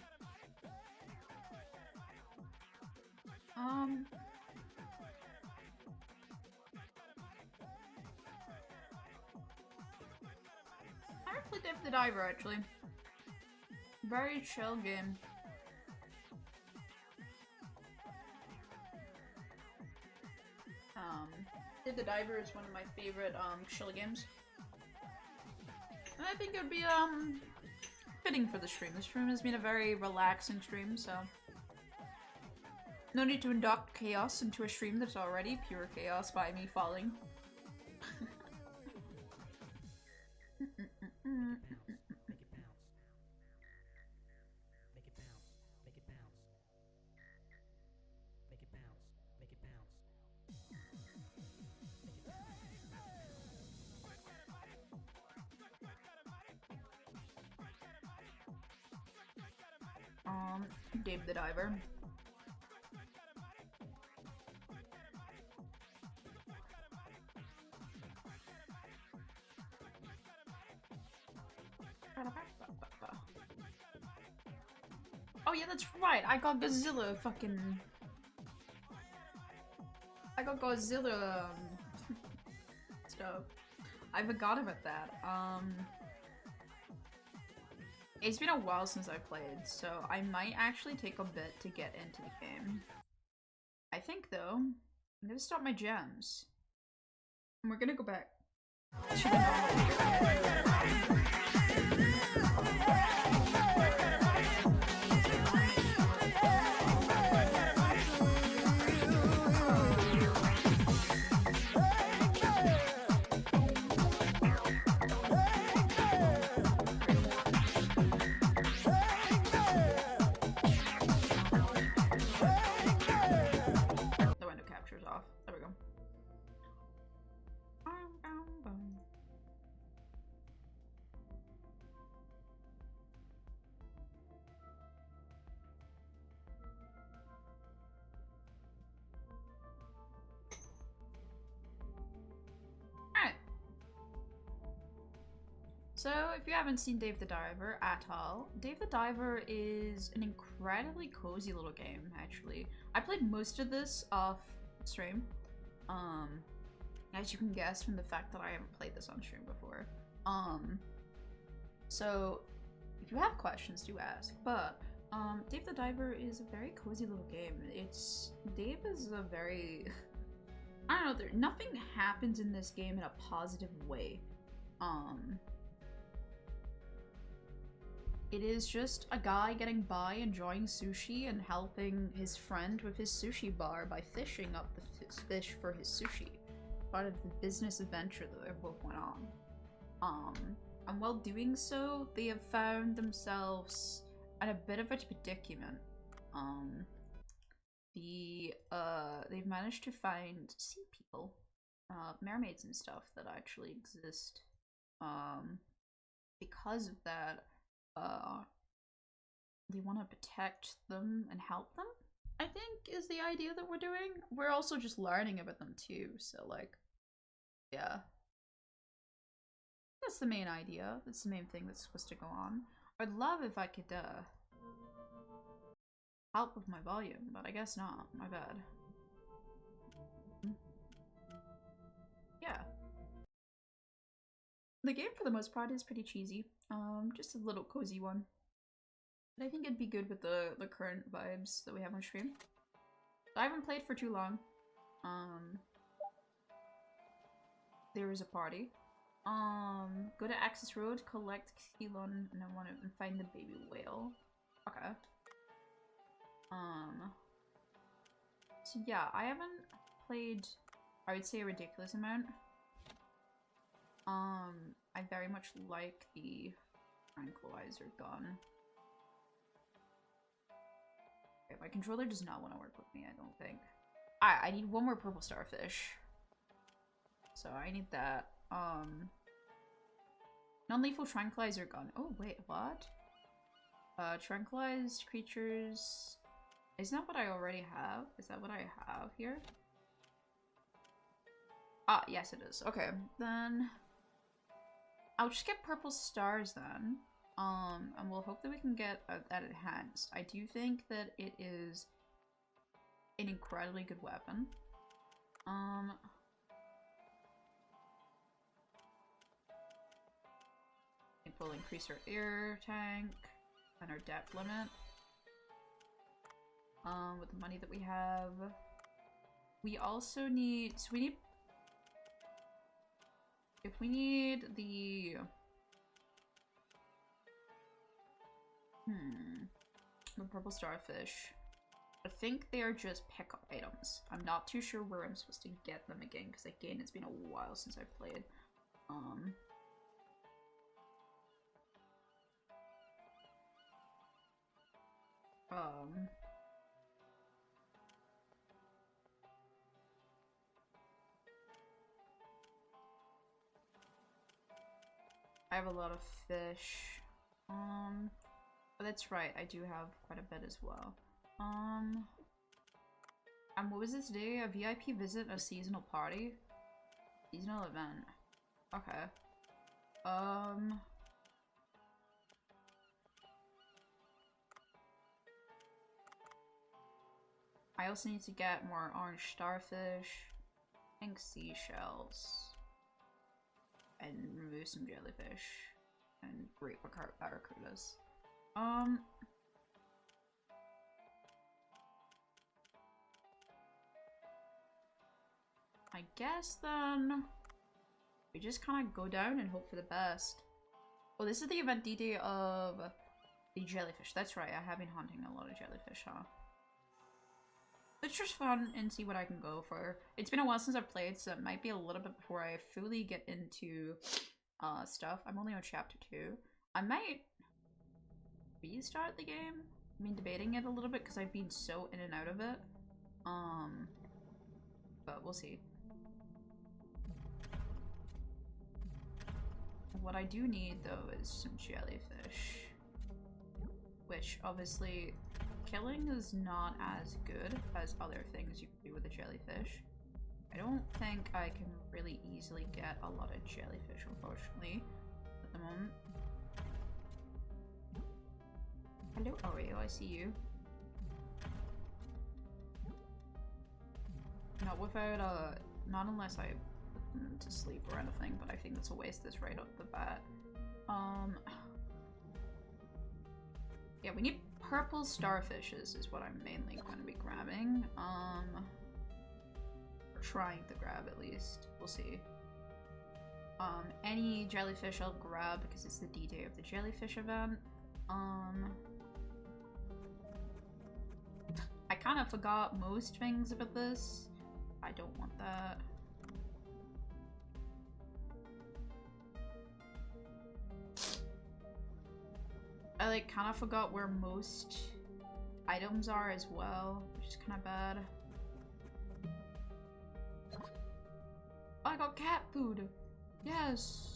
I haven't played Dave the Diver, actually. Very chill game. Dave the Diver is one of my favorite, chill games. And I think it would be, fitting for the stream. The stream has been a very relaxing stream, so... No need to induct chaos into a stream that's already pure chaos by me falling. Dave the Diver. Oh yeah, that's right. I got Godzilla fucking... I got Godzilla stuff. I forgot about that. It's been a while since I played, so I might actually take a bit to get into the game. I think though, I'm gonna stop my gems. And we're gonna go back to the normal. So, if you haven't seen Dave the Diver at all, Dave the Diver is an incredibly cozy little game, actually. I played most of this off stream, as you can guess from the fact that I haven't played this on stream before. So, if you have questions, do ask, but, Dave the Diver is a very cozy little game. Dave is a very, I don't know, nothing happens in this game in a positive way. It is just a guy getting by, enjoying sushi, and helping his friend with his sushi bar by fishing up the fish for his sushi. Part of the business adventure that they both went on. And while doing so, they have found themselves at a bit of a predicament. They've managed to find sea people, mermaids and stuff that actually exist. Because of that, they want to protect them and help them, I think, is the idea that we're doing. We're also just learning about them too, so like, yeah. That's the main idea. That's the main thing that's supposed to go on. I'd love if I could, help with my volume, but I guess not. My bad. Yeah. The game, for the most part, is pretty cheesy. Just a little cozy one. But I think it'd be good with the current vibes that we have on stream. I haven't played for too long. There is a party. Go to Access Road, collect Kelon, and I want to find the baby whale. Okay. So yeah, I haven't played, I would say, a ridiculous amount. I very much like the tranquilizer gun. Okay, my controller does not want to work with me, I don't think. I need one more purple starfish. So I need that. Non-lethal tranquilizer gun. Oh wait, what? Tranquilized creatures. Isn't that what I already have? Is that what I have here? Ah, yes it is. Okay, then I'll just get purple stars then. And we'll hope that we can get that enhanced. I do think that it is an incredibly good weapon. It will increase our air tank and our depth limit. With the money that we have. We also need, so we need, if we need the, the purple starfish, I think they are just pickup items. I'm not too sure where I'm supposed to get them again, because again, it's been a while since I've played. I have a lot of fish. But that's right, I do have quite a bit as well. And what was this today? A VIP visit, a seasonal party? Seasonal event. Okay. I also need to get more orange starfish, pink seashells, and remove some jellyfish, and great barracudas. I guess then we just kind of go down and hope for the best. Oh, this is the event D-Day of the jellyfish. That's right, I have been hunting a lot of jellyfish, huh? It's just fun and see what I can go for. It's been a while since I've played, so it might be a little bit before I fully get into stuff. I'm only on chapter 2. I might restart the game. I've been debating it a little bit because I've been so in and out of it. But we'll see. What I do need though is some jellyfish, which obviously killing is not as good as other things you can do with a jellyfish. I don't think I can really easily get a lot of jellyfish, unfortunately, at the moment. Hello, Oreo, I see you. Not without, not unless I put them to sleep or anything, but I think that's a waste this right off the bat. Yeah, we need purple starfishes is what I'm mainly going to be grabbing. Or trying to grab at least. We'll see. Any jellyfish I'll grab because it's the D-Day of the jellyfish event. I kind of forgot most things about this. I don't want that. I like kind of forgot where most items are as well, which is kind of bad. Oh, I got cat food. Yes.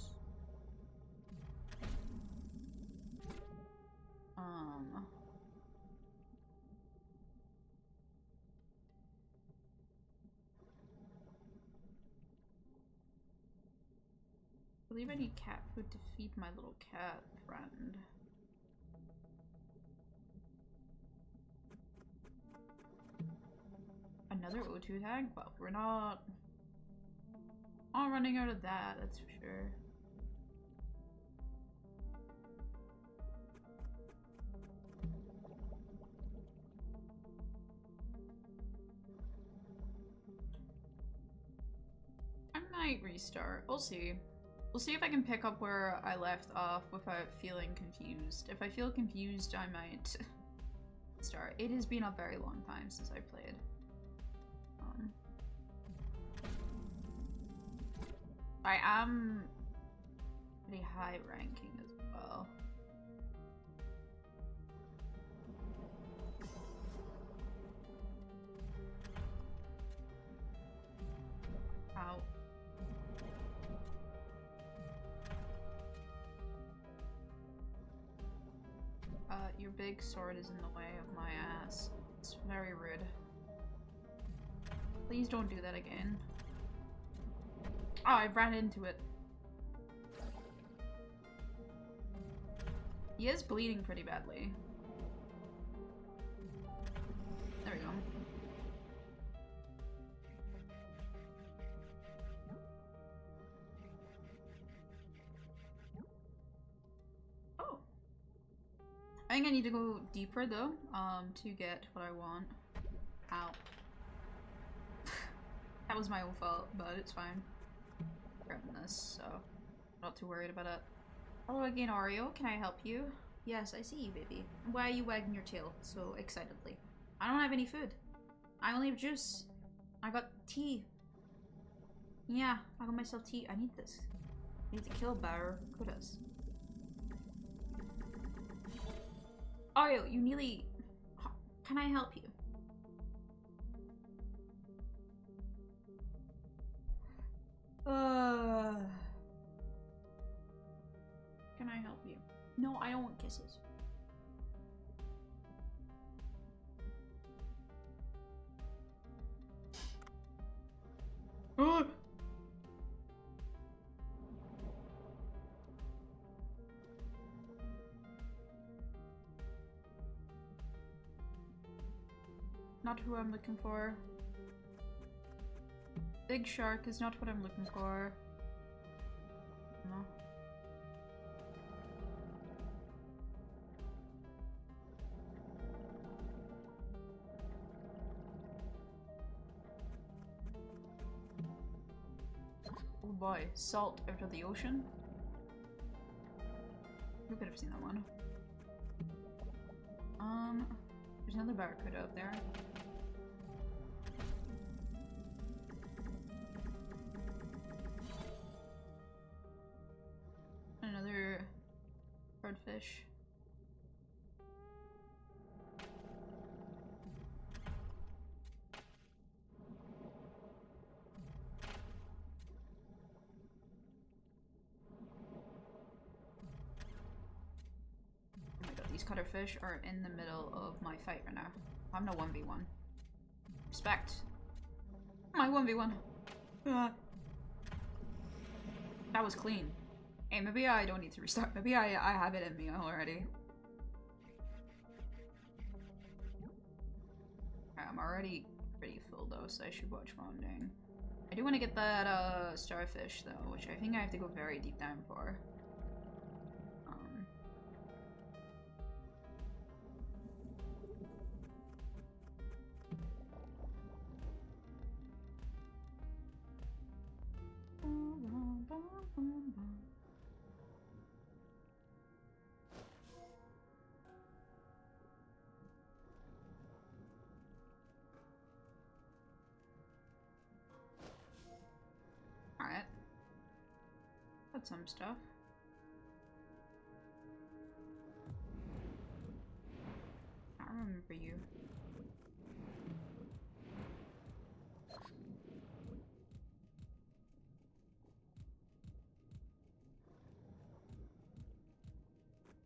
I believe I need cat food to feed my little cat friend. Another O2 tag? Well, we're not all running out of that, that's for sure. I might restart. We'll see. We'll see if I can pick up where I left off without feeling confused. If I feel confused, I might start. It has been a very long time since I played. I am pretty high ranking as well. Ow. Your big sword is in the way of my ass. It's very rude. Please don't do that again. Oh, I ran into it. He is bleeding pretty badly. There we go. Oh. I think I need to go deeper though, to get what I want. Ow. That was my own fault, but it's fine. Grabbing this, so not too worried about it. Hello again, Oreo. Can I help you? Yes, I see you, baby. Why are you wagging your tail so excitedly? I don't have any food. I only have juice. I got tea. Yeah, I got myself tea. I need this. I need to kill Barracudas. Oreo, you nearly... Can I help you? Can I help you? No, I don't want kisses. Not who I'm looking for. Big shark is not what I'm looking for. No. Oh boy, salt out of the ocean? Who could have seen that one? There's another barracuda up there. Another birdfish. Oh my god, these cutterfish are in the middle of my fight right now. I'm no 1v1. Respect. My 1v1. That was clean. Hey, maybe I don't need to restart. Maybe I have it in me already. I'm already pretty full though, so I should watch what I'm doing. I do want to get that starfish though, which I think I have to go very deep down for. got some stuff. I remember you.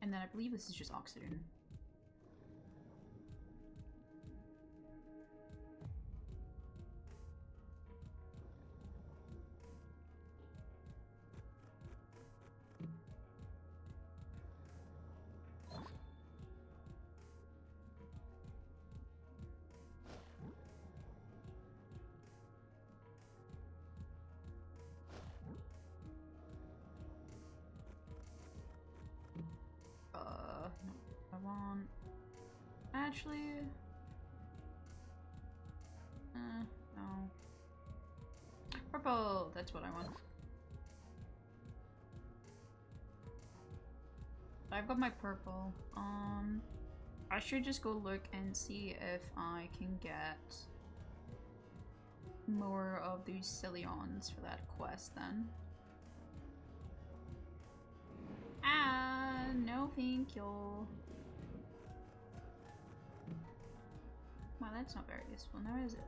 And then I believe this is just oxygen. I want... Actually... no. Purple! That's what I want. I've got my purple. I should just go look and see if I can get more of these Cilions for that quest then. Ah, no thank you. Well, that's not very useful now, is it?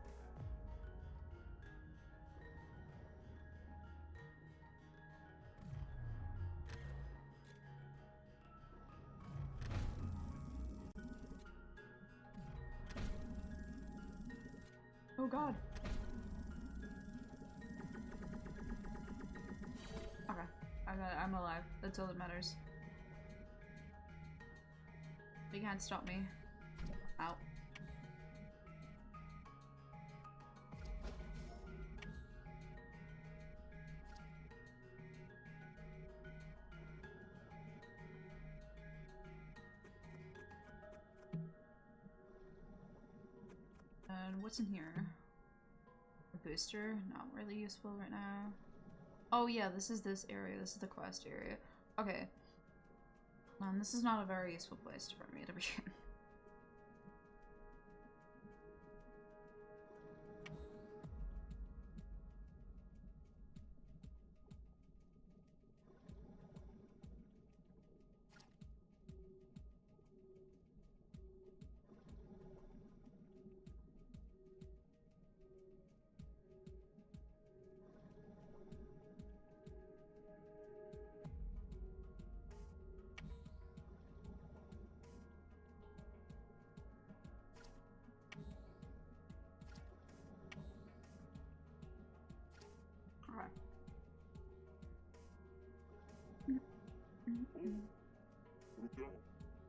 Oh god. Okay. I'm alive. That's all that matters. You can't stop me. Ow. And what's in here? A booster? Not really useful right now. Oh yeah, this is this area. This is the quest area. Okay. This is not a very useful place for me to begin.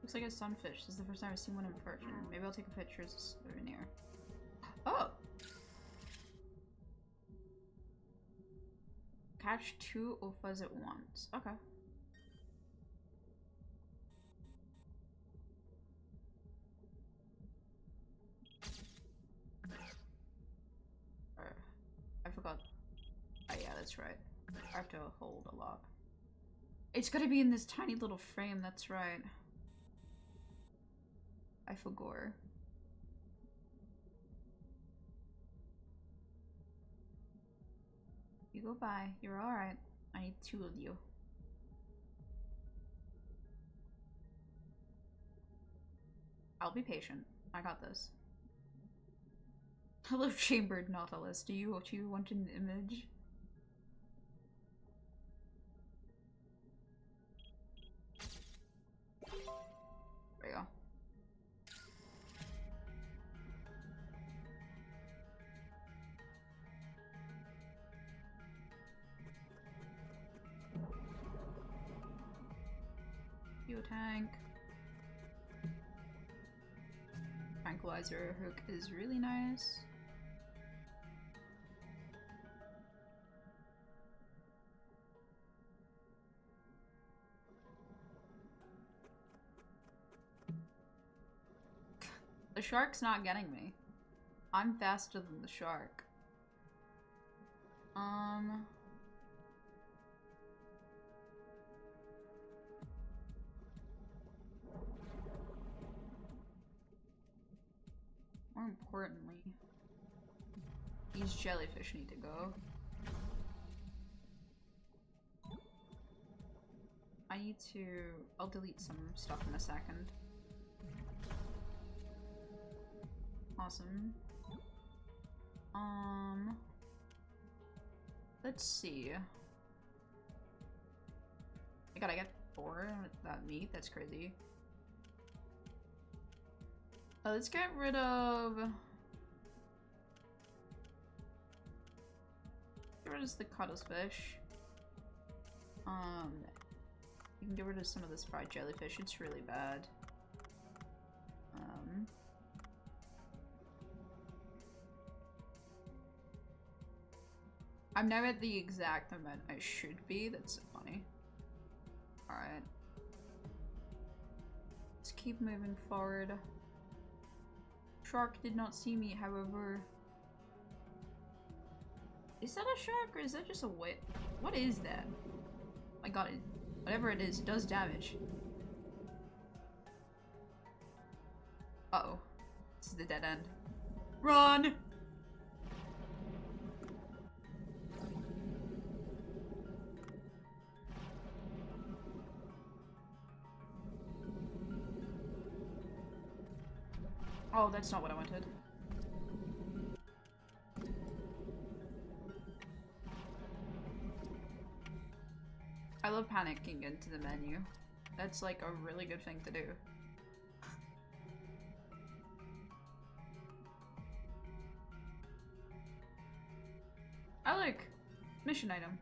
Looks like a sunfish. This is the first time I've seen one in person. Maybe I'll take a picture as a souvenir. Oh! Catch 2 OFAs at once. Okay. I forgot. Oh yeah, that's right. I have to hold a lot. It's gotta be in this tiny little frame, that's right. I forgot. You go by. You're alright. I need 2 of you. I'll be patient. I got this. Hello, chambered Nautilus. Do you want an image? There you go. Fuel tank. Tranquilizer hook is really nice. The shark's not getting me. I'm faster than the shark. More importantly, these jellyfish need to go. need to... I'll delete some stuff in a second. Awesome. Let's see. I gotta get 4 with that meat. That's crazy. Let's get rid of... Get rid of the cuttlefish. You can get rid of some of this fried jellyfish. It's really bad. I'm now at the exact amount I should be. That's so funny. Alright. Let's keep moving forward. Shark did not see me, however. Is that a shark or is that just a whale? What is that? I got it. Whatever it is, it does damage. Uh-oh. This is the dead end. Run! Oh, that's not what I wanted. I love panicking into the menu. That's like a really good thing to do. I like mission item.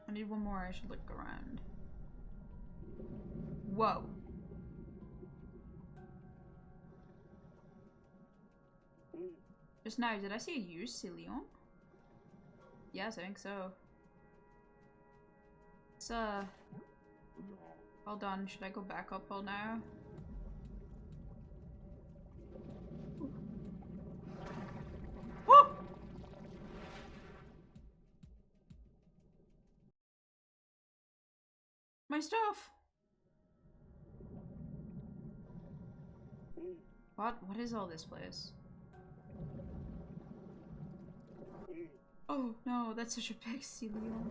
I need one more. I should look around. Whoa. Just now, did I see a use Leon? Yes, I think so. It's well done. Should I go back up all now? Woo! My stuff! What is all this place? Oh no, that's such a big Leon.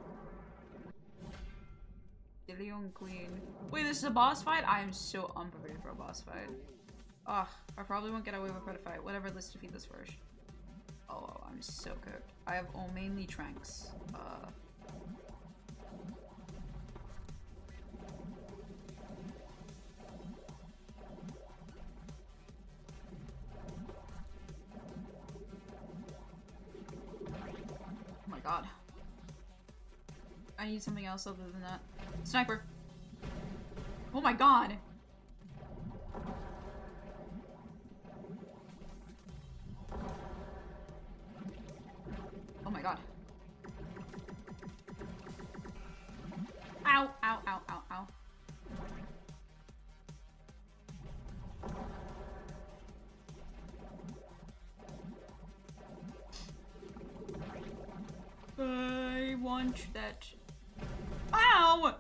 Leon Queen. Wait, this is a boss fight? I am so unprepared for a boss fight. Ugh, I probably won't get away with a fight. Whatever, let's defeat this first. Oh, I'm so cooked. I have mainly tranks. God. I need something else other than that. Sniper! Oh my god! Oh my god. Ow, ow, ow, ow, ow. I want that. Ow!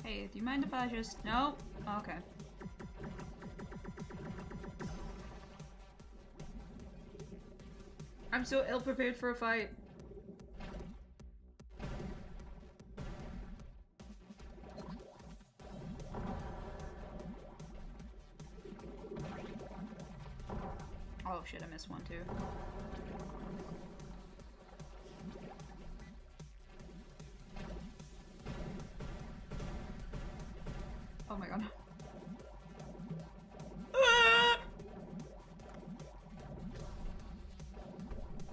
Hey, do you mind if I just... No? Okay. I'm so ill-prepared for a fight. Oh shit, I missed one too. Oh my god.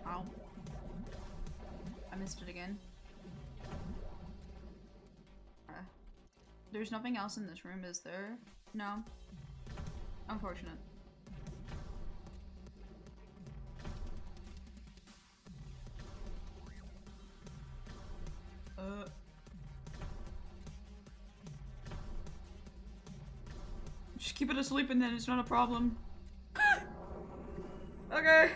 Ow. I missed it again. There's nothing else in this room, is there? No. Unfortunate. Just keep it asleep and then it's not a problem. Okay.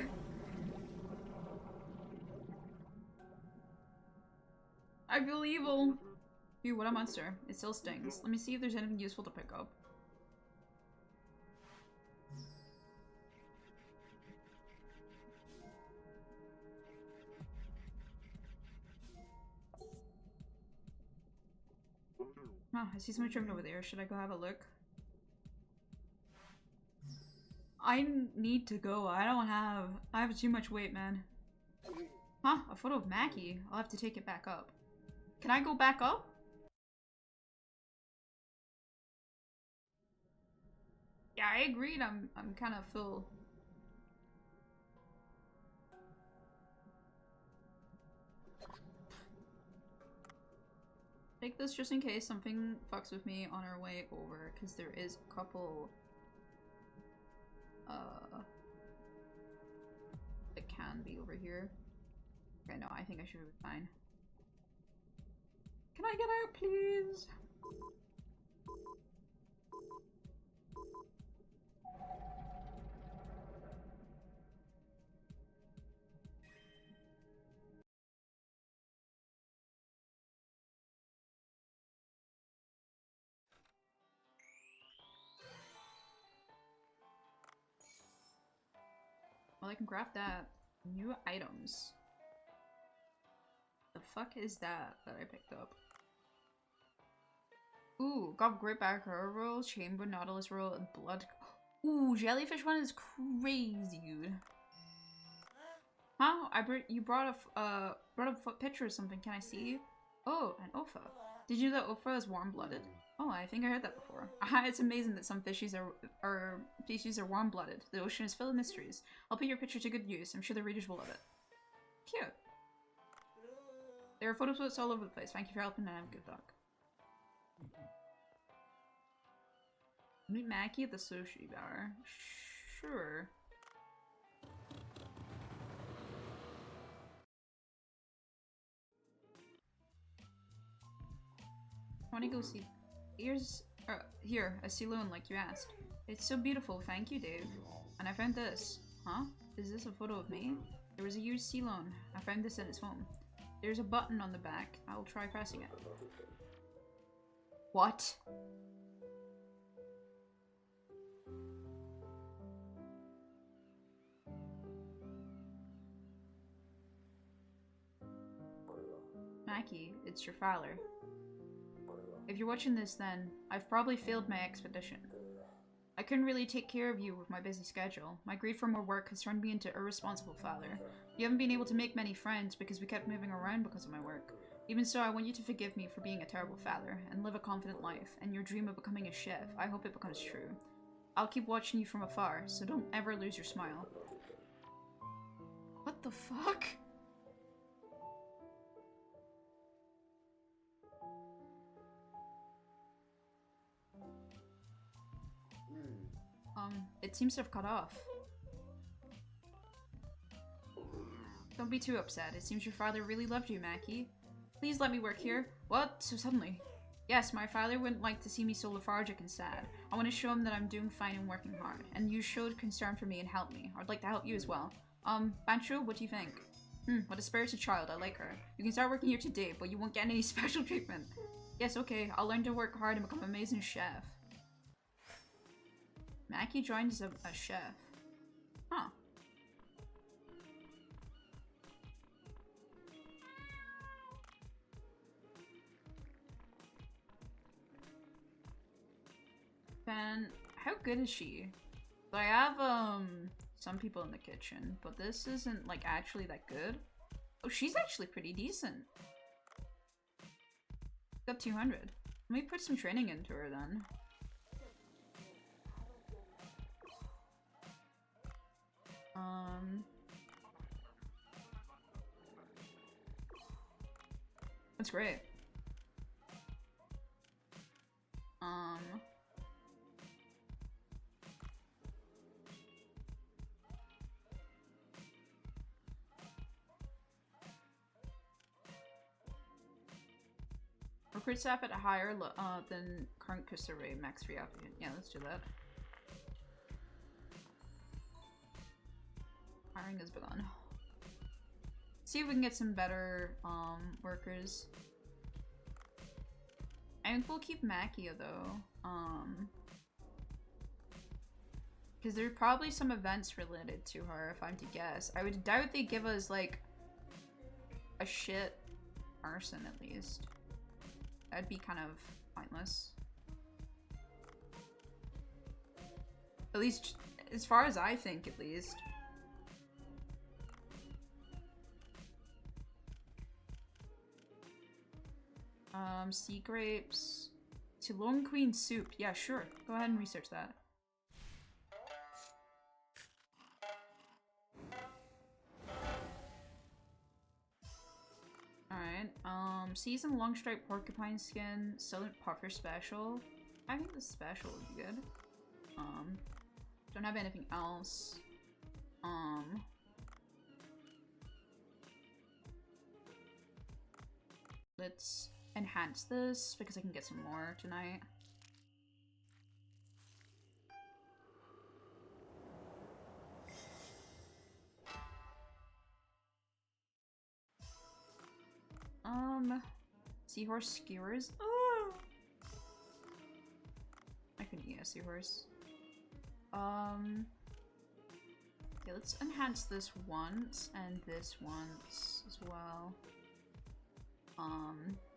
I feel evil. Phew, what a monster. It still stings. Let me see if there's anything useful to pick up. Huh, I see someone tripping over there. Should I go have a look? I need to go. I have too much weight, man. Huh, a photo of Mackie. I'll have to take it back up. Can I go back up? Yeah, I agreed. I'm kind of full. Take this just in case something fucks with me on our way over, because there is a couple that can be over here. Okay, no, I think I should be fine. Can I get out, please? Well, I can craft that. New items. The fuck is that I picked up? Ooh, got great back roll, chamber, nautilus roll, and blood. Ooh, jellyfish one is crazy, dude. Huh? You brought a picture or something. Can I see? Oh, an Opha. Did you know that Opha is warm-blooded? Oh, I think I heard that before. It's amazing that some species are warm-blooded. The ocean is full of mysteries. I'll put your picture to good use. I'm sure the readers will love it. Cute. There are photo spots all over the place. Thank you for helping and have good luck. Meet Mackie at the sushi bar. Sure. I want to go see. Here, a sea loan like you asked. It's so beautiful, thank you, Dave. And I found this. Huh? Is this a photo of me? There was a used sea loan. I found this at his home. There's a button on the back. I'll try pressing it. What? Mackie, it's your father. If you're watching this then, I've probably failed my expedition. I couldn't really take care of you with my busy schedule. My greed for more work has turned me into a irresponsible father. You haven't been able to make many friends because we kept moving around because of my work. Even so, I want you to forgive me for being a terrible father and live a confident life, and your dream of becoming a chef, I hope it becomes true. I'll keep watching you from afar, so don't ever lose your smile. What the fuck? It seems to have cut off. Don't be too upset. It seems your father really loved you, Mackie. Please let me work here. What? So suddenly? Yes, my father wouldn't like to see me so lethargic and sad. I want to show him that I'm doing fine and working hard. And you showed concern for me and helped me. I'd like to help you as well. Bancho, what do you think? What a spirited child. I like her. You can start working here today, but you won't get any special treatment. Yes, okay. I'll learn to work hard and become an amazing chef. Mackie joins a chef. Huh. Then, how good is she? So I have, some people in the kitchen, but this isn't, like, actually that good. Oh, she's actually pretty decent. Got 200. Let me put some training into her then. That's great. Recruit staff at a higher than current customer rate, max free applicant. Yeah, let's do that. Hiring has begun. See if we can get some better workers. I think we'll keep Mackie though. Because there are probably some events related to her, if I'm to guess. I would doubt they give us like a shit arson at least. That'd be kind of pointless. At least, as far as I think, at least. Sea grapes. Toulon Queen soup. Yeah, sure. Go ahead and research that. Alright, seasoned long striped porcupine skin, southern puffer special. I think the special would be good. Don't have anything else. Let's enhance this because I can get some more tonight. Seahorse skewers. Oh! I couldn't eat a seahorse. Okay, let's enhance this once and this once as well.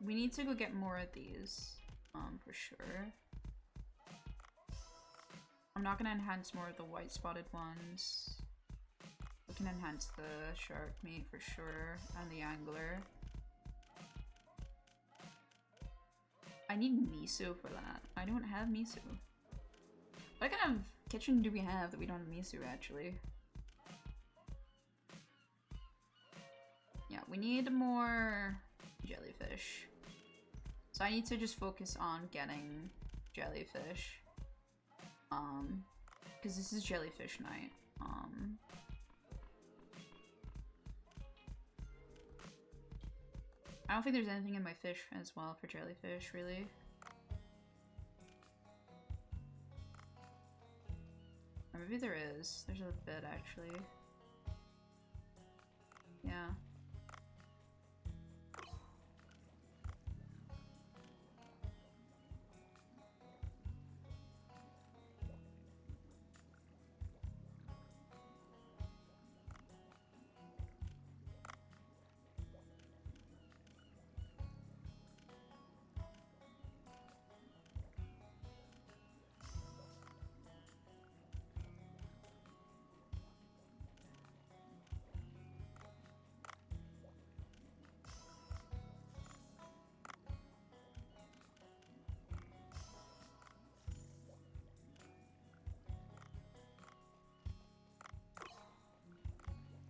We need to go get more of these, for sure. I'm not gonna enhance more of the white spotted ones. We can enhance the shark meat for sure, and the angler. I need miso for that. I don't have miso. What kind of kitchen do we have that we don't have miso, actually? Yeah, we need more jellyfish. So I need to just focus on getting jellyfish. Because this is jellyfish night. I don't think there's anything in my fish as well for jellyfish, really. Or maybe there is. There's a bit, actually. Yeah.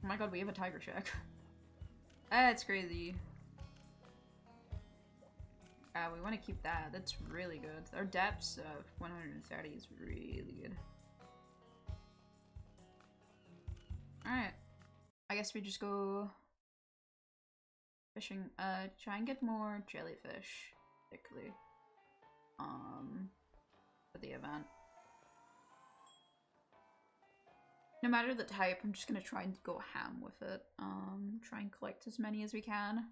Oh my god, we have a tiger shack. That's crazy. We want to keep that. That's really good. Our depths of 130 is really good. Alright. I guess we just go fishing. Try and get more jellyfish, particularly. For the event. No matter the type, I'm just gonna try and go ham with it. Try and collect as many as we can.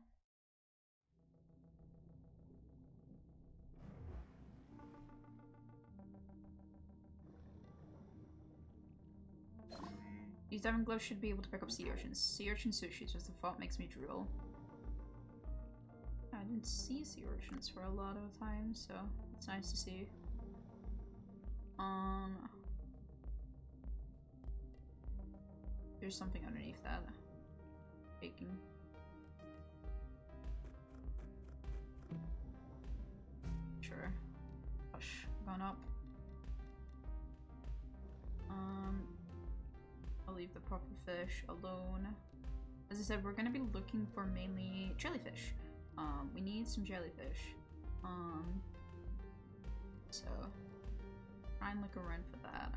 These diving gloves should be able to pick up sea urchins. Sea urchin sushi, just the thought makes me drool. I didn't see sea urchins for a lot of the time, so it's nice to see. There's something underneath that. Baking. Sure. Gosh, gone up. I'll leave the puffer fish alone. As I said, we're gonna be looking for mainly jellyfish. We need some jellyfish. So try and look around for that.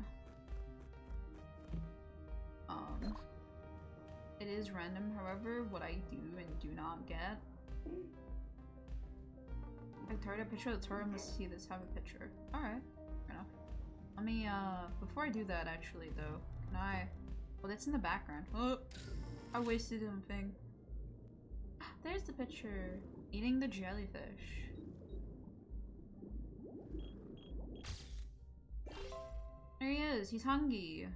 It is random, however, what I do and do not get. I target a picture of the tour, let's see this, have a picture. Alright, fair enough. Let me, before I do that actually though, can I... Well, that's in the background. Oh! I wasted something. There's the picture. Eating the jellyfish. There he is, he's hungry.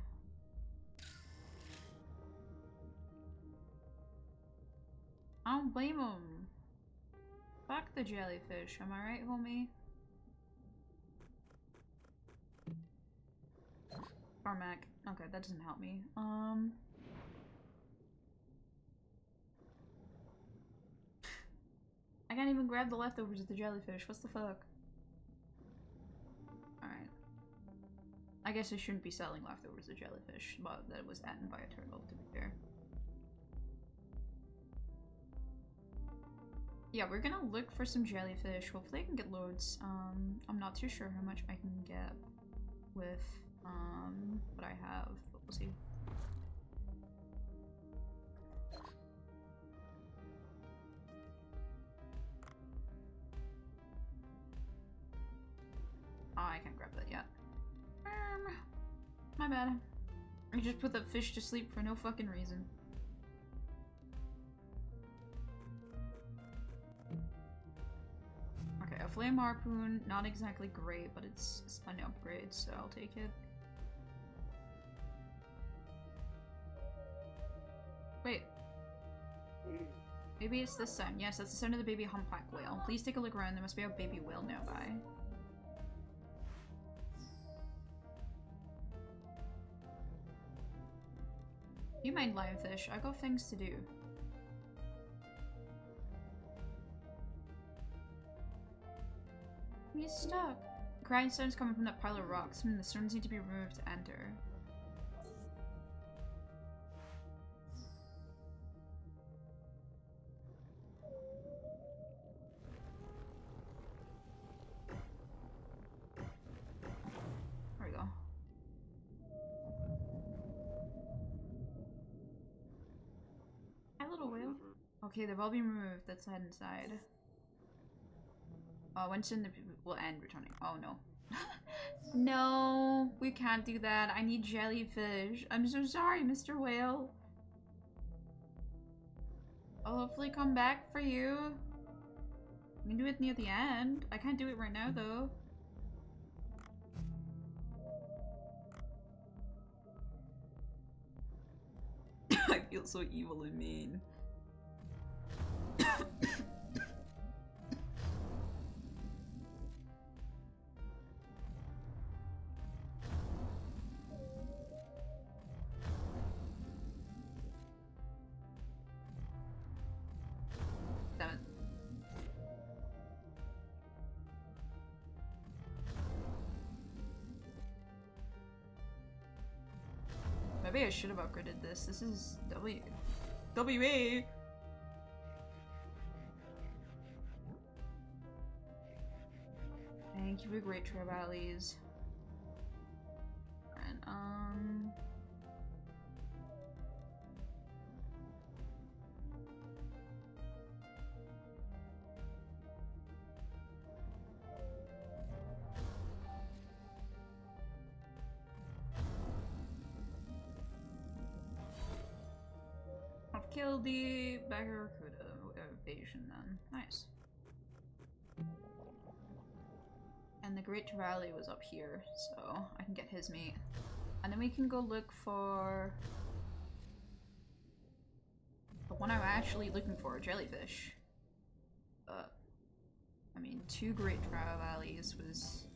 I don't blame him. Fuck the jellyfish, am I right, homie? Tarmac. Okay, that doesn't help me. I can't even grab the leftovers of the jellyfish. What's the fuck? Alright. I guess I shouldn't be selling leftovers of jellyfish, but that was eaten by a turtle, to be fair. Yeah, we're gonna look for some jellyfish. Hopefully I can get loads. I'm not too sure how much I can get with what I have, but we'll see. Oh, I can't grab that yet. My bad. I just put that fish to sleep for no fucking reason. Okay, a flame harpoon, not exactly great, but it's an upgrade, so I'll take it. Wait. Maybe it's this sound. Yes, that's the sound of the baby humpback whale. Please take a look around. There must be a baby whale nearby. You mind lionfish? I got things to do. He's stuck. Crying sounds coming from that pile of rocks. The stones need to be removed to enter. There we go. Hi, little whale. Okay, they've all been removed. Let's head inside. Once in the will end returning. Oh no. No, we can't do that. I need jellyfish. I'm so sorry, Mr. Whale. I'll hopefully come back for you. I can do it near the end. I can't do it right now though. I feel so evil and mean. Damn it. Maybe I should have upgraded this. This is WA. Thank you for great trip alleys. And I've killed the Barracuda evasion then. Nice. And the Great Trevally was up here, so I can get his meat. And then we can go look for the one I'm actually looking for, jellyfish. I mean, 2 Great Trevallies was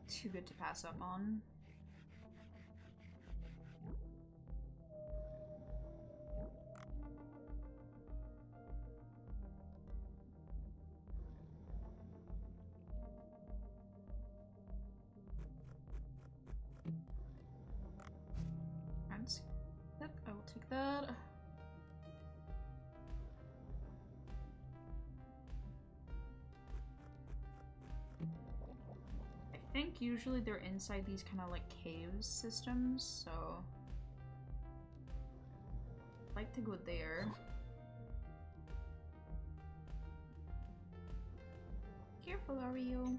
too good to pass up on. Yep, I will take that. I think usually they're inside these kind of like caves systems, so I'd like to go there. Careful, Ario.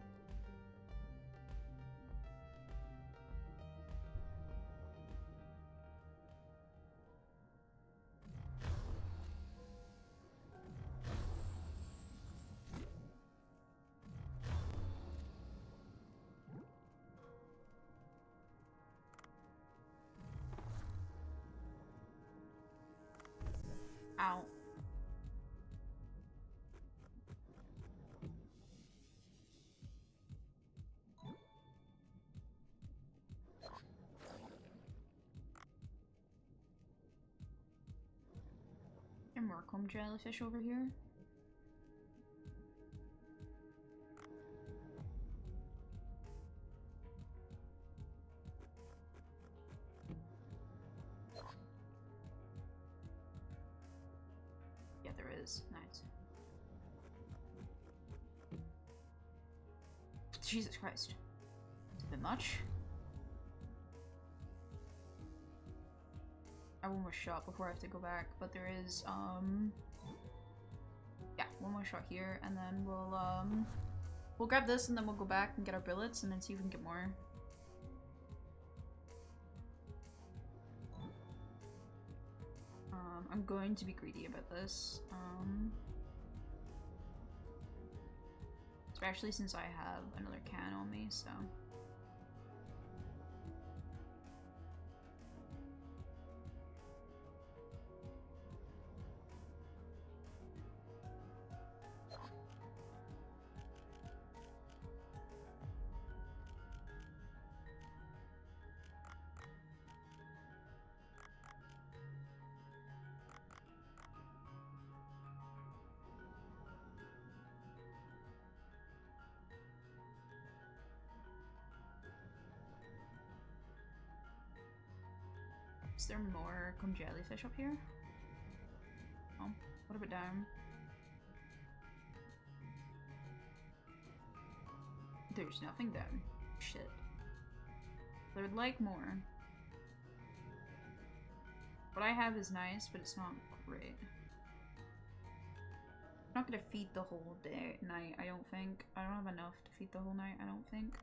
Ow. more comb jellyfish over here? Yeah, there is. Nice. Jesus Christ. It's a bit much. I one more shot before I have to go back, but there is, yeah, one more shot here, and then we'll grab this, and then we'll go back and get our billets, and then see if we can get more. I'm going to be greedy about this, especially since I have another can on me, so. Is there more comb jellyfish up here? Oh, what about down? There's nothing down. Shit. There'd like more. What I have is nice, but it's not great. I'm not gonna feed the whole night, I don't think. I don't have enough to feed the whole night, I don't think.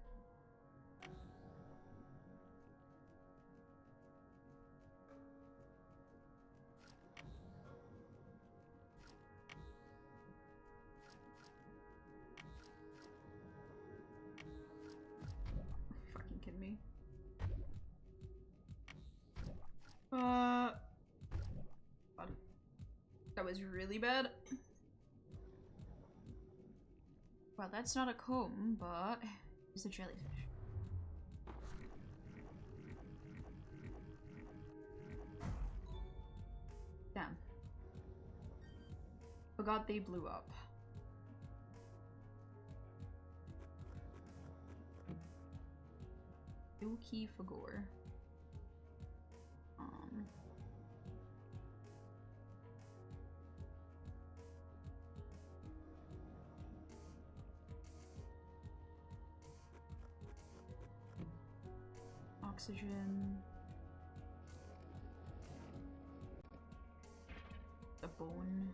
Fucking kidding me. That was really bad. Well, that's not a comb, but it's a jellyfish. Damn. Forgot they blew up. Yuki Fagor. Oxygen. The bone.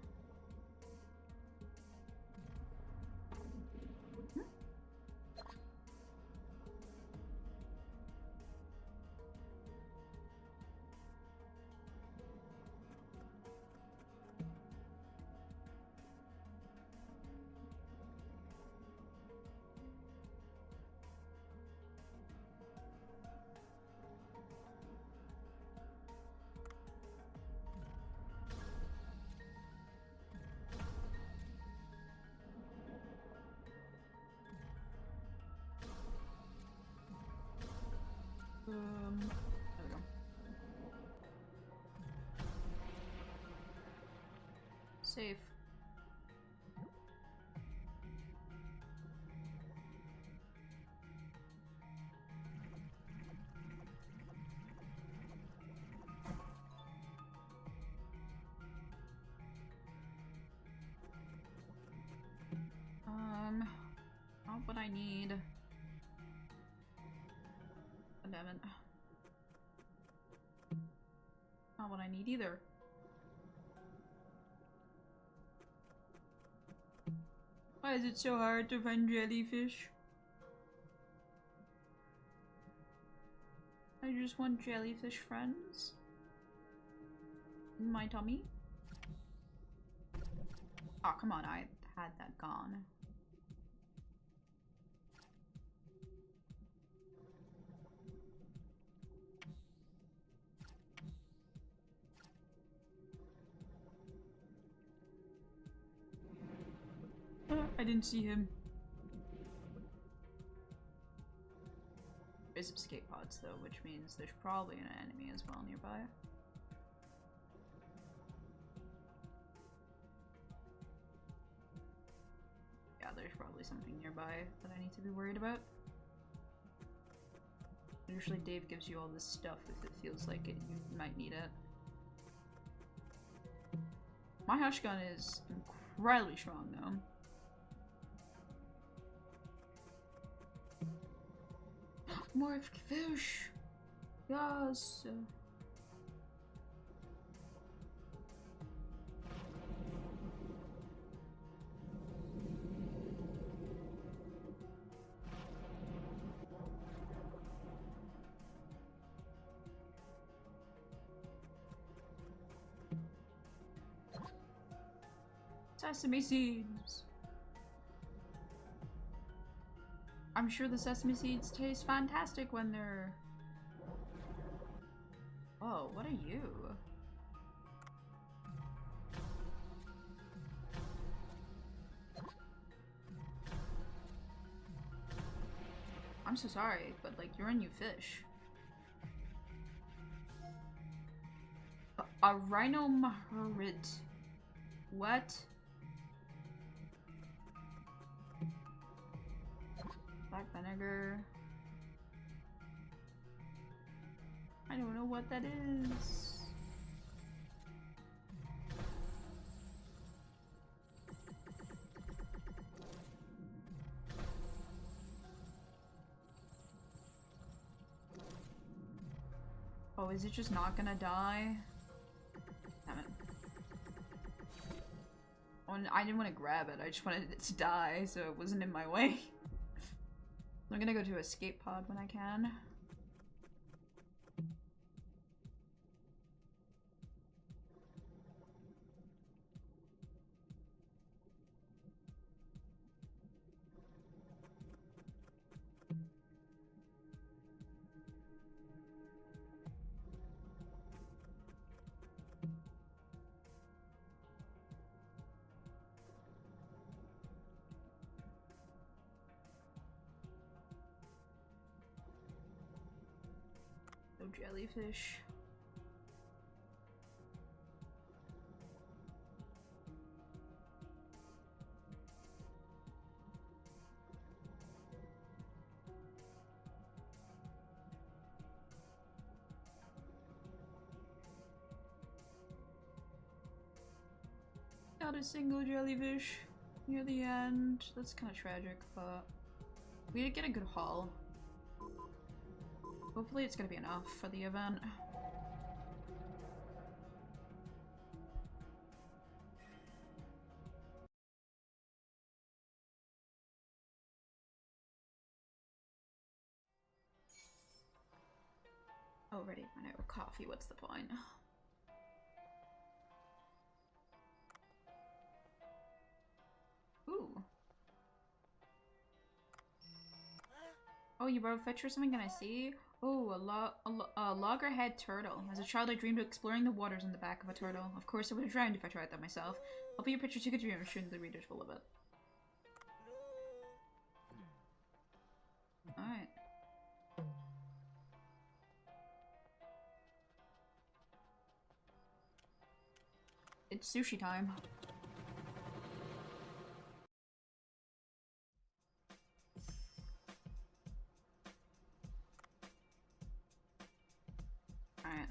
There we go. Safe. Not what I need. Oh, damn it. Not what I need either. Why is it so hard to find jellyfish? I just want jellyfish friends in my tummy. Oh, come on, I had that gone. I didn't see him. There's escape pods though, which means there's probably an enemy as well nearby. there's probably something nearby that I need to be worried about. Usually Dave gives you all this stuff if it feels like it, you might need it. My hush gun is incredibly strong though. More fish! Yes! Sesame seeds! I'm sure the sesame seeds taste fantastic when they're... Oh, what are you? I'm so sorry, but like, you're a new fish. A rhinomarid. What? Black vinegar. I don't know what that is. Oh, is it just not gonna die? Damn it. Oh, I didn't want to grab it, I just wanted it to die so it wasn't in my way. I'm gonna go to escape pod when I can. No jellyfish. Not a single jellyfish near the end. That's kind of tragic, but we did get a good haul. Hopefully it's gonna be enough for the event. Already run out of coffee, what's the point? Ooh. Oh, you brought a fetch or something? Can I see? Oh, a loggerhead turtle. As a child, I dreamed of exploring the waters on the back of a turtle. Of course, I would have drowned if I tried that myself. I'll be your picture too good dream. I'm sure the readers will love it. Alright. It's sushi time. Alright.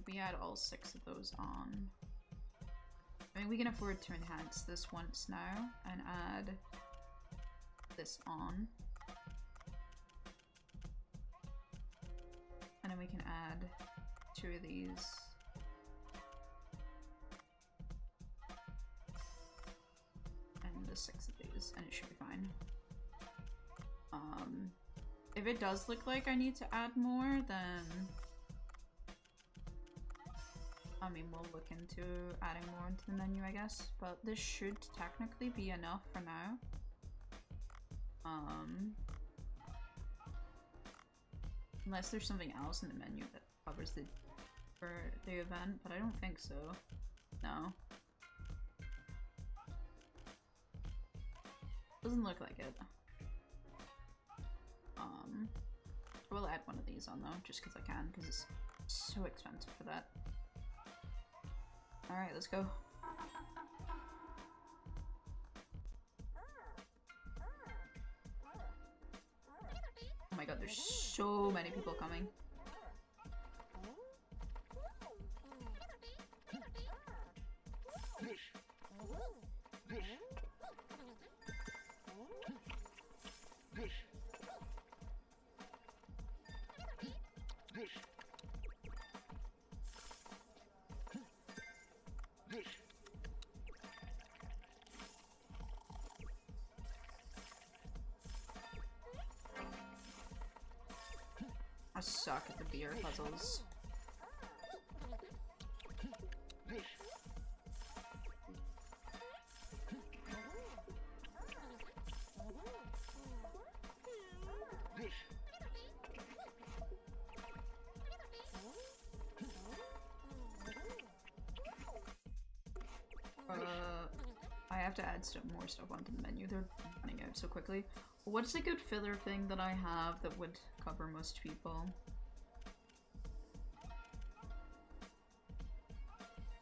We add all 6 of those on. I mean, we can afford to enhance this once now and add this on. And then we can add 2 of these. And the 6 of these, and it should be fine. If it does look like I need to add more, then I mean, we'll look into adding more into the menu, I guess. But this should technically be enough for now. Unless there's something else in the menu that covers for the event, but I don't think so. No. Doesn't look like it. I will add one of these on though, just because I can, because it's so expensive for that. Alright, let's go. Oh my god, there's so many people coming. I suck at the beer puzzles. I have to add more stuff onto the menu. They're running out so quickly. What's a good filler thing that I have that would cover most people?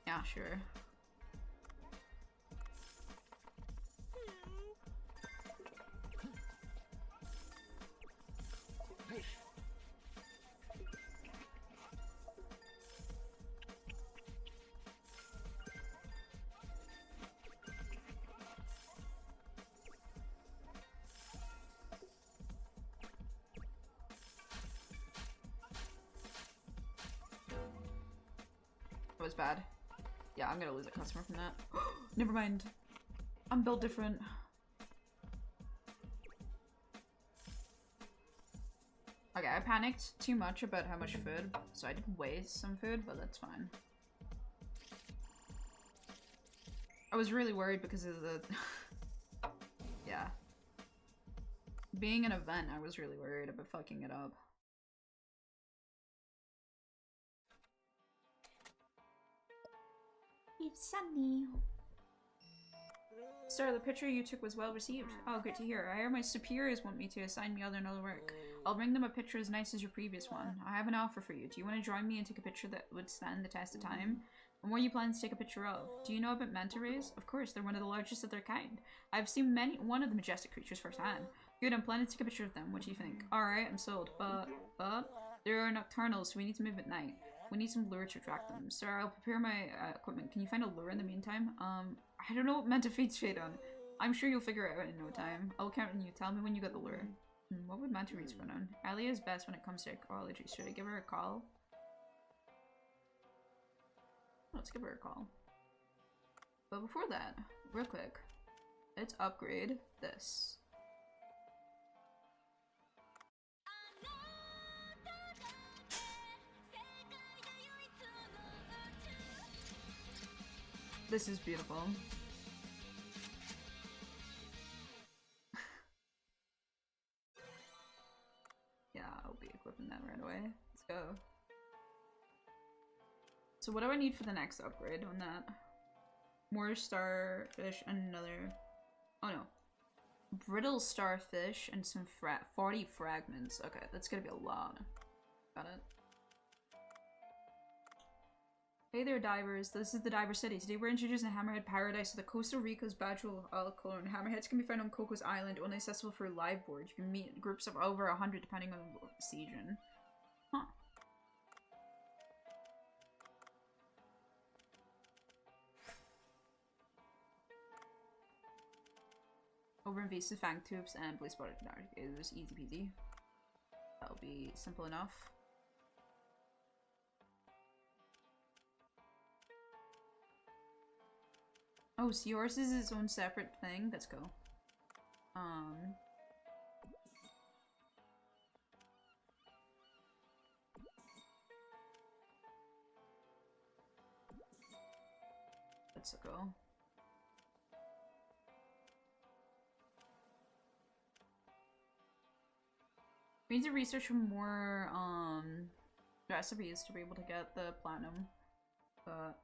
Yeah, sure. That was bad. Yeah, I'm gonna lose a customer from that. Never mind. I'm built different. Okay, I panicked too much about how much food, so I did waste some food, but that's fine. I was really worried because of the... yeah. Being an event, I was really worried about fucking it up. It's sunny. Sir, the picture you took was well received. Oh, good to hear. I hear my superiors want me to assign me other work. I'll bring them a picture as nice as your previous one. I have an offer for you. Do you want to join me and take a picture that would stand the test of time? And what are you planning to take a picture of? Do you know about manta rays? Of course, they're one of the largest of their kind. I've seen one of the majestic creatures firsthand. Good, I'm planning to take a picture of them. What do you think? Alright, I'm sold. But, there are nocturnals, so we need to move at night. We need some lure to attract them. Sir, I'll prepare my equipment. Can you find a lure in the meantime? I don't know what manta feeds fade on. I'm sure you'll figure it out in no time. I'll count on you. Tell me when you got the lure. What would manta rays run on? Alia is best when it comes to ecology. Should I give her a call? Let's give her a call. But before that, real quick, let's upgrade this. This is beautiful. Yeah, I'll be equipping that right away. Let's go. So what do I need for the next upgrade on that? More starfish and another... oh no. Brittle starfish and some 40 fragments. Okay, that's gonna be a lot. Got it. Hey there, divers. This is the Diver City. Today we're introducing Hammerhead Paradise to the Costa Rica's Bajul Alcolon. Hammerheads can be found on Coco's Island, only accessible for live board. You can meet groups of over 100 depending on the season. Huh. Over invasive fang tubes and blue spotted dark. It was easy peasy. That'll be simple enough. Oh, so yours is its own separate thing? Let's go. Let's go. We need to research for more, recipes to be able to get the platinum. But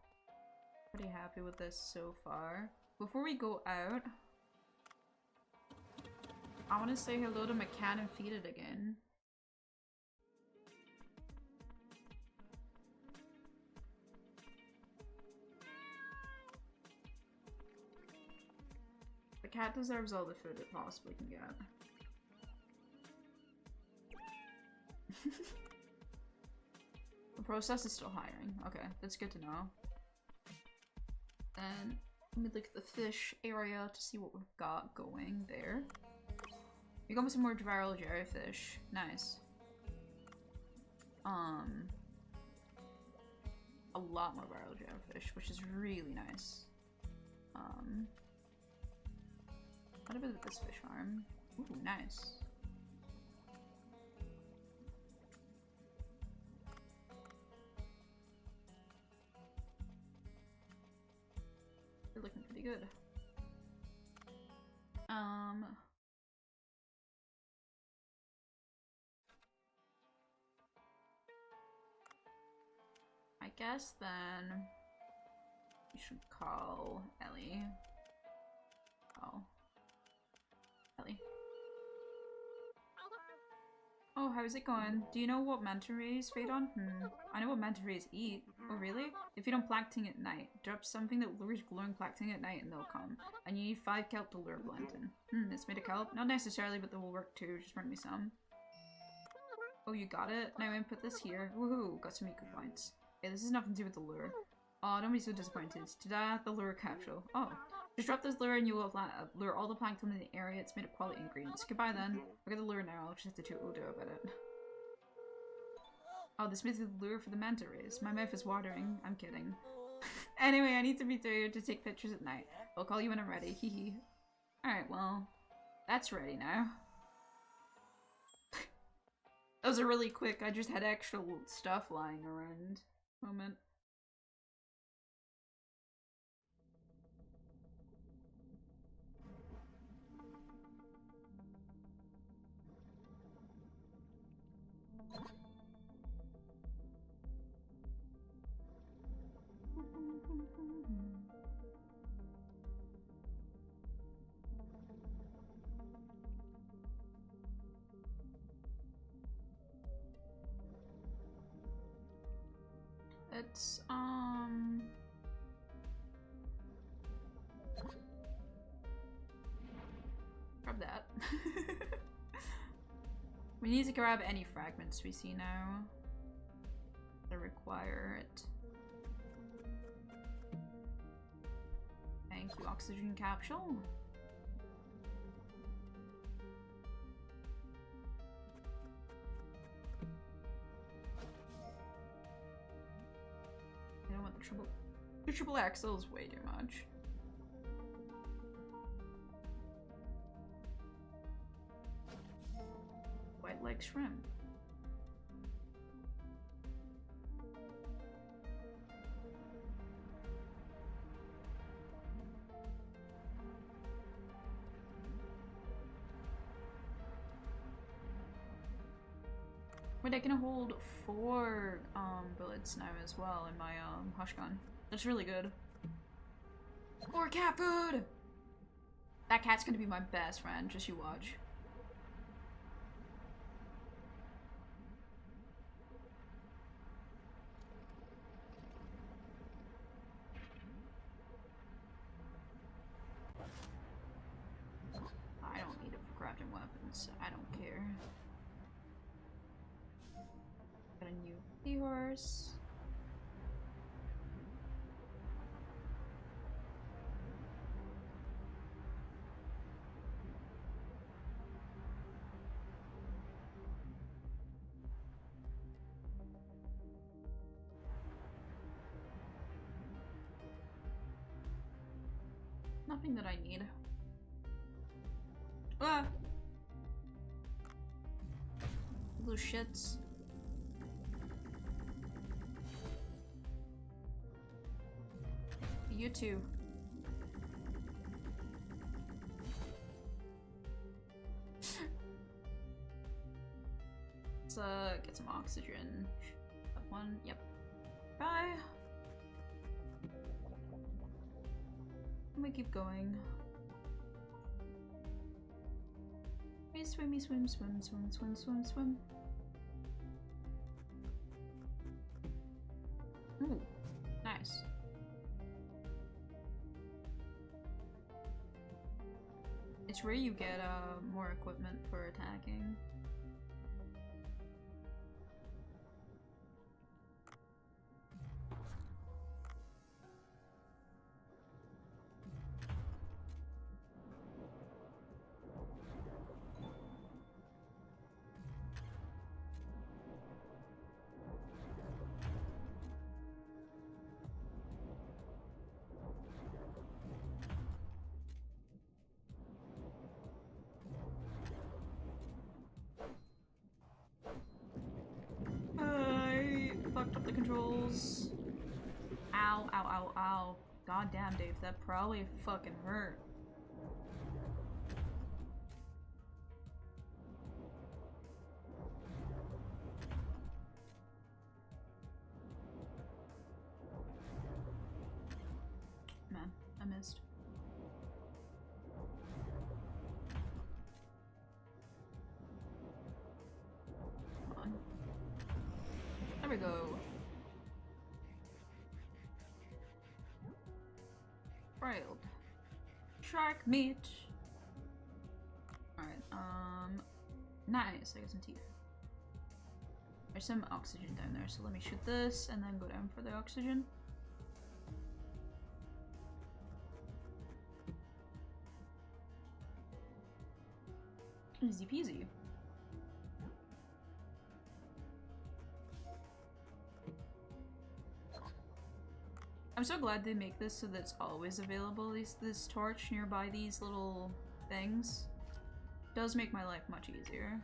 pretty happy with this so far. Before we go out, I want to say hello to my cat and feed it again. The cat deserves all the food it possibly can get. The process is still hiring. Okay, that's good to know. And let me look at the fish area to see what we've got going there. We got some more viral jellyfish. Nice. A lot more viral jellyfish, which is really nice. What about this fish farm? Ooh, nice. They're looking pretty good. I guess then we should call Ellie. Oh. Ellie. Oh, how's it going? Do you know what manta rays feed on? I know what manta rays eat. Oh, really? They feed on plankton at night. Drop something that lures glowing plankton at night and they'll come. And you need 5 kelp to lure plankton. It's made of kelp? Not necessarily, but they will work too. Just bring me some. Oh, you got it? Now input this here. Woohoo! Got some eco points. Okay, this has nothing to do with the lure. Oh, don't be so disappointed. Ta-da! The lure capsule. Oh. Just drop this lure and you will lure all the plankton in the area. It's made of quality ingredients. Goodbye then. I'll get the lure now. I'll just have to do about it. Oh, this made the lure for the manta rays. My mouth is watering. I'm kidding. Anyway, I need to be there to take pictures at night. I'll call you when I'm ready. Hee. Alright, well, that's ready now. That was a really quick, I just had extra stuff lying around moment. It's, grab that. We need to grab any fragments we see now that require it. Thank you, oxygen capsule. I don't want the triple axle is way too much. White leg shrimp. Wait, I can hold 4 bullets now as well in my hush gun. That's really good. More cat food! That cat's gonna be my best friend, just you watch. I don't need it for crafting weapons. I don't care. Got a new seahorse. Nothing that I need. Ah! Those shits. You too. Let's get some oxygen. That one, yep. Bye. We keep going. Swimmy, swim, swim, swim, swim, swim, swim. Ooh, nice. It's where you get more equipment for attacking. Fucked up the controls. Ow, ow, ow, ow. God damn, Dave, that probably fucking hurt. Man, I missed. Come on. There we go. Brailed. Shark meat. Alright, nice, I got some teeth. There's some oxygen down there, so let me shoot this and then go down for the oxygen. Easy peasy. I'm so glad they make this so that it's always available, this torch nearby these little things. It does make my life much easier.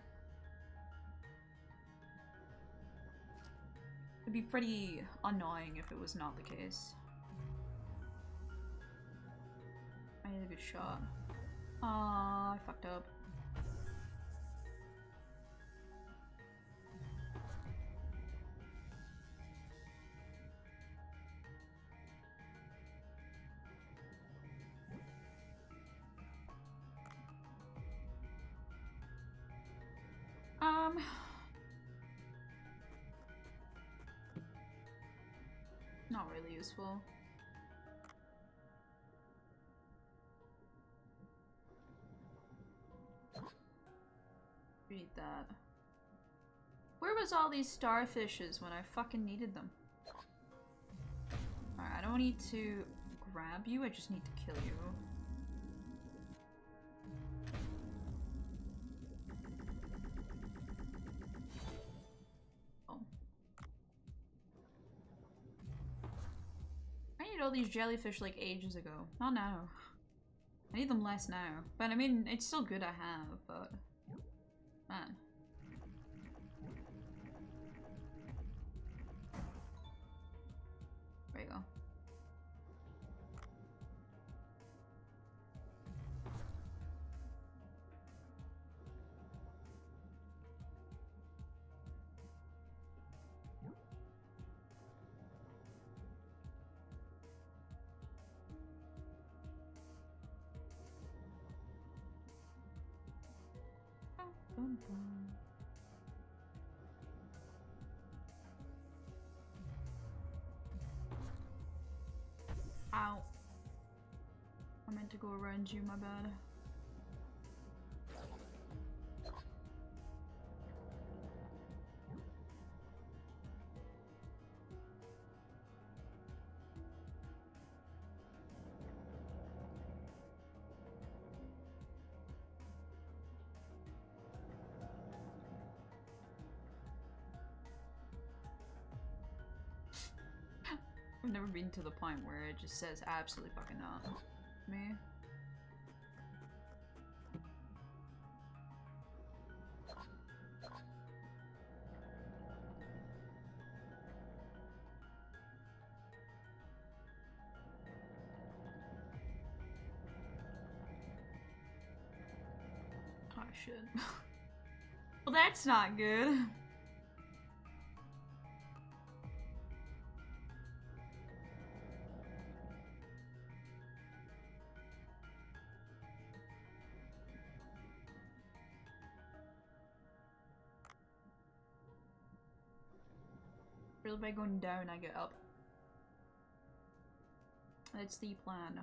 It'd be pretty annoying if it was not the case. I need a good shot. Aw, I fucked up. Not really useful. Read that. Where was all these starfishes when I fucking needed them? Alright, I don't need to grab you, I just need to kill you. All these jellyfish like ages ago. Not now. I need them less now. But I mean, it's still good I have, but... Man. There you go. Ow. I meant to go around you, my bad. I've never been to the point where it just says absolutely fucking not me. Oh shit. Well, that's not good. Really by going down, I get up. That's the plan.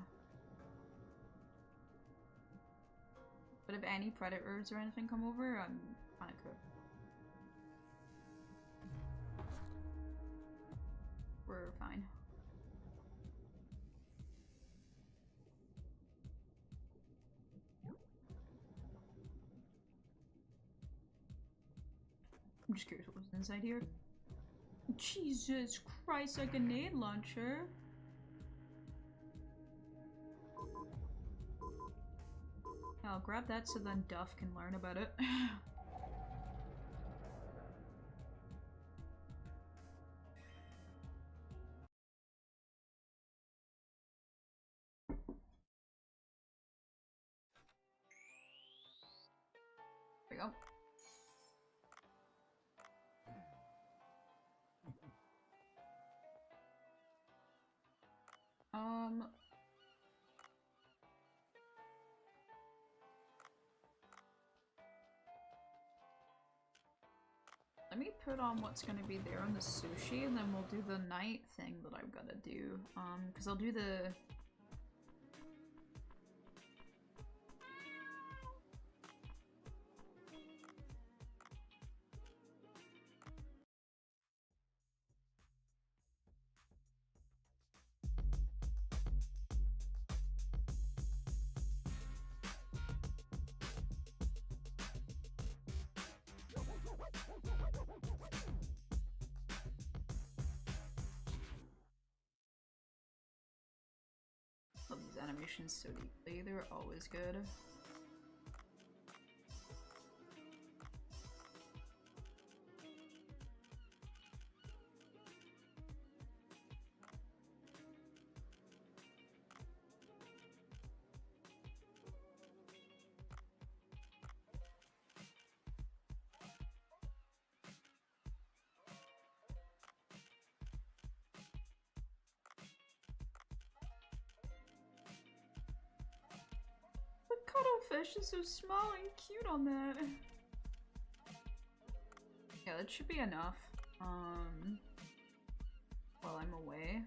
if any predators or anything come over, I'm kinda cooked. We're fine. I'm just curious what was inside here. Jesus Christ, a grenade launcher. I'll grab that so then Duff can learn about it. There we go. Let me put on what's gonna be there on the sushi, and then we'll do the night thing that I've gotta do. Because I'll do the... Love these animations so deeply, they're always good. Cuttlefish is so small and cute on that. Yeah, that should be enough. While I'm away.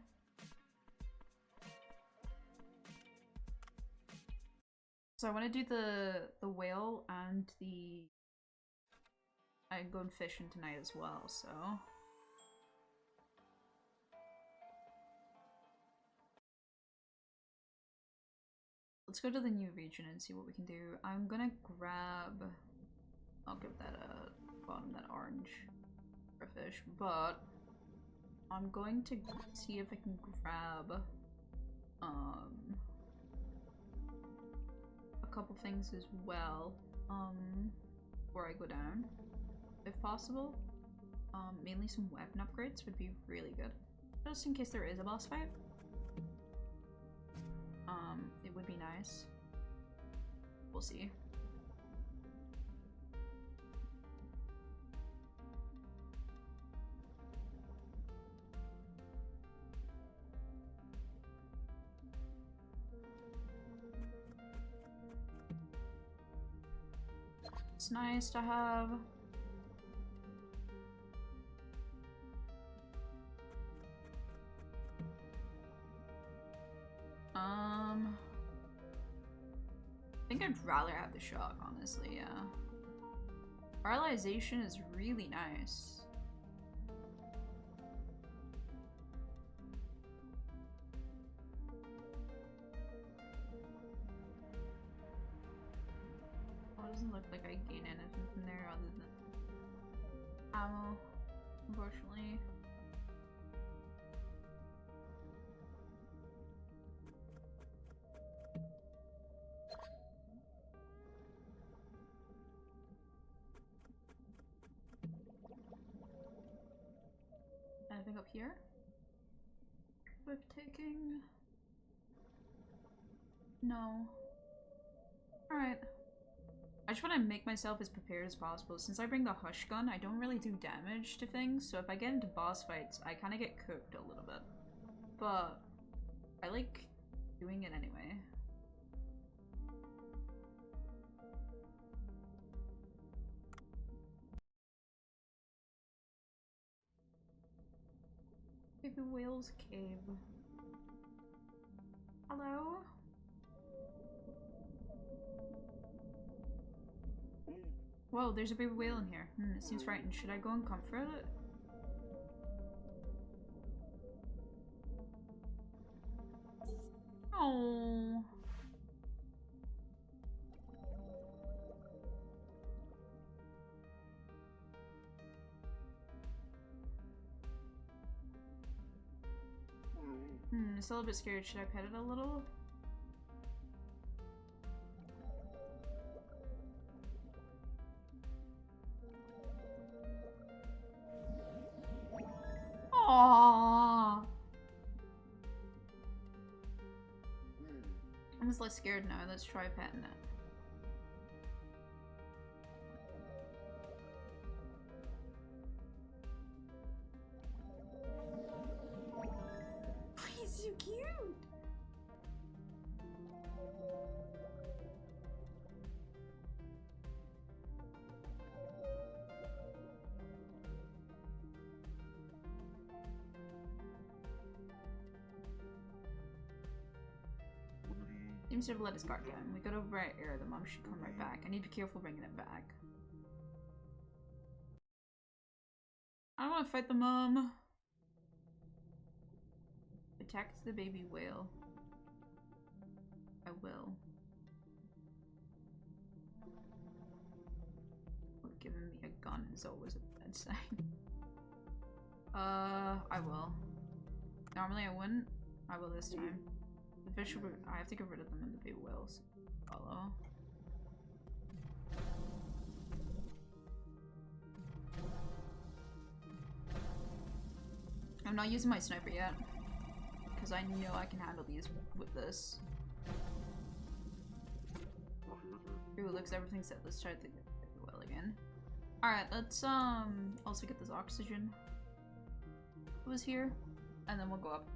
So I want to do the whale and the... I'm going fishing tonight as well, so... Let's go to the new region and see what we can do. I'm gonna grab... I'll give that a bottom, that orange for a fish, but I'm going to see if I can grab a couple things as well before I go down, if possible. Mainly some weapon upgrades would be really good, just in case there is a boss fight. It would be nice. We'll see. It's nice to have. I think I'd rather have the shock, honestly, yeah. Paralyzation is really nice. Well, it doesn't look like I gain anything from there other than ammo, unfortunately. Anything up here? With taking? No. Alright. I just want to make myself as prepared as possible. Since I bring the Hush Gun, I don't really do damage to things, so if I get into boss fights, I kind of get cooked a little bit. But I like doing it anyway. Baby Whale's Cave. Hello? Whoa, there's a baby whale in here. It seems frightened. Should I go and comfort it? Oh. It's a little bit scared. Should I pet it a little? Aww. I'm just less scared now. Let's try petting it. He's so cute. Seems to have let his guard down. We got over right air. The mom should come right back. I need to be careful bringing it back. I don't want to fight the mom. Attack the baby whale. I will. Giving me a gun is always a bad sign. I will. Normally I wouldn't. I will this time. The fish will, I have to get rid of them and the baby whales. Follow. I'm not using my sniper yet. Because I know I can handle these with this. Ooh, looks everything's set. Let's try the well again. Alright, let's also get this oxygen. It was here. And then we'll go up.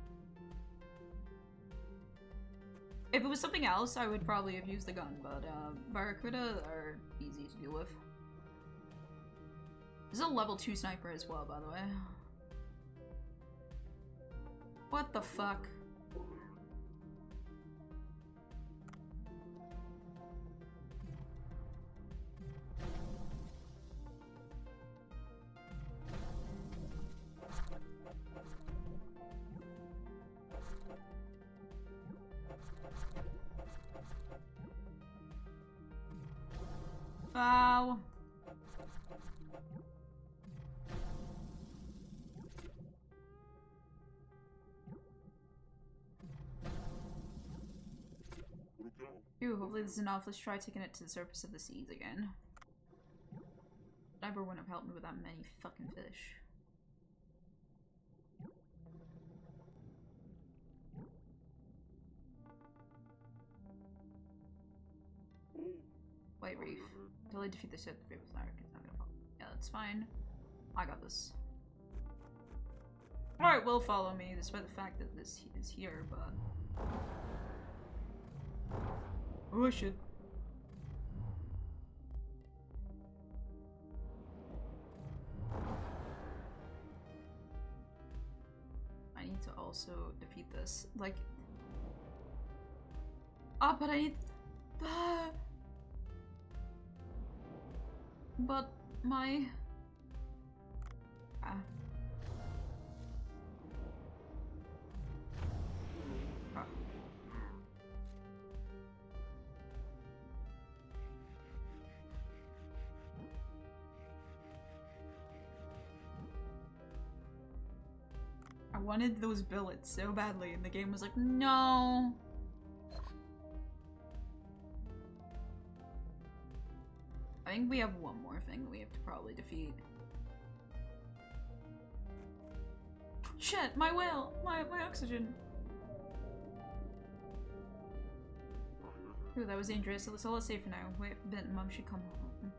If it was something else, I would probably have used the gun, but Barracuda are easy to deal with. This is a level 2 sniper as well, by the way. What the fuck? Ow. Ooh, hopefully this is enough. Let's try taking it to the surface of the seas again. Diver wouldn't have helped me with that many fucking fish. White reef. Until I defeat the ship, the favorite flag is not gonna fall. Yeah, that's fine. I got this. Alright, will follow me, despite the fact that this is here, but... Oh, I should. I need to also defeat this. Like... Ah, but I need... But my... I wanted those billets so badly, and the game was like, no! I think we have one more thing that we have to probably defeat. Shit, my whale! My oxygen! Ooh, that was dangerous, so let's save for now. Wait a bit, Mom should come home.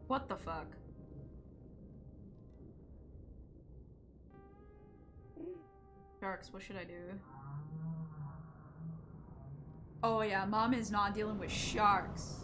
What the fuck? Sharks, what should I do? Oh yeah, Mom is not dealing with sharks.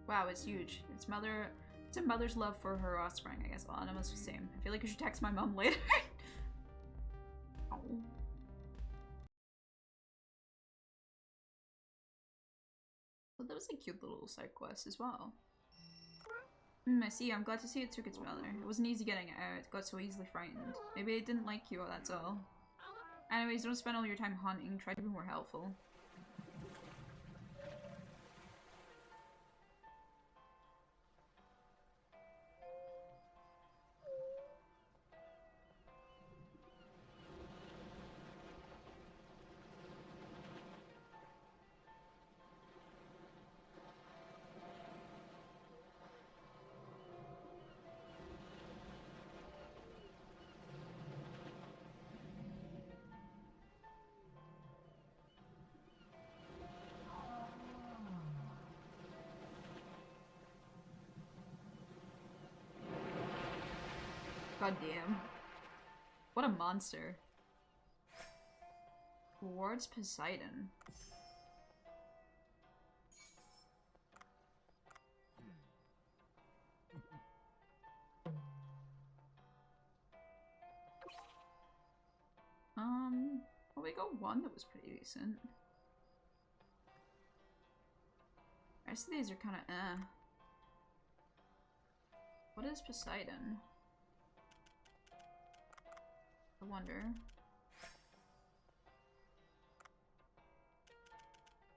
Wow, it's huge. It's a mother's love for her offspring, I guess. Well, that must be the same. I feel like I should text my mom later. Oh. Well, that was a cute little side quest as well. I see. I'm glad to see it took its mother. It wasn't easy getting it out. It got so easily frightened. Maybe it didn't like you, that's all. Anyways, don't spend all your time hunting. Try to be more helpful. God damn. What a monster. Rewards Poseidon. Well, we got one that was pretty decent. The rest of these are kind of What is Poseidon? I wonder.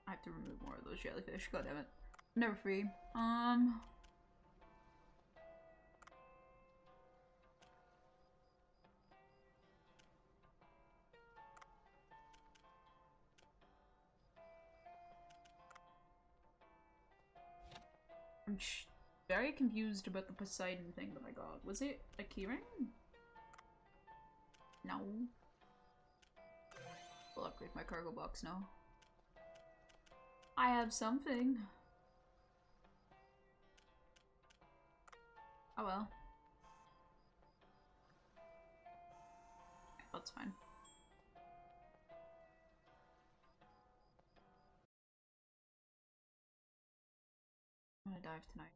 I have to remove more of those jellyfish. God damn it. Never free. I'm very confused about the Poseidon thing that I got. Was it a keyring? No. We'll upgrade my cargo box now. I have something. Oh well. That's fine. I'm gonna dive tonight.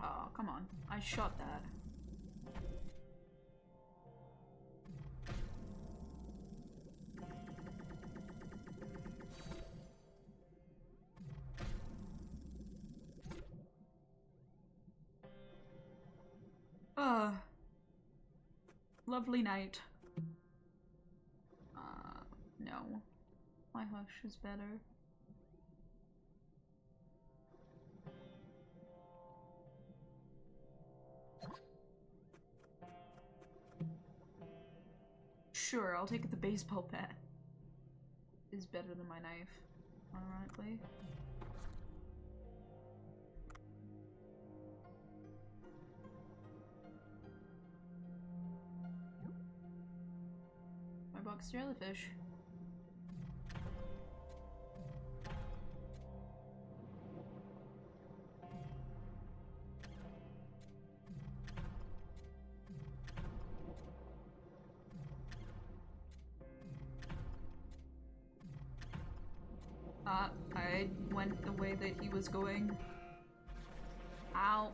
Oh, come on. I shot that. Lovely night. No. My hush is better. Sure, I'll take the baseball bat. Is better than my knife, ironically. My box jellyfish. I went the way that he was going. Ow.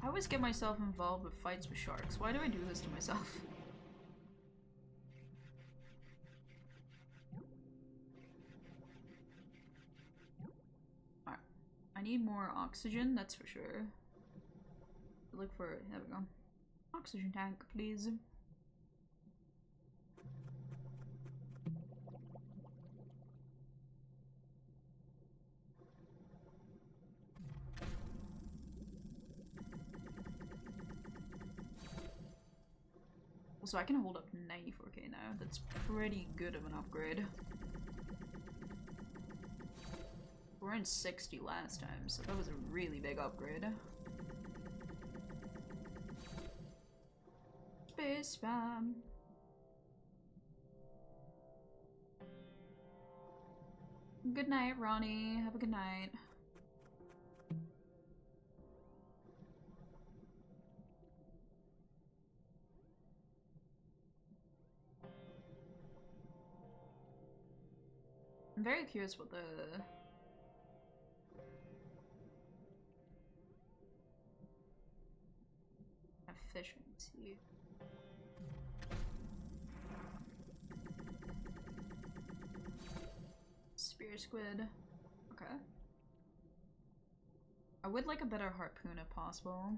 I always get myself involved with fights with sharks. Why do I do this to myself? Alright. I need more oxygen, that's for sure. Look for it. There we go. Oxygen tank, please. So I can hold up 94k now. That's pretty good of an upgrade. We're in 60 last time, so that was a really big upgrade. Space spam. Good night, Ronnie. Have a good night. I'm very curious what the efficiency. Spear squid. Okay. I would like a better harpoon if possible.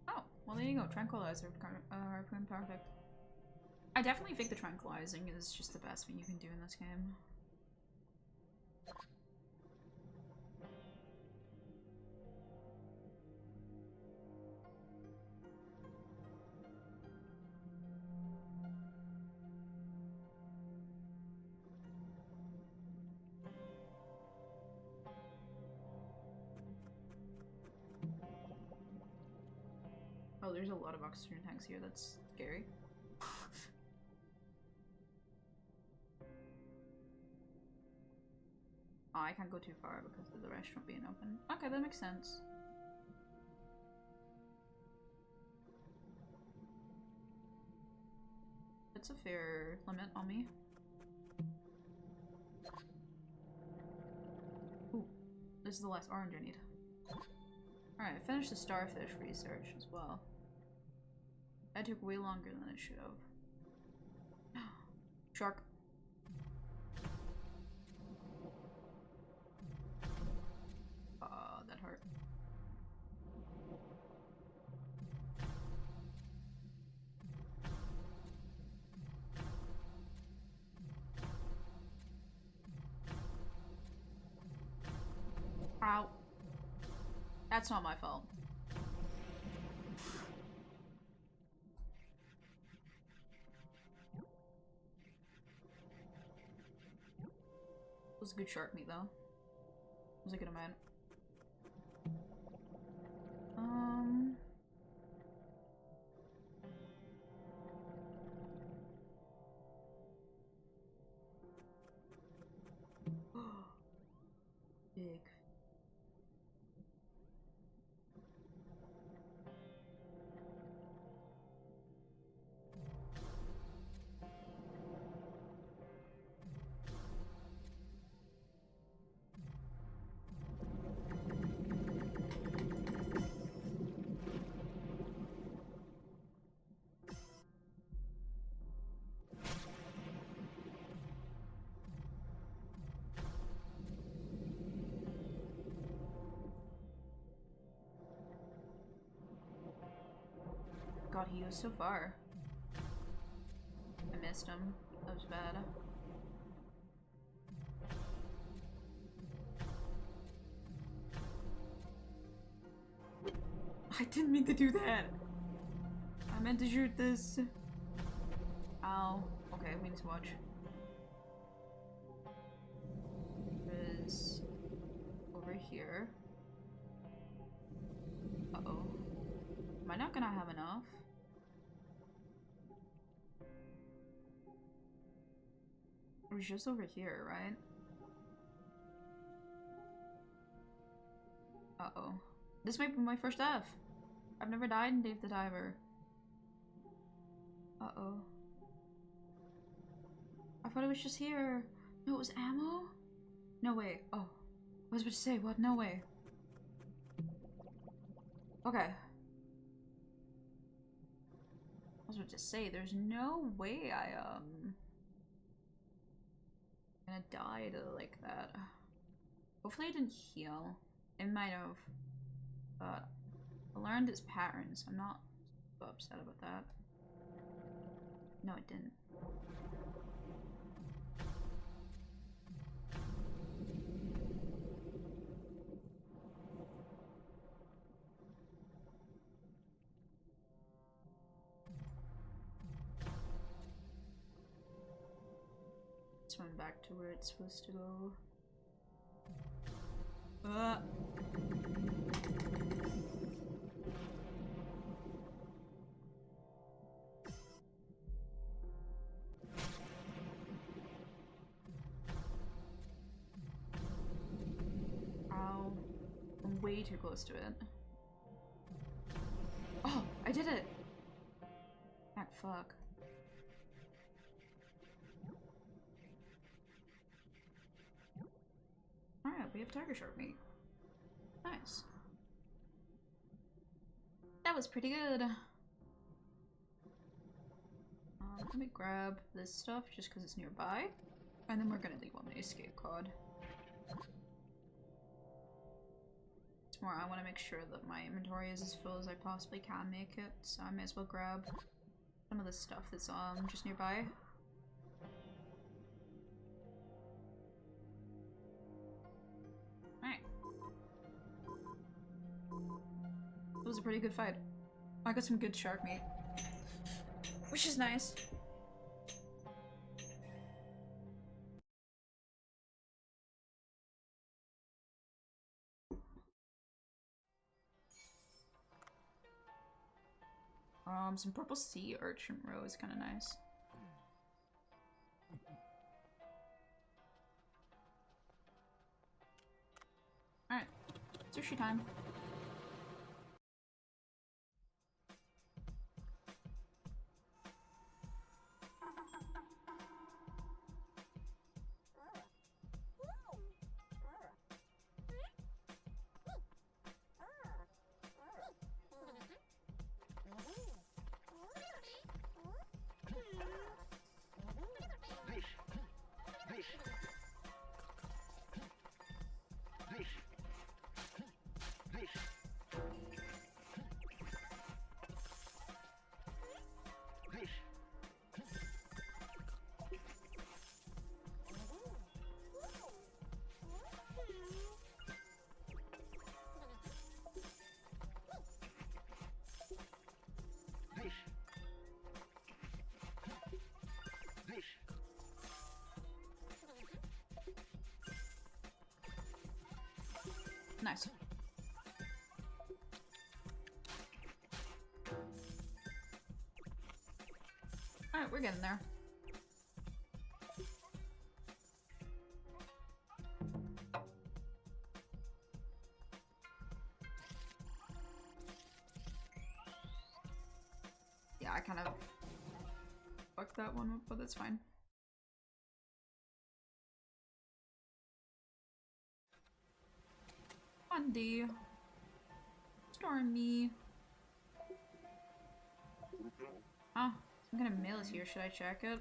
Oh, well there you go. Tranquilizer harpoon, perfect. I definitely think the tranquilizing is just the best thing you can do in this game. Oh, there's a lot of oxygen tanks here. That's scary. Oh, I can't go too far because of the restaurant being open. Okay, that makes sense. It's a fair limit on me. Ooh, this is the last orange I need. Alright, I finished the starfish research as well. That took way longer than it should have. Shark. That hurt. Ow. That's not my fault. It was a good shark meat though. It was a good amount. Big. God, he was so far. I missed him. That was bad. I didn't mean to do that! I meant to shoot this. Ow. Okay, we need to watch. Is over here. Uh-oh. Am I not gonna have enough? It was just over here, right? Uh-oh. This might be my first death. I've never died in Dave the Diver. Uh-oh. I thought it was just here. No, it was ammo? No way. Oh. I was about to say, what? No way. Okay. I was about to say, there's no way I'm gonna die to like that. Hopefully I didn't heal. It might have. But I learned its patterns. I'm not so upset about that. No, it didn't. Swim back to where it's supposed to go. Ow. I'm way too close to it. Oh, I did it! Ah, fuck. Alright, we have tiger shark meat. Nice. That was pretty good. Let me grab this stuff just because it's nearby. And then we're gonna leave on the escape cod. It's more, I want to make sure that my inventory is as full as I possibly can make it, so I may as well grab some of the stuff that's just nearby. Alright. It was a pretty good fight. I got some good shark meat. Which is nice. Some purple sea urchin roe is kind of nice. Alright, sushi time. Nice. Alright, we're getting there. Yeah, I kind of fucked that one up, but that's fine. Monday. Stormy. Ah, some kind of mail is here. Should I check it?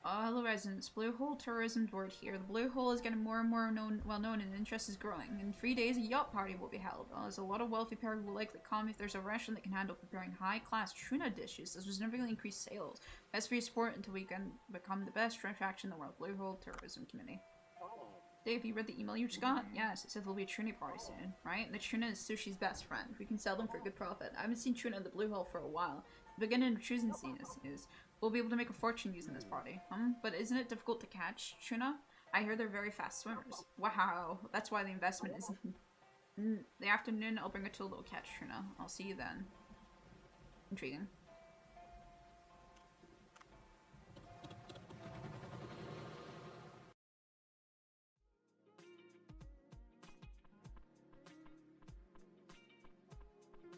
Hello residents. Blue Hole Tourism Board here. The Blue Hole is getting more and more well known and interest is growing. In 3 days, a yacht party will be held. There's a lot of wealthy people will likely come if there's a restaurant that can handle preparing high-class tuna dishes. This will significantly increase sales. As for your support until we can become the best attraction in the world. Blue Hole Tourism Committee. Dave, you read the email you just got? Yes, it says there'll be a tuna party soon, right? And the tuna is sushi's best friend. We can sell them for a good profit. I haven't seen tuna in the Blue Hole for a while. The beginning of choosing scene is we'll be able to make a fortune using this party. But isn't it difficult to catch tuna? I hear they're very fast swimmers. Wow, that's why the investment is in the afternoon. I'll bring a tool that will catch tuna. I'll see you then. Intriguing.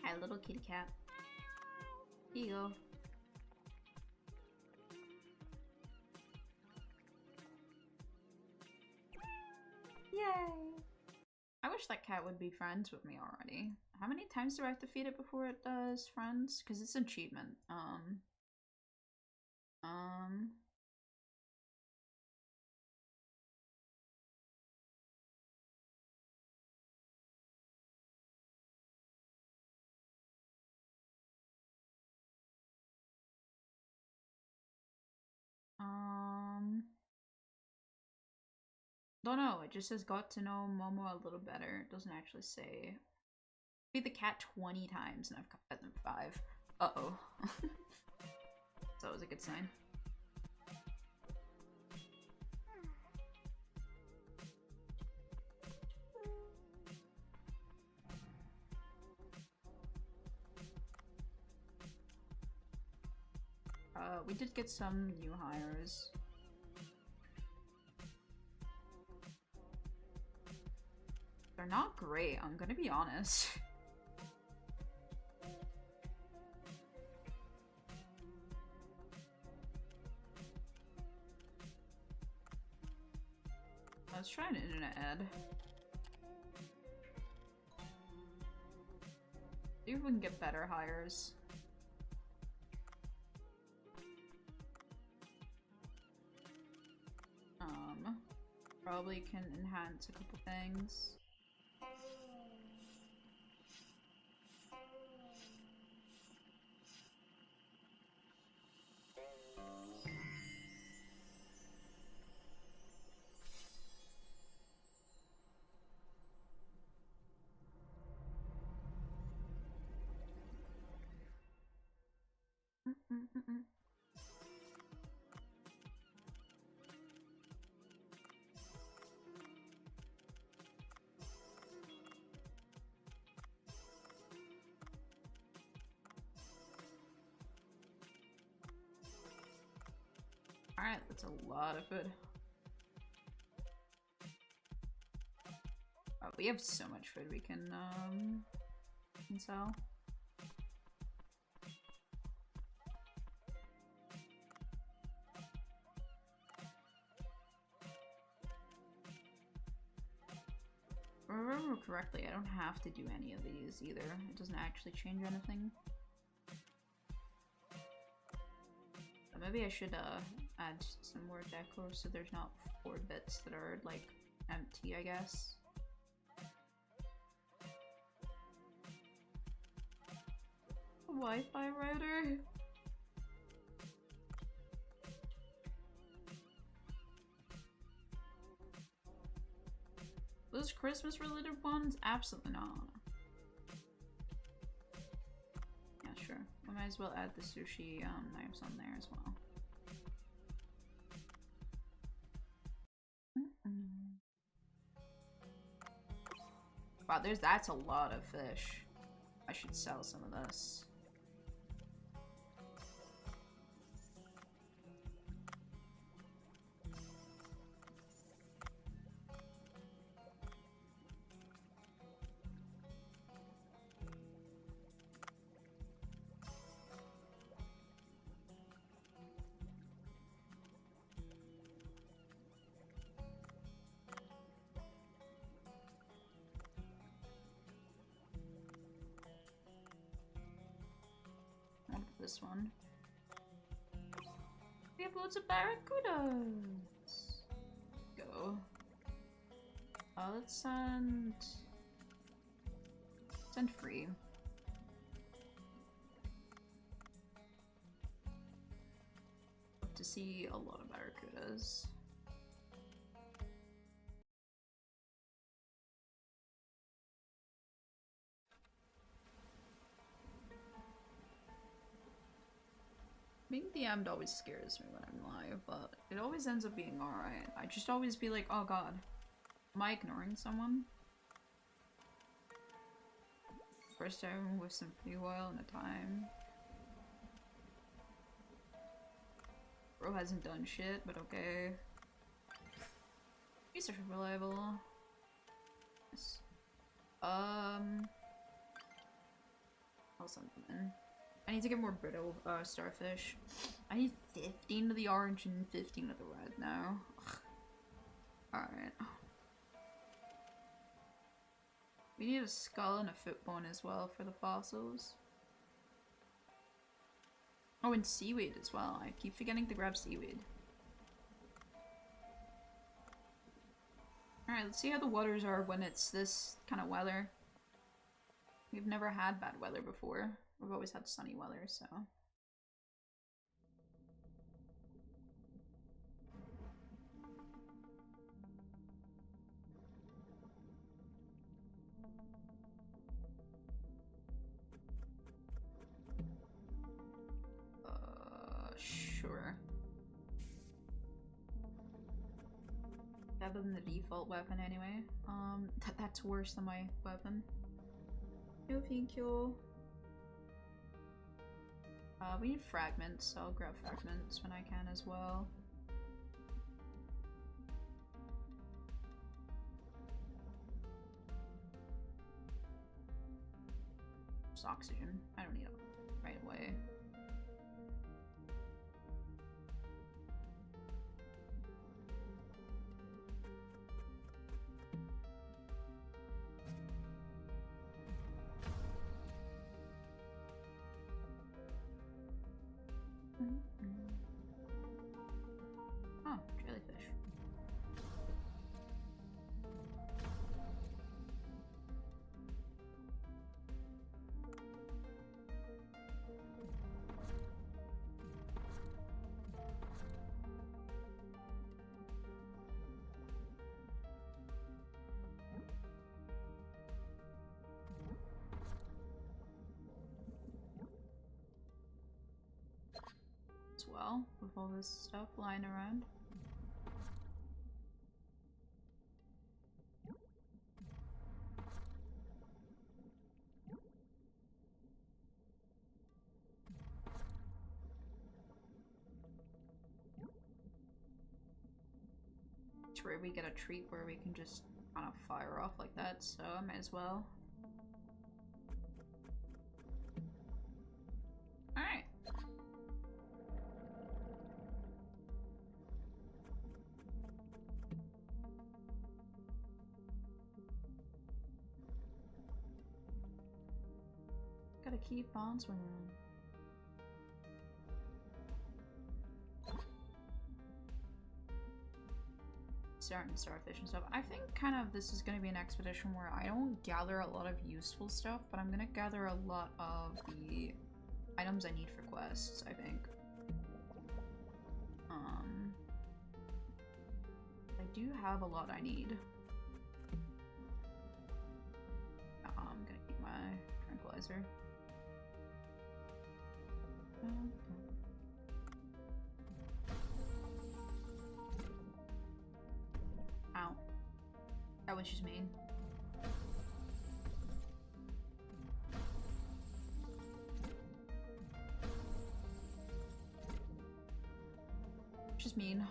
Hi, little kitty cat. Here you go. Yay! I wish that cat would be friends with me already. How many times do I have to feed it before it does friends? Because it's an achievement. Don't know, it just says got to know Momo a little better. It doesn't actually say. Feed the cat 20 times and I've fed them 5. Uh-oh. So that was a good sign. We did get some new hires. They're not great, I'm gonna be honest. Let's try an internet ad. See if we can get better hires. Probably can enhance a couple things. Alright, that's a lot of food. Oh, we have so much food we can sell. If I remember correctly, I don't have to do any of these either. It doesn't actually change anything. So maybe I should add some more decor so there's not 4 bits that are like empty, I guess. Wi-Fi router? Those Christmas related ones? Absolutely not. Yeah, sure. I might as well add the sushi knives on there as well. Wow, that's a lot of fish. I should sell some of this. This one. We have loads of barracudas. Go. Let's send free. Hope to see a lot of barracudas. Being DM'd always scares me when I'm live, but it always ends up being alright. I just always be like, oh god, am I ignoring someone? First time with some pea oil in a time. Bro hasn't done shit, but okay. He's such reliable. Yes. I'll send them in. I need to get more brittle starfish. I need 15 of the orange and 15 of the red now. Alright. We need a skull and a foot bone as well for the fossils. Oh, and seaweed as well. I keep forgetting to grab seaweed. Alright, let's see how the waters are when it's this kind of weather. We've never had bad weather before. We've always had sunny weather, so. Sure. Better than the default weapon anyway. That's worse than my weapon. No, thank you. We need fragments, so I'll grab fragments when I can as well. Just oxygen. I don't need it right away. Oh, jellyfish. As well, with all this stuff lying around. It's where we get a treat where we can just kind of fire off like that, so I might as well. Alright. Gotta keep on swimming. Starting starfish and stuff. I think kind of this is going to be an expedition where I don't gather a lot of useful stuff, but I'm going to gather a lot of the items I need for quests, I think. I do have a lot I need. I'm gonna keep my tranquilizer. Ow. That was just mean. Just mean.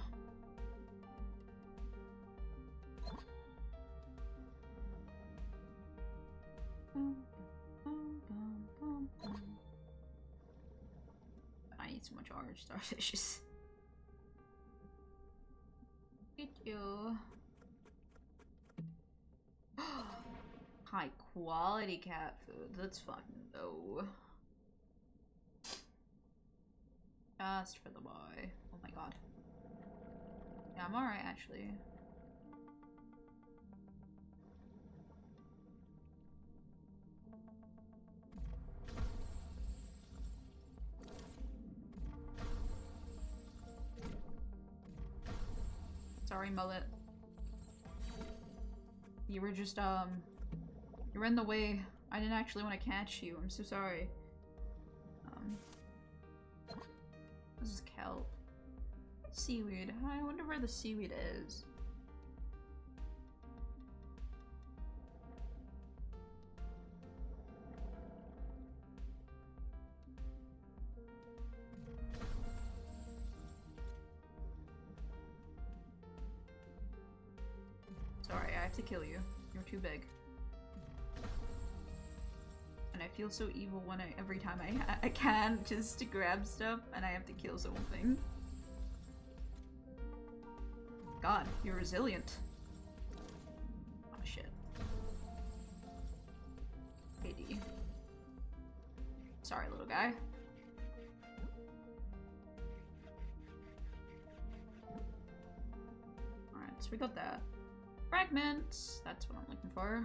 I need so much orange starfishes. Thank you. High quality cat food. Let's fucking go. Just for the boy. Oh my god. Yeah, I'm alright actually. Sorry, mullet. You were just, you were in the way. I didn't actually want to catch you. I'm so sorry. This is kelp. Seaweed. I wonder where the seaweed is. Sorry, I have to kill you. You're too big. And I feel so evil when every time I can just to grab stuff and I have to kill something. God, you're resilient. Oh shit. KD. Sorry, little guy. Alright, so we got that. Fragments! That's what I'm looking for.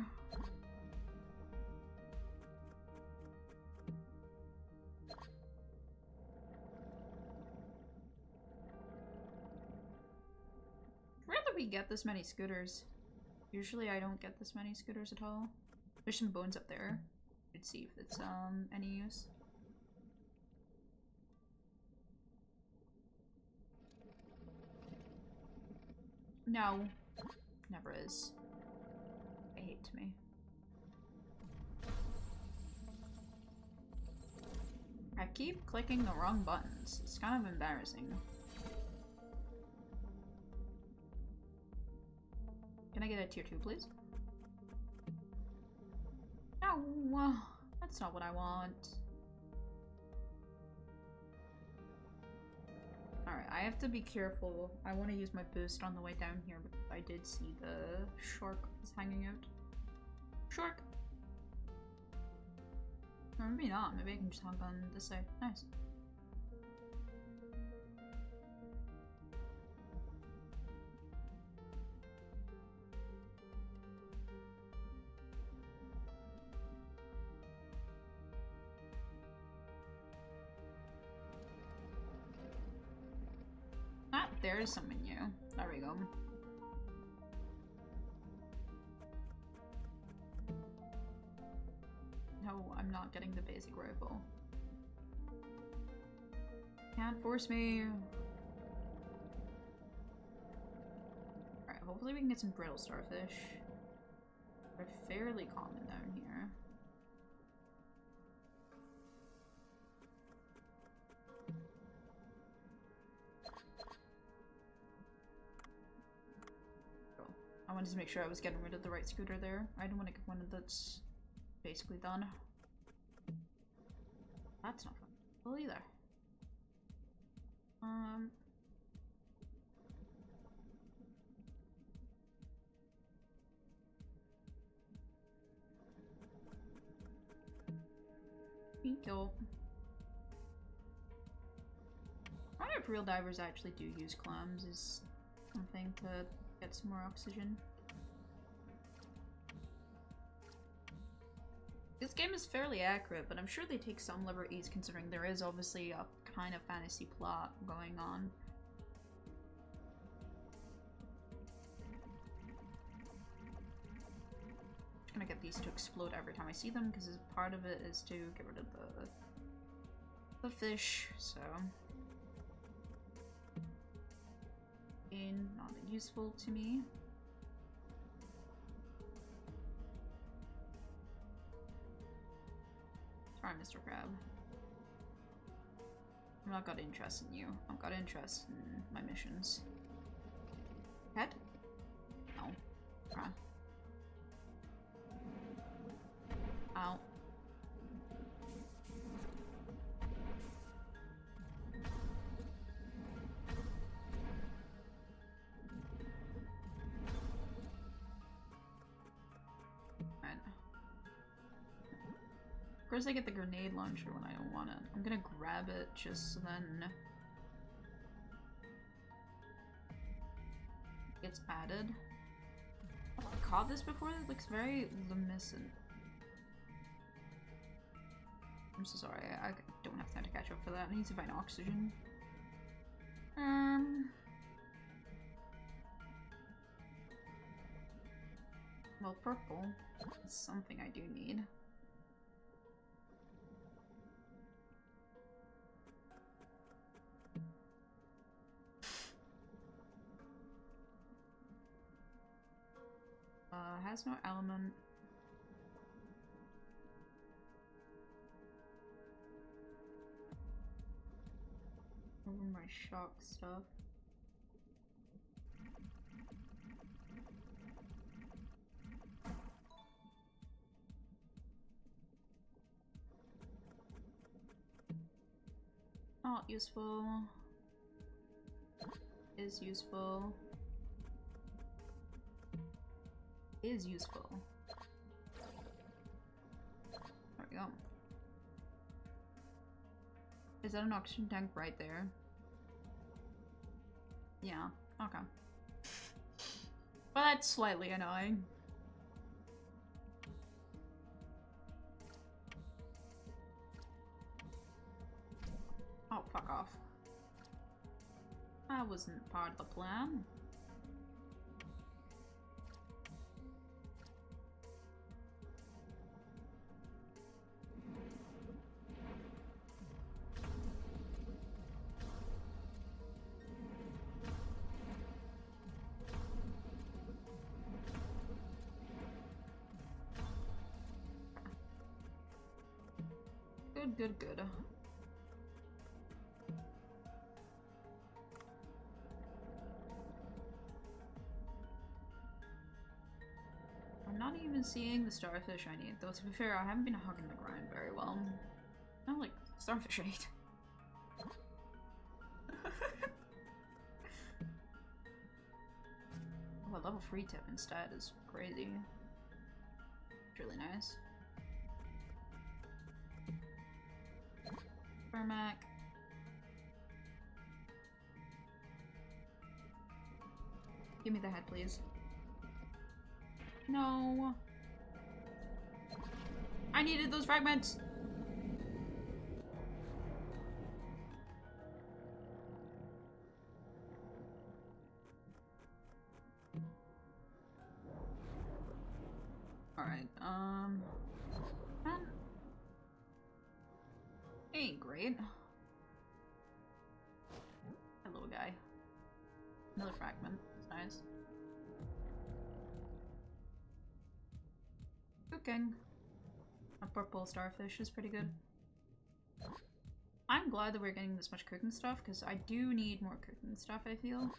Where do we get this many scooters? Usually I don't get this many scooters at all. There's some bones up there. Let's see if it's any use. No. Never is. I hate me. I keep clicking the wrong buttons. It's kind of embarrassing. Can I get a tier 2, please? No, that's not what I want. Alright, I have to be careful. I want to use my boost on the way down here, but I did see the shark is hanging out. Shark! Or maybe not. Maybe I can just hop on this side. Nice. Ah, there is something new. There we go. No, I'm not getting the basic rifle. Can't force me. Alright, hopefully we can get some brittle starfish. They're fairly common down here. I wanted to make sure I was getting rid of the right scooter there. I don't want to get one that's basically done. That's not fun. Well, either. Bingo. I wonder if real divers actually do use clams as something to get some more oxygen. This game is fairly accurate, but I'm sure they take some liberties considering there is obviously a kind of fantasy plot going on. I'm gonna get these to explode every time I see them because part of it is to get rid of the fish, so not useful to me. Sorry, Mr. Crab. I've not got interest in you. I've got interest in my missions. Pet? No. Huh. Ow. Of course I get the grenade launcher when I don't want it. I'm gonna grab it just so then it's added. Have I caught this before? It looks very luminescent. I'm so sorry, I don't have time to catch up for that. I need to find oxygen. Well, purple is something I do need. Has no element. Over my shock stuff. Not useful. Is useful. Is useful. There we go. Is that an oxygen tank right there? Yeah, okay. Well, that's slightly annoying. Oh, fuck off. That wasn't part of the plan. Good. not even seeing the starfish I need. Though to be fair, I haven't been hugging the ground very well. I like starfish I need. Oh, a level 3 tip instead is crazy. It's really nice. Bermac. Give me the head, please. No. I needed those fragments. Alright, man. Ain't great. Hello, guy. Another fragment. It's nice. Cooking. A purple starfish is pretty good. I'm glad that we're getting this much cooking stuff, because I do need more cooking stuff, I feel.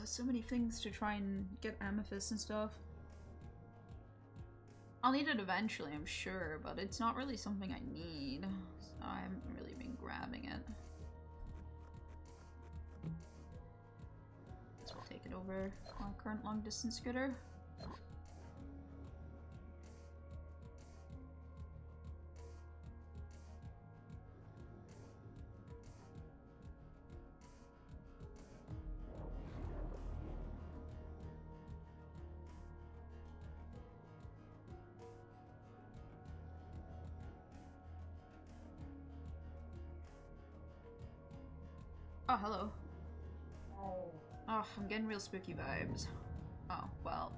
So many things to try and get amethyst and stuff. I'll need it eventually, I'm sure, but it's not really something I need, so I haven't really been grabbing it. So we'll take it over our current long distance scooter. Oh, hello. Oh, I'm getting real spooky vibes. Oh, well.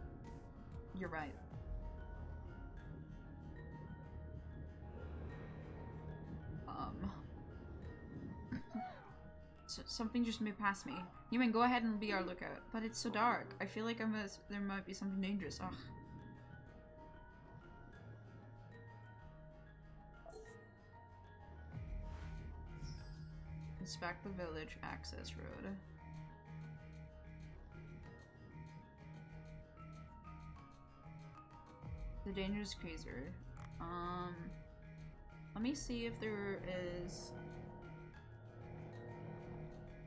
You're right. So something just moved past me. Human, go ahead and be our lookout. But it's so dark. I feel like there might be something dangerous. Ugh. Inspect the village access road. The dangerous cruiser. Let me see if there is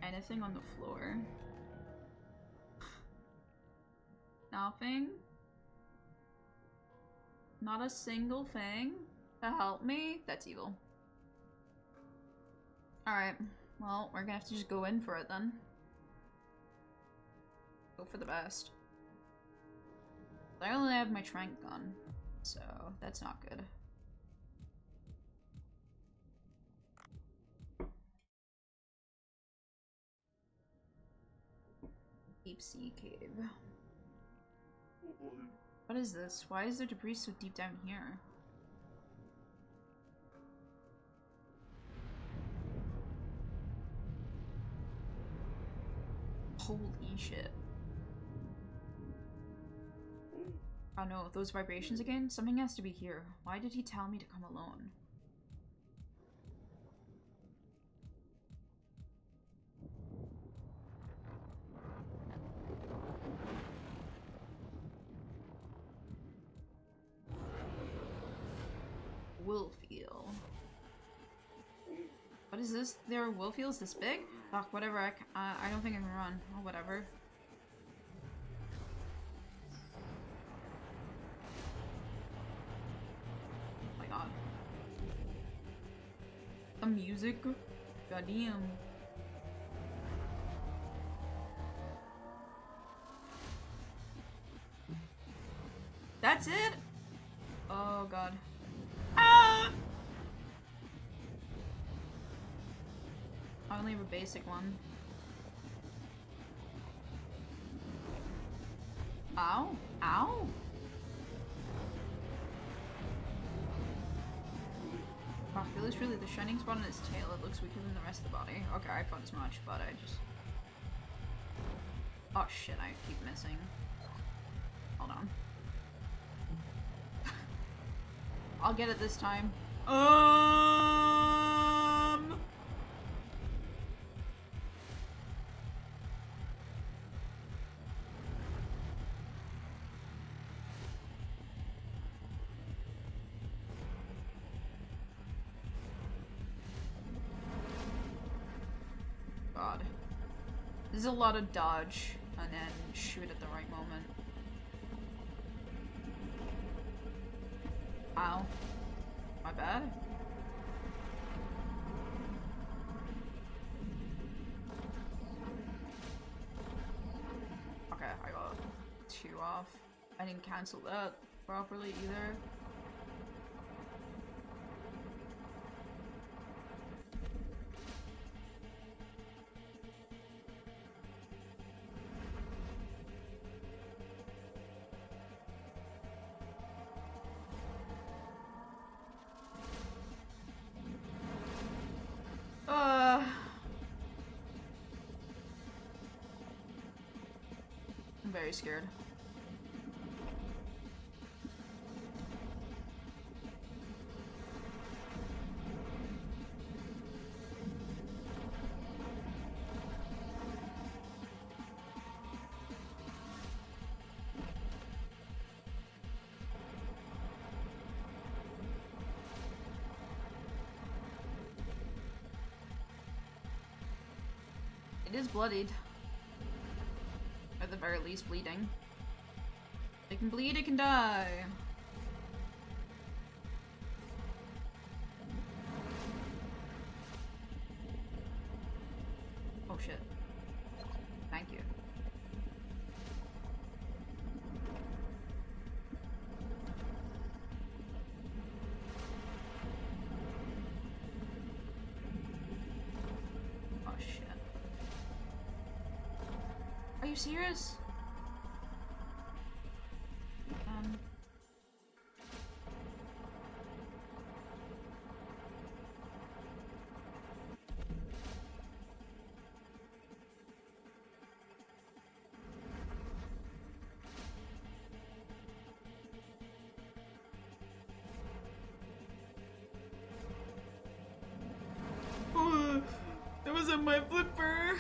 anything on the floor. Nothing. Not a single thing to help me? That's evil. Alright. Well, we're gonna have to just go in for it then. Go for the best. I only have my trank gun, so that's not good. Deep sea cave. What is this? Why is there debris so deep down here? Holy shit. Oh no, those vibrations again? Something has to be here. Why did he tell me to come alone? Wolf eel. What is this? There are wolf eels this big? Fuck, whatever. I don't think I can run. Oh, whatever. Oh my god. The music? Goddamn. That's it? Oh god. Ah! I only have a basic one. Ow! Ow! Oh, really, the shining spot on his tail, it looks weaker than the rest of the body. Okay, I thought as much, but I just... Oh shit, I keep missing. Hold on. I'll get it this time. God. There's a lot of dodge and then shoot at the right moment. Ow. My bad. Okay, I got 2 off. I didn't cancel that properly either. I'm very scared. It is bloodied. At the very least, bleeding. It can bleed, it can die. Oh shit. Thank you. Oh shit. Are you serious? Oh, that wasn't my flipper.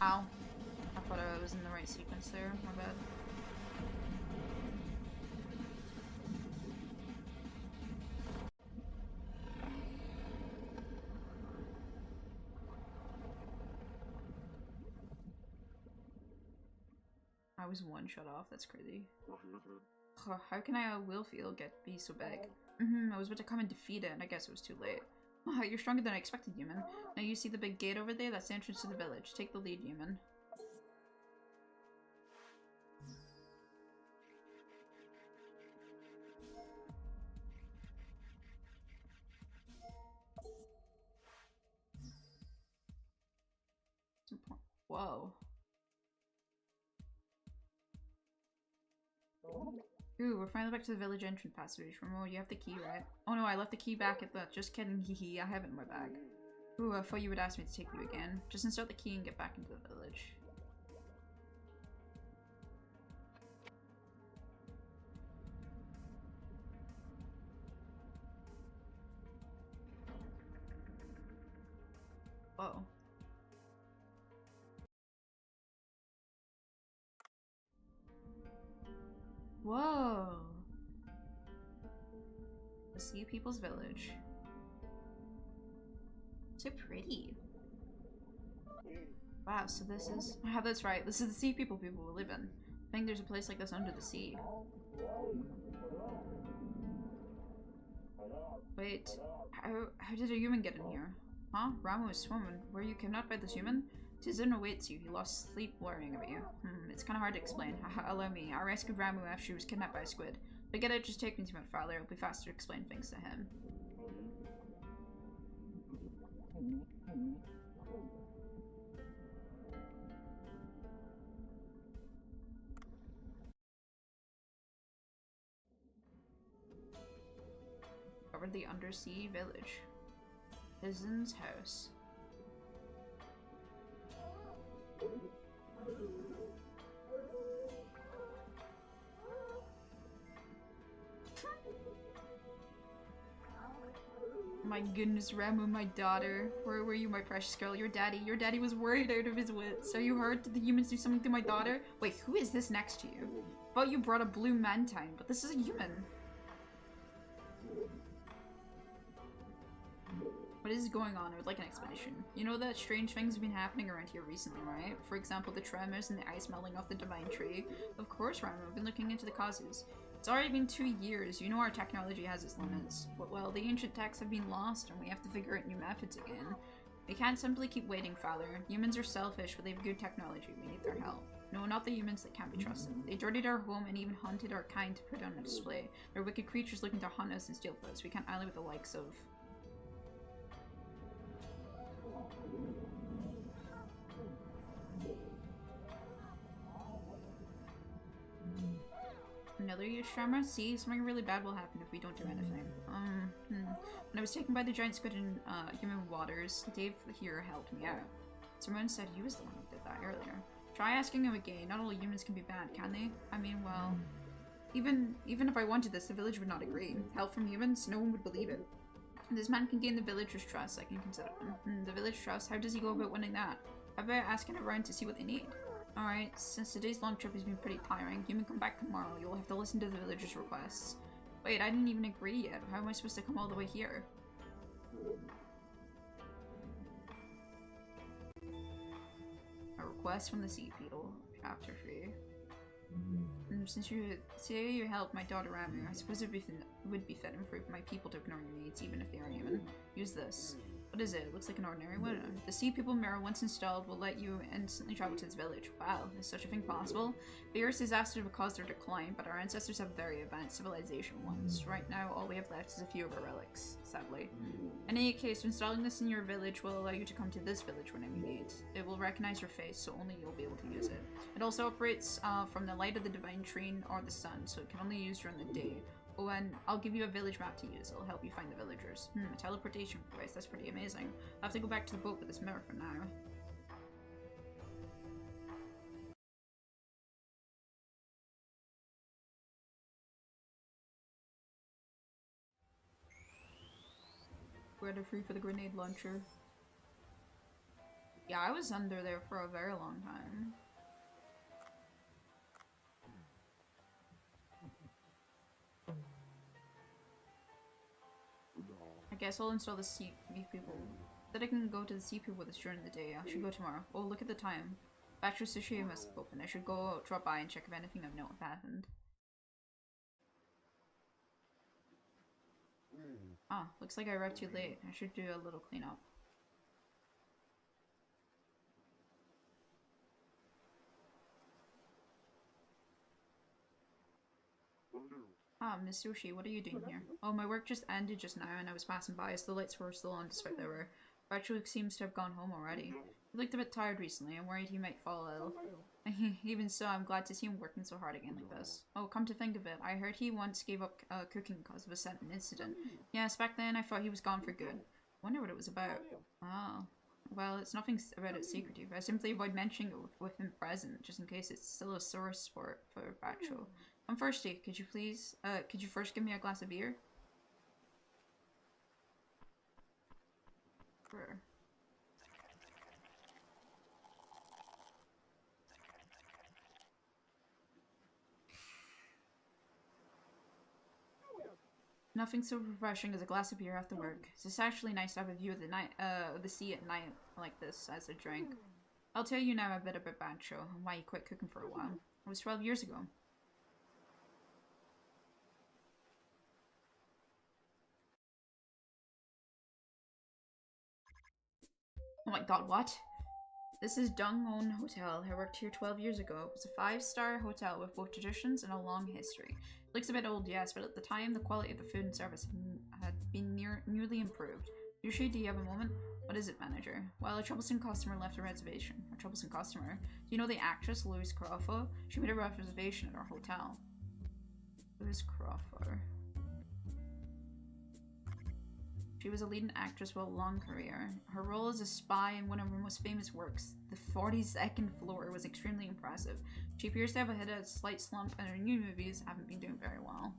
Ow. I thought I was in the right sequence there. My bad. I was 1 shot off. That's crazy. How can a will field be so big? I was about to come and defeat it, and I guess it was too late. Oh, you're stronger than I expected, human. Now you see the big gate over there? That's the entrance to the village. Take the lead, human. Whoa. Ooh, we're finally back to the village entrance passage. Remember, you have the key, right? Oh no, I left the key back at the— just kidding, hee, I have it in my bag. Ooh, I thought you would ask me to take you again. Just insert the key and get back into the village. Whoa. Whoa. The Sea People's Village. So pretty. Wow, so this is— ah, that's right. This is the Sea People will live in. I think there's a place like this under the sea. Wait, how did a human get in here? Huh? Ramu is swimming. Were you kidnapped by this human? Tizun awaits you. He lost sleep worrying about you. It's kind of hard to explain. Allow me. I rescued Ramu after she was kidnapped by a squid. Forget it, just take me to my father. It'll be faster to explain things to him. Over the undersea village. Izin's house. My goodness, Ramu, my daughter. Where were you, my precious girl? Your daddy was worried out of his wits. Are you hurt? Did the humans do something to my daughter? Wait, who is this next to you? Thought you brought a blue mantine, but this is a human. What is going on? I would like an explanation. You know that strange things have been happening around here recently, right? For example, the tremors and the ice melting off the divine tree. Of course, Ramu, I've been looking into the causes. It's already been 2 years. You know our technology has its limits. But, well, the ancient texts have been lost, and we have to figure out new methods again. We can't simply keep waiting, Fowler. Humans are selfish, but they have good technology. We need their help. No, not the humans that can't be trusted. They dirtied our home and even hunted our kind to put on a display. They're wicked creatures looking to hunt us and steal from us. We can't ally with the likes of... Another huge tremor? See, something really bad will happen if we don't do anything. When I was taken by the giant squid in human waters, Dave here helped me out. Someone said he was the one who did that earlier. Try asking him again. Not all humans can be bad, can they? I mean, well, even if I wanted this, the village would not agree. Help from humans? No one would believe it. If this man can gain the villagers' trust, I can consider him. The village trust? How does he go about winning that? How about asking around to see what they need? Alright, since today's long trip has been pretty tiring, you can come back tomorrow. You'll have to listen to the villagers' requests. Wait, I didn't even agree yet. How am I supposed to come all the way here? A request from the Sea Beetle, Chapter 3. Since you helped my daughter Ramu, I suppose it would be fitting for my people to ignore your needs, even if they are human. Use this. What is it? It looks like an ordinary one. The Sea People mirror, once installed, will let you instantly travel to this village. Wow, is such a thing possible? The Earth's disaster would cause their decline, but our ancestors have very advanced civilization ones. Right now, all we have left is a few of our relics, sadly. In any case, installing this in your village will allow you to come to this village whenever you need. It will recognize your face, so only you'll be able to use it. It also operates from the light of the divine tree or the sun, so it can only use during the day. Oh, and I'll give you a village map to use. It'll help you find the villagers. A teleportation device. That's pretty amazing. I'll have to go back to the boat with this mirror for now. We're free for the grenade launcher. Yeah, I was under there for a very long time. I guess I'll install the Sea People. That I can go to the Sea People with us during the day. I should go tomorrow. Oh, look at the time. Factory Sushi must have opened. I should go drop by and check if anything of note happened. Ah, looks like I arrived too late. I should do a little cleanup. Ah, Miss Sushi, what are you doing here? Oh, my work just ended just now and I was passing by as the lights were still on despite they were. Rachel seems to have gone home already. He looked a bit tired recently. I'm worried he might fall ill. Even so, I'm glad to see him working so hard again like this. Oh, come to think of it, I heard he once gave up cooking because of a certain incident. Yes, back then I thought he was gone for good. Wonder what it was about. Oh. Well, it's nothing about it secretive. I simply avoid mentioning it with him present, just in case it's still a sore spot for Rachel. I'm thirsty. Could you first give me a glass of beer? Sure. Nothing so refreshing as a glass of beer after work. It's actually nice to have a view of the sea at night like this as a drink. I'll tell you now a bit about Bancho and why he quit cooking for a while. It was 12 years ago. Oh my god, what? This is Dongwon Hotel. I worked here 12 years ago. It was a 5-star hotel with both traditions and a long history. It looks a bit old, yes, but at the time the quality of the food and service had been newly improved. Usually, do you have a moment? What is it, manager? Well, a troublesome customer left a reservation. A troublesome customer? Do you know the actress Louise Crawford? She made a reservation at our hotel. Louise Crawford. She was a leading actress with a long career. Her role as a spy in one of her most famous works, The 42nd Floor, was extremely impressive. She appears to have hit a slight slump, and her new movies haven't been doing very well.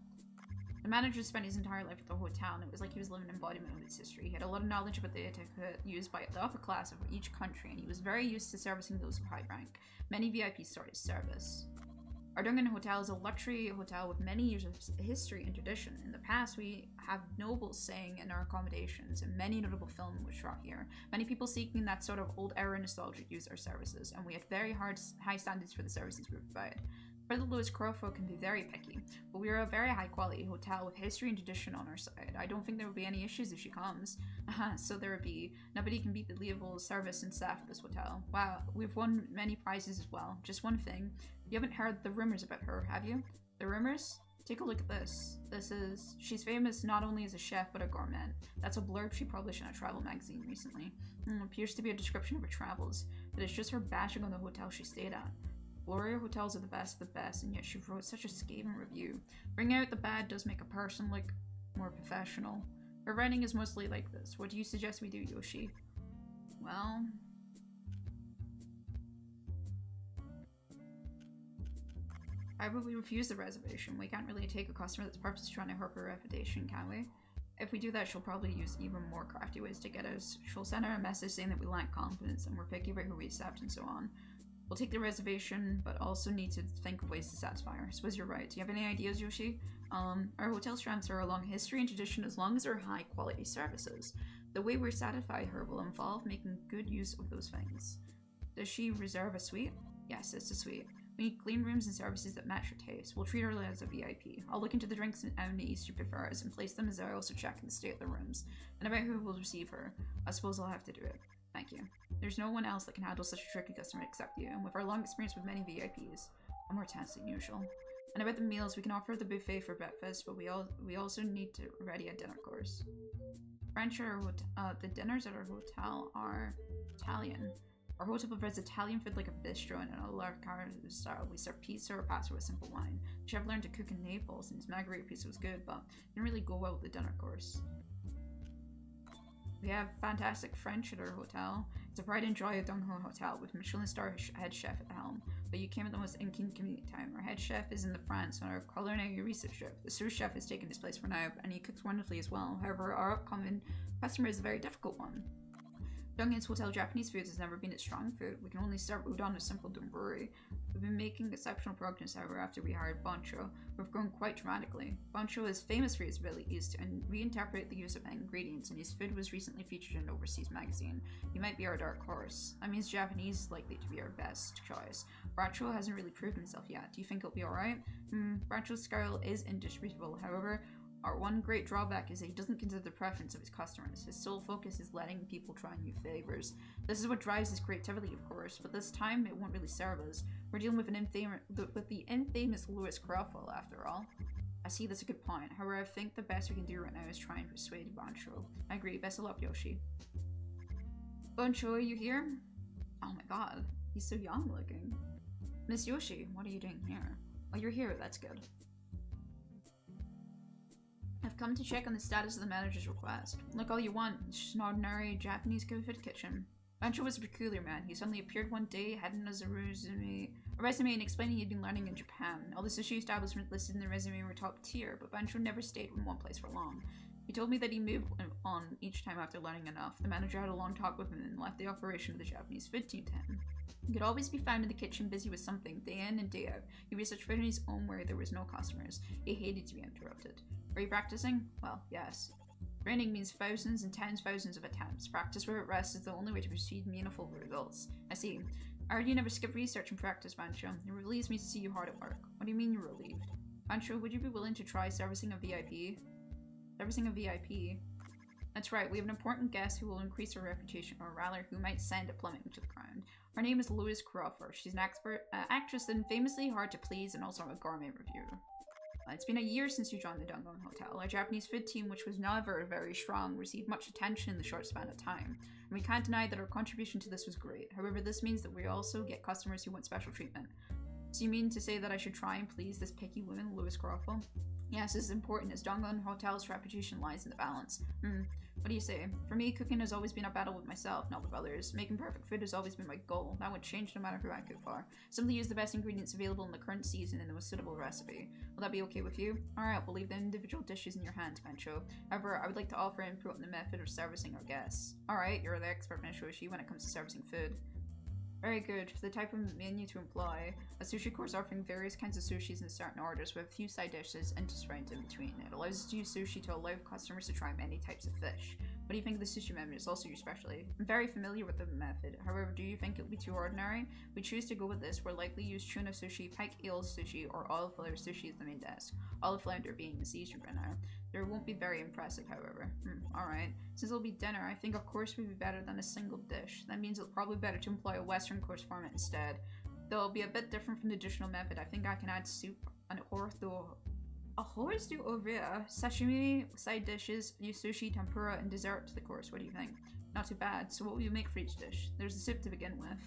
The manager spent his entire life at the hotel, and it was like he was living an embodiment of its history. He had a lot of knowledge about the etiquette used by the upper class of each country, and he was very used to servicing those of high rank. Many VIPs sought his service. Our Dungan Hotel is a luxury hotel with many years of history and tradition. In the past, we have nobles staying in our accommodations, and many notable films were shot here. Many people seeking that sort of old-era nostalgia use our services, and we have very high standards for the services we provide. Brother Louis Crowfoot can be very picky, but we are a very high-quality hotel with history and tradition on our side. I don't think there will be any issues if she comes. So there would be. Nobody can beat the level service and staff at this hotel. Wow, we've won many prizes as well. Just one thing. You haven't heard the rumors about her, have you? The rumors? Take a look at this. She's famous not only as a chef, but a gourmet. That's a blurb she published in a travel magazine recently. Appears to be a description of her travels, but it's just her bashing on the hotel she stayed at. Gloria hotels are the best of the best, and yet she wrote such a scathing review. Bringing out the bad does make a person look more professional. Her writing is mostly like this. What do you suggest we do, Yoshi? Well... How would we refuse the reservation? We can't really take a customer that's purposely trying to hurt her reputation, can we? If we do that, she'll probably use even more crafty ways to get us. She'll send her a message saying that we lack confidence and we're picky about who we accept and so on. We'll take the reservation, but also need to think of ways to satisfy her. I suppose you're right. Do you have any ideas, Yoshi? Our hotel strengths are a long history and tradition as long as they're high quality services. The way we satisfy her will involve making good use of those things. Does she reserve a suite? Yes, it's a suite. We need clean rooms and services that match her taste. We'll treat her as a VIP. I'll look into the drinks and amenities she prefers and place them as I also check the state of the rooms. And about who will receive her, I suppose I'll have to do it. Thank you. There's no one else that can handle such a tricky customer except you, and with our long experience with many VIPs, I'm more tense than usual. And about the meals, we can offer the buffet for breakfast, but we also need to ready a dinner course. The dinners at our hotel are Italian. Our hotel provides Italian food like a bistro and a la carte style. We serve pizza or pasta with simple wine. The chef learned to cook in Naples, and his margherita pizza was good, but didn't really go well with the dinner course. We have fantastic French at our hotel. It's a pride and joy of Dong Ho Hotel with Michelin star head chef at the helm. But you came at the most inconvenient time. Our head chef is in the France on our culinary research trip. The sous chef has taken his place for now, and he cooks wonderfully as well. However, our upcoming customer is a very difficult one. Dungan's hotel Japanese food has never been its strong food. We can only serve udon as simple donburi. We've been making exceptional progress, however, after we hired Bancho. We've grown quite dramatically. Bancho is famous for his abilities to reinterpret the use of ingredients, and his food was recently featured in an overseas magazine. He might be our dark horse. That means Japanese is likely to be our best choice. Bancho hasn't really proved himself yet. Do you think he'll be alright? Bancho's skill is indisputable, however. Our one great drawback is that he doesn't consider the preference of his customers. His sole focus is letting people try new flavors. This is what drives his creativity, of course, but this time it won't really serve us. We're dealing with the infamous Louis Crowfoot, after all. I see that's a good point. However, I think the best we can do right now is try and persuade Bancho. I agree. Best of luck, Yoshi. Bancho, are you here? Oh my god, he's so young looking. Miss Yoshi, what are you doing here? Oh, you're here. That's good. I've come to check on the status of the manager's request. Look all you want, it's just an ordinary Japanese food kitchen. Bancho was a peculiar man. He suddenly appeared one day, heading as a resume and explaining he'd been learning in Japan. All the sushi establishments listed in the resume were top tier, but Bancho never stayed in one place for long. He told me that he moved on each time after learning enough. The manager had a long talk with him and left the operation of the Japanese food team to him. He could always be found in the kitchen busy with something, day in and day out. He researched food in his own way. There was no customers. He hated to be interrupted. Are you practicing? Well, yes. Training means thousands and tens thousands of attempts. Practice where it rests is the only way to achieve meaningful results. I see. I heard you never skip research and practice, Bancho. It relieves me to see you hard at work. What do you mean you're relieved? Bancho, would you be willing to try servicing a VIP? Servicing a VIP? That's right, we have an important guest who will increase her reputation, or rather, who might send a plummeting to the ground. Her name is Louis Crowfoot. She's an actress and famously hard to please and also a gourmet reviewer. It's been a year since you joined the Dungan Hotel. Our Japanese food team, which was never very strong, received much attention in the short span of time. And we can't deny that our contribution to this was great. However, this means that we also get customers who want special treatment. So you mean to say that I should try and please this picky woman, Louis Croffle? Yes, this is important as Dongon Hotel's reputation lies in the balance. What do you say? For me, cooking has always been a battle with myself, not with others. Making perfect food has always been my goal. That would change no matter who I cook for. Simply use the best ingredients available in the current season in the most suitable recipe. Will that be okay with you? Alright, we'll leave the individual dishes in your hands, Pancho. However, I would like to offer input on the method of servicing our guests. Alright, you're the expert, Mishoshi, when it comes to servicing food. Very good. For the type of menu to employ, a sushi course offering various kinds of sushis in certain orders with a few side dishes interspersed in between. It allows us to use sushi to allow customers to try many types of fish. What do you think of the sushi menu? It's also your specialty. I'm very familiar with the method. However, do you think it will be too ordinary? We choose to go with this. We'll likely use tuna sushi, pike eel sushi, or olive flounder sushi as the main dish. Olive flounder being the season right now. There won't be very impressive, however. Alright. Since it'll be dinner, I think a course would be better than a single dish. That means it's probably better to employ a Western course format instead. Though it'll be a bit different from the traditional method. I think I can add soup and a horse do ovea, sashimi, side dishes, use sushi, tempura, and dessert to the course. What do you think? Not too bad. So what will you make for each dish? There's the soup to begin with.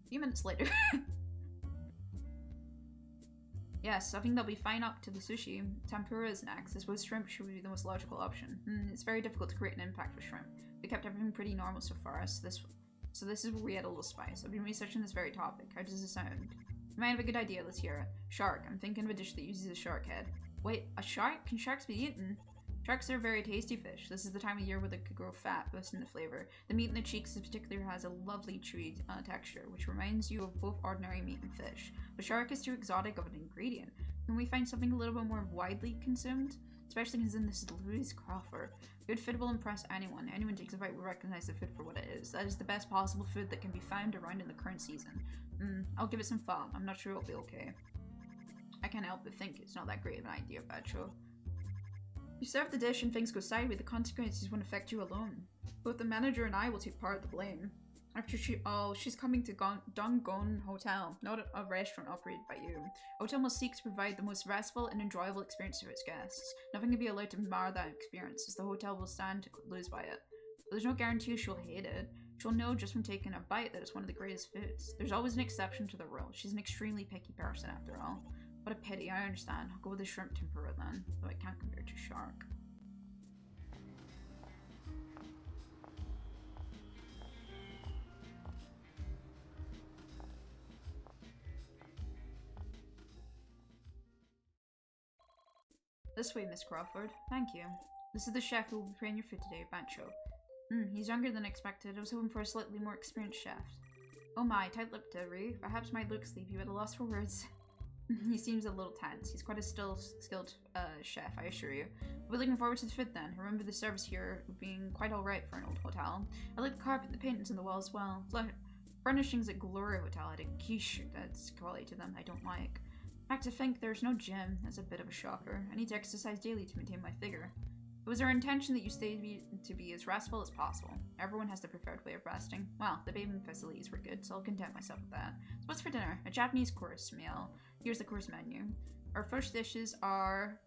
A few minutes later. Yes, I think they'll be fine up to the sushi. Tempura is next. I suppose shrimp should be the most logical option. It's very difficult to create an impact with shrimp. We kept everything pretty normal so far, so this is where we add a little spice. I've been researching this very topic. How does it sound? You might have a good idea, let's hear it. Shark. I'm thinking of a dish that uses a shark head. Wait, a shark? Can sharks be eaten? Sharks are very tasty fish. This is the time of year where they could grow fat, boosting the flavor. The meat in the cheeks in particular has a lovely chewy texture, which reminds you of both ordinary meat and fish. But shark is too exotic of an ingredient. Can we find something a little bit more widely consumed? Especially considering this is Louis Crawford. Good food will impress anyone. Anyone takes a bite will recognize the food for what it is. That is the best possible food that can be found around in the current season. I'll give it some thought. I'm not sure it'll be okay. I can't help but think it's not that great of an idea, Bacho. You serve the dish and things go sideways, the consequences won't affect you alone. Both the manager and I will take part of the blame. After she's coming to Dongon Hotel, not a restaurant operated by you. Hotel must seek to provide the most restful and enjoyable experience for its guests. Nothing can be allowed to mar that experience, as the hotel will stand to lose by it. But there's no guarantee she'll hate it. She'll know just from taking a bite that it's one of the greatest foods. There's always an exception to the rule. She's an extremely picky person after all. What a pity, I understand. I'll go with the shrimp tempura then, though I can't compare it to shark. This way, Miss Crawford. Thank you. This is the chef who will be preparing your food today, Bancho. He's younger than expected. I was hoping for a slightly more experienced chef. Oh my, tight-lipped Rue. Perhaps my look leave you at a loss for words. He seems a little tense. He's quite a skilled chef, I assure you. We're looking forward to the food then. I remember the service here being quite alright for an old hotel. I like the carpet, the paintings on the wall as well. Furnishings at Gloria Hotel had a quiche that's quality to them I don't like. In fact, to think there's no gym. That's a bit of a shocker. I need to exercise daily to maintain my figure. It was our intention that you stay to be as restful as possible. Everyone has their preferred way of resting. Well, the bathing facilities were good, so I'll content myself with that. So what's for dinner? A Japanese course meal. Here's the course menu. Our first dishes are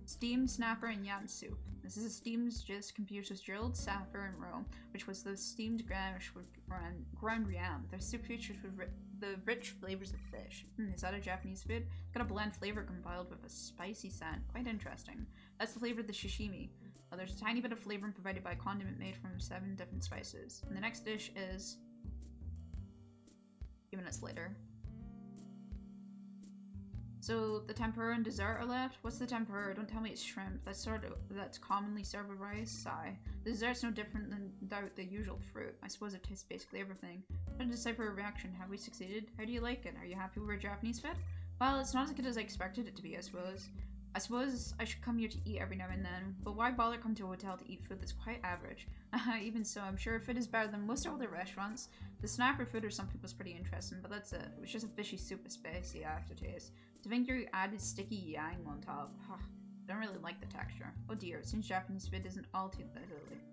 steamed snapper and yam soup. This is a steamed just confused with grilled snapper and roe, which was the steamed ground yam. The soup features with the rich flavors of fish. Is that a Japanese food? It's got a bland flavor combined with a spicy scent. Quite interesting. That's the flavor of the sashimi. There's a tiny bit of flavor provided by a condiment made from 7 different spices. And the next dish is a few minutes later. So the tempura and dessert are left. What's the tempura? Don't tell me it's shrimp. That's commonly served with rice. Sigh. The dessert's no different than the usual fruit. I suppose it tastes basically everything. Trying to decipher a reaction. Have we succeeded? How do you like it? Are you happy with our Japanese food? Well, it's not as good as I expected it to be, I suppose. I suppose I should come here to eat every now and then, but why bother come to a hotel to eat food that's quite average? Even so, I'm sure food is better than most other restaurants. The snapper food or something was pretty interesting, but that's it. It was just a fishy soup with spicy aftertaste. To think you added sticky yang on top. I don't really like the texture. Oh dear, it seems Japanese food isn't all too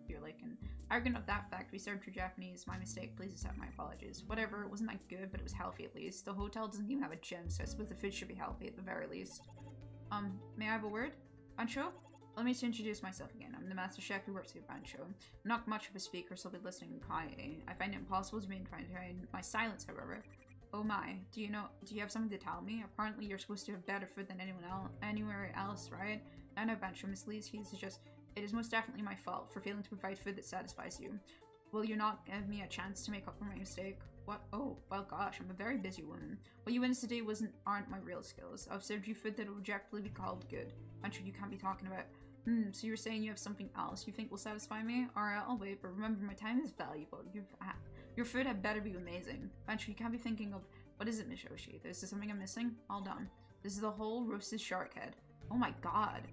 your liking. Arrogant of that fact, we served your Japanese. My mistake, please accept my apologies. Whatever, it wasn't that good, but it was healthy at least. The hotel doesn't even have a gym, so I suppose the food should be healthy at the very least. May I have a word? Bancho? Let me introduce myself again. I'm the master chef who works here, Bancho. I'm not much of a speaker, so I'll be listening quietly. I find it impossible to maintain my silence, however. Oh my, do you have something to tell me? Apparently you're supposed to have better food than anyone else, anywhere else, right? I know, Bancho, Miss Lee's is just, it is most definitely my fault for failing to provide food that satisfies you. Will you not give me a chance to make up for my mistake? What? Oh, well gosh, I'm a very busy woman. What you witnessed today aren't my real skills. I've served you food that will objectively be called good. Bancho, you can't be talking about. So you're saying you have something else you think will satisfy me? Alright, I'll wait, but remember my time is valuable. Your food had better be amazing. Bancho, you can't be thinking of, what is it, Miss Oshi? Is there something I'm missing? All done. This is the whole roasted shark head. Oh my god.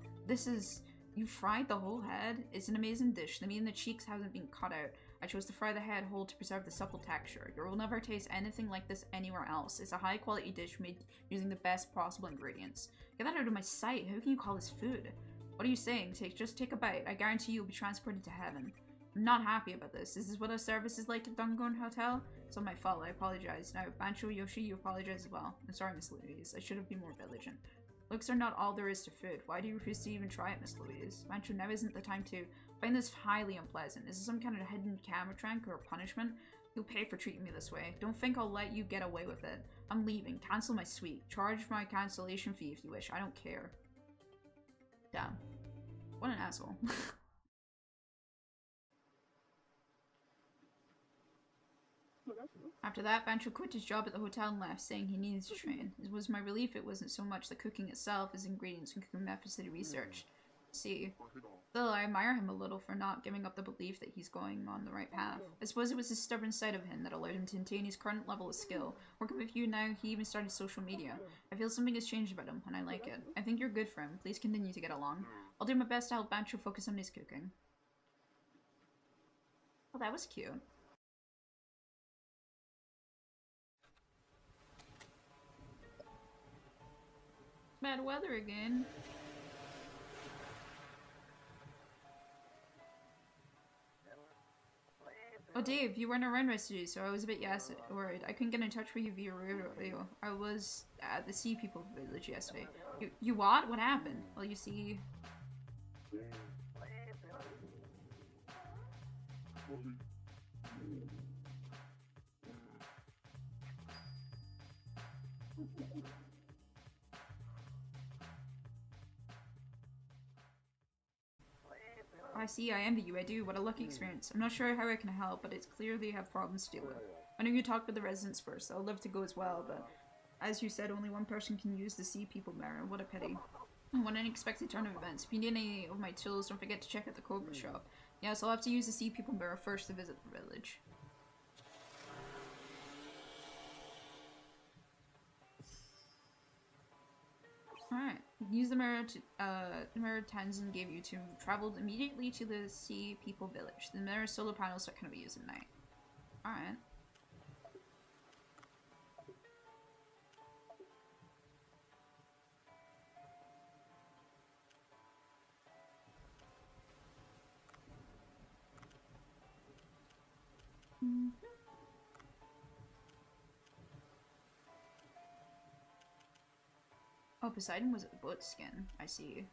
You fried the whole head? It's an amazing dish. The meat in the cheeks hasn't been cut out. I chose to fry the head whole to preserve the supple texture. You will never taste anything like this anywhere else. It's a high quality dish made using the best possible ingredients. Get that out of my sight. How can you call this food? What are you saying? Just take a bite. I guarantee you'll be transported to heaven. I'm not happy about this. Is this what our service is like at Dungon Hotel? It's all my fault. I apologize. Now, Bancho, Yoshi, you apologize as well. I'm sorry, Miss Louise. I should have been more diligent. Looks are not all there is to food. Why do you refuse to even try it, Miss Louise? Bancho, now isn't the time to find this highly unpleasant. Is this some kind of hidden camera trank or punishment? You'll pay for treating me this way. Don't think I'll let you get away with it. I'm leaving. Cancel my suite. Charge my cancellation fee if you wish. I don't care. Damn. What an asshole. After that, Bancho quit his job at the hotel and left, saying he needed to train. It was my relief it wasn't so much the cooking itself as ingredients and cooking methods that he researched. See, still, I admire him a little for not giving up the belief that he's going on the right path. I suppose it was his stubborn side of him that allowed him to maintain his current level of skill. Working with you now, he even started social media. I feel something has changed about him, and I like it. I think you're good for him. Please continue to get along. I'll do my best to help Bancho focus on his cooking. Oh, that was cute. Bad weather again. Oh, Dave, you weren't around yesterday, so I was a bit worried. I couldn't get in touch with you via radio. I was at the Sea People Village yesterday. You what? What happened? Well, you see... I see, I envy you, I do. What a lucky experience. I'm not sure how I can help, but it's clear they have problems to deal with. I know you talked with the residents first. I'd love to go as well, but as you said, only one person can use the Sea People Mirror. What a pity. What an unexpected turn of events. If you need any of my tools, don't forget to check out the Cobra shop. Yes, I'll have to use the Sea People Mirror first to visit the village. Alright, use the mirror Tenzin gave you to travel immediately to the Sea People Village. The mirror solar panels that can be used at night. Alright. Oh, Poseidon was a boat skin. I see.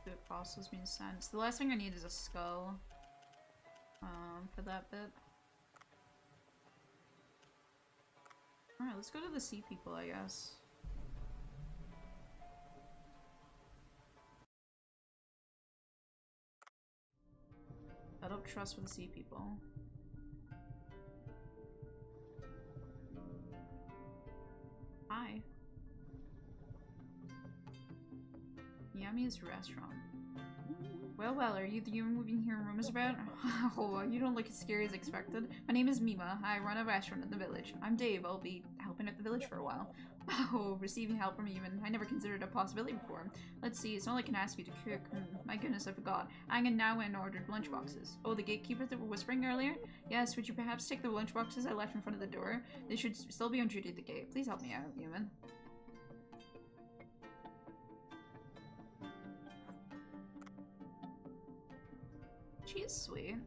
The fossils being sent. So the last thing I need is a skull. For that bit. Alright, let's go to the Sea People, I guess. I don't trust with the Sea People. Hi. Yami's restaurant. Well, are you the human we've been hearing rumors about? Oh, you don't look as scary as expected. My name is Mima. I run a restaurant in the village. I'm Dave. I'll be helping at the village for a while. Oh, receiving help from a human. I never considered a possibility before. Let's see, it's not like I can ask you to cook. My goodness, I forgot. Angan now went and ordered lunchboxes. Oh, the gatekeepers that were whispering earlier? Yes, would you perhaps take the lunchboxes I left in front of the door? They should still be on duty at the gate. Please help me out, human. She's sweet.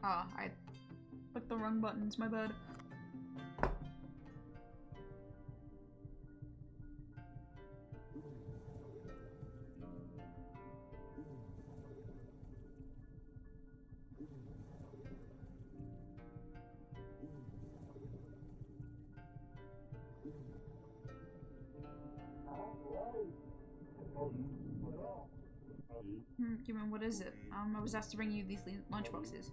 Ah, I clicked the wrong buttons, my bad. Human, what is it? I was asked to bring you these lunchboxes.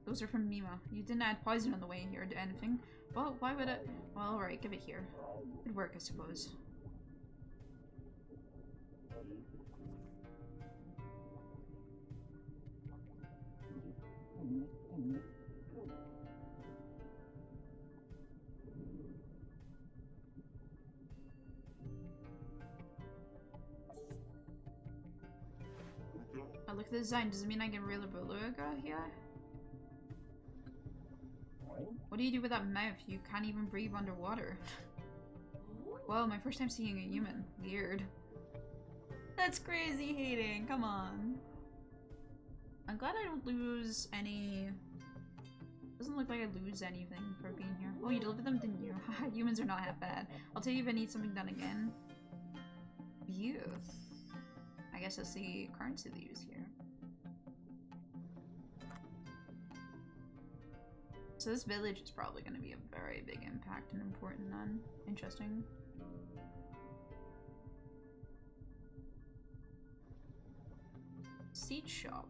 Those are from Mima. You didn't add poison on the way here to anything. Well, why would it? Well, alright, give it here. It'd work, I suppose. I look at the design. Does it mean I can reel a beluga here? What do you do with that mouth? You can't even breathe underwater. Whoa, my first time seeing a human. Weird. That's crazy hating. Come on. I'm glad I don't lose any... Doesn't look like I lose anything for being here. Oh, you delivered them, didn't you? Humans are not half bad. I'll tell you if I need something done again. Phew. I guess that's the currency they use here. So this village is probably going to be a very big impact and important then. Interesting. Seed shop.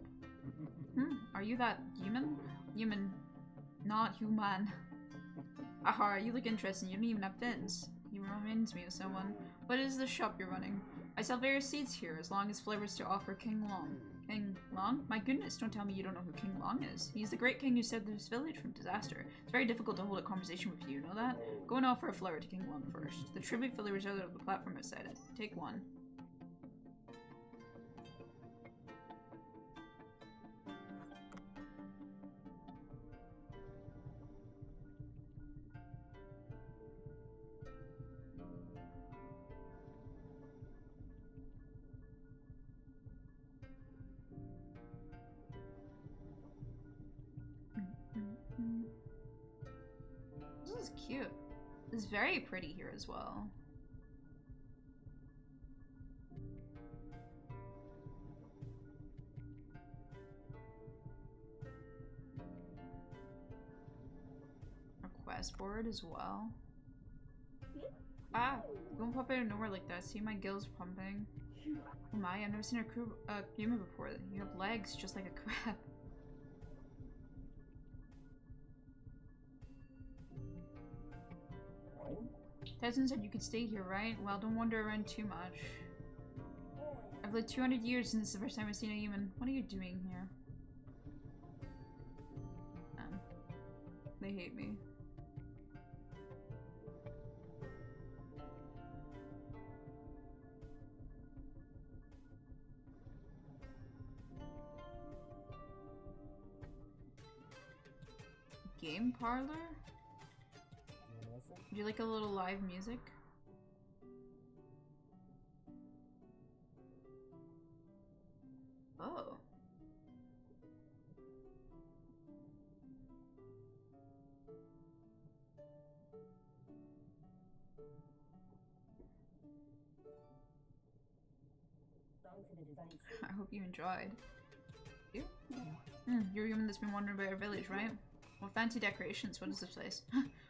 Are you that human? Human. Not human. Aha, you look interesting. You don't even have fins. You remind me of someone. What is the shop you're running? I sell various seeds here, as long as flavors to offer King Long. King Long? My goodness, don't tell me you don't know who King Long is. He's the great king who saved this village from disaster. It's very difficult to hold a conversation with you, know that? Go and offer a flower to King Long first. The tribute villagers are on the platform outside it. Take one. This is cute. It's very pretty here as well. A quest board as well. Ah, don't pop out of nowhere like that. See my gills pumping. Oh my, I've never seen a human before. You have legs just like a crab. Tyson said you could stay here, right? Well, don't wander around too much. I've lived 200 years and this is the first time I've seen a human. What are you doing here? They hate me. Game parlor? Would you like a little live music? Oh. I hope you enjoyed. You? You're a human that's been wandering about our village, right? Well, fancy decorations. What is this place?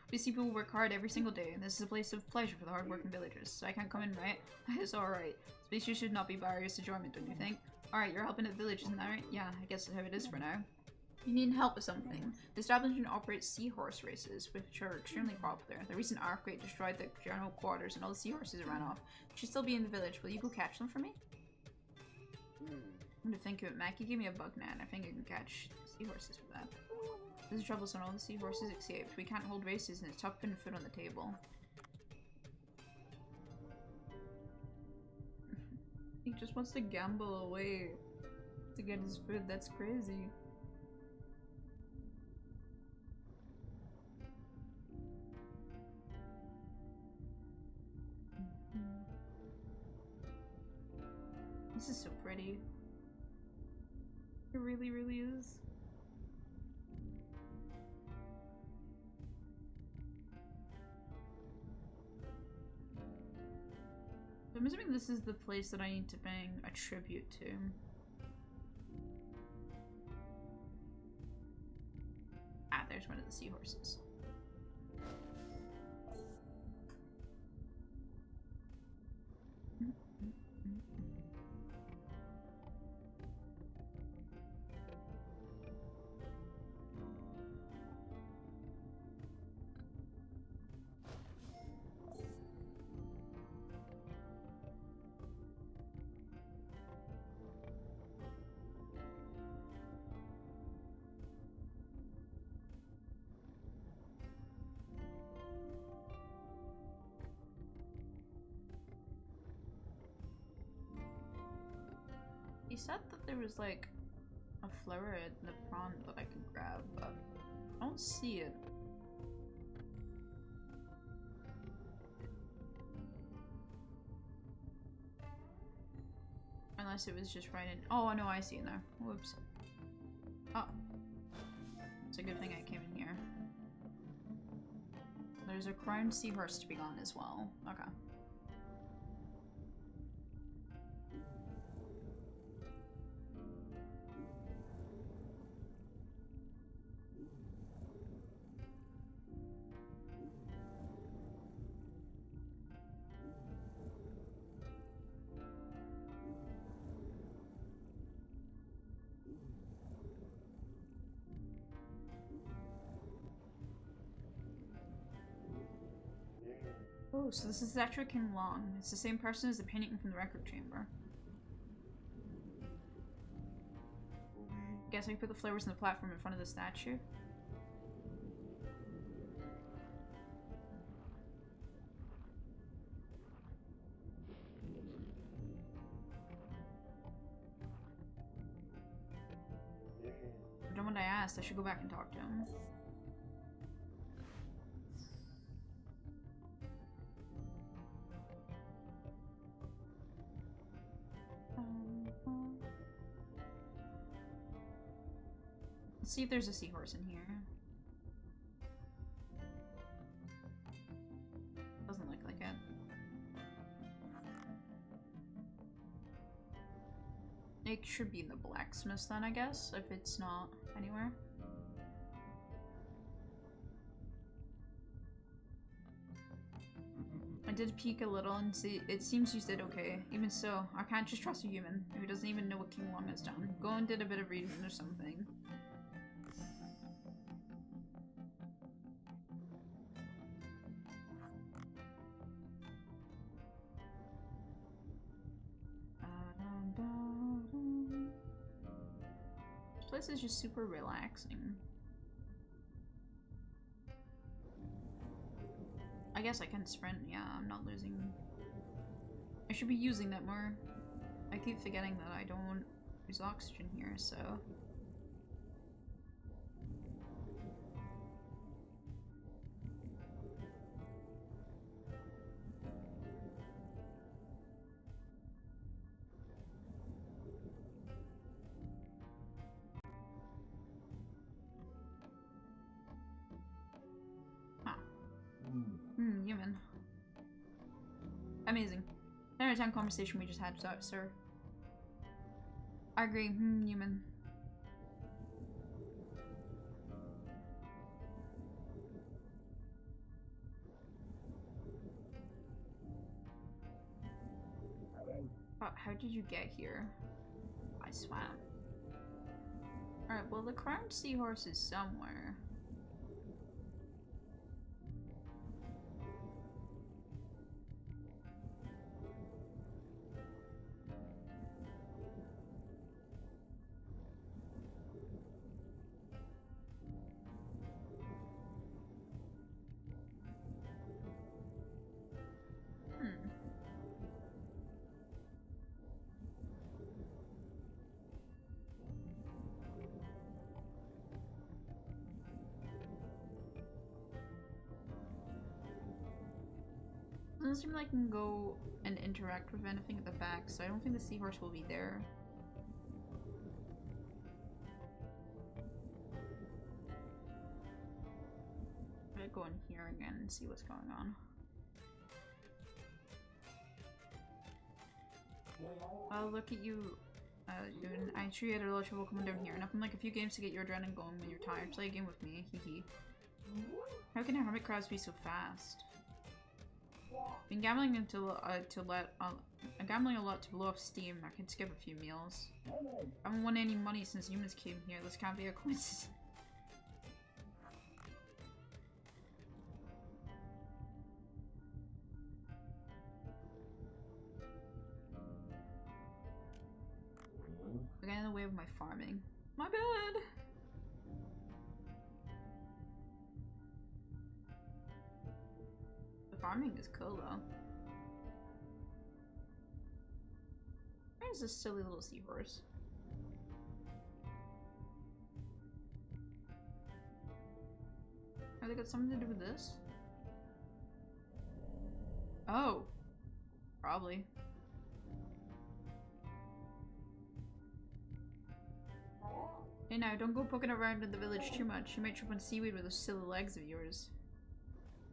We see people work hard every single day, and this is a place of pleasure for the hard-working villagers, so I can't come in, right? It's alright. Species should not be barriers to enjoyment, don't you think? Alright, you're helping at the village, isn't that right? Yeah, I guess that's how it is for now. You need help with something. The establishment operates seahorse races, which are extremely popular. The recent earthquake destroyed the general quarters, and all the seahorses ran off. They should still be in the village. Will you go catch them for me? I'm gonna think of it, Mac. You gave me a bug net. I think I can catch seahorses for that. This is troublesome. All the seahorses escaped. We can't hold races and it's tough putting food on the table. He just wants to gamble away to get his food. That's crazy. This is so pretty. It really, really is. I'm assuming this is the place that I need to bring a tribute to. Ah, there's one of the seahorses. He said that there was like a flower in the pond that I could grab, but I don't see it. Unless it was just right in. Oh no, I see it now. Whoops. Oh. It's a good thing I came in here. There's a crowned seahorse to be gone as well. Okay. Oh, so this is actually King Long. It's the same person as the painting from the record chamber. Guess I put the flowers on the platform in front of the statue. I've done what I asked. I should go back and talk to him. Let's see if there's a seahorse in here. Doesn't look like it. It should be in the blacksmith's then, I guess, if it's not anywhere. I did peek a little and see. It seems you did okay. Even so, I can't just trust a human who doesn't even know what King Long has done. Go and did a bit of reading or something. This place is just super relaxing. I guess I can sprint. Yeah, I'm not losing. I should be using that more. I keep forgetting that I don't use oxygen here, so. Human. Amazing. 10 out of 10 conversation we just had, sir. I agree. Human. How did you get here? I swam. Alright, well the crowned seahorse is somewhere. doesn't seem like I can go and interact with anything at the back, so I don't think the seahorse will be there. I'm gonna go in here again and see what's going on. Oh, look at you, dude. I sure you had a lot of trouble coming down here. Nothing like a few games to get your adrenaline going when you're tired. Play a game with me, hee. How can hermit crabs be so fast? I've been gambling gambling a lot to blow off steam. I can skip a few meals. I haven't won any money since humans came here. This can't be a coincidence. Getting in the way of my farming. My bad! The farming is cool though. Where's this silly little seahorse? Have they got something to do with this? Oh! Probably. Hey now, don't go poking around in the village too much. You might trip on seaweed with those silly legs of yours.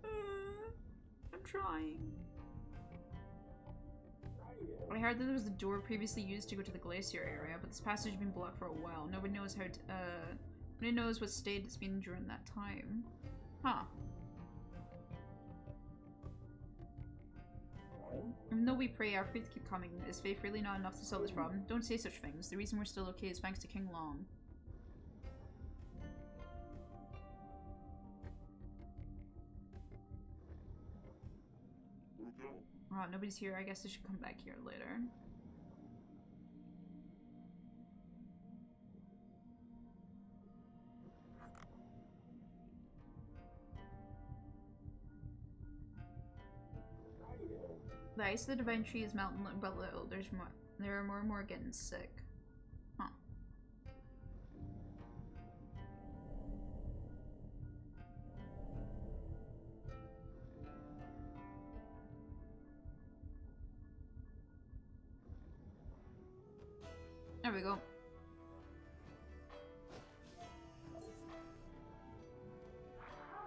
I'm trying. I heard that there was a door previously used to go to the glacier area, but this passage has been blocked for a while. Nobody knows how to, nobody knows what state it's been during that time. Huh. Even though we pray our faith keep coming, is faith really not enough to solve this problem? Don't say such things. The reason we're still okay is thanks to King Long. Oh, nobody's here. I guess I should come back here later. The ice of the divine tree is melting little by little. There are more and more getting sick. Huh. There we go.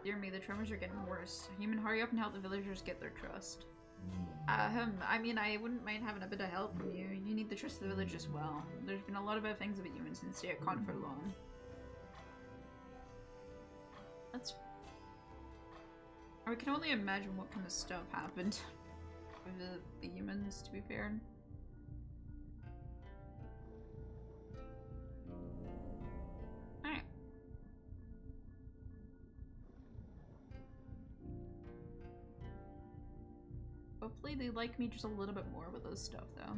Dear me, the tremors are getting worse. Human, hurry up and help the villagers get their trust. I mean, I wouldn't mind having a bit of help from you. You need the trust of the village as well. There's been a lot of bad things about humans since they con for long. That's... I can only imagine what kind of stuff happened with the humans, to be fair. Alright. Hopefully they like me just a little bit more with this stuff, though.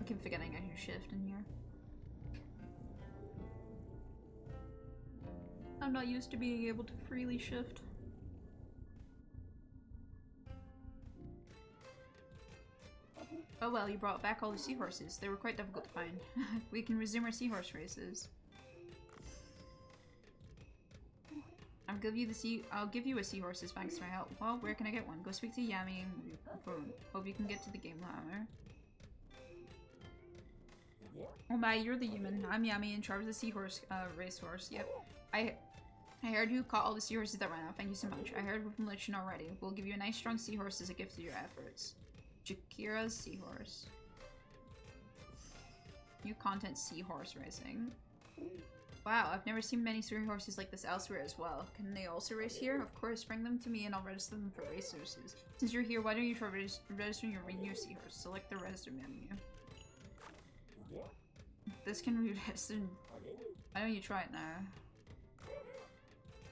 I keep forgetting I can shift in here. I'm not used to being able to freely shift. Oh well, you brought back all the seahorses. They were quite difficult to find. We can resume our seahorse races. I'll give you a seahorse as thanks to my help. Well, where can I get one? Go speak to Yami and hope you can get to the game ladder. Oh my, you're the human. I'm Yami in charge of the seahorse racehorse. Yep. I heard you caught all the seahorses that ran out. Thank you so much. I heard from Lichen already. We'll give you a nice strong seahorse as a gift of your efforts. Jakira's seahorse. New content: seahorse racing. Wow, I've never seen many seahorses like this elsewhere as well. Can they also race here? Of course, bring them to me and I'll register them for races. Since you're here, why don't you try registering your new seahorse? Select the register menu. This can be registered. Why don't you try it now?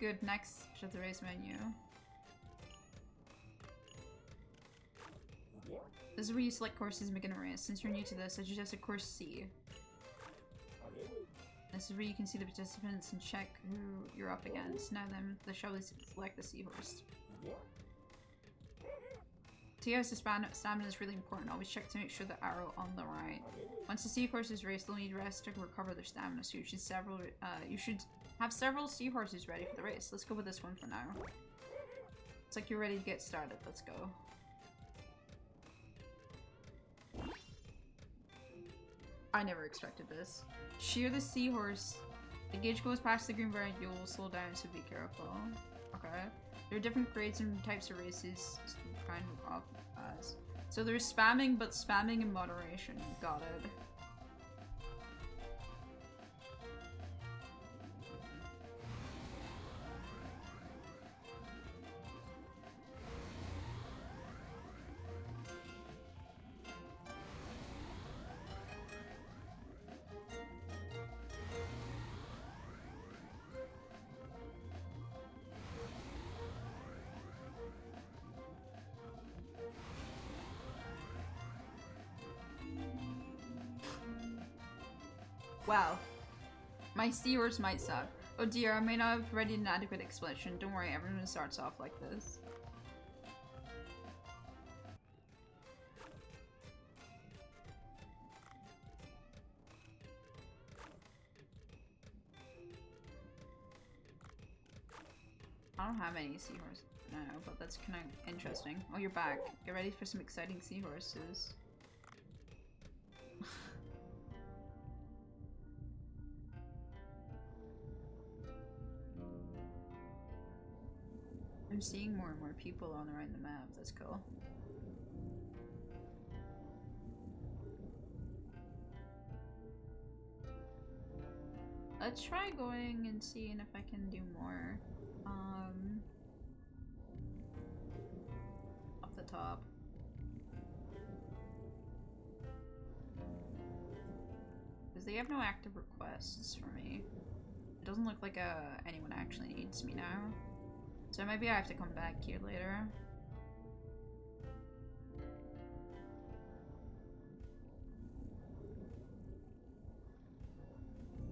Good, next to the race menu. This is where you select courses and begin a race. Since you're new to this, I suggest a course C. This is where you can see the participants and check who you're up against. Now then, shall we select the seahorse. Seahorse's stamina is really important. Always check to make sure the arrow on the right. Once the seahorse is raced, they'll need rest to recover their stamina, so you should Have several seahorses ready for the race. Let's go with this one for now. It's like you're ready to get started. Let's go. I never expected this. Shear the seahorse. The gauge goes past the green variant, you'll slow down, so be careful. Okay. There are different grades and types of races kind of off as. So there's spamming, but spamming in moderation. Got it. Wow. My seahorse might suck. Oh dear, I may not have readied an adequate explanation. Don't worry, everyone starts off like this. I don't have any seahorses now, but that's kind of interesting. Oh, you're back. Get ready for some exciting seahorses. I'm seeing more and more people on around the map. That's cool. Let's try going and seeing if I can do more. Off the top. Because they have no active requests for me. It doesn't look like anyone actually needs me now. So maybe I have to come back here later.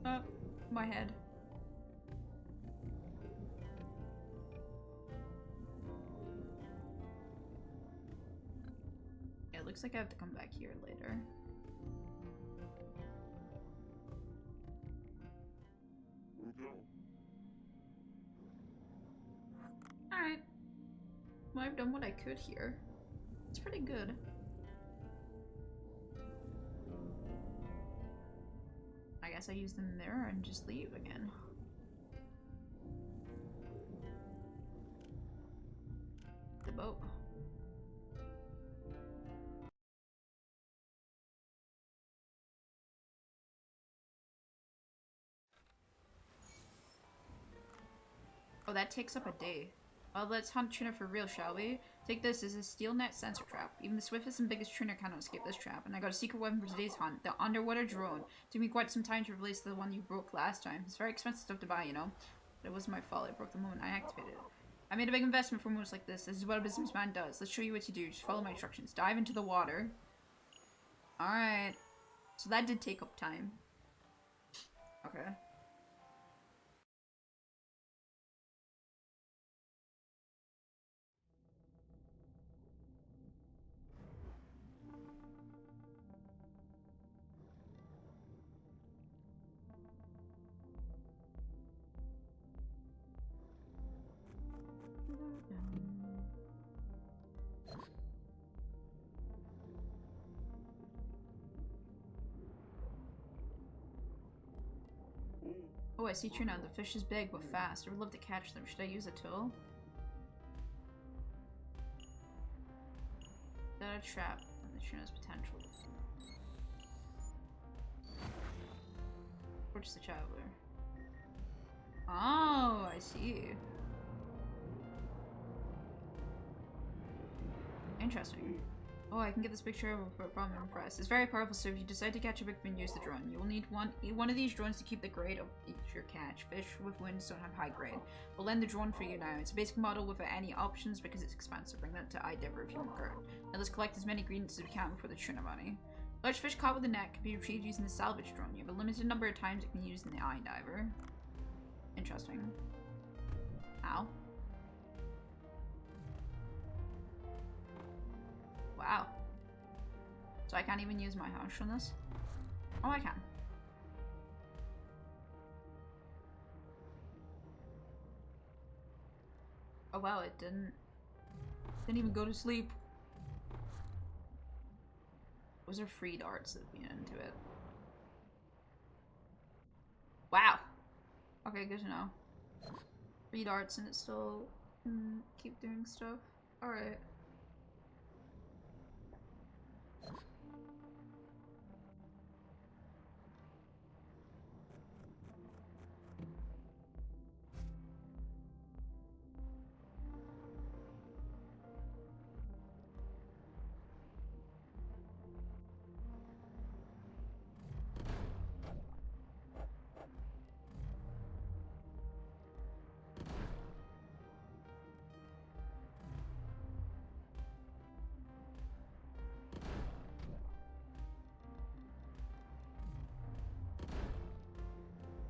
Oh, my head. Yeah, it looks like I have to come back here later. Alright. Well, I've done what I could here. It's pretty good. I guess I use the mirror and just leave again. The boat. Oh, that takes up a day. Well, let's hunt tuna for real, shall we? Take this as a steel net sensor trap. Even the swiftest and biggest tuna cannot escape this trap. And I got a secret weapon for today's hunt, the underwater drone. Took me quite some time to replace the one you broke last time. It's very expensive stuff to buy, you know. But it wasn't my fault. I broke the moment I activated it. I made a big investment for moves like this. This is what a businessman does. Let's show you what to do. Just follow my instructions. Dive into the water. Alright. So that did take up time. Okay. Oh, I see tuna. The fish is big but fast. I would love to catch them. Should I use a tool? Is that a trap? The tuna's potential. Or just a traveler? Oh, I see. Interesting. Oh, I can get this picture for a prominent press. It's very powerful, so if you decide to catch a big fin, use the drone. You will need one of these drones to keep the grade of your catch. Fish with wings don't have high grade. We'll lend the drone for you now. It's a basic model without any options because it's expensive. Bring that to VTUBER if you want it. Now let's collect as many ingredients as we can for the tuna money. Large fish caught with a net can be retrieved using the salvage drone. You have a limited number of times it can be used in the eye diver. Interesting. Ow. Wow. So I can't even use my hash on this? Oh, I can. Oh wow, it didn't even go to sleep. Those are free darts that went into it. Wow. Okay, good to know. Free darts and it still can keep doing stuff. Alright.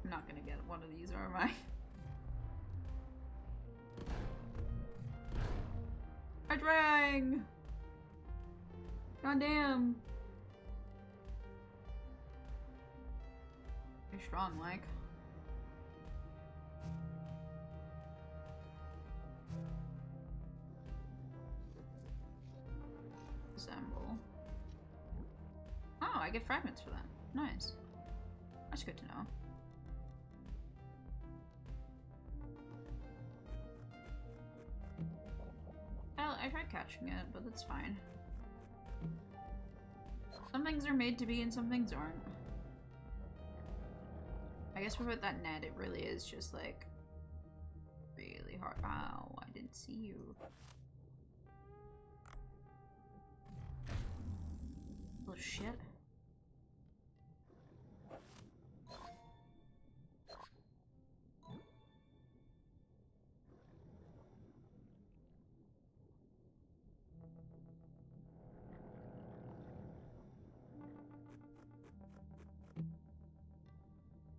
I'm not gonna get one of these, or am I? I rang! God damn! You're strong, like. Assemble. Oh, I get fragments for that. Nice. That's good to know. I tried catching it, but that's fine. Some things are made to be and some things aren't. I guess without that net, it really is just like really hard. Ow, I didn't see you. Oh shit.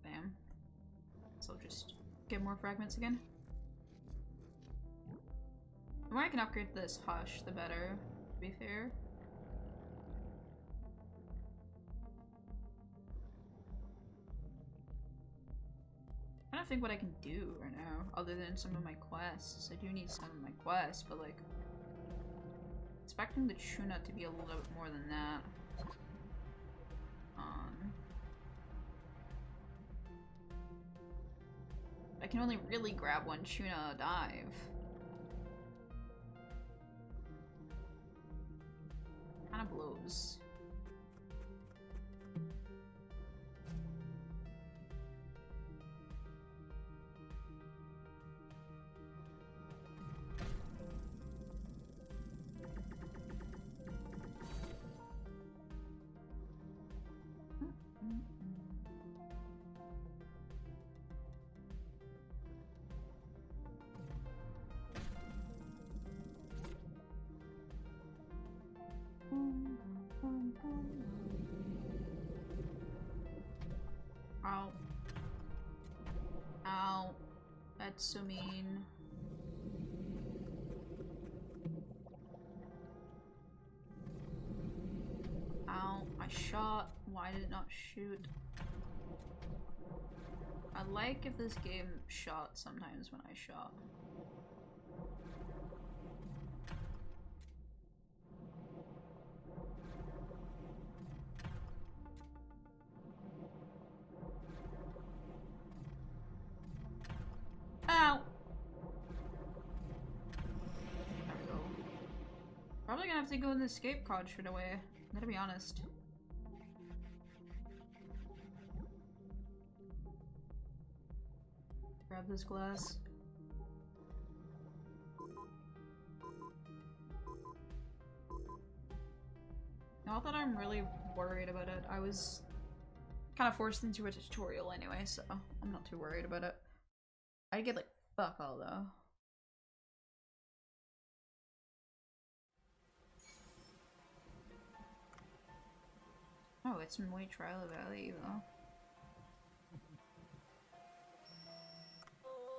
Bam. So just get more fragments again. The more I can upgrade this hush, the better, to be fair. I don't think what I can do right now, other than some of my quests. I do need some of my quests, but like, expecting the tuna to be a little bit more than that. I can only really grab one tuna a dive. Kind of blows. Ow. Ow. That's so mean. Ow. I shot. Why did it not shoot? I like if this game shot sometimes when I shot. Ow! There we go. Probably gonna have to go in the escape pod straight away. I gotta be honest. Grab this glass. Not that I'm really worried about it. I was kind of forced into a tutorial anyway, so I'm not too worried about it. I get like fuck all though. Oh, it's in White Trial Valley though.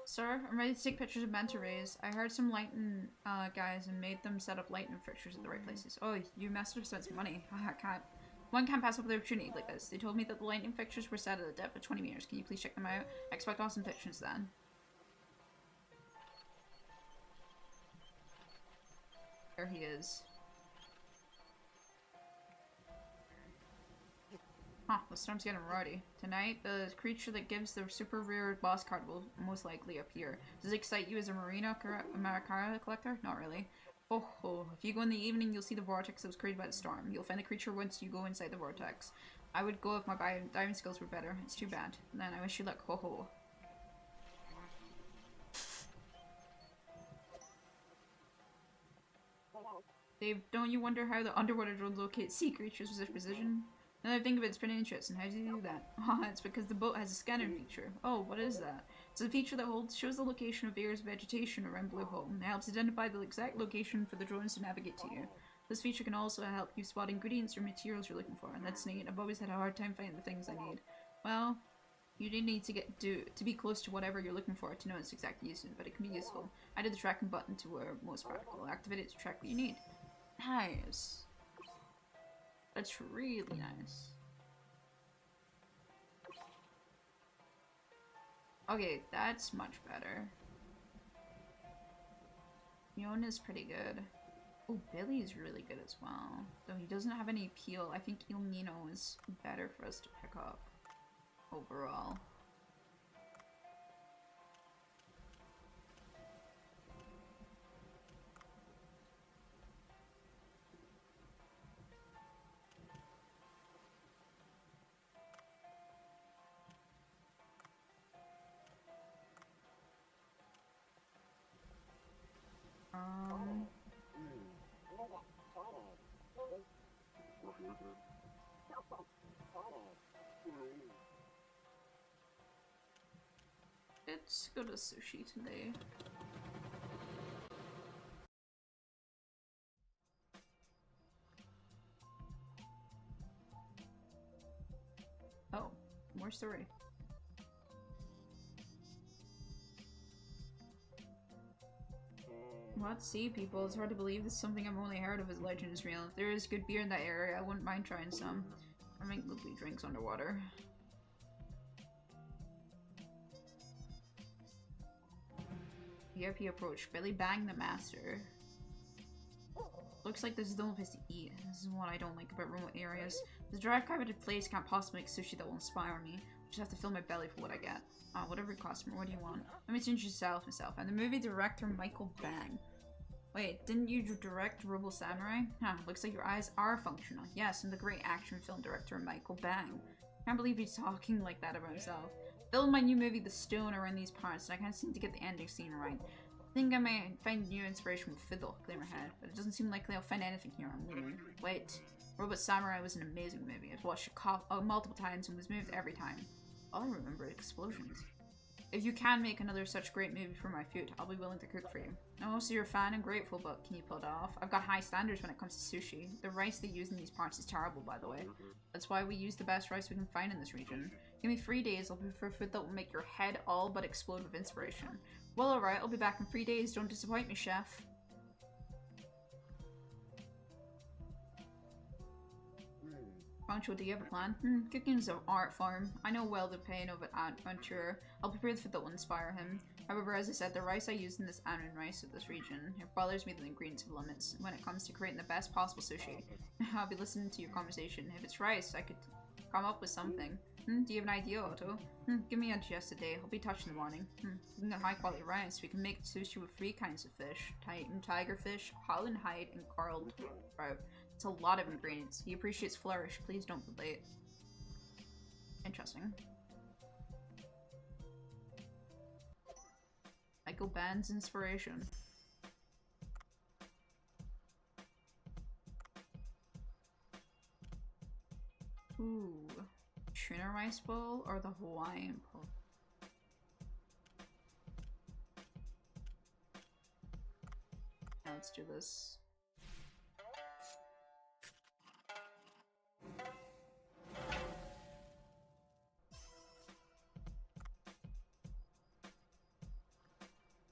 Sir, I'm ready to take pictures of manta rays. I hired some lighting guys and made them set up lighting fixtures at the right places. Oh, you must have spent some money. One can't pass up the opportunity like this. They told me that the lighting fixtures were set at a depth of 20 meters. Can you please check them out? I expect awesome pictures then. There he is. Huh, the storm's getting rowdy. Tonight, the creature that gives the super rare boss card will most likely appear. Does it excite you as a Marina collector? Not really. Oh, if you go in the evening, you'll see the vortex that was created by the storm. You'll find the creature once you go inside the vortex. I would go if my diving skills were better. It's too bad. Then I wish you luck. Ho ho. Dave, don't you wonder how the underwater drones locate sea creatures with such precision? Now that I think of it, it's pretty interesting. How do you do that? It's because the boat has a scanner feature. Oh, what is that? It's a feature that shows the location of areas of vegetation around Blue Hole. It helps identify the exact location for the drones to navigate to you. This feature can also help you spot ingredients or materials you're looking for, and that's neat. I've always had a hard time finding the things I need. Well, you do need to be close to whatever you're looking for to know its exact use, but it can be useful. I did the tracking button to where most practical. Activate it to track what you need. Nice. That's really nice. Okay, that's much better. Fiona's pretty good. Oh, Billy's really good as well. Though he doesn't have any peel. I think Il Nino is better for us to pick up overall. Let's go to sushi today. Oh, more story. What? Sea people? It's hard to believe this is something I've only heard of as legend is real. If there is good beer in that area, I wouldn't mind trying some. I make lovely drinks underwater. VIP approach. Billy Bang the Master. Looks like this is the only place to eat. This is what I don't like about remote areas. The direct carpeted place can't possibly make sushi that will inspire me. I just have to fill my belly for what I get. Whatever customer, what do you want? Let me introduce yourself, myself. I'm the movie director Michael Bang. Wait, didn't you direct Robo Samurai? Huh, looks like your eyes are functional. Yes, I'm the great action film director Michael Bang. Can't believe he's talking like that about himself. Filmed my new movie The Stone around these parts, and I can't seem to get the ending scene right. I think I may find new inspiration with Fiddle, Glimmerhead, but it doesn't seem likely I'll find anything here I'm leaving. Wait, Robot Samurai was an amazing movie. I've watched it multiple times and was moved every time. All I remember are explosions. If you can make another such great movie for my food, I'll be willing to cook for you. I'm also your fan and grateful, but can you pull it off? I've got high standards when it comes to sushi. The rice they use in these parts is terrible, by the way. That's why we use the best rice we can find in this region. Give me 3 days, I'll prefer food that will make your head all but explode with inspiration. Well, alright, I'll be back in 3 days. Don't disappoint me, chef. Pancho, do you have a plan? Cooking's an art form. I know well the pain of an adventurer. I'll prepare the food that will inspire him. However, as I said, the rice I use in this Anon rice of this region, it bothers me that the ingredients have limits when it comes to creating the best possible sushi. I'll be listening to your conversation. If it's rice, I could come up with something. Do you have an idea, Otto? Give me a just a day. I'll be touched in the morning. Looking at high quality rice, we can make sushi with 3 kinds of fish. Titan tiger fish, Holland hide, and coral trout. It's a lot of ingredients. He appreciates flourish. Please don't be late. Interesting. Michael Band's inspiration. Ooh. Tuna rice bowl or the Hawaiian bowl? Yeah, let's do this.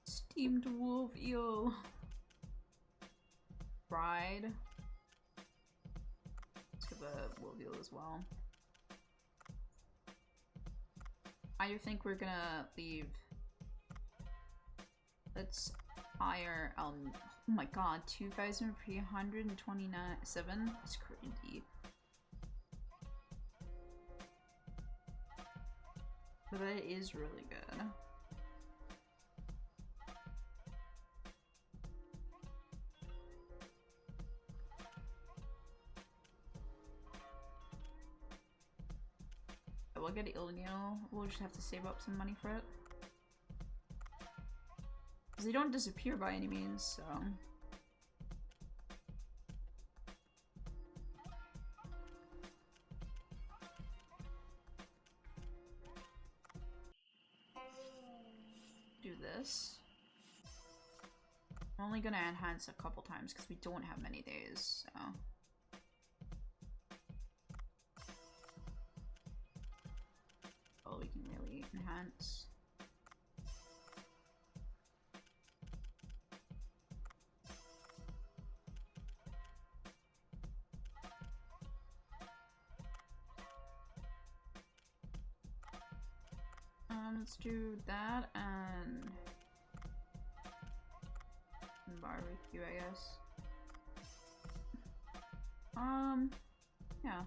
Steamed wolf eel. Fried. Let's give a wolf eel as well. I think we're gonna leave. Let's higher. Oh my god, 2,327? That's crazy. But that is really good. We'll get Il Nino. We'll just have to save up some money for it. Because they don't disappear by any means, so... Do this. I'm only gonna enhance a couple times because we don't have many days, so... Oh, we can really enhance. Let's do that and barbecue, I guess. Yeah.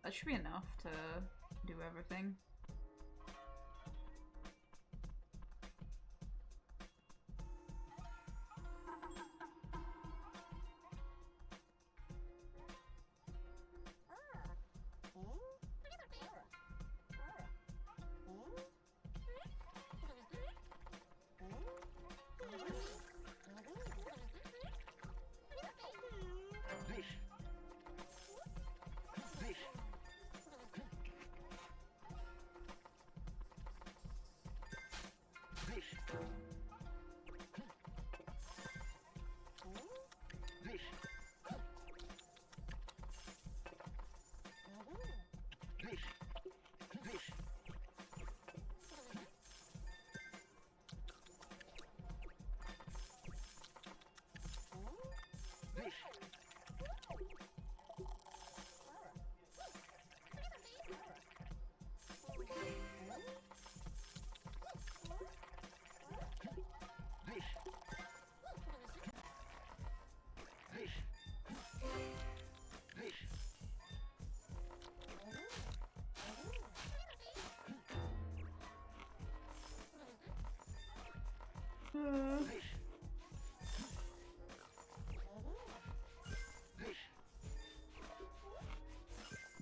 That should be enough to do everything.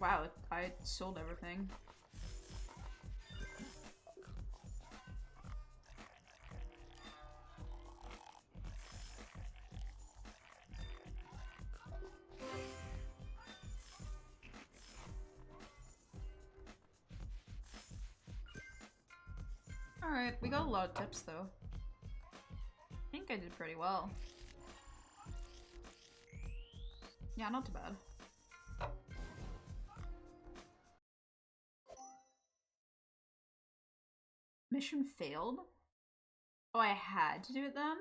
Wow, I sold everything. Alright, we got a lot of tips though. I think I did pretty well. Yeah, not too bad. Mission failed? Oh, I had to do it then?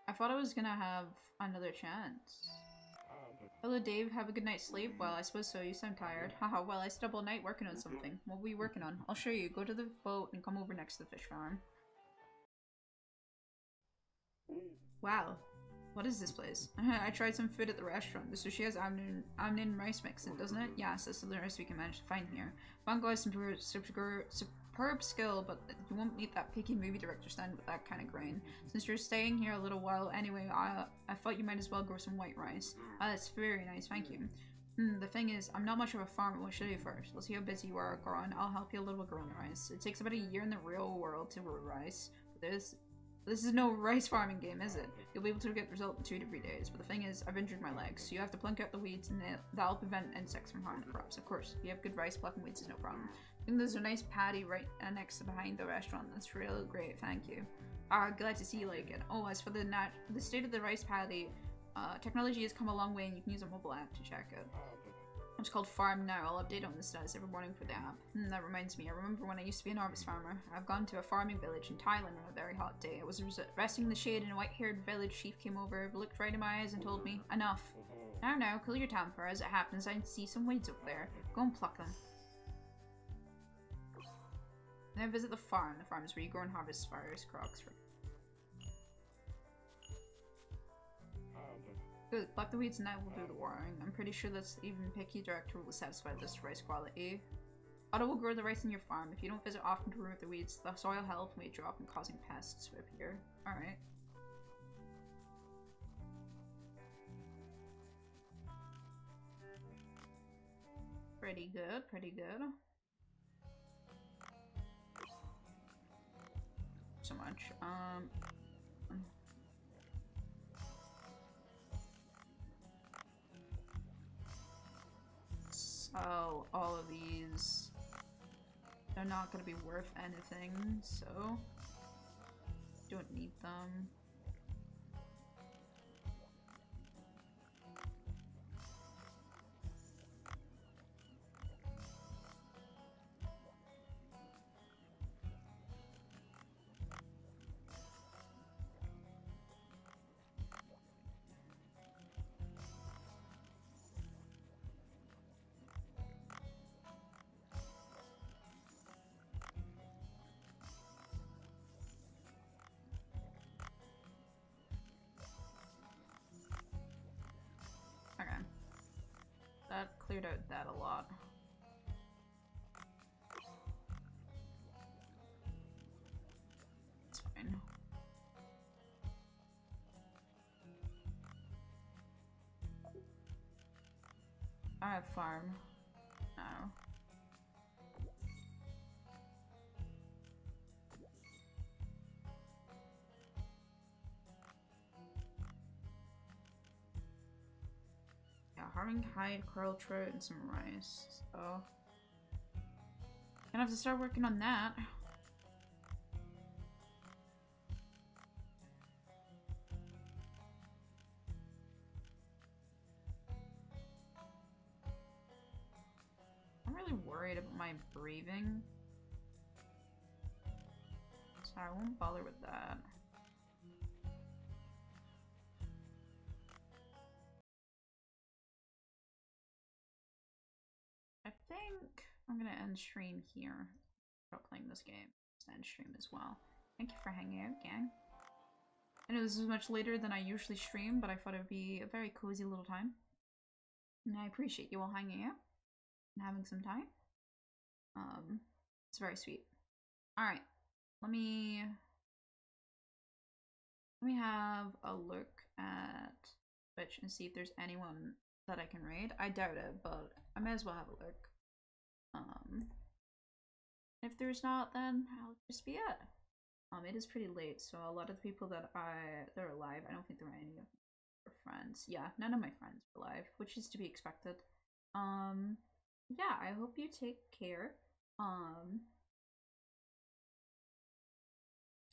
I thought I was gonna have another chance. Hello Dave, have a good night's sleep? Well, I suppose so, you sound tired. Haha, well I stayed up all night working on something. What were you working on? I'll show you. Go to the boat and come over next to the fish farm. Wow. What is this place? I tried some food at the restaurant. The sushi has onion rice mix in, doesn't it? Yes, that's the recipe we can manage to find here. Bango has some superb skill, but you won't meet that picky movie director stand with that kind of grain. Since you're staying here a little while anyway, I thought you might as well grow some white rice. Ah, that's very nice, thank you. The thing is, I'm not much of a farmer. What should I do first? Let's see how busy you are growing. I'll help you a little with growing the rice. It takes about a year in the real world to grow rice. But this is no rice farming game, is it? You'll be able to get the result in 2 to 3 days, but the thing is, I've injured my legs, so you have to plunk out the weeds and that'll prevent insects from harming the crops. Of course, if you have good rice, plucking weeds is no problem. I think there's a nice paddy right next to behind the restaurant. That's really great, thank you. Glad to see you like it. Oh, as for the state of the rice paddy, technology has come a long way and you can use a mobile app to check it. It's called Farm Now. I'll update on the status every morning for the app. That reminds me, I remember when I used to be an harvest farmer. I've gone to a farming village in Thailand on a very hot day. I was resting in the shade and a white-haired village chief came over, looked right in my eyes and told me, enough. I don't know, cool your temper. As it happens, I see some weeds up there. Go and pluck them. Then visit the farm. The farm is where you go and harvest various crops. Good, pluck the weeds and I will do the watering. I'm pretty sure that's even picky director will satisfy this rice quality. Otto will grow the rice in your farm. If you don't visit often to remove the weeds, the soil health may drop and causing pests to appear. Alright. Pretty good, pretty good. So much. Sell all of these. They're not gonna be worth anything, so don't need them. Okay. That cleared out that a lot. It's fine. I have farm. No. Yeah, harving hide, coral trout, and some rice. So gonna have to start working on that. I'm really worried about my breathing, so I won't bother with that. I think I'm gonna end stream here. Stop playing this game. Just end stream as well. Thank you for hanging out, gang. I know this is much later than I usually stream, but I thought it would be a very cozy little time. And I appreciate you all hanging out and having some time. It's very sweet. Alright, let me have a look at Twitch and see if there's anyone that I can raid. I doubt it, but I may as well have a look. If there's not, then I'll just be it. It is pretty late, so a lot of the people that are alive, I don't think there are any of my friends. Yeah, none of my friends are alive, which is to be expected. Yeah, I hope you take care.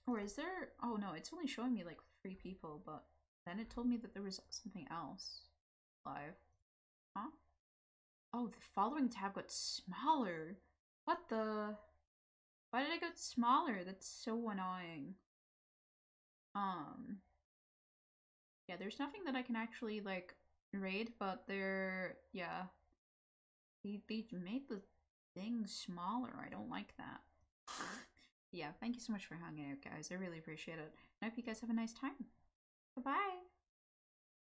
Or is there? Oh no, it's only showing me like 3 people, but then it told me that there was something else live. Huh? Oh, the following tab got smaller. What the? Why did it get smaller? That's so annoying. Yeah, there's nothing that I can actually like raid, but they're, yeah. They made the thing smaller. I don't like that. Yeah, thank you so much for hanging out, guys. I really appreciate it. I hope you guys have a nice time. Bye-bye.